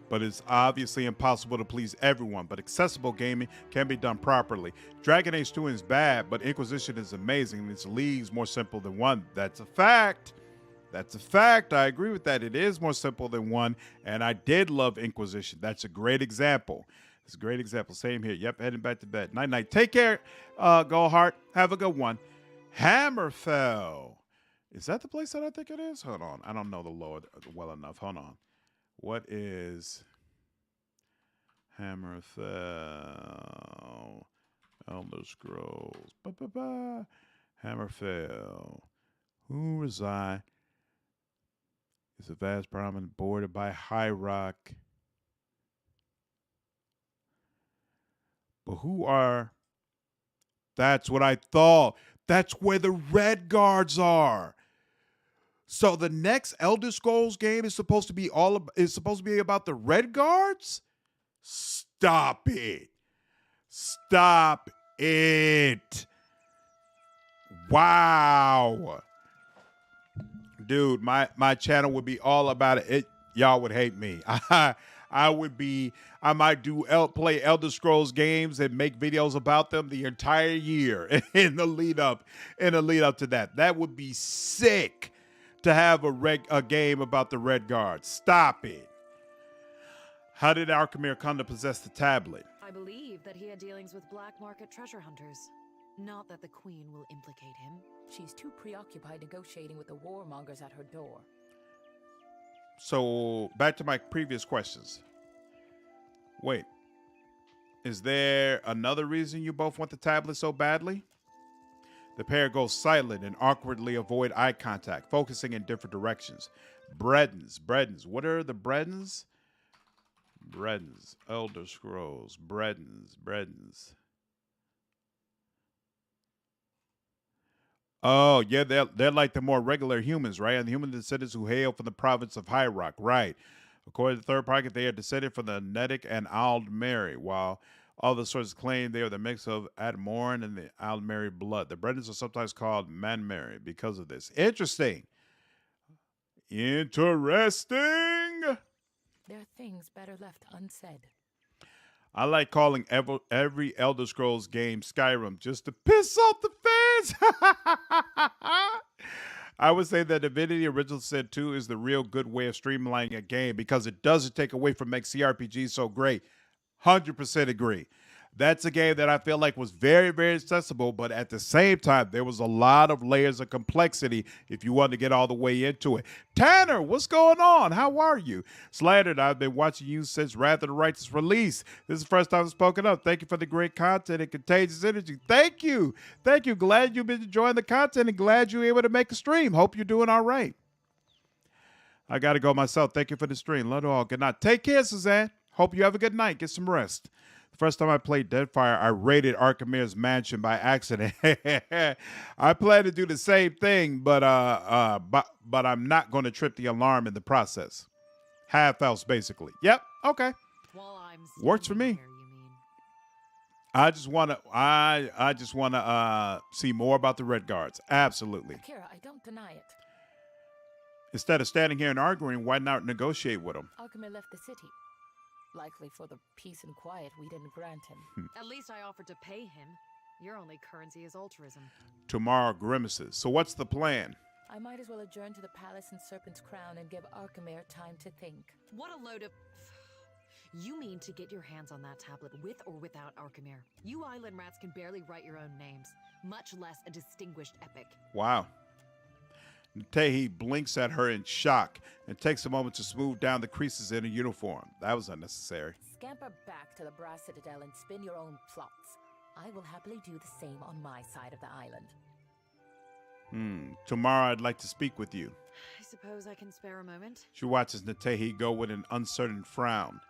But it's obviously impossible to please everyone. But accessible gaming can be done properly. Dragon Age 2 is bad, but Inquisition is amazing, and its league's more simple than 1. That's a fact. That's a fact. I agree with that. It is more simple than 1, and I did love Inquisition. That's a great example. It's a great example. Same here. Yep, heading back to bed. Night-night. Take care, Goldheart. Have a good one. Hammerfell. Is that the place that I think it is? Hold on. I don't know the lore well enough. Hold on. What is Hammerfell? Elder Scrolls. Hammerfell. Who reside? It's a vast prominent bordered by high rock. But who are? That's what I thought. That's where the Red Guards are. So the next Elder Scrolls game is supposed to be about the Red Guards? Stop it. Stop it. Wow. Dude, my channel would be all about it. Y'all would hate me. I might play Elder Scrolls games and make videos about them the entire year in the lead up to that. That would be sick to have a game about the Red Guards. Stop it. How did Arkemir come to possess the tablet? I believe that he had dealings with black market treasure hunters. Not that the queen will implicate him. She's too preoccupied negotiating with the warmongers at her door. So, back to my previous questions. Wait. Is there another reason you both want the tablet so badly? The pair go silent and awkwardly avoid eye contact, focusing in different directions. Bredens. What are the Bredens? Bredens. Elder Scrolls. Bredens. Oh, yeah, they're like the more regular humans, right? And the human descendants who hail from the province of High Rock, right? According to the third pocket, they are descended from the Nedic and Aldmeri, while other sources claim they are the mix of Admoran and the Aldmeri blood. The Bredens are sometimes called Manmeri because of this. Interesting. There are things better left unsaid. I like calling every Elder Scrolls game Skyrim just to piss off the fans. I would say that Divinity Original Sin 2 is the real good way of streamlining a game because it doesn't take away from make CRPGs so great. 100% agree. That's a game that I feel like was very, very accessible, but at the same time, there was a lot of layers of complexity if you wanted to get all the way into it. Tanner, what's going on? How are you? Slandered, I've been watching you since Wrath of the Righteous release. This is the first time I've spoken up. Thank you for the great content and contagious energy. Thank you. Thank you. Glad you've been enjoying the content and glad you were able to make a stream. Hope you're doing all right. I got to go myself. Thank you for the stream. Love you all. Good night. Take care, Suzanne. Hope you have a good night. Get some rest. The first time I played Deadfire, I raided Archimede's mansion by accident. I plan to do the same thing, but I'm not going to trip the alarm in the process. Half-house, basically. Yep. Okay. Works for me. I just want to see more about the Red Guards. Absolutely. Akira, I don't deny it. Instead of standing here and arguing, why not negotiate with them? Alchemy left the city. Likely for the peace and quiet we didn't grant him. At least I offered to pay him. Your only currency is altruism. Tomorrow grimaces. So what's the plan? I might as well adjourn to the palace in Serpent's Crown and give Arkemir time to think. What a load of... You mean to get your hands on that tablet with or without Arkemir? You island rats can barely write your own names, much less a distinguished epic. Wow. Tehi blinks at her in shock and takes a moment to smooth down the creases in her uniform. That was unnecessary. Scamper back to the Brass Citadel and spin your own plots. I will happily do the same on my side of the island. Tomorrow I'd like to speak with you. I suppose I can spare a moment. She watches Natehi go with an uncertain frown.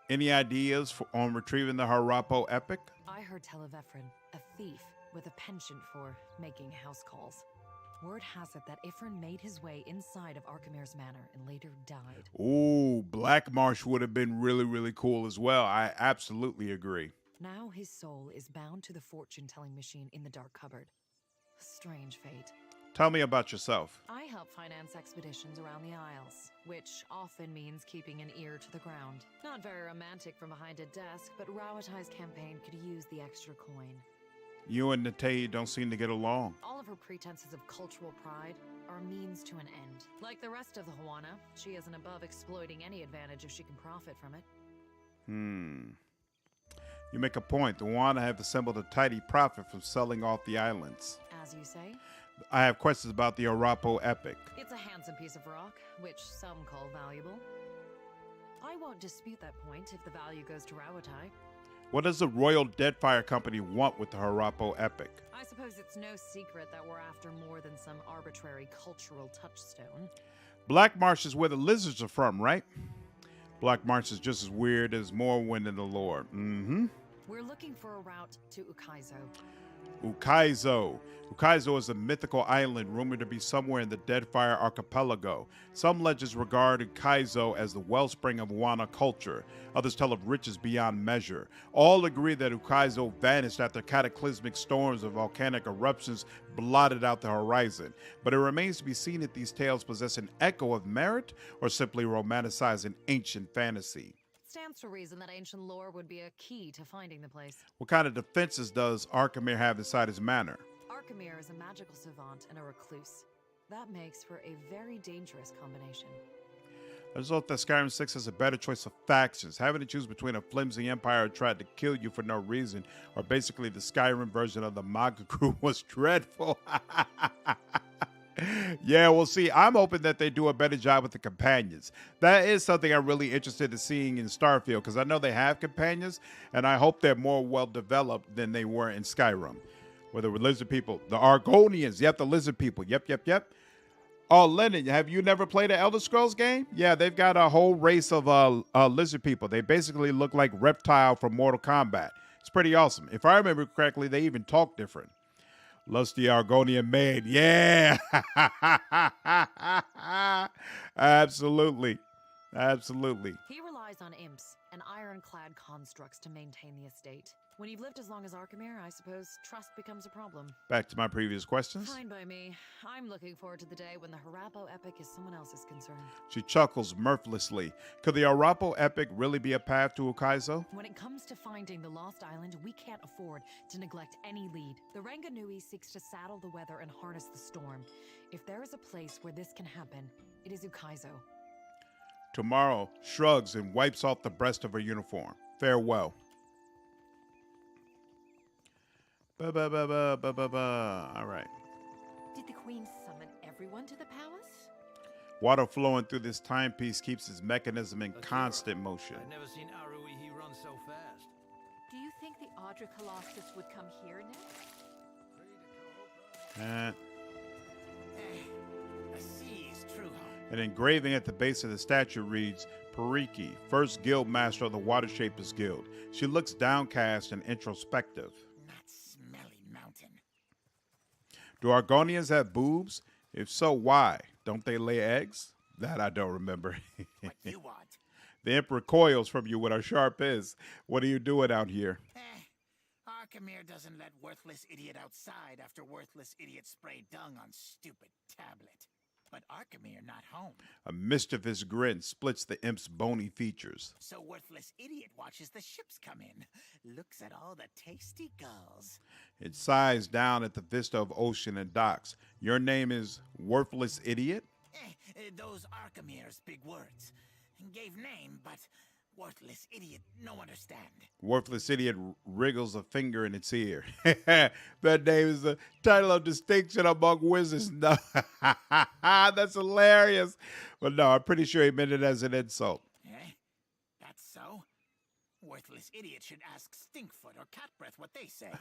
Any ideas on retrieving the Harapo epic? I heard tell of Ephron, a thief with a penchant for making house calls. Word has it that Ifrin made his way inside of Archimede's manor and later died. Ooh, Black Marsh would have been really, really cool as well. I absolutely agree. Now his soul is bound to the fortune-telling machine in the Dark Cupboard. Strange fate. Tell me about yourself. I help finance expeditions around the Isles, which often means keeping an ear to the ground. Not very romantic from behind a desk, but Rawatai's campaign could use the extra coin. You and Natehi don't seem to get along. All of her pretenses of cultural pride are means to an end. Like the rest of the Huana, she isn't above exploiting any advantage if she can profit from it. You make a point. The Huana have assembled a tidy profit from selling off the islands. As you say? I have questions about the Arapo epic. It's a handsome piece of rock, which some call valuable. I won't dispute that point if the value goes to Rawatai. What does the Royal Deadfire Company want with the Harapo epic? I suppose it's no secret that we're after more than some arbitrary cultural touchstone. Black Marsh is where the lizards are from, right? Black Marsh is just as weird as Morrowind in the lore. We're looking for a route to Ukaizo. Ukaizo is a mythical island rumored to be somewhere in the Deadfire archipelago. Some legends regard Ukaizo as the wellspring of Wana culture. Others tell of riches beyond measure. All agree that Ukaizo vanished after cataclysmic storms of volcanic eruptions blotted out the horizon. But it remains to be seen if these tales possess an echo of merit or simply romanticize an ancient fantasy. Stands to reason that ancient lore would be a key to finding the place. What kind of defenses does Arkemir have inside his manor? Arkemir is a magical savant and a recluse. That makes for a very dangerous combination. I just hope that Skyrim 6 has a better choice of factions. Having to choose between a flimsy empire who tried to kill you for no reason, or basically the Skyrim version of the Maga crew was dreadful. Yeah, we'll see. I'm hoping that they do a better job with the companions. That is something I'm really interested in seeing in Starfield, because I know they have companions, and I hope they're more well-developed than they were in Skyrim. Where the lizard people, the Argonians, yep, the lizard people, yep. Oh, Lennon, have you never played an Elder Scrolls game? Yeah, they've got a whole race of lizard people. They basically look like Reptile from Mortal Kombat. It's pretty awesome. If I remember correctly, they even talk different. Lusty Argonian maid. Yeah. Absolutely. He relies on imps and ironclad constructs to maintain the estate. When you've lived as long as Archimere, I suppose trust becomes a problem. Back to my previous questions. Fine by me. I'm looking forward to the day when the Harapo epic is someone else's concern. She chuckles mirthlessly. Could the Arapo epic really be a path to Ukaizo? When it comes to finding the Lost Island, we can't afford to neglect any lead. The Ranganui seeks to saddle the weather and harness the storm. If there is a place where this can happen, it is Ukaizo. Tomorrow shrugs and wipes off the breast of her uniform. Farewell. All right. Did the queen summon everyone to the palace? Water flowing through this timepiece keeps his mechanism in constant motion. I've never seen Arui run so fast. Do you think the Audra Colossus would come here next? The sea's true home. An engraving at the base of the statue reads, Pariki, first guild master of the Water Shapers Guild. She looks downcast and introspective. Smelly mountain. Do Argonians have boobs? If so, why? Don't they lay eggs? That I don't remember. What you want? The Emperor coils from you with her sharp is. What are you doing out here? Archimere doesn't let worthless idiot outside after worthless idiot sprayed dung on stupid tablet. But Archimere not home. A mischievous grin splits the imp's bony features. So worthless idiot watches the ships come in. Looks at all the tasty gulls. It sighs down at the vista of ocean and docks. Your name is Worthless Idiot? Those Archimere's big words. Gave name, but worthless idiot no understand. Worthless Idiot wriggles a finger in its ear. That name is a title of distinction among wizards. No, that's hilarious. But no, I'm pretty sure he meant it as an insult. That's so? Worthless idiot should ask Stinkfoot or Cat Breath what they say.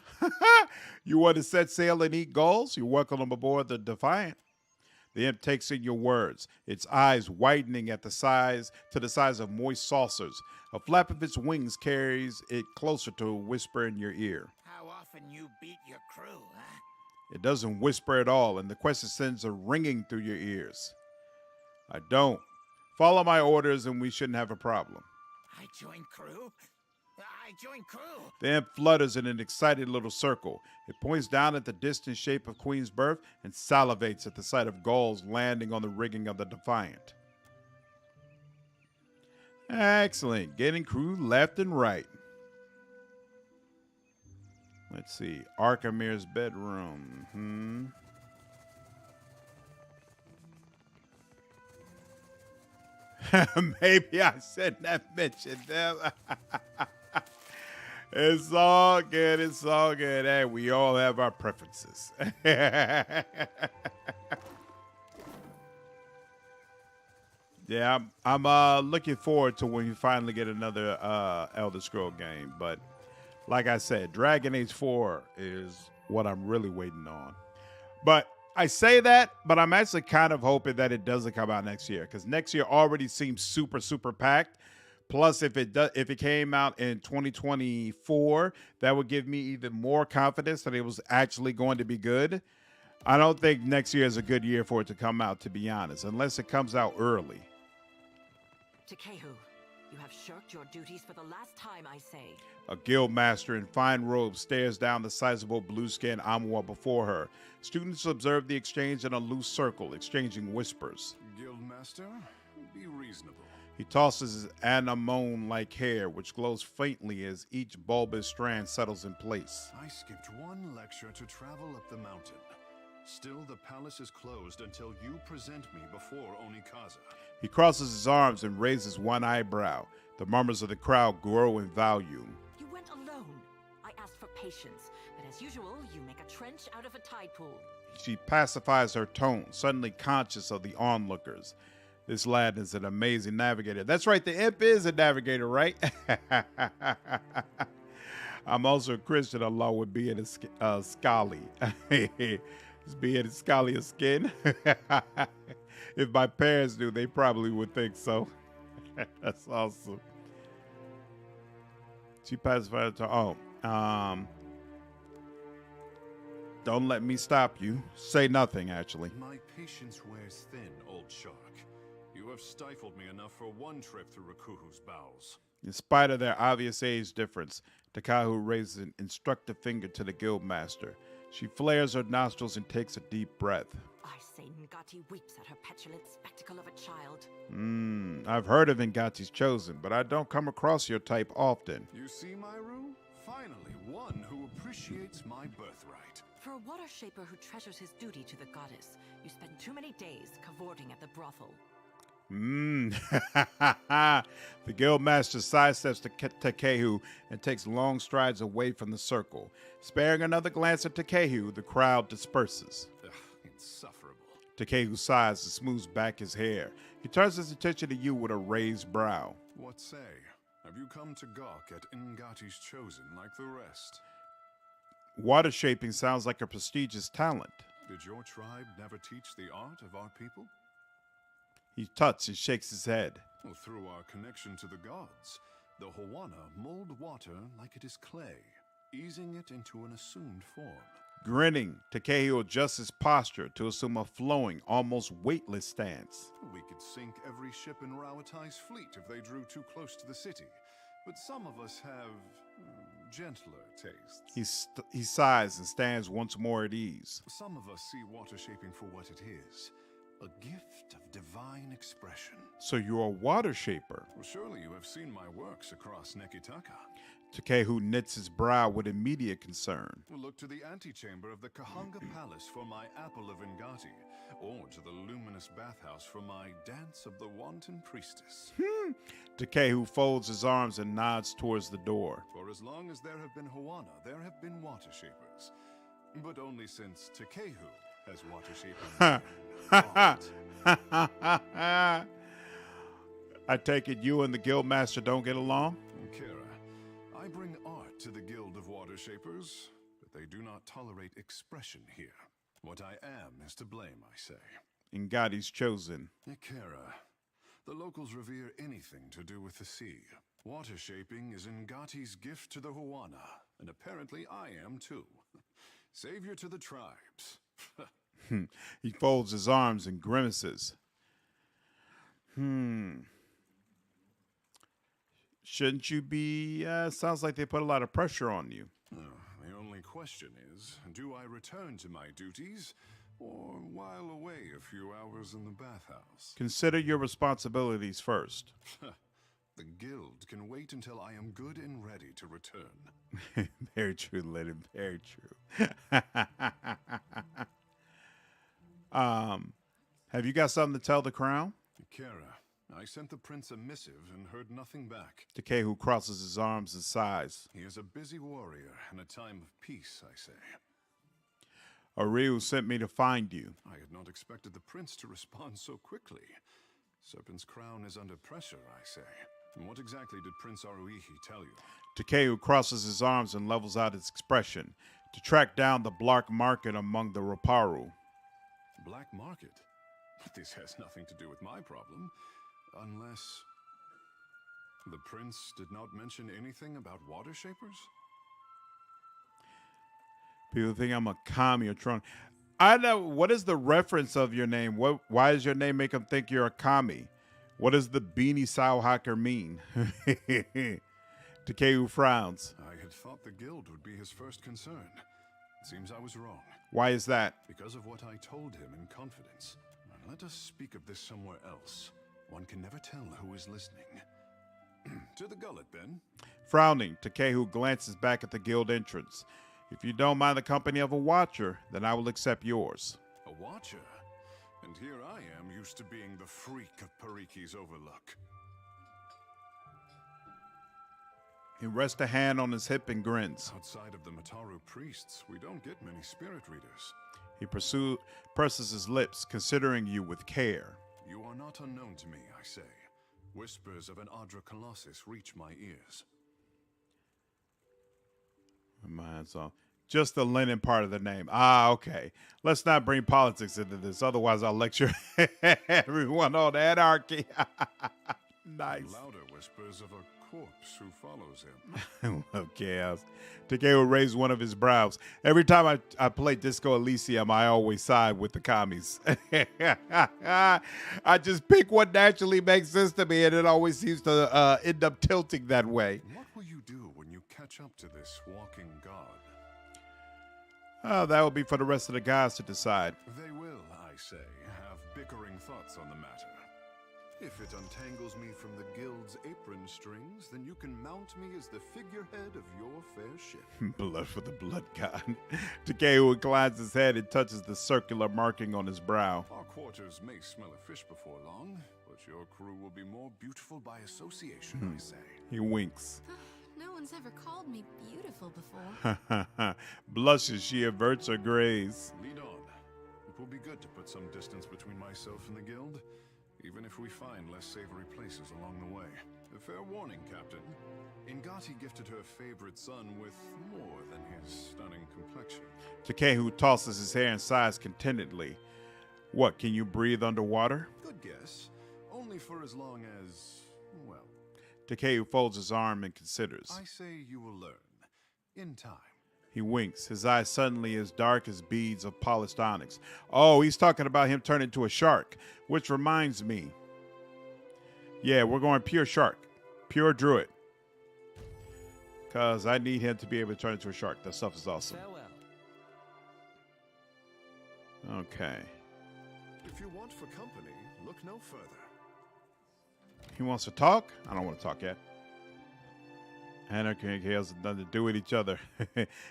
You want to set sail and eat gulls? You're welcome aboard the Defiant. The imp takes in your words, its eyes widening at the size of moist saucers. A flap of its wings carries it closer to a whisper in your ear. How often you beat your crew, huh? It doesn't whisper at all, and the question sends a ringing through your ears. I don't. Follow my orders and we shouldn't have a problem. I join crew? I join crew. The imp flutters in an excited little circle. It points down at the distant shape of Queen's Berth and salivates at the sight of gulls landing on the rigging of the Defiant. Excellent. Getting crew left and right. Let's see. Archimere's bedroom. Maybe I shouldn't have mentioned them. It's all good. It's all good. Hey, we all have our preferences. Yeah, I'm looking forward to when you finally get another Elder Scroll game. But like I said, Dragon Age 4 is what I'm really waiting on. But I say that, but I'm actually kind of hoping that it doesn't come out next year, because next year already seems super, super packed. Plus, if it came out in 2024, that would give me even more confidence that it was actually going to be good. I don't think next year is a good year for it to come out, to be honest, unless it comes out early. Takehu, you have shirked your duties for the last time, I say. A guild master in fine robes stares down the sizable blue-skinned Amua before her. Students observe the exchange in a loose circle, exchanging whispers. Guildmaster, be reasonable. He tosses his anemone-like hair, which glows faintly as each bulbous strand settles in place. I skipped one lecture to travel up the mountain. Still, the palace is closed until you present me before Onikaza. He crosses his arms and raises one eyebrow. The murmurs of the crowd grow in volume. You went alone. I asked for patience, but as usual, you make a trench out of a tide pool. She pacifies her tone, suddenly conscious of the onlookers. This lad is an amazing navigator. That's right, the imp is a navigator, right? I'm also a Christian along with being a Scally. Just being a Scally of skin. If my parents knew, they probably would think so. That's awesome. She pacified her tone. Don't let me stop you. Say nothing, actually. My patience wears thin, old shark. You have stifled me enough for one trip through Rakuhu's bowels. In spite of their obvious age difference, Takahu raises an instructive finger to the guildmaster. She flares her nostrils and takes a deep breath. I say Ngati weeps at her petulant spectacle of a child. I've heard of Ngati's Chosen, but I don't come across your type often. You see, Myru? Finally, one who appreciates my birthright. For a water shaper who treasures his duty to the goddess, you spend too many days cavorting at the brothel. The guildmaster sidesteps Takehu and takes long strides away from the circle. Sparing another glance at Takehu, the crowd disperses. Ugh, insufferable. Takehu sighs and smooths back his hair. He turns his attention to you with a raised brow. What say? Have you come to gawk at Ngati's Chosen like the rest? Water shaping sounds like a prestigious talent. Did your tribe never teach the art of our people? He tuts and shakes his head. Well, through our connection to the gods, the Hawana mold water like it is clay, easing it into an assumed form. Grinning, Takehu adjusts his posture to assume a flowing, almost weightless stance. We could sink every ship in Rauatai's fleet if they drew too close to the city, but some of us have gentler tastes. He sighs and stands once more at ease. Some of us see water shaping for what it is. A gift of divine expression. So you're a water shaper? Well, surely you have seen my works across Nekitaka. Takehu knits his brow with immediate concern. We'll look to the antechamber of the Kahanga Palace for my Apple of Ngati, or to the luminous Bathhouse for my Dance of the Wanton Priestess. Takehu folds his arms and nods towards the door. For as long as there have been Hawana, there have been water shapers. But only since Takehu has water shaping. I take it you and the guildmaster don't get along? Kira, I bring art to the Guild of Water Shapers, but they do not tolerate expression here. What I am is to blame, I say. Ngati's Chosen. Kira, the locals revere anything to do with the sea. Water shaping is Ngati's gift to the Hawana, and apparently I am too. Savior to the tribes. He folds his arms and grimaces. Shouldn't you be? Sounds like they put a lot of pressure on you. The only question is, do I return to my duties, or while away a few hours in the bathhouse? Consider your responsibilities first. The guild can wait until I am good and ready to return. Very true, Lennon. Very true. Have you got something to tell the crown? Kara, I sent the prince a missive and heard nothing back. Takehu crosses his arms and sighs. He is a busy warrior in a time of peace, I say. Ariu sent me to find you. I had not expected the prince to respond so quickly. Serpent's crown is under pressure, I say. And what exactly did Prince Aruihi tell you? Takehu crosses his arms and levels out his expression to track down the black market among the Raparu. Black market? But this has nothing to do with my problem. Unless... the prince did not mention anything about water shapers? People think I'm a commie or trying. I know. What is the reference of your name? Why does your name make them think you're a commie? What does the beanie Sauhacker mean? Takehu frowns. I had thought the guild would be his first concern. It seems I was wrong. Why is that? Because of what I told him in confidence. Let us speak of this somewhere else. One can never tell who is listening. To the gullet, Ben. Frowning, Takehu glances back at the guild entrance. If you don't mind the company of a watcher, then I will accept yours. A watcher? And here I am, used to being the freak of Pariki's overlook. He rests a hand on his hip and grins. Outside of the Mataru priests, we don't get many spirit readers. He purses his lips, considering you with care. You are not unknown to me, I say. Whispers of an Adra colossus reach my ears. Mine's off. Just the linen part of the name. Ah, okay. Let's not bring politics into this. Otherwise, I'll lecture everyone on anarchy. Nice. Louder whispers of a corpse who follows him. Love chaos. Takehu raised one of his brows. Every time I play Disco Elysium, I always side with the commies. I just pick what naturally makes sense to me, and it always seems to end up tilting that way. What will you do when you catch catch up to this walking god? That will be for the rest of the guys to decide. They will, I say, have bickering thoughts on the matter. If it untangles me from the guild's apron strings, then you can mount me as the figurehead of your fair ship. Blood for the blood god. Takeo inclines his head and touches the circular marking on his brow. Our quarters may smell of fish before long, but your crew will be more beautiful by association, I say. He winks. No one's ever called me beautiful before. Blushes, she averts her graze. Lead on. It will be good to put some distance between myself and the guild, even if we find less savory places along the way. A fair warning, Captain. Ingati gifted her favorite son with more than his stunning complexion. Takeo tosses his hair and sighs contentedly. What, can you breathe underwater? Good guess. Only for as long as, well... Takeo folds his arm and considers. I say you will learn. In time. He winks, his eyes suddenly as dark as beads of polished onyx. Oh, he's talking about him turning into a shark, which reminds me. Yeah, we're going pure shark. Pure druid. Because I need him to be able to turn into a shark. That stuff is awesome. Farewell. Okay. If you want for company, look no further. He wants to talk? I don't want to talk yet. Anarchy and chaos have nothing to do with each other.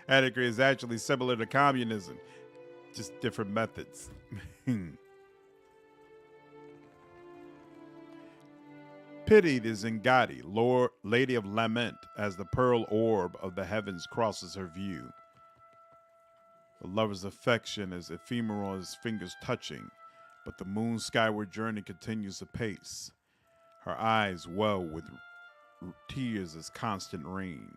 Anarchy is actually similar to communism, just different methods. Pitied is Ingati, Lady of Lament, as the pearl orb of the heavens crosses her view. The lover's affection is ephemeral as fingers touching, but the moon's skyward journey continues apace. Her eyes well with tears as constant rain.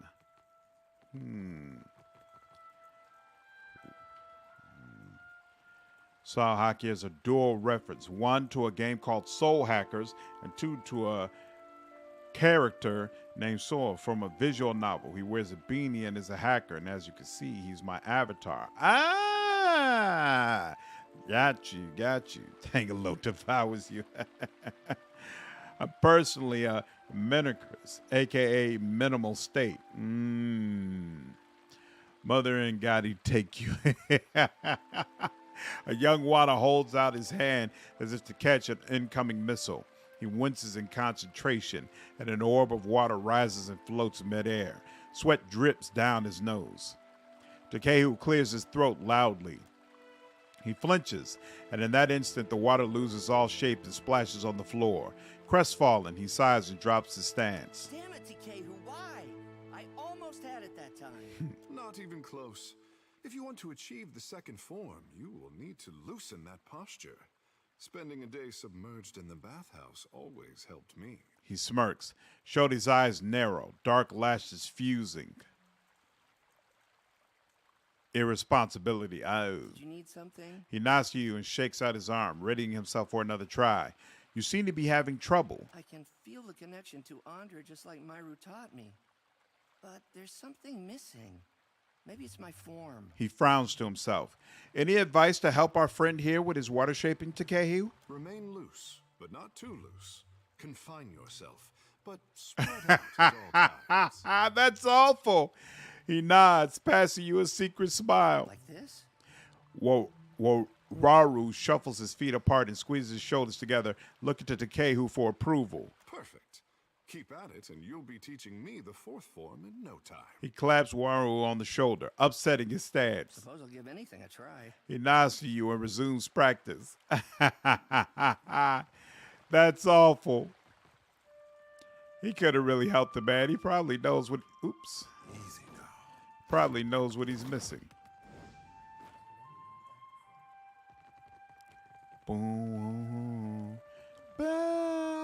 Soul Hacker is a dual reference. One to a game called Soul Hackers, and two to a character named Soul from a visual novel. He wears a beanie and is a hacker, and as you can see, he's my avatar. Ah! Got you. Tangalote if I was you. I'm personally a Minicris, a.k.a. minimal state. Mother and Gotti take you. A young Wada holds out his hand as if to catch an incoming missile. He winces in concentration, and an orb of water rises and floats midair. Sweat drips down his nose. Takeo clears his throat loudly. He flinches, and in that instant the water loses all shape and splashes on the floor. Crestfallen, he sighs and drops his stance. Damn it, Takeo, why? I almost had it that time. Not even close. If you want to achieve the second form, you will need to loosen that posture. Spending a day submerged in the bathhouse always helped me. He smirks. Shodi's eyes narrow, dark lashes fusing. Irresponsibility. Oh. Did you need something? He nods to you and shakes out his arm, readying himself for another try. You seem to be having trouble. I can feel the connection to Andra just like Myru taught me. But there's something missing. Maybe it's my form. He frowns to himself. Any advice to help our friend here with his water shaping, Takeo? Remain loose, but not too loose. Confine yourself, but spread out at all times. That's awful. He nods, passing you a secret smile. Like this? Raru shuffles his feet apart and squeezes his shoulders together, looking to Takeo for approval. Perfect. Keep at it, and you'll be teaching me the fourth form in no time. He claps Waru on the shoulder, upsetting his stance. Suppose I'll give anything a try. He nods to you and resumes practice. That's awful. He could have really helped the man. He probably knows what... Oops. Easy now. Probably knows what he's missing. Boom. Boom.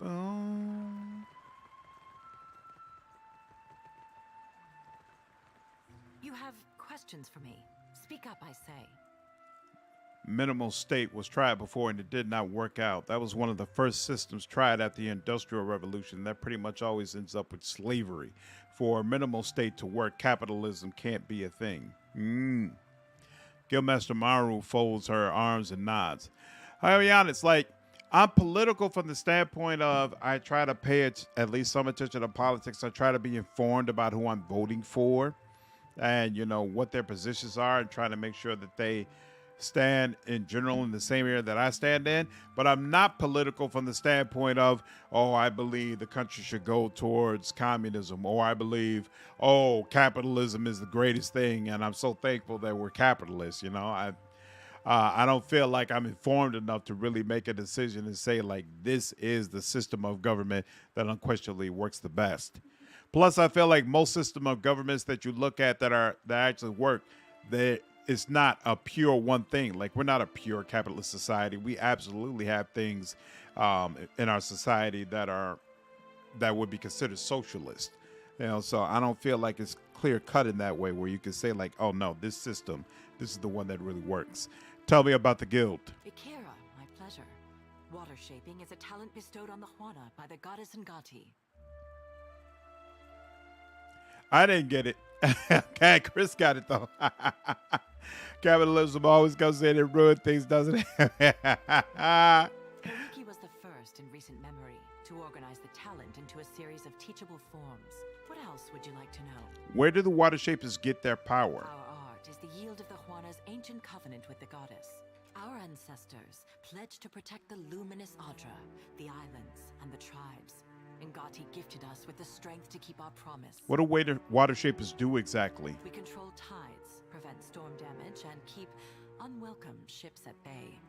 Boom. You have questions for me. Speak up, I say. Minimal state was tried before and it did not work out. That was one of the first systems tried at the Industrial Revolution. That pretty much always ends up with slavery. For a minimal state to work, capitalism can't be a thing. Guildmaster Maru folds her arms and nods. I'll be honest, like, I'm political from the standpoint of I try to pay at least some attention to politics. I try to be informed about who I'm voting for and, you know, what their positions are and trying to make sure that they stand in general in the same area that I stand in. But I'm not political from the standpoint of, oh, I believe the country should go towards communism, or I believe, oh, capitalism is the greatest thing and I'm so thankful that we're capitalists. You know, I don't feel like I'm informed enough to really make a decision and say, like, this is the system of government that unquestionably works the best. Plus, I feel like most system of governments that you look at that actually work, it's not a pure one thing. Like, we're not a pure capitalist society. We absolutely have things in our society that would be considered socialist. You know, so I don't feel like it's clear cut in that way where you can say, like, oh no, this is the one that really works. Tell me about the guild. Ikira, my pleasure. Water shaping is a talent bestowed on the Juana by the goddess Ngati. I didn't get it. Okay, Chris got it though. Capitalism always comes in and ruins things, doesn't it? Koiki was the first in recent memory to organize the talent into a series of teachable forms. What else would you like to know? Where do the water shapers get their power? Our art is the yield of the Juana's ancient covenant with the goddess. Our ancestors pledged to protect the luminous Adra, the islands, and the tribes. Ngati gifted us with the strength to keep our promise. What do water shapers do exactly? We control tides, prevent storm damage, and keep unwelcome ships at bay.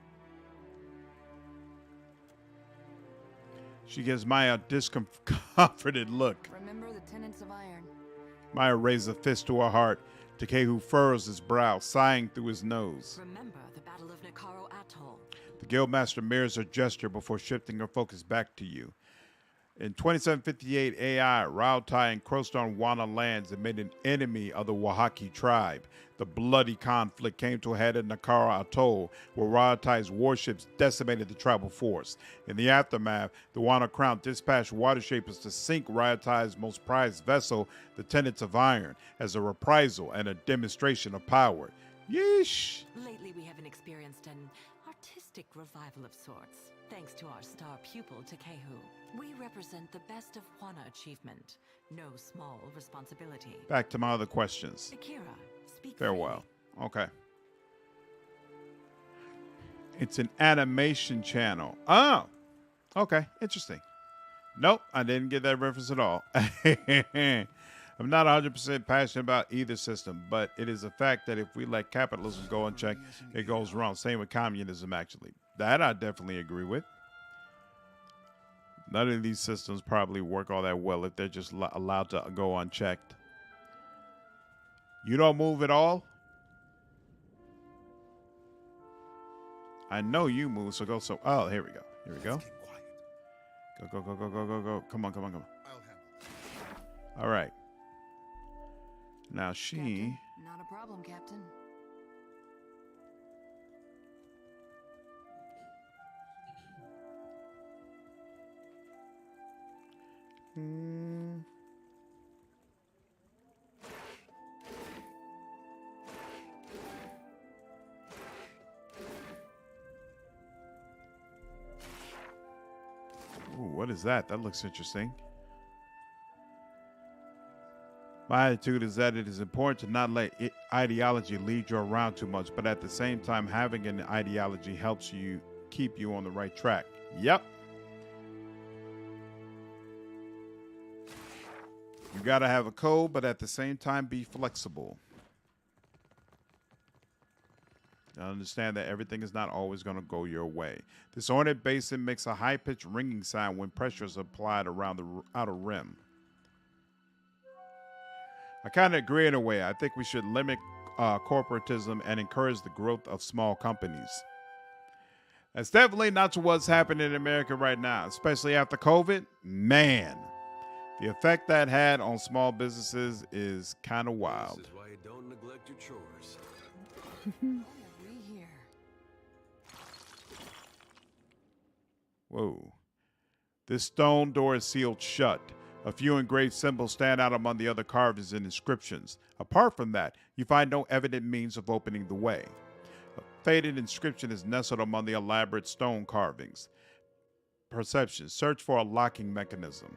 She gives Maya a discomforted look. Remember the tenets of iron. Maya raises a fist to her heart. Takehu furrows his brow, sighing through his nose. Remember the Battle of Nikaro Atoll. The guildmaster mirrors her gesture before shifting her focus back to you. In 2758 AI, Rautai encroached on Wana lands and made an enemy of the Wahaki tribe. The bloody conflict came to a head in Nakara Atoll, where Rautai's warships decimated the tribal force. In the aftermath, the Wana crown dispatched water shapers to sink Rautai's most prized vessel, the Tenets of Iron, as a reprisal and a demonstration of power. Yeesh! Lately, we haven't experienced an artistic revival of sorts. Thanks to our star pupil, Takehu. We represent the best of Juana achievement. No small responsibility. Back to my other questions. Akira, speak farewell. Okay. It's an animation channel. Oh! Okay, interesting. Nope, I didn't get that reference at all. I'm not 100% passionate about either system, but it is a fact that if we let capitalism go unchecked, it goes wrong. Same with communism, actually. That I definitely agree with. None of these systems probably work all that well if they're just allowed to go unchecked. You don't move at all? I know you move, so go. So, oh, here we go. Here we go. Go, go, go, go, go, go, go. Come on, come on, come on. All right. Now she... Captain, not a problem, Captain. Ooh, what is that? That looks interesting. My attitude is that it is important to not let ideology lead you around too much, but at the same time, having an ideology helps you keep you on the right track. Yep. You got to have a code, but at the same time, be flexible. I understand that everything is not always going to go your way. This ornate basin makes a high-pitched ringing sound when pressure is applied around the outer rim. I kind of agree in a way. I think we should limit corporatism and encourage the growth of small companies. That's definitely not what's happening in America right now, especially after COVID. Man, the effect that had on small businesses is kind of wild. This is why you don't neglect your chores. Whoa. This stone door is sealed shut. A few engraved symbols stand out among the other carvings and inscriptions. Apart from that, you find no evident means of opening the way. A faded inscription is nestled among the elaborate stone carvings. perception. Search for a locking mechanism.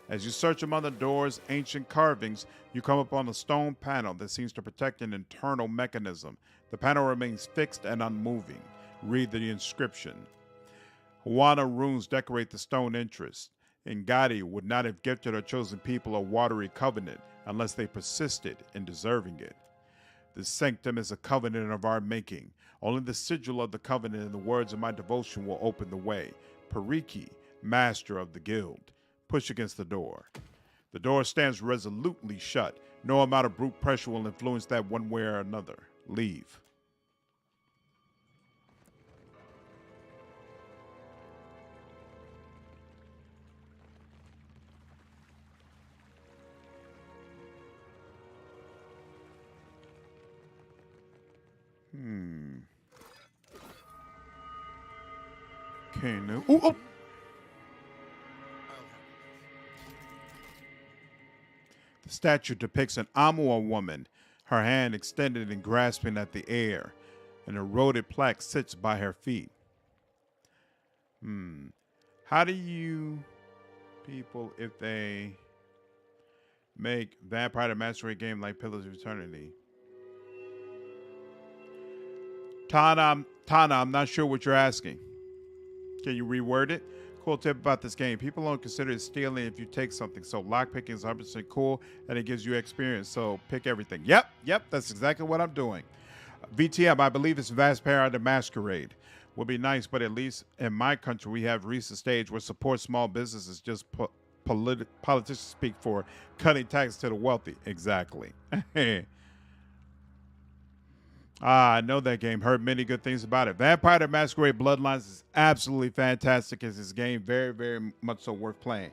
As you search among the door's ancient carvings, you come upon a stone panel that seems to protect an internal mechanism. The panel remains fixed and unmoving. Read the inscription. Huana runes decorate the stone entrance. Ngati would not have gifted or chosen people a watery covenant unless they persisted in deserving it. The sanctum is a covenant of our making. Only the sigil of the covenant and the words of my devotion will open the way. Pariki, master of the guild. Push against the door. The door stands resolutely shut. No amount of brute pressure will influence that one way or another. Leave. Okay, no. Ooh, oh. The statue depicts an Amua woman, her hand extended and grasping at the air. An eroded plaque sits by her feet. How do you people, if they make Vampire the Masquerade game like Pillars of Eternity? Tana, I'm not sure what you're asking. Can you reword it? Cool tip about this game. People don't consider it stealing if you take something. So lockpicking is 100% cool and it gives you experience. So pick everything. Yep, that's exactly what I'm doing. VTM, I believe it's Vampire the Masquerade. Would be nice, but at least in my country, we have reached a stage where support small businesses just politicians speak for cutting taxes to the wealthy. Exactly. I know that game. Heard many good things about it. Vampire the Masquerade Bloodlines is absolutely fantastic as this game. Very, very much so worth playing.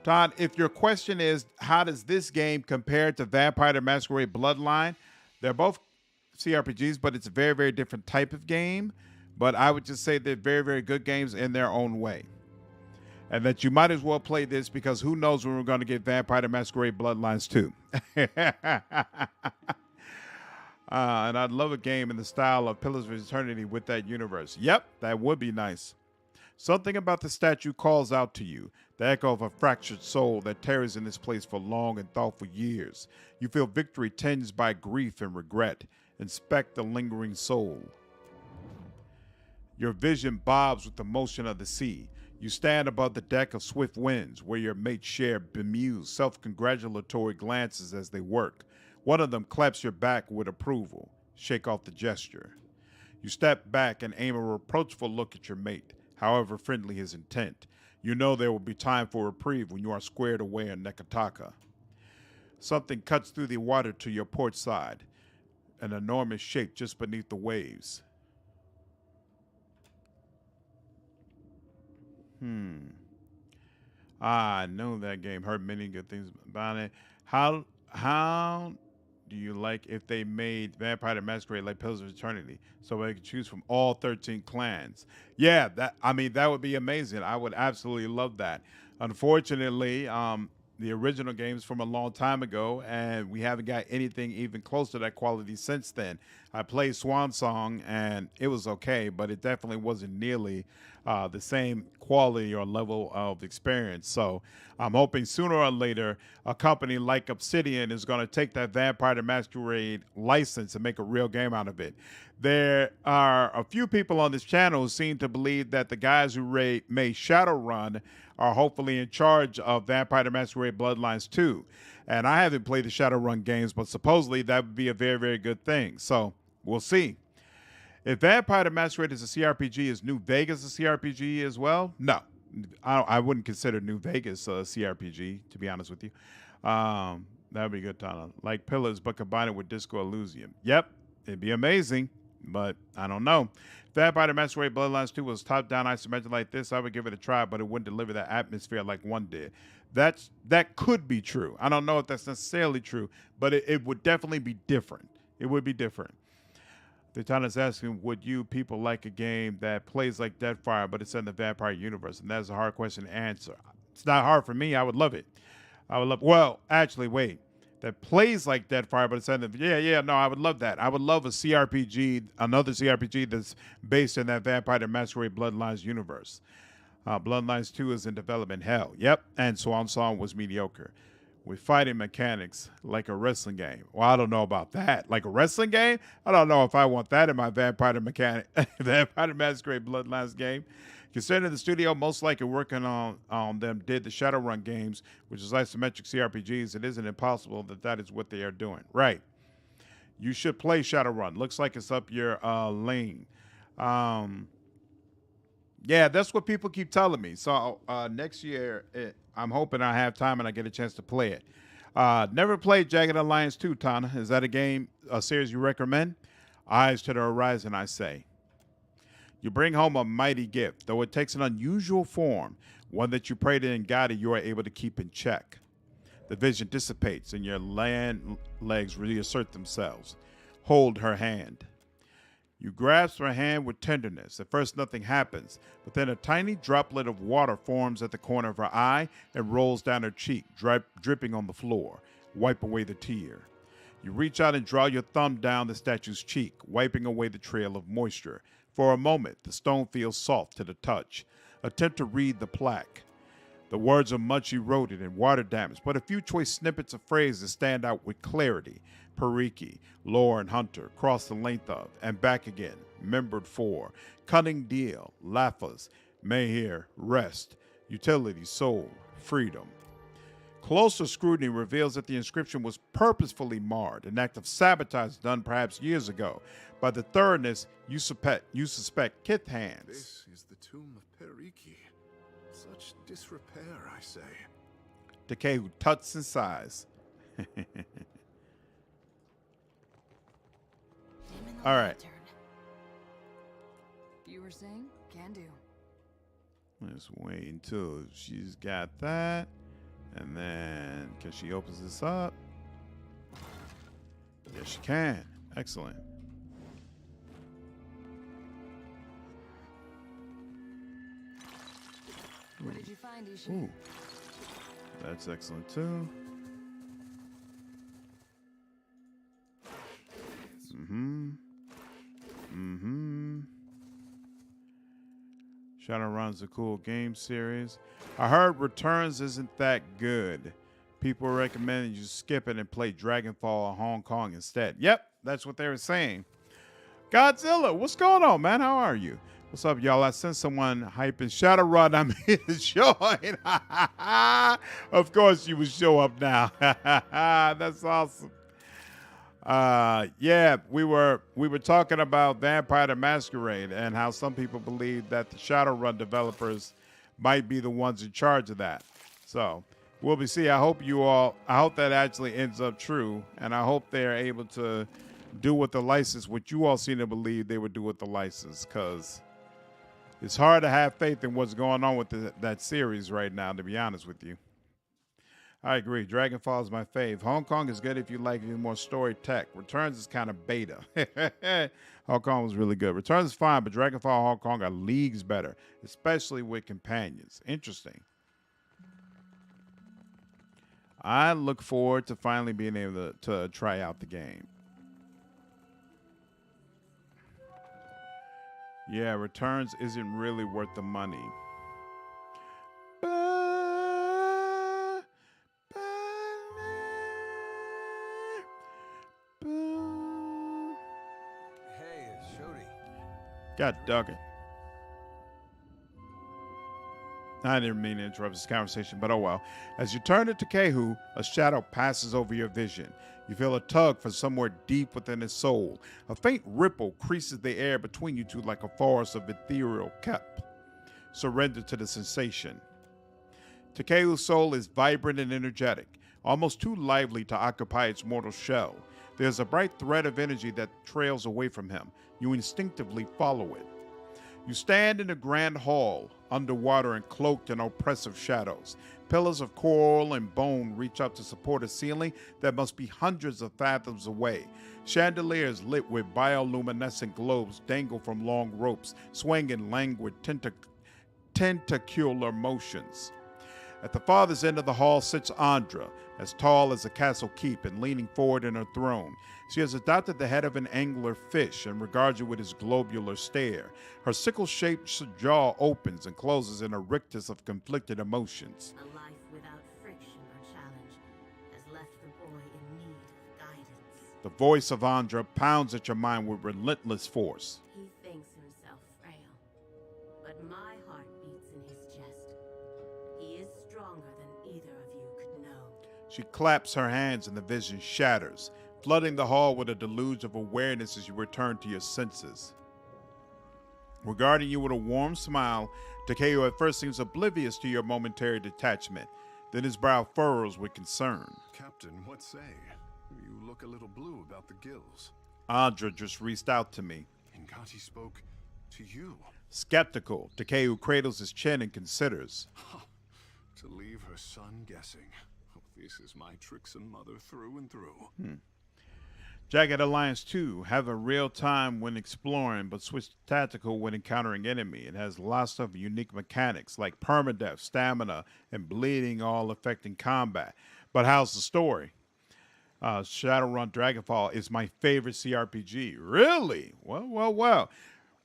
Todd, if your question is, how does this game compare to Vampire the Masquerade Bloodline? They're both CRPGs, but it's a very, very different type of game. But I would just say they're very, very good games in their own way. And that you might as well play this because who knows when we're going to get Vampire the Masquerade Bloodlines 2. And I'd love a game in the style of Pillars of Eternity with that universe. Yep, that would be nice. Something about the statue calls out to you, the echo of a fractured soul that tarries in this place for long and thoughtful years. You feel victory tinged by grief and regret. Inspect the lingering soul. Your vision bobs with the motion of the sea. You stand above the deck of swift winds, where your mates share bemused, self-congratulatory glances as they work. One of them claps your back with approval. Shake off the gesture. You step back and aim a reproachful look at your mate, however friendly his intent. You know there will be time for reprieve when you are squared away in Nekataka. Something cuts through the water to your port side, an enormous shape just beneath the waves. I know that game. Heard many good things about it. How do you like if they made Vampire the Masquerade like Pillars of Eternity, so they could choose from all 13 clans? Yeah, that would be amazing. I would absolutely love that. Unfortunately, the original game's from a long time ago, and we haven't got anything even close to that quality since then. I played Swan Song, and it was okay, but it definitely wasn't nearly the same quality or level of experience. So I'm hoping sooner or later a company like Obsidian is going to take that Vampire the Masquerade license and make a real game out of it. There are a few people on this channel who seem to believe that the guys who made Shadowrun are hopefully in charge of Vampire the Masquerade Bloodlines 2. And I haven't played the Shadowrun games, but supposedly that would be a very, very good thing. So we'll see. If Vampire the Masquerade is a CRPG, is New Vegas a CRPG as well? No. I wouldn't consider New Vegas a CRPG, to be honest with you. That would be good, Tana. Like Pillars, but combine it with Disco Elysium. Yep, it'd be amazing, but I don't know. If Vampire the Masquerade Bloodlines 2 was top-down isometric like this, I would give it a try, but it wouldn't deliver that atmosphere like 1 did. That could be true. I don't know if that's necessarily true, but it would definitely be different. It would be different. The Tana's asking, would you people like a game that plays like Deadfire, but it's in the Vampire universe? And that's a hard question to answer. It's not hard for me. I would love it. Well, actually, wait. That plays like Deadfire, but it's in the, no, I would love that. I would love a CRPG, another CRPG that's based in that Vampire the Masquerade Bloodlines universe. Bloodlines 2 is in development hell. Yep, and Swan Song was mediocre. With fighting mechanics like a wrestling game. Well, I don't know about that. Like a wrestling game? I don't know if I want that in my Vampire the Masquerade Bloodlines game. Considering the studio most likely working on them did the Shadowrun games, which is isometric CRPGs, it isn't impossible that is what they are doing. Right. You should play Shadowrun. Looks like it's up your lane. Yeah, that's what people keep telling me. So next year, I'm hoping I have time and I get a chance to play it. Never played Jagged Alliance 2, Tana. Is that a series you recommend? Eyes to the horizon, I say. You bring home a mighty gift, though it takes an unusual form, one that you pray to in God you are able to keep in check. The vision dissipates and your land legs reassert themselves. Hold her hand. You grasp her hand with tenderness. At first, nothing happens, but then a tiny droplet of water forms at the corner of her eye and rolls down her cheek, dripping on the floor. Wipe away the tear. You reach out and draw your thumb down the statue's cheek, wiping away the trail of moisture. For a moment, the stone feels soft to the touch. Attempt to read the plaque. The words are much eroded and water damaged, but a few choice snippets of phrases stand out with clarity. Pariki, lore and hunter, cross the length of, and back again, membered for, cunning deal, Lafas, Mahir, rest, utility, soul, freedom. Closer scrutiny reveals that the inscription was purposefully marred, an act of sabotage done perhaps years ago. By the thoroughness, you suspect Kith hands. This is the tomb of Pariki. Such disrepair, I say. Decay who tuts and sighs. All right. You were saying? Can do. Let's wait until she's got that. And then, can she opens this up? Yes, she can. Excellent. What did you find, Isha? Ooh. That's excellent too. Shadowrun's a cool game series. I heard Returns isn't that good. People recommended you skip it and play Dragonfall in Hong Kong instead. Yep, that's what they were saying. Godzilla, what's going on, man? How are you? What's up, y'all? I sent someone hyping Shadowrun. I'm here to join. Of course you would show up now. That's awesome. Yeah, we were talking about Vampire the Masquerade and how some people believe that the Shadowrun developers might be the ones in charge of that. So we'll be see. I hope that actually ends up true, and I hope they're able to do with the license what you all seem to believe they would do with the license, because it's hard to have faith in what's going on with that series right now, to be honest with you. I agree. Dragonfall is my fave. Hong Kong is good if you like even more story tech. Returns is kind of beta. Hong Kong was really good. Returns is fine, but Dragonfall and Hong Kong are leagues better, especially with companions. Interesting. I look forward to finally being able to try out the game. Yeah, Returns isn't really worth the money. God dog it. I didn't mean to interrupt this conversation, but oh well. As you turn to Kehu, a shadow passes over your vision. You feel a tug from somewhere deep within his soul. A faint ripple creases the air between you two like a forest of ethereal kep. Surrender to the sensation. Takehu's soul is vibrant and energetic, almost too lively to occupy its mortal shell. There's a bright thread of energy that trails away from him. You instinctively follow it. You stand in a grand hall, underwater and cloaked in oppressive shadows. Pillars of coral and bone reach up to support a ceiling that must be hundreds of fathoms away. Chandeliers lit with bioluminescent globes dangle from long ropes, swaying in languid tentacular motions. At the farthest end of the hall sits Andra, as tall as a castle keep and leaning forward in her throne. She has adopted the head of an angler fish and regards you with his globular stare. Her sickle-shaped jaw opens and closes in a rictus of conflicted emotions. A life without friction or challenge has left the boy in need of guidance. The voice of Andra pounds at your mind with relentless force. He thinks himself frail, but my heart beats in his chest. He is stronger than either of you could know. She claps her hands and the vision shatters, flooding the hall with a deluge of awareness as you return to your senses. Regarding you with a warm smile, Takeo at first seems oblivious to your momentary detachment. Then his brow furrows with concern. Captain, what say? You look a little blue about the gills. Andra just reached out to me. Ngati spoke to you. Skeptical, Takeo cradles his chin and considers. To leave her son guessing. This is my tricksin' mother through and through. Jagged Alliance 2 have a real time when exploring, but switch to tactical when encountering enemy. It has lots of unique mechanics like permadeath, stamina, and bleeding, all affecting combat. But how's the story? Shadowrun Dragonfall is my favorite CRPG. Really? Well.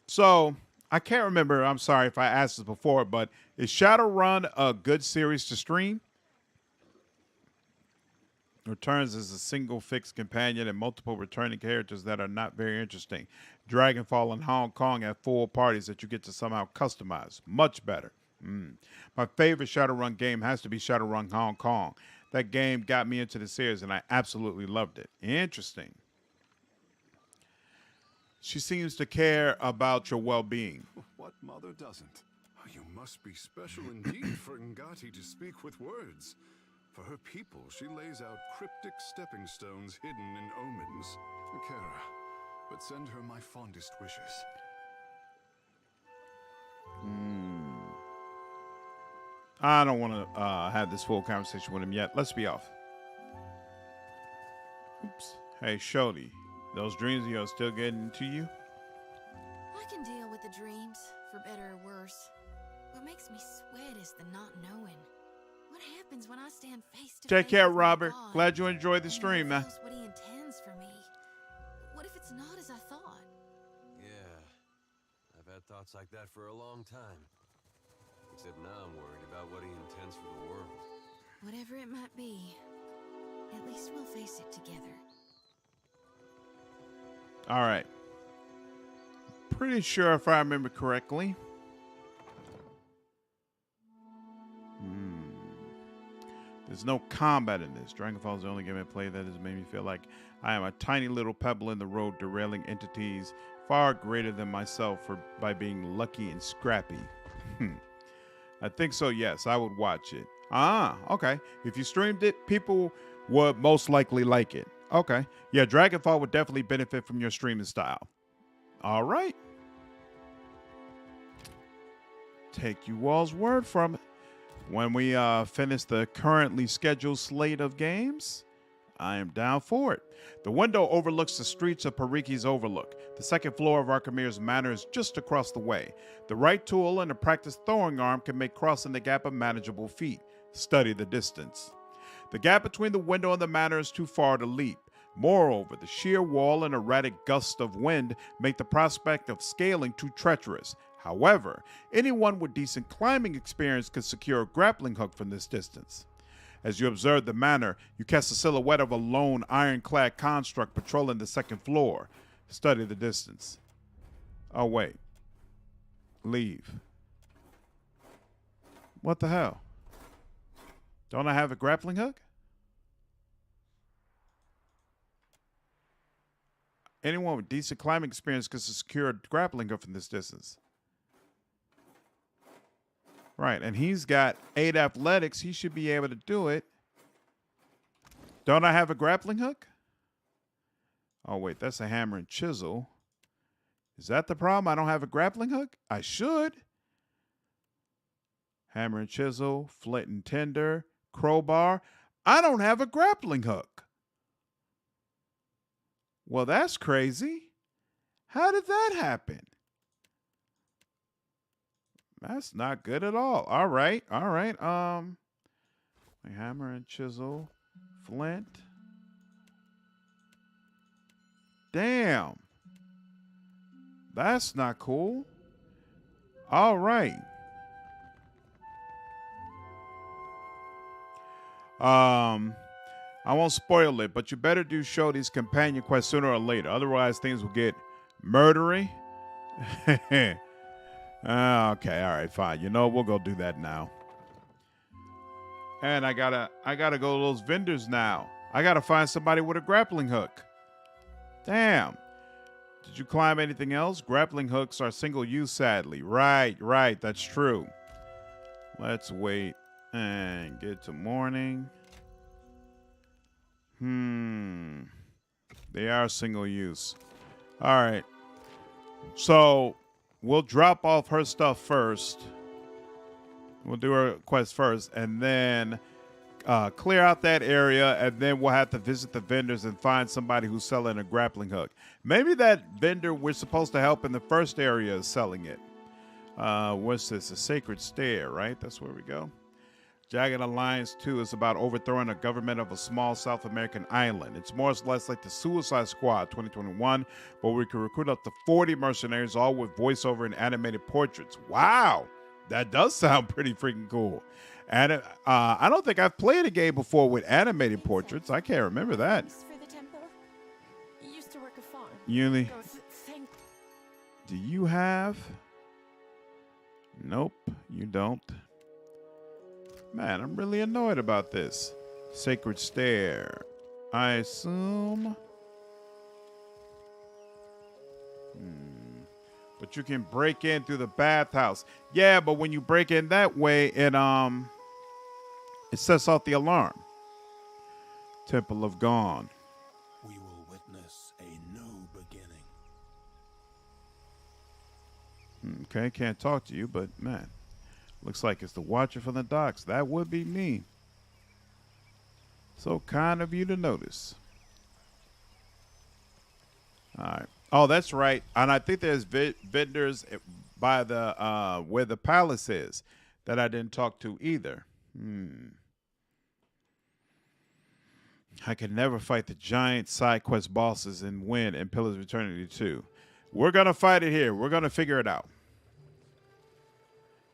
So, I can't remember, I'm sorry if I asked this before, but is Shadowrun a good series to stream? Returns as a single fixed companion and multiple returning characters that are not very interesting. Dragonfall in Hong Kong have full parties that you get to somehow customize. Much better. My favorite Shadowrun game has to be Shadowrun Hong Kong. That game got me into the series and I absolutely loved it. Interesting. She seems to care about your well-being. What mother doesn't? You must be special indeed for Ngati to speak with words. For her people, she lays out cryptic stepping stones hidden in omens. Akira, but send her my fondest wishes. I don't want to have this full conversation with him yet. Let's be off. Oops. Hey, Shodi, those dreams of yours still getting to you? I can deal with the dreams, for better or worse. What makes me sweat is the not knowing. What happens when I stand face to face? Take care, with my Robert. God Glad you enjoyed the and he stream, man. reveals what he intends for me? What if it's not as I thought? Yeah, I've had thoughts like that for a long time. Except now I'm worried about what he intends for the world. Whatever it might be, at least we'll face it together. All right. Pretty sure if I remember correctly. There's no combat in this. Dragonfall is the only game I play that has made me feel like I am a tiny little pebble in the road derailing entities far greater than myself by being lucky and scrappy. I think so, yes. I would watch it. Okay. If you streamed it, people would most likely like it. Okay. Yeah, Dragonfall would definitely benefit from your streaming style. All right. Take you all's word from it. When we finish the currently scheduled slate of games, I am down for it. The window overlooks the streets of Pariki's Overlook. The second floor of Archimere's Manor is just across the way. The right tool and a practiced throwing arm can make crossing the gap a manageable feat. Study the distance. The gap between the window and the manor is too far to leap. Moreover, the sheer wall and erratic gusts of wind make the prospect of scaling too treacherous. However, anyone with decent climbing experience could secure a grappling hook from this distance. As you observe the manor, you catch the silhouette of a lone ironclad construct patrolling the second floor. Study the distance. Oh, wait. Leave. What the hell? Don't I have a grappling hook? Anyone with decent climbing experience could secure a grappling hook from this distance. Right, and he's got 8 athletics. He should be able to do it. Don't I have a grappling hook? Oh, wait, that's a hammer and chisel. Is that the problem? I don't have a grappling hook? I should. Hammer and chisel, flint and tinder, crowbar. I don't have a grappling hook. Well, that's crazy. How did that happen? That's not good at all. All right. A hammer and chisel. Flint. Damn. That's not cool. All right. I won't spoil it, but you better do show these companion quests sooner or later. Otherwise, things will get murdery. Okay, all right, fine. You know, we'll go do that now. And I gotta go to those vendors now. I gotta find somebody with a grappling hook. Damn. Did you climb anything else? Grappling hooks are single use, sadly. Right, that's true. Let's wait and get to morning. They are single use. All right. So we'll drop off her stuff first. We'll do her quest first, and then clear out that area, and then we'll have to visit the vendors and find somebody who's selling a grappling hook. Maybe that vendor we're supposed to help in the first area is selling it. What's this? A sacred stair, right? That's where we go. Jagged Alliance 2 is about overthrowing a government of a small South American island. It's more or less like the Suicide Squad 2021, but we can recruit up to 40 mercenaries, all with voiceover and animated portraits. Wow, that does sound pretty freaking cool. And I don't think I've played a game before with animated portraits. I can't remember that. For the temple. You used to work a farm. Uni, do you have? Nope, you don't. Man, I'm really annoyed about this. Sacred Stair. I assume. But you can break in through the bathhouse. Yeah, but when you break in that way, it sets off the alarm. Temple of Gone. We will witness a new beginning. Okay, can't talk to you, but man. Looks like it's the Watcher from the docks. That would be me. So kind of you to notice. All right. Oh, that's right. And I think there's vendors by the where the palace is that I didn't talk to either. I could never fight the giant side quest bosses and win in Pillars of Eternity 2. We're going to fight it here. We're going to figure it out.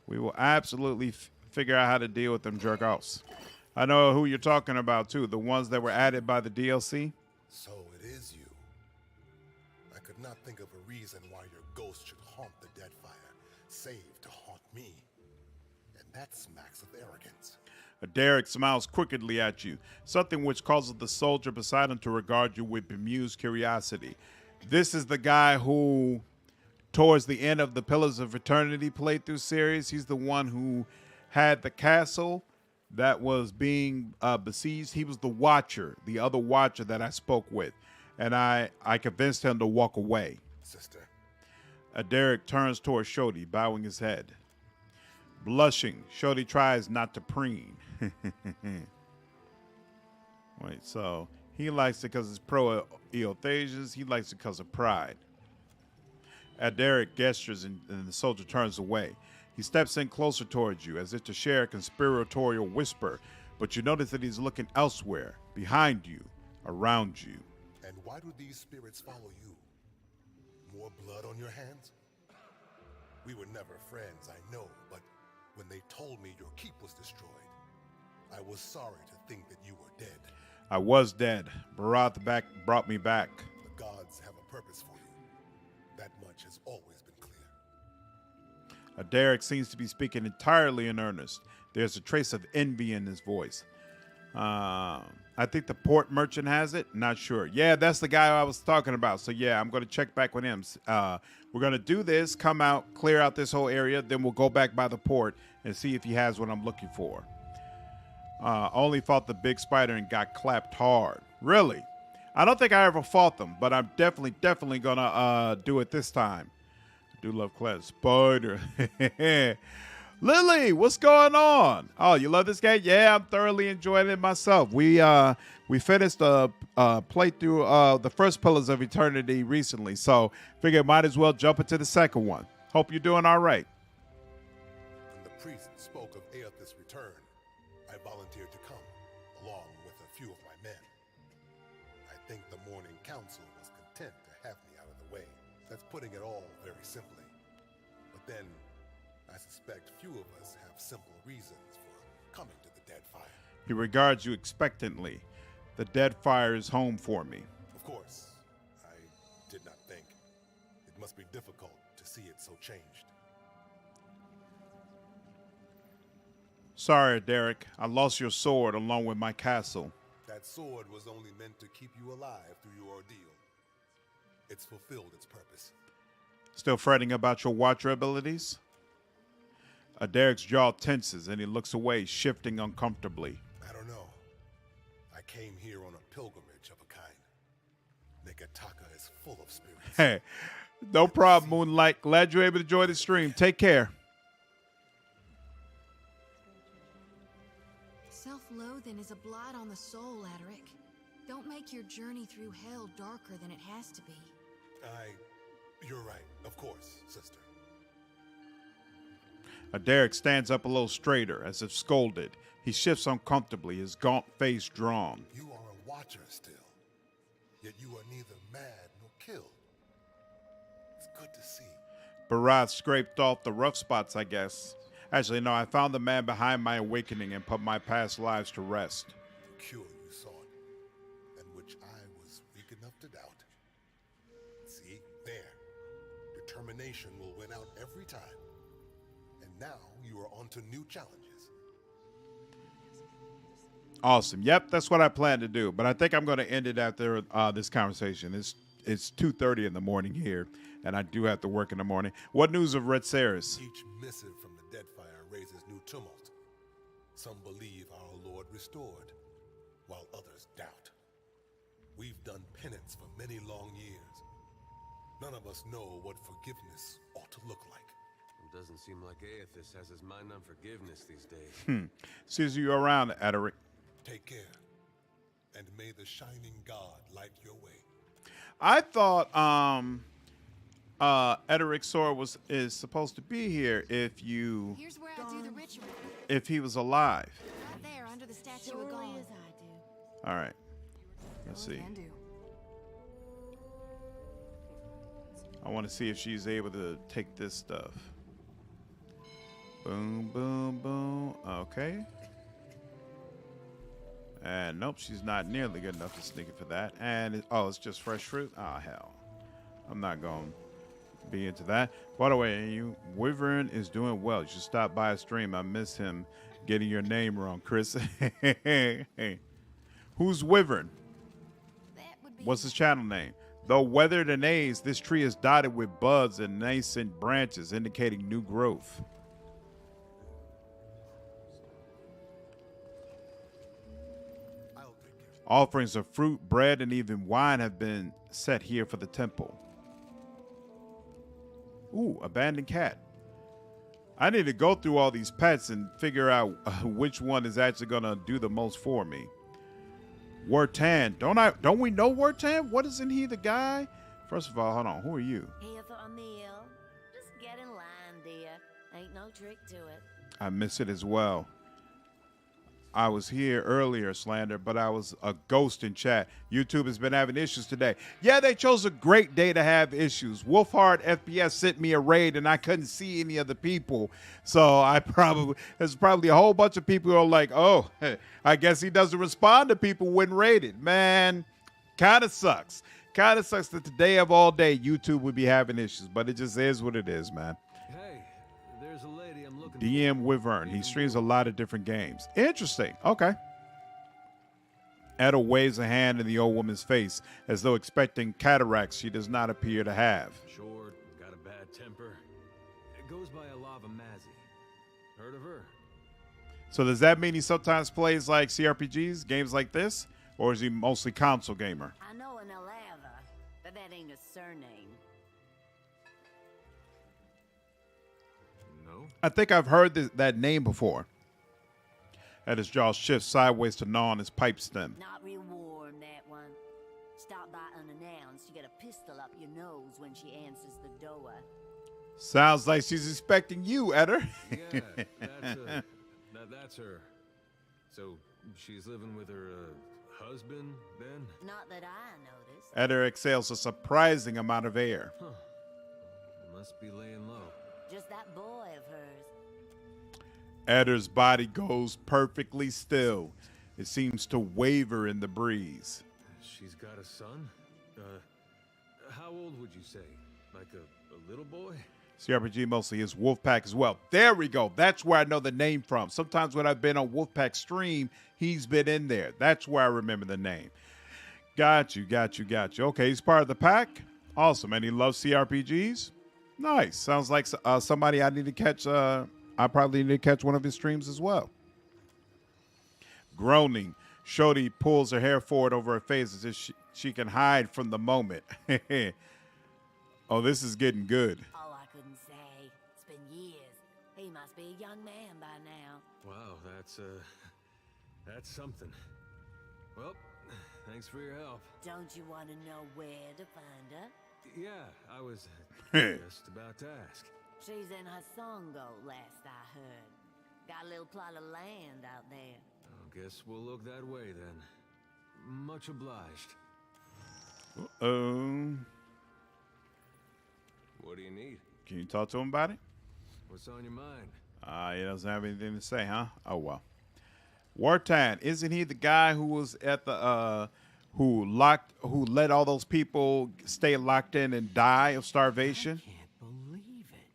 We will absolutely figure out how to deal with them jerk-offs. I know who you're talking about, too. The ones that were added by the DLC. So it is you. I could not think of a reason why your ghost should haunt the Deadfire, save to haunt me. And that smacks of arrogance. Derek smiles crookedly at you, something which causes the soldier beside him to regard you with bemused curiosity. This is the guy who, towards the end of the Pillars of Eternity playthrough series, he's the one who had the castle that was being besieged. He was the Watcher, the other Watcher that I spoke with, and I convinced him to walk away. Sister. Derek turns towards Shodi, bowing his head. Blushing, Shodi tries not to preen. Wait, so he likes it because it's pro-Eothasians. He likes it because of pride. Derek gestures and the soldier turns away. He steps in closer towards you as if to share a conspiratorial whisper, but you notice that he's looking elsewhere, behind you, around you. And why do these spirits follow you? More blood on your hands? We were never friends, I know, but when they told me your keep was destroyed, I was sorry to think that you were dead. I was dead. Berath brought me back. The gods have a purpose for you. That much has always been clear. Derek seems to be speaking entirely in earnest. There's a trace of envy in his voice. I think the port merchant has it. Not sure. Yeah, that's the guy I was talking about. So yeah, I'm going to check back with him. We're going to do this, come out, clear out this whole area. Then we'll go back by the port and see if he has what I'm looking for. Only fought the big spider and got clapped hard. Really? I don't think I ever fought them, but I'm definitely going to do it this time. I do love clapped spider. Lily, what's going on? Oh, you love this game? Yeah, I'm thoroughly enjoying it myself. We finished a playthrough of the first Pillars of Eternity recently, so figured might as well jump into the second one. Hope you're doing all right. When the priest spoke of Aethys' return, I volunteered to come. morning council was content to have me out of the way. That's putting it all very simply. But then, I suspect few of us have simple reasons for coming to the Deadfire. He regards you expectantly. The Deadfire is home for me. Of course, I did not think. It must be difficult to see it so changed. Sorry, Derek. I lost your sword along with my castle. That sword was only meant to keep you alive through your ordeal. It's fulfilled its purpose. Still fretting about your watcher abilities? Derek's jaw tenses and he looks away, shifting uncomfortably. I don't know. I came here on a pilgrimage of a kind. Nekataka is full of spirits. Hey, no problem, Moonlight. Glad you're able to join the stream. Take care. Self-loathing is a blight on the soul, Aderic. Don't make your journey through hell darker than it has to be. You're right, of course, sister. Derek stands up a little straighter, as if scolded. He shifts uncomfortably, his gaunt face drawn. You are a watcher still, yet you are neither mad nor killed. It's good to see. Berath scraped off the rough spots, I guess. Actually, no, I found the man behind my awakening and put my past lives to rest. The cure you sought, and which I was weak enough to doubt. See, there. Determination will win out every time. And now you are on to new challenges. Awesome. Yep, that's what I plan to do. But I think I'm going to end it after this conversation. It's 2:30 in the morning here, and I do have to work in the morning. What news of Red Ceres? Each missive from the Deadfire raises new tumult. Some believe our Lord restored, while others doubt. We've done penance for many long years. None of us know what forgiveness ought to look like. It doesn't seem like Aethys has his mind on forgiveness these days. Sees you around, Aderic. Take care, and may the shining God light your way. I thought Ederic's sword is supposed to be here if Here's where I do the ritual. if he was alive. Right there, under the statue of God. All right. Let's see. I want to see if she's able to take this stuff. Boom, boom, boom. Okay. And nope, she's not nearly good enough to sneak it for that. And it's just fresh fruit. Oh hell, I'm not going to be into that. By the way, Wyvern is doing well. You should stop by a stream. I miss him getting your name wrong, Chris. Who's Wyvern? What's his channel name? Though weathered and aged, this tree is dotted with buds and nascent branches, indicating new growth. Offerings of fruit, bread, and even wine have been set here for the temple. Ooh, abandoned cat. I need to go through all these pets and figure out which one is actually going to do the most for me. Wertan. Don't we know Wertan? What, isn't he the guy? First of all, hold on. Who are you? Here for a meal. Just get in line, dear. Ain't no trick to it. I miss it as well. I was here earlier, Slander, but I was a ghost in chat. YouTube has been having issues today. Yeah, they chose a great day to have issues. Wolfhard FPS sent me a raid, and I couldn't see any of the people. So there's probably a whole bunch of people who are like, oh, I guess he doesn't respond to people when raided. Man, kind of sucks. Kind of sucks that today of all day, YouTube would be having issues, but it just is what it is, man. Hey, there's a lady I'm looking DM Wyvern. He streams a lot of different games. Interesting. Okay. Etta waves a hand in the old woman's face as though expecting cataracts she does not appear to have. Short, got a bad temper. It goes by a lava Mazzy. Heard of her? So does that mean he sometimes plays like CRPGs, games like this? Or is he mostly console gamer? I know an Alava, but that ain't a surname. No. I think I've heard that name before. At his jaw shifts sideways to gnaw on his pipe stem. Not real warm, that one. Stop by unannounced. You get a pistol up your nose when she answers the door. Sounds like she's expecting you, Eder. Yeah, that's her. So she's living with her husband, then? Not that I noticed. Eder exhales a surprising amount of air. Huh. Must be laying low. Just that boy of hers. Eder's body goes perfectly still. It seems to waver in the breeze. She's got a son? How old would you say? Like a little boy? CRPG mostly is Wolfpack as well. There we go. That's where I know the name from. Sometimes when I've been on Wolfpack stream, he's been in there. That's where I remember the name. Got you. Okay, he's part of the pack. Awesome. And he loves CRPGs. Nice. Sounds like somebody I need to catch. I probably need to catch one of his streams as well. Groaning, Shodi pulls her hair forward over her face as if she can hide from the moment. Oh, this is getting good. Oh, I couldn't say. It's been years. He must be a young man by now. Wow, that's something. Well, thanks for your help. Don't you want to know where to find her? Yeah, I was just about to ask. She's in her Songo, last I heard. Got a little plot of land out there. I guess we'll look that way then. Much obliged. What do you need? Can you talk to him about it? What's on your mind? He doesn't have anything to say, huh? Oh, well. Wartan, isn't he the guy who was at the, who let all those people stay locked in and die of starvation? I can't believe it.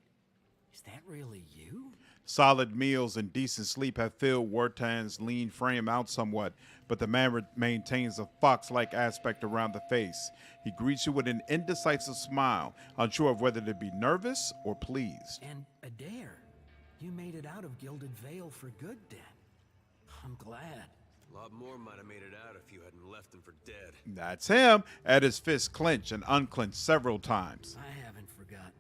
Is that really you? Solid meals and decent sleep have filled Wartan's lean frame out somewhat, but the man maintains a fox-like aspect around the face. He greets you with an indecisive smile, unsure of whether to be nervous or pleased. And Adair, you made it out of Gilded Vale for good then. I'm glad. A lot more might have made it out if you hadn't left them for dead. That's him. At his fist clench and unclench several times. I haven't forgotten.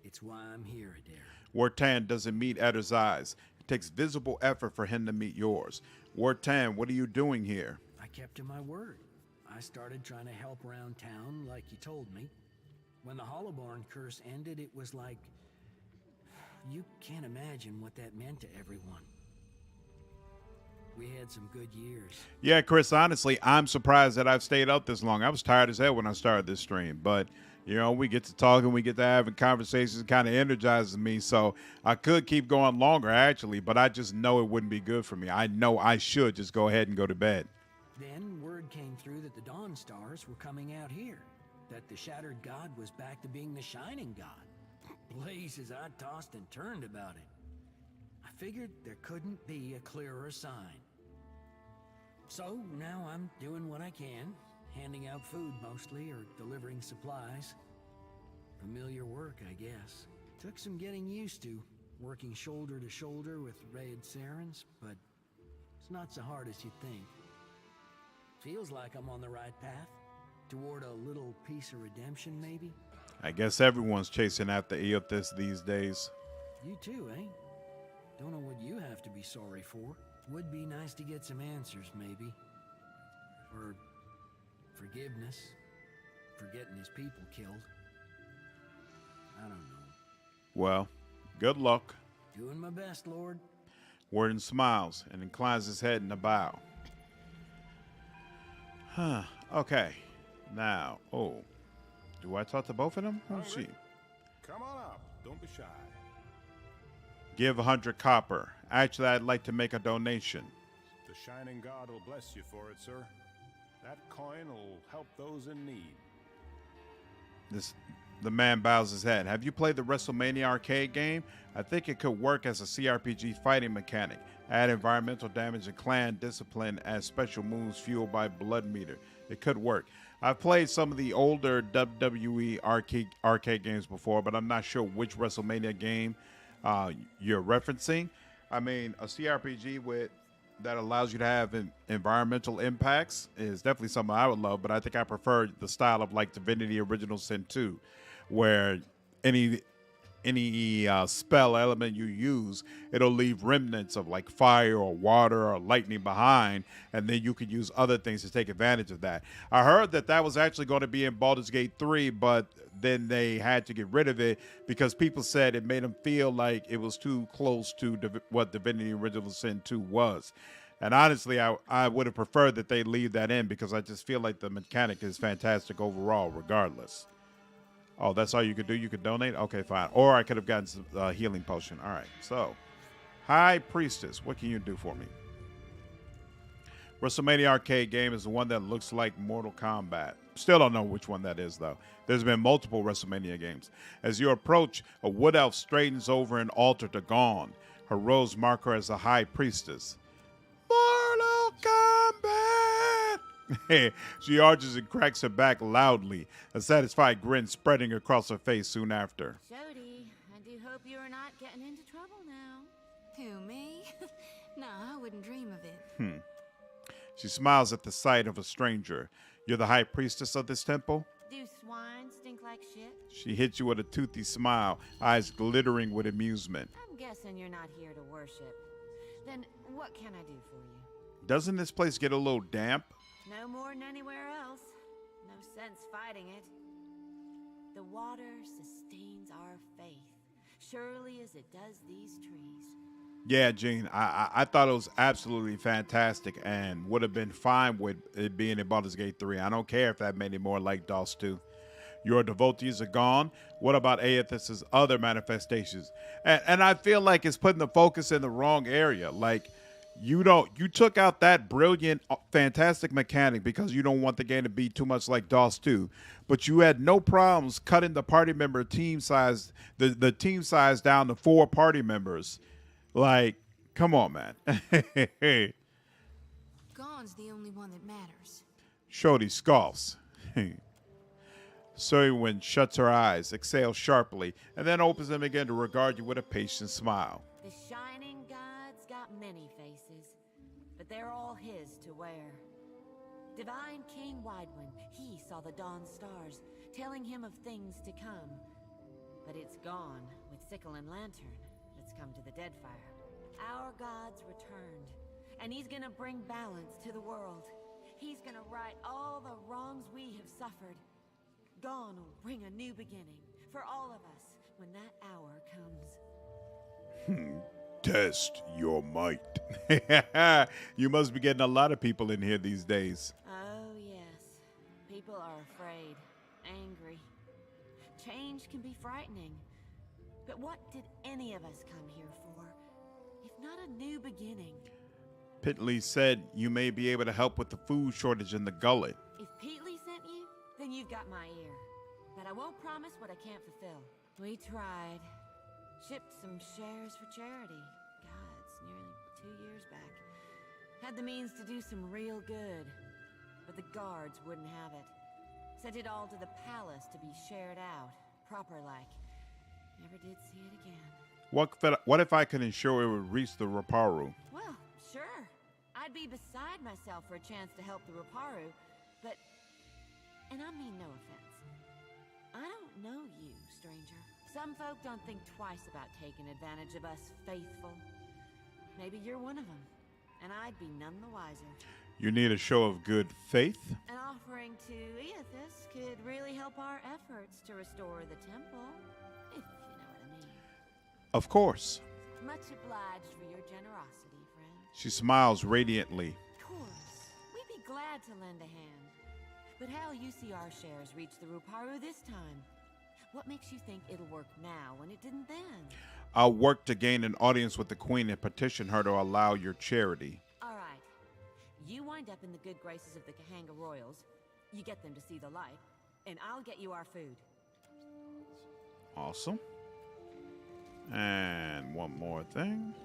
It's why I'm here, Adair. Wartan doesn't meet Eder's eyes. It takes visible effort for him to meet yours. Wartan, what are you doing here? I kept to my word. I started trying to help around town like you told me. When the Hollowborn curse ended, it was like... You can't imagine what that meant to everyone. We had some good years. Yeah, Chris, honestly, I'm surprised that I've stayed up this long. I was tired as hell when I started this stream, but, you know, we get to talking, we get to having conversations, it kind of energizes me, so I could keep going longer, actually, but I just know it wouldn't be good for me. I know I should just go ahead and go to bed. Then word came through that the Dawn Stars were coming out here, that the Shattered God was back to being the Shining God. Blazes, I tossed and turned about it. I figured there couldn't be a clearer sign. So now I'm doing what I can, handing out food mostly, or delivering supplies. Familiar work, I guess. Took some getting used to, working shoulder to shoulder with Raid Sarens, but it's not so hard as you think. Feels like I'm on the right path, toward a little piece of redemption, maybe? I guess everyone's chasing after Eothas these days. You too, eh? Don't know what you have to be sorry for. Would be nice to get some answers, maybe. Or forgiveness for getting his people killed. I don't know. Well, good luck. Doing my best, Lord. Warden smiles and inclines his head in a bow. Huh. Okay. Now, do I talk to both of them? Who's she? Come on up. Don't be shy. Give 100 copper. Actually, I'd like to make a donation. The Shining God will bless you for it, sir. That coin will help those in need. The man bows his head. Have you played the WrestleMania arcade game? I think it could work as a CRPG fighting mechanic. Add environmental damage and clan discipline as special moves fueled by blood meter. It could work. I've played some of the older WWE arcade games before, but I'm not sure which WrestleMania game you're referencing. I mean, a CRPG that allows you to have environmental impacts is definitely something I would love, but I think I prefer the style of like Divinity Original Sin 2, where any spell element you use, it'll leave remnants of like fire or water or lightning behind, and then you could use other things to take advantage of that. I heard that was actually going to be in Baldur's Gate 3, but then they had to get rid of it because people said it made them feel like it was too close to what Divinity Original Sin 2 was. And honestly, I would have preferred that they leave that in because I just feel like the mechanic is fantastic overall, regardless. Oh, that's all you could do? You could donate? Okay, fine. Or I could have gotten some healing potion. All right, so High Priestess, what can you do for me? WrestleMania arcade game is the one that looks like Mortal Kombat. Still don't know which one that is, though. There's been multiple WrestleMania games. As you approach, a wood elf straightens over an altar to Gone. Her robes mark her as a High Priestess. Mortal Kombat! She arches and cracks her back loudly, a satisfied grin spreading across her face soon after. Jody, I do hope you are not getting into trouble now. Who, me? No, I wouldn't dream of it. She smiles at the sight of a stranger. You're the High Priestess of this temple? Do swine stink like shit? She hits you with a toothy smile, eyes glittering with amusement. I'm guessing you're not here to worship. Then what can I do for you? Doesn't this place get a little damp? No more than anywhere else. No sense fighting it. The water sustains our faith, surely as it does these trees. Yeah, Gene, I thought it was absolutely fantastic and would have been fine with it being in Baldur's Gate 3. I don't care if that made it more like DOS 2. Your devotees are gone. What about Aethys's other manifestations? And I feel like it's putting the focus in the wrong area. Like, you took out that brilliant, fantastic mechanic because you don't want the game to be too much like DOS 2. But you had no problems cutting the party member team size, the team size down to 4 party members. Like, come on, man. Gone's the only one that matters. Shorty scoffs. Soyewin shuts her eyes, exhales sharply, and then opens them again to regard you with a patient smile. The shining god's got many faces, but they're all his to wear. Divine King Widewind, he saw the dawn stars, telling him of things to come. But it's gone with sickle and lantern. Let's come to the Deadfire. Our God's returned, and he's gonna bring balance to the world. He's gonna right all the wrongs we have suffered. Gone will bring a new beginning for all of us when that hour comes. Test your might. You must be getting a lot of people in here these days. Oh, yes. People are afraid, angry. Change can be frightening. But what did any of us come here for, if not a new beginning? Pitley said you may be able to help with the food shortage in the gullet. If Petley sent you, then you've got my ear. But I won't promise what I can't fulfill. We tried. Shipped some shares for charity. God, it's nearly 2 years back. Had the means to do some real good. But the guards wouldn't have it. Sent it all to the palace to be shared out, proper-like. Never did see it again. What if I could ensure it would reach the Raparu? Well, sure. I'd be beside myself for a chance to help the Raparu, but... And I mean no offense. I don't know you, stranger. Some folk don't think twice about taking advantage of us faithful. Maybe you're one of them, and I'd be none the wiser. You need a show of good faith? An offering to Aethys could really help our efforts to restore the temple, if you know what I mean. Of course. Much obliged for your generosity, friend. She smiles radiantly. Of course. We'd be glad to lend a hand. But how'll you see our shares reach the Ruparu this time? What makes you think it'll work now when it didn't then? I'll work to gain an audience with the Queen and petition her to allow your charity. All right. You wind up in the good graces of the Kahanga Royals. You get them to see the light. And I'll get you our food. Awesome. And one more thing.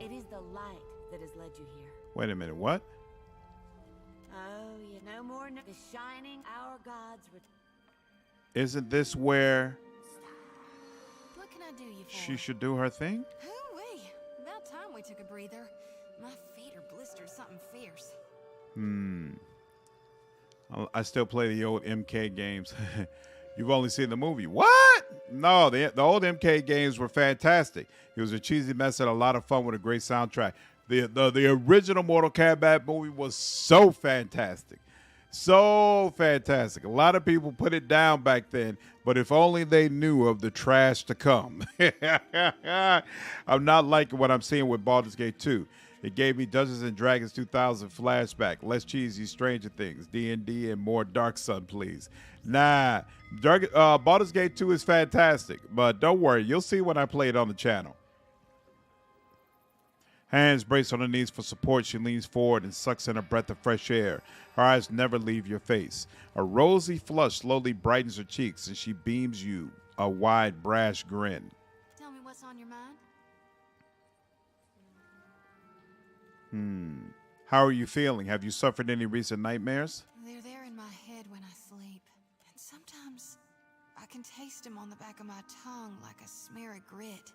It is the light that has led you here. Wait a minute, what? Oh, you know more than the shining our gods. Isn't this where What can I do you for? she should do her thing? Hoo-wee. About time we took a breather. My feet are blistered something fierce. I still play the old MK games. You've only seen the movie. What? No, the old MK games were fantastic. It was a cheesy mess and a lot of fun with a great soundtrack. The original Mortal Kombat movie was so fantastic. So fantastic. A lot of people put it down back then, but if only they knew of the trash to come. I'm not liking what I'm seeing with Baldur's Gate 2. It gave me Dungeons and Dragons 2000 flashback. Less cheesy Stranger Things, D&D, and more Dark Sun, please. Nah, Baldur's Gate 2 is fantastic, but don't worry, you'll see when I play it on the channel. Hands braced on her knees for support, she leans forward and sucks in a breath of fresh air. Her eyes never leave your face. A rosy flush slowly brightens her cheeks, and she beams you a wide, brash grin. Tell me what's on your mind? How are you feeling? Have you suffered any recent nightmares? They're there in my head when I sleep. And sometimes I can taste them on the back of my tongue like a smear of grit.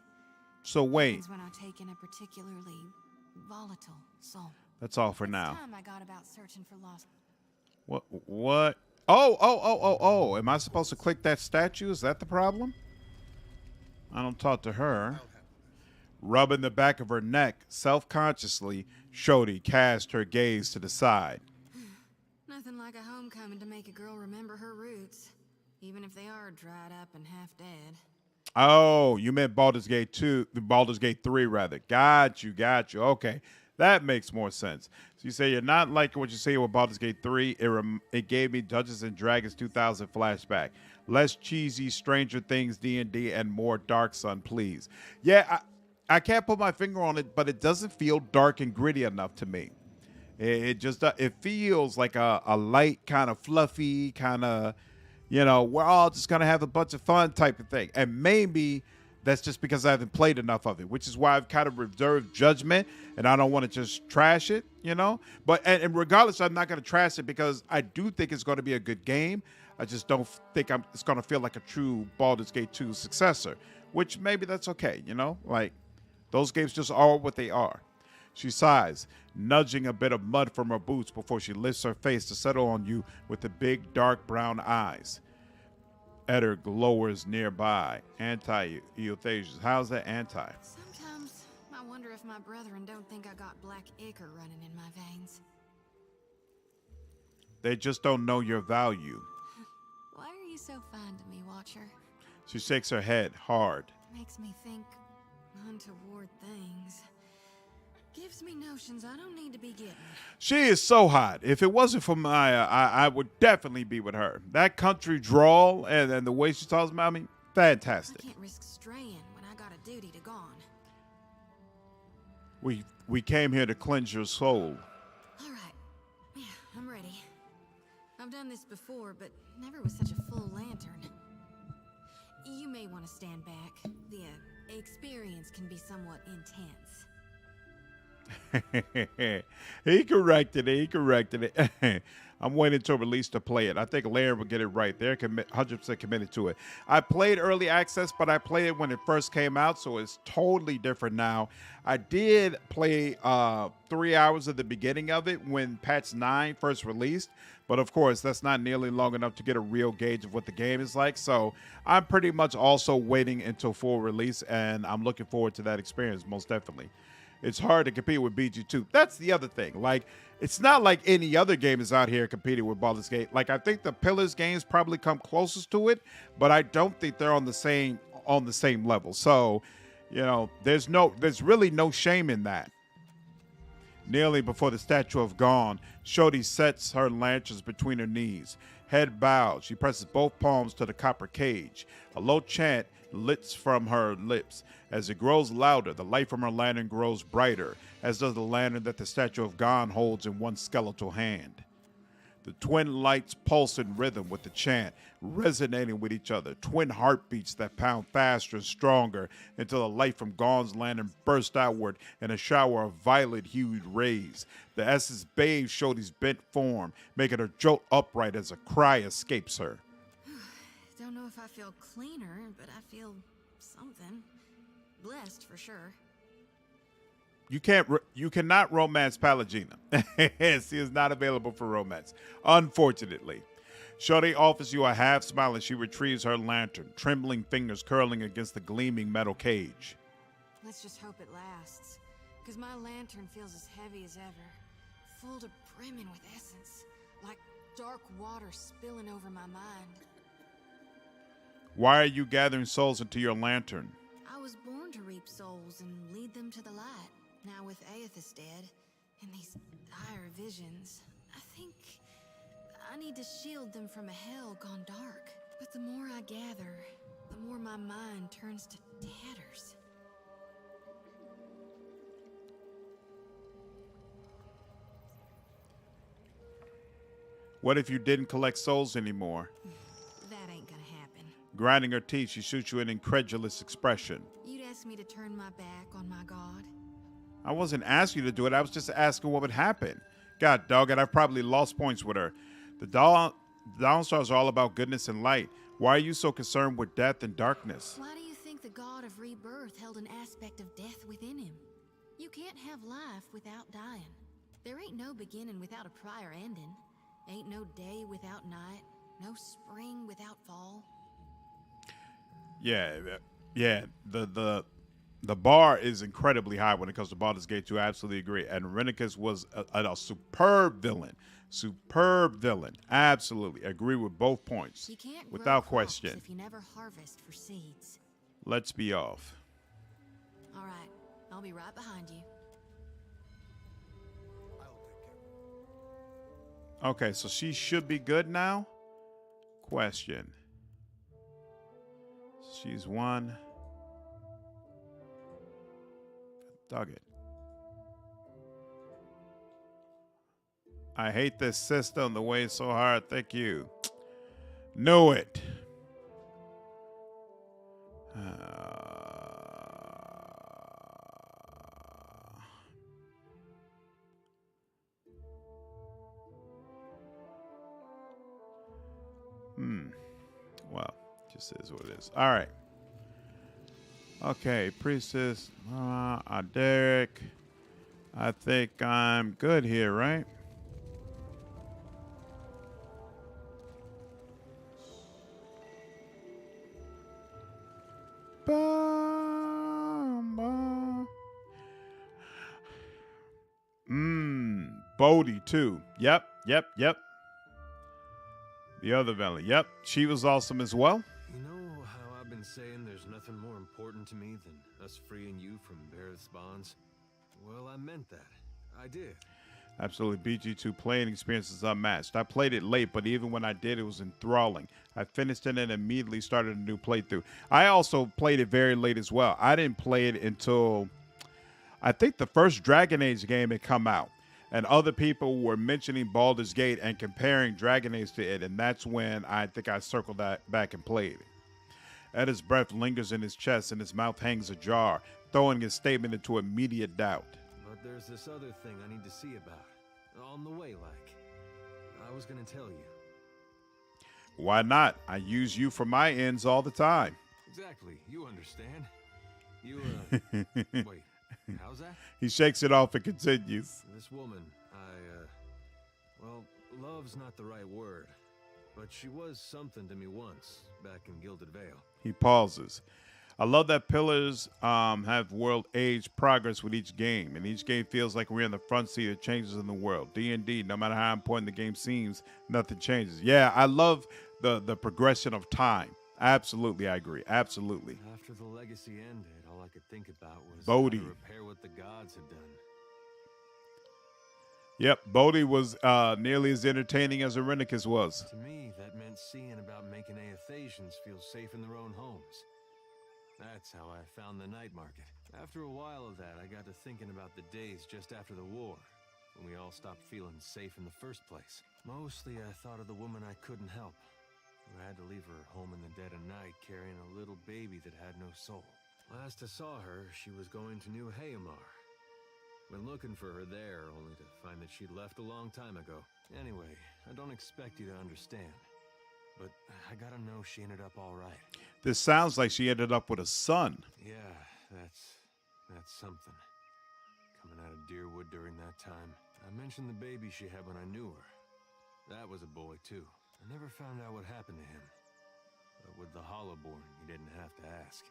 So wait. Happens when I take in a particularly volatile soul. That's all for now. Time I got about searching for lost. What? Oh. Am I supposed to click that statue? Is that the problem? I don't talk to her. Rubbing the back of her neck, self-consciously, Shodi cast her gaze to the side. Nothing like a homecoming to make a girl remember her roots, even if they are dried up and half dead. Oh, you meant Baldur's Gate 2, Baldur's Gate 3 rather. Got you. Okay, that makes more sense. So you say you're not liking what you say with Baldur's Gate 3. It gave me Dungeons and Dragons 2000 flashback. Less cheesy Stranger Things, D&D, and more Dark Sun, please. Yeah, I can't put my finger on it, but it doesn't feel dark and gritty enough to me. It just it feels like a light, kind of fluffy, kind of, we're all just going to have a bunch of fun type of thing. And maybe that's just because I haven't played enough of it, which is why I've kind of reserved judgment and I don't want to just trash it, But and regardless, I'm not going to trash it because I do think it's going to be a good game. I just don't think it's going to feel like a true Baldur's Gate 2 successor, which maybe that's okay, Like, those games just are what they are. She sighs, nudging a bit of mud from her boots before she lifts her face to settle on you with the big, dark brown eyes. Eder glowers nearby. Anti-euthanasia. How's that anti? Sometimes I wonder if my brethren don't think I got black ichor running in my veins. They just don't know your value. Why are you so fond of me, Watcher? She shakes her head hard. Makes me think untoward things. Gives me notions I don't need to be getting. She is so hot. If it wasn't for Maya, I would definitely be with her. That country drawl and the way she talks about me, fantastic. I can't risk straying when I got a duty to gone. We came here to cleanse your soul. All right. Yeah, I'm ready. I've done this before, but never with such a full lantern. You may want to stand back. The experience can be somewhat intense. He corrected it. I'm waiting till release to play it. I think Larry will get it right. They're 100% committed to it. I played early access, but I played it when it first came out, so it's totally different now. I did play 3 hours at the beginning of it when patch 9 first released, but of course, that's not nearly long enough to get a real gauge of what the game is like, so I'm pretty much also waiting until full release, and I'm looking forward to that experience, most definitely. It's hard to compete with BG2. That's the other thing. Like, it's not like any other game is out here competing with Baldur's Gate. Like, I think the Pillars games probably come closest to it, but I don't think they're on the same level. So, there's really no shame in that. Kneeling before the statue of Gone, Shodi sets her lanterns between her knees. Head bowed, she presses both palms to the copper cage. A low chant lits from her lips. As it grows louder, the light from her lantern grows brighter, as does the lantern that the statue of Gone holds in one skeletal hand. The twin lights pulse in rhythm with the chant, resonating with each other, twin heartbeats that pound faster and stronger until the light from Gone's lantern bursts outward in a shower of violet-hued rays. The essence bathes Shodi's bent form, making her jolt upright as a cry escapes her. Don't know if I feel cleaner, but I feel something. Blessed for sure. You cannot romance Palagina. She is not available for romance, unfortunately. Shodi offers you a half smile as she retrieves her lantern, trembling fingers curling against the gleaming metal cage. Let's just hope it lasts, because my lantern feels as heavy as ever, full to brimming with essence, like dark water spilling over my mind. Why are you gathering souls into your lantern? I was born to reap souls and lead them to the light. Now with Aethys dead, and these dire visions, I think I need to shield them from a hell gone dark. But the more I gather, the more my mind turns to tatters. What if you didn't collect souls anymore? That ain't gonna happen. Grinding her teeth, she shoots you an incredulous expression. You'd ask me to turn my back on my god? I wasn't asking you to do it. I was just asking what would happen. God dog it, I've probably lost points with her. The Dawnstars are all about goodness and light. Why are you so concerned with death and darkness? Why do you think the god of rebirth held an aspect of death within him? You can't have life without dying. There ain't no beginning without a prior ending. Ain't no day without night. No spring without fall. Yeah. The bar is incredibly high when it comes to Baldur's Gate 2. I absolutely agree. And Rennicus was a superb villain. Superb villain. Absolutely. Agree with both points. You can't without grow crops question. if you never harvest for seeds. Let's be off. All right. I'll be right behind you. Okay, so she should be good now? Question. She's one. Dug it. I hate this system the way it's so hard. Thank you. Know it. Well, just is what it is. All right. Okay, priestess, Derek. I think I'm good here, right? Bodhi too. Yep. The other Valley. Yep, she was awesome as well. You know how I've been saying there's nothing more important to me than us freeing you from Berath's bonds? Well, I meant that. I did. Absolutely. BG2 playing experience is unmatched. I played it late, but even when I did, it was enthralling. I finished it and immediately started a new playthrough. I also played it very late as well. I didn't play it until I think the first Dragon Age game had come out. And other people were mentioning Baldur's Gate and comparing Dragon Age to it. And that's when I think I circled that back and played it. Edda's breath lingers in his chest and his mouth hangs ajar, throwing his statement into immediate doubt. But there's this other thing I need to see about. On the way, like. I was gonna tell you. Why not? I use you for my ends all the time. Exactly. You understand. You, wait. How's that? He shakes it off and continues. This woman, well, love's not the right word, but she was something to me once, back in Gilded Vale. He pauses. I love that Pillars have world age progress with each game, and each game feels like we're in the front seat of changes in the world. D&D, no matter how important the game seems, nothing changes. Yeah, I love the progression of time. Absolutely, I agree. Absolutely. After the legacy ended, all I could think about was Bodhi. how to repair what the gods had done. Yep, Bodhi was nearly as entertaining as Irenicus was. To me, that meant seeing about making Aethasians feel safe in their own homes. That's how I found the night market. After a while of that, I got to thinking about the days just after the war, when we all stopped feeling safe in the first place. Mostly I thought of the woman I couldn't help, who had to leave her home in the dead of night carrying a little baby that had no soul. Last I saw her, she was going to New Hayamar. Went looking for her there, only to find that she'd left a long time ago. Anyway, I don't expect you to understand, but I gotta know she ended up all right. This sounds like she ended up with a son. Yeah, that's something. Coming out of Deerwood during that time. I mentioned the baby she had when I knew her. That was a boy, too. I never found out what happened to him. But with the Hollowborn, you didn't have to ask.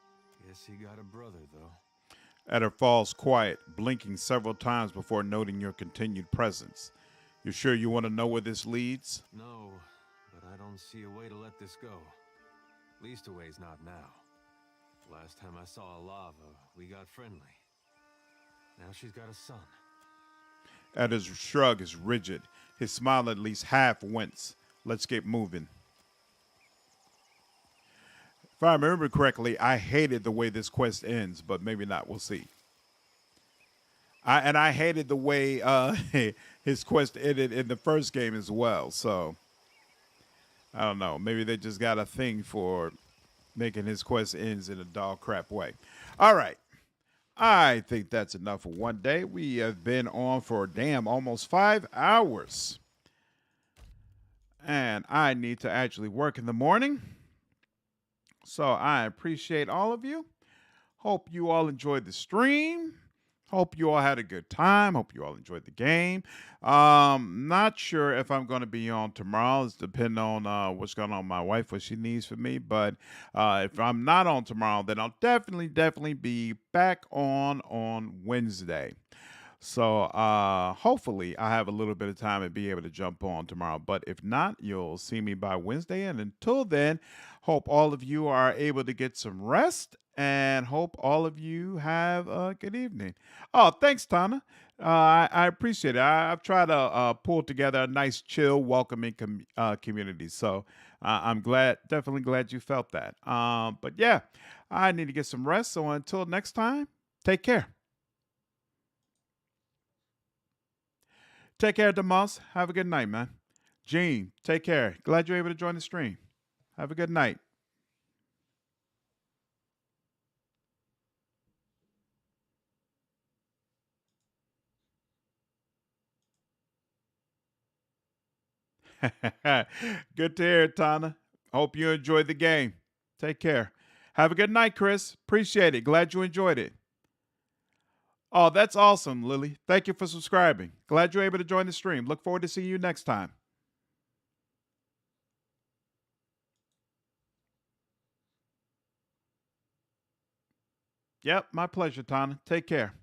Guess he got a brother, though. Edda falls quiet, blinking several times before noting your continued presence. You sure you want to know where this leads? No, but I don't see a way to let this go. Least a way's not now. Last time I saw a lava, we got friendly. Now she's got a son. Edda's shrug is rigid. His smile at least half wince. Let's get moving. If I remember correctly, I hated the way this quest ends, but maybe not. We'll see. I hated the way his quest ended in the first game as well. So, I don't know. Maybe they just got a thing for making his quest ends in a dog crap way. All right. I think that's enough for one day. We have been on for almost 5 hours. And I need to actually work in the morning. So I appreciate all of you. Hope you all enjoyed the stream. Hope you all had a good time. Hope you all enjoyed the game. Not sure if I'm going to be on tomorrow. It's depending on what's going on with my wife, what she needs from me. But if I'm not on tomorrow, then I'll definitely be back on Wednesday. So hopefully I have a little bit of time and be able to jump on tomorrow. But if not, you'll see me by Wednesday. And until then, hope all of you are able to get some rest and hope all of you have a good evening. Oh, thanks, Tana. I appreciate it. I've tried to pull together a nice, chill, welcoming community. So I'm definitely glad you felt that. But yeah, I need to get some rest. So until next time, take care. Take care, Demas. Have a good night, man. Gene, take care. Glad you're able to join the stream. Have a good night. Good to hear, Tana. Hope you enjoyed the game. Take care. Have a good night, Chris. Appreciate it. Glad you enjoyed it. Oh, that's awesome, Lily. Thank you for subscribing. Glad you're able to join the stream. Look forward to seeing you next time. Yep, my pleasure, Tana. Take care.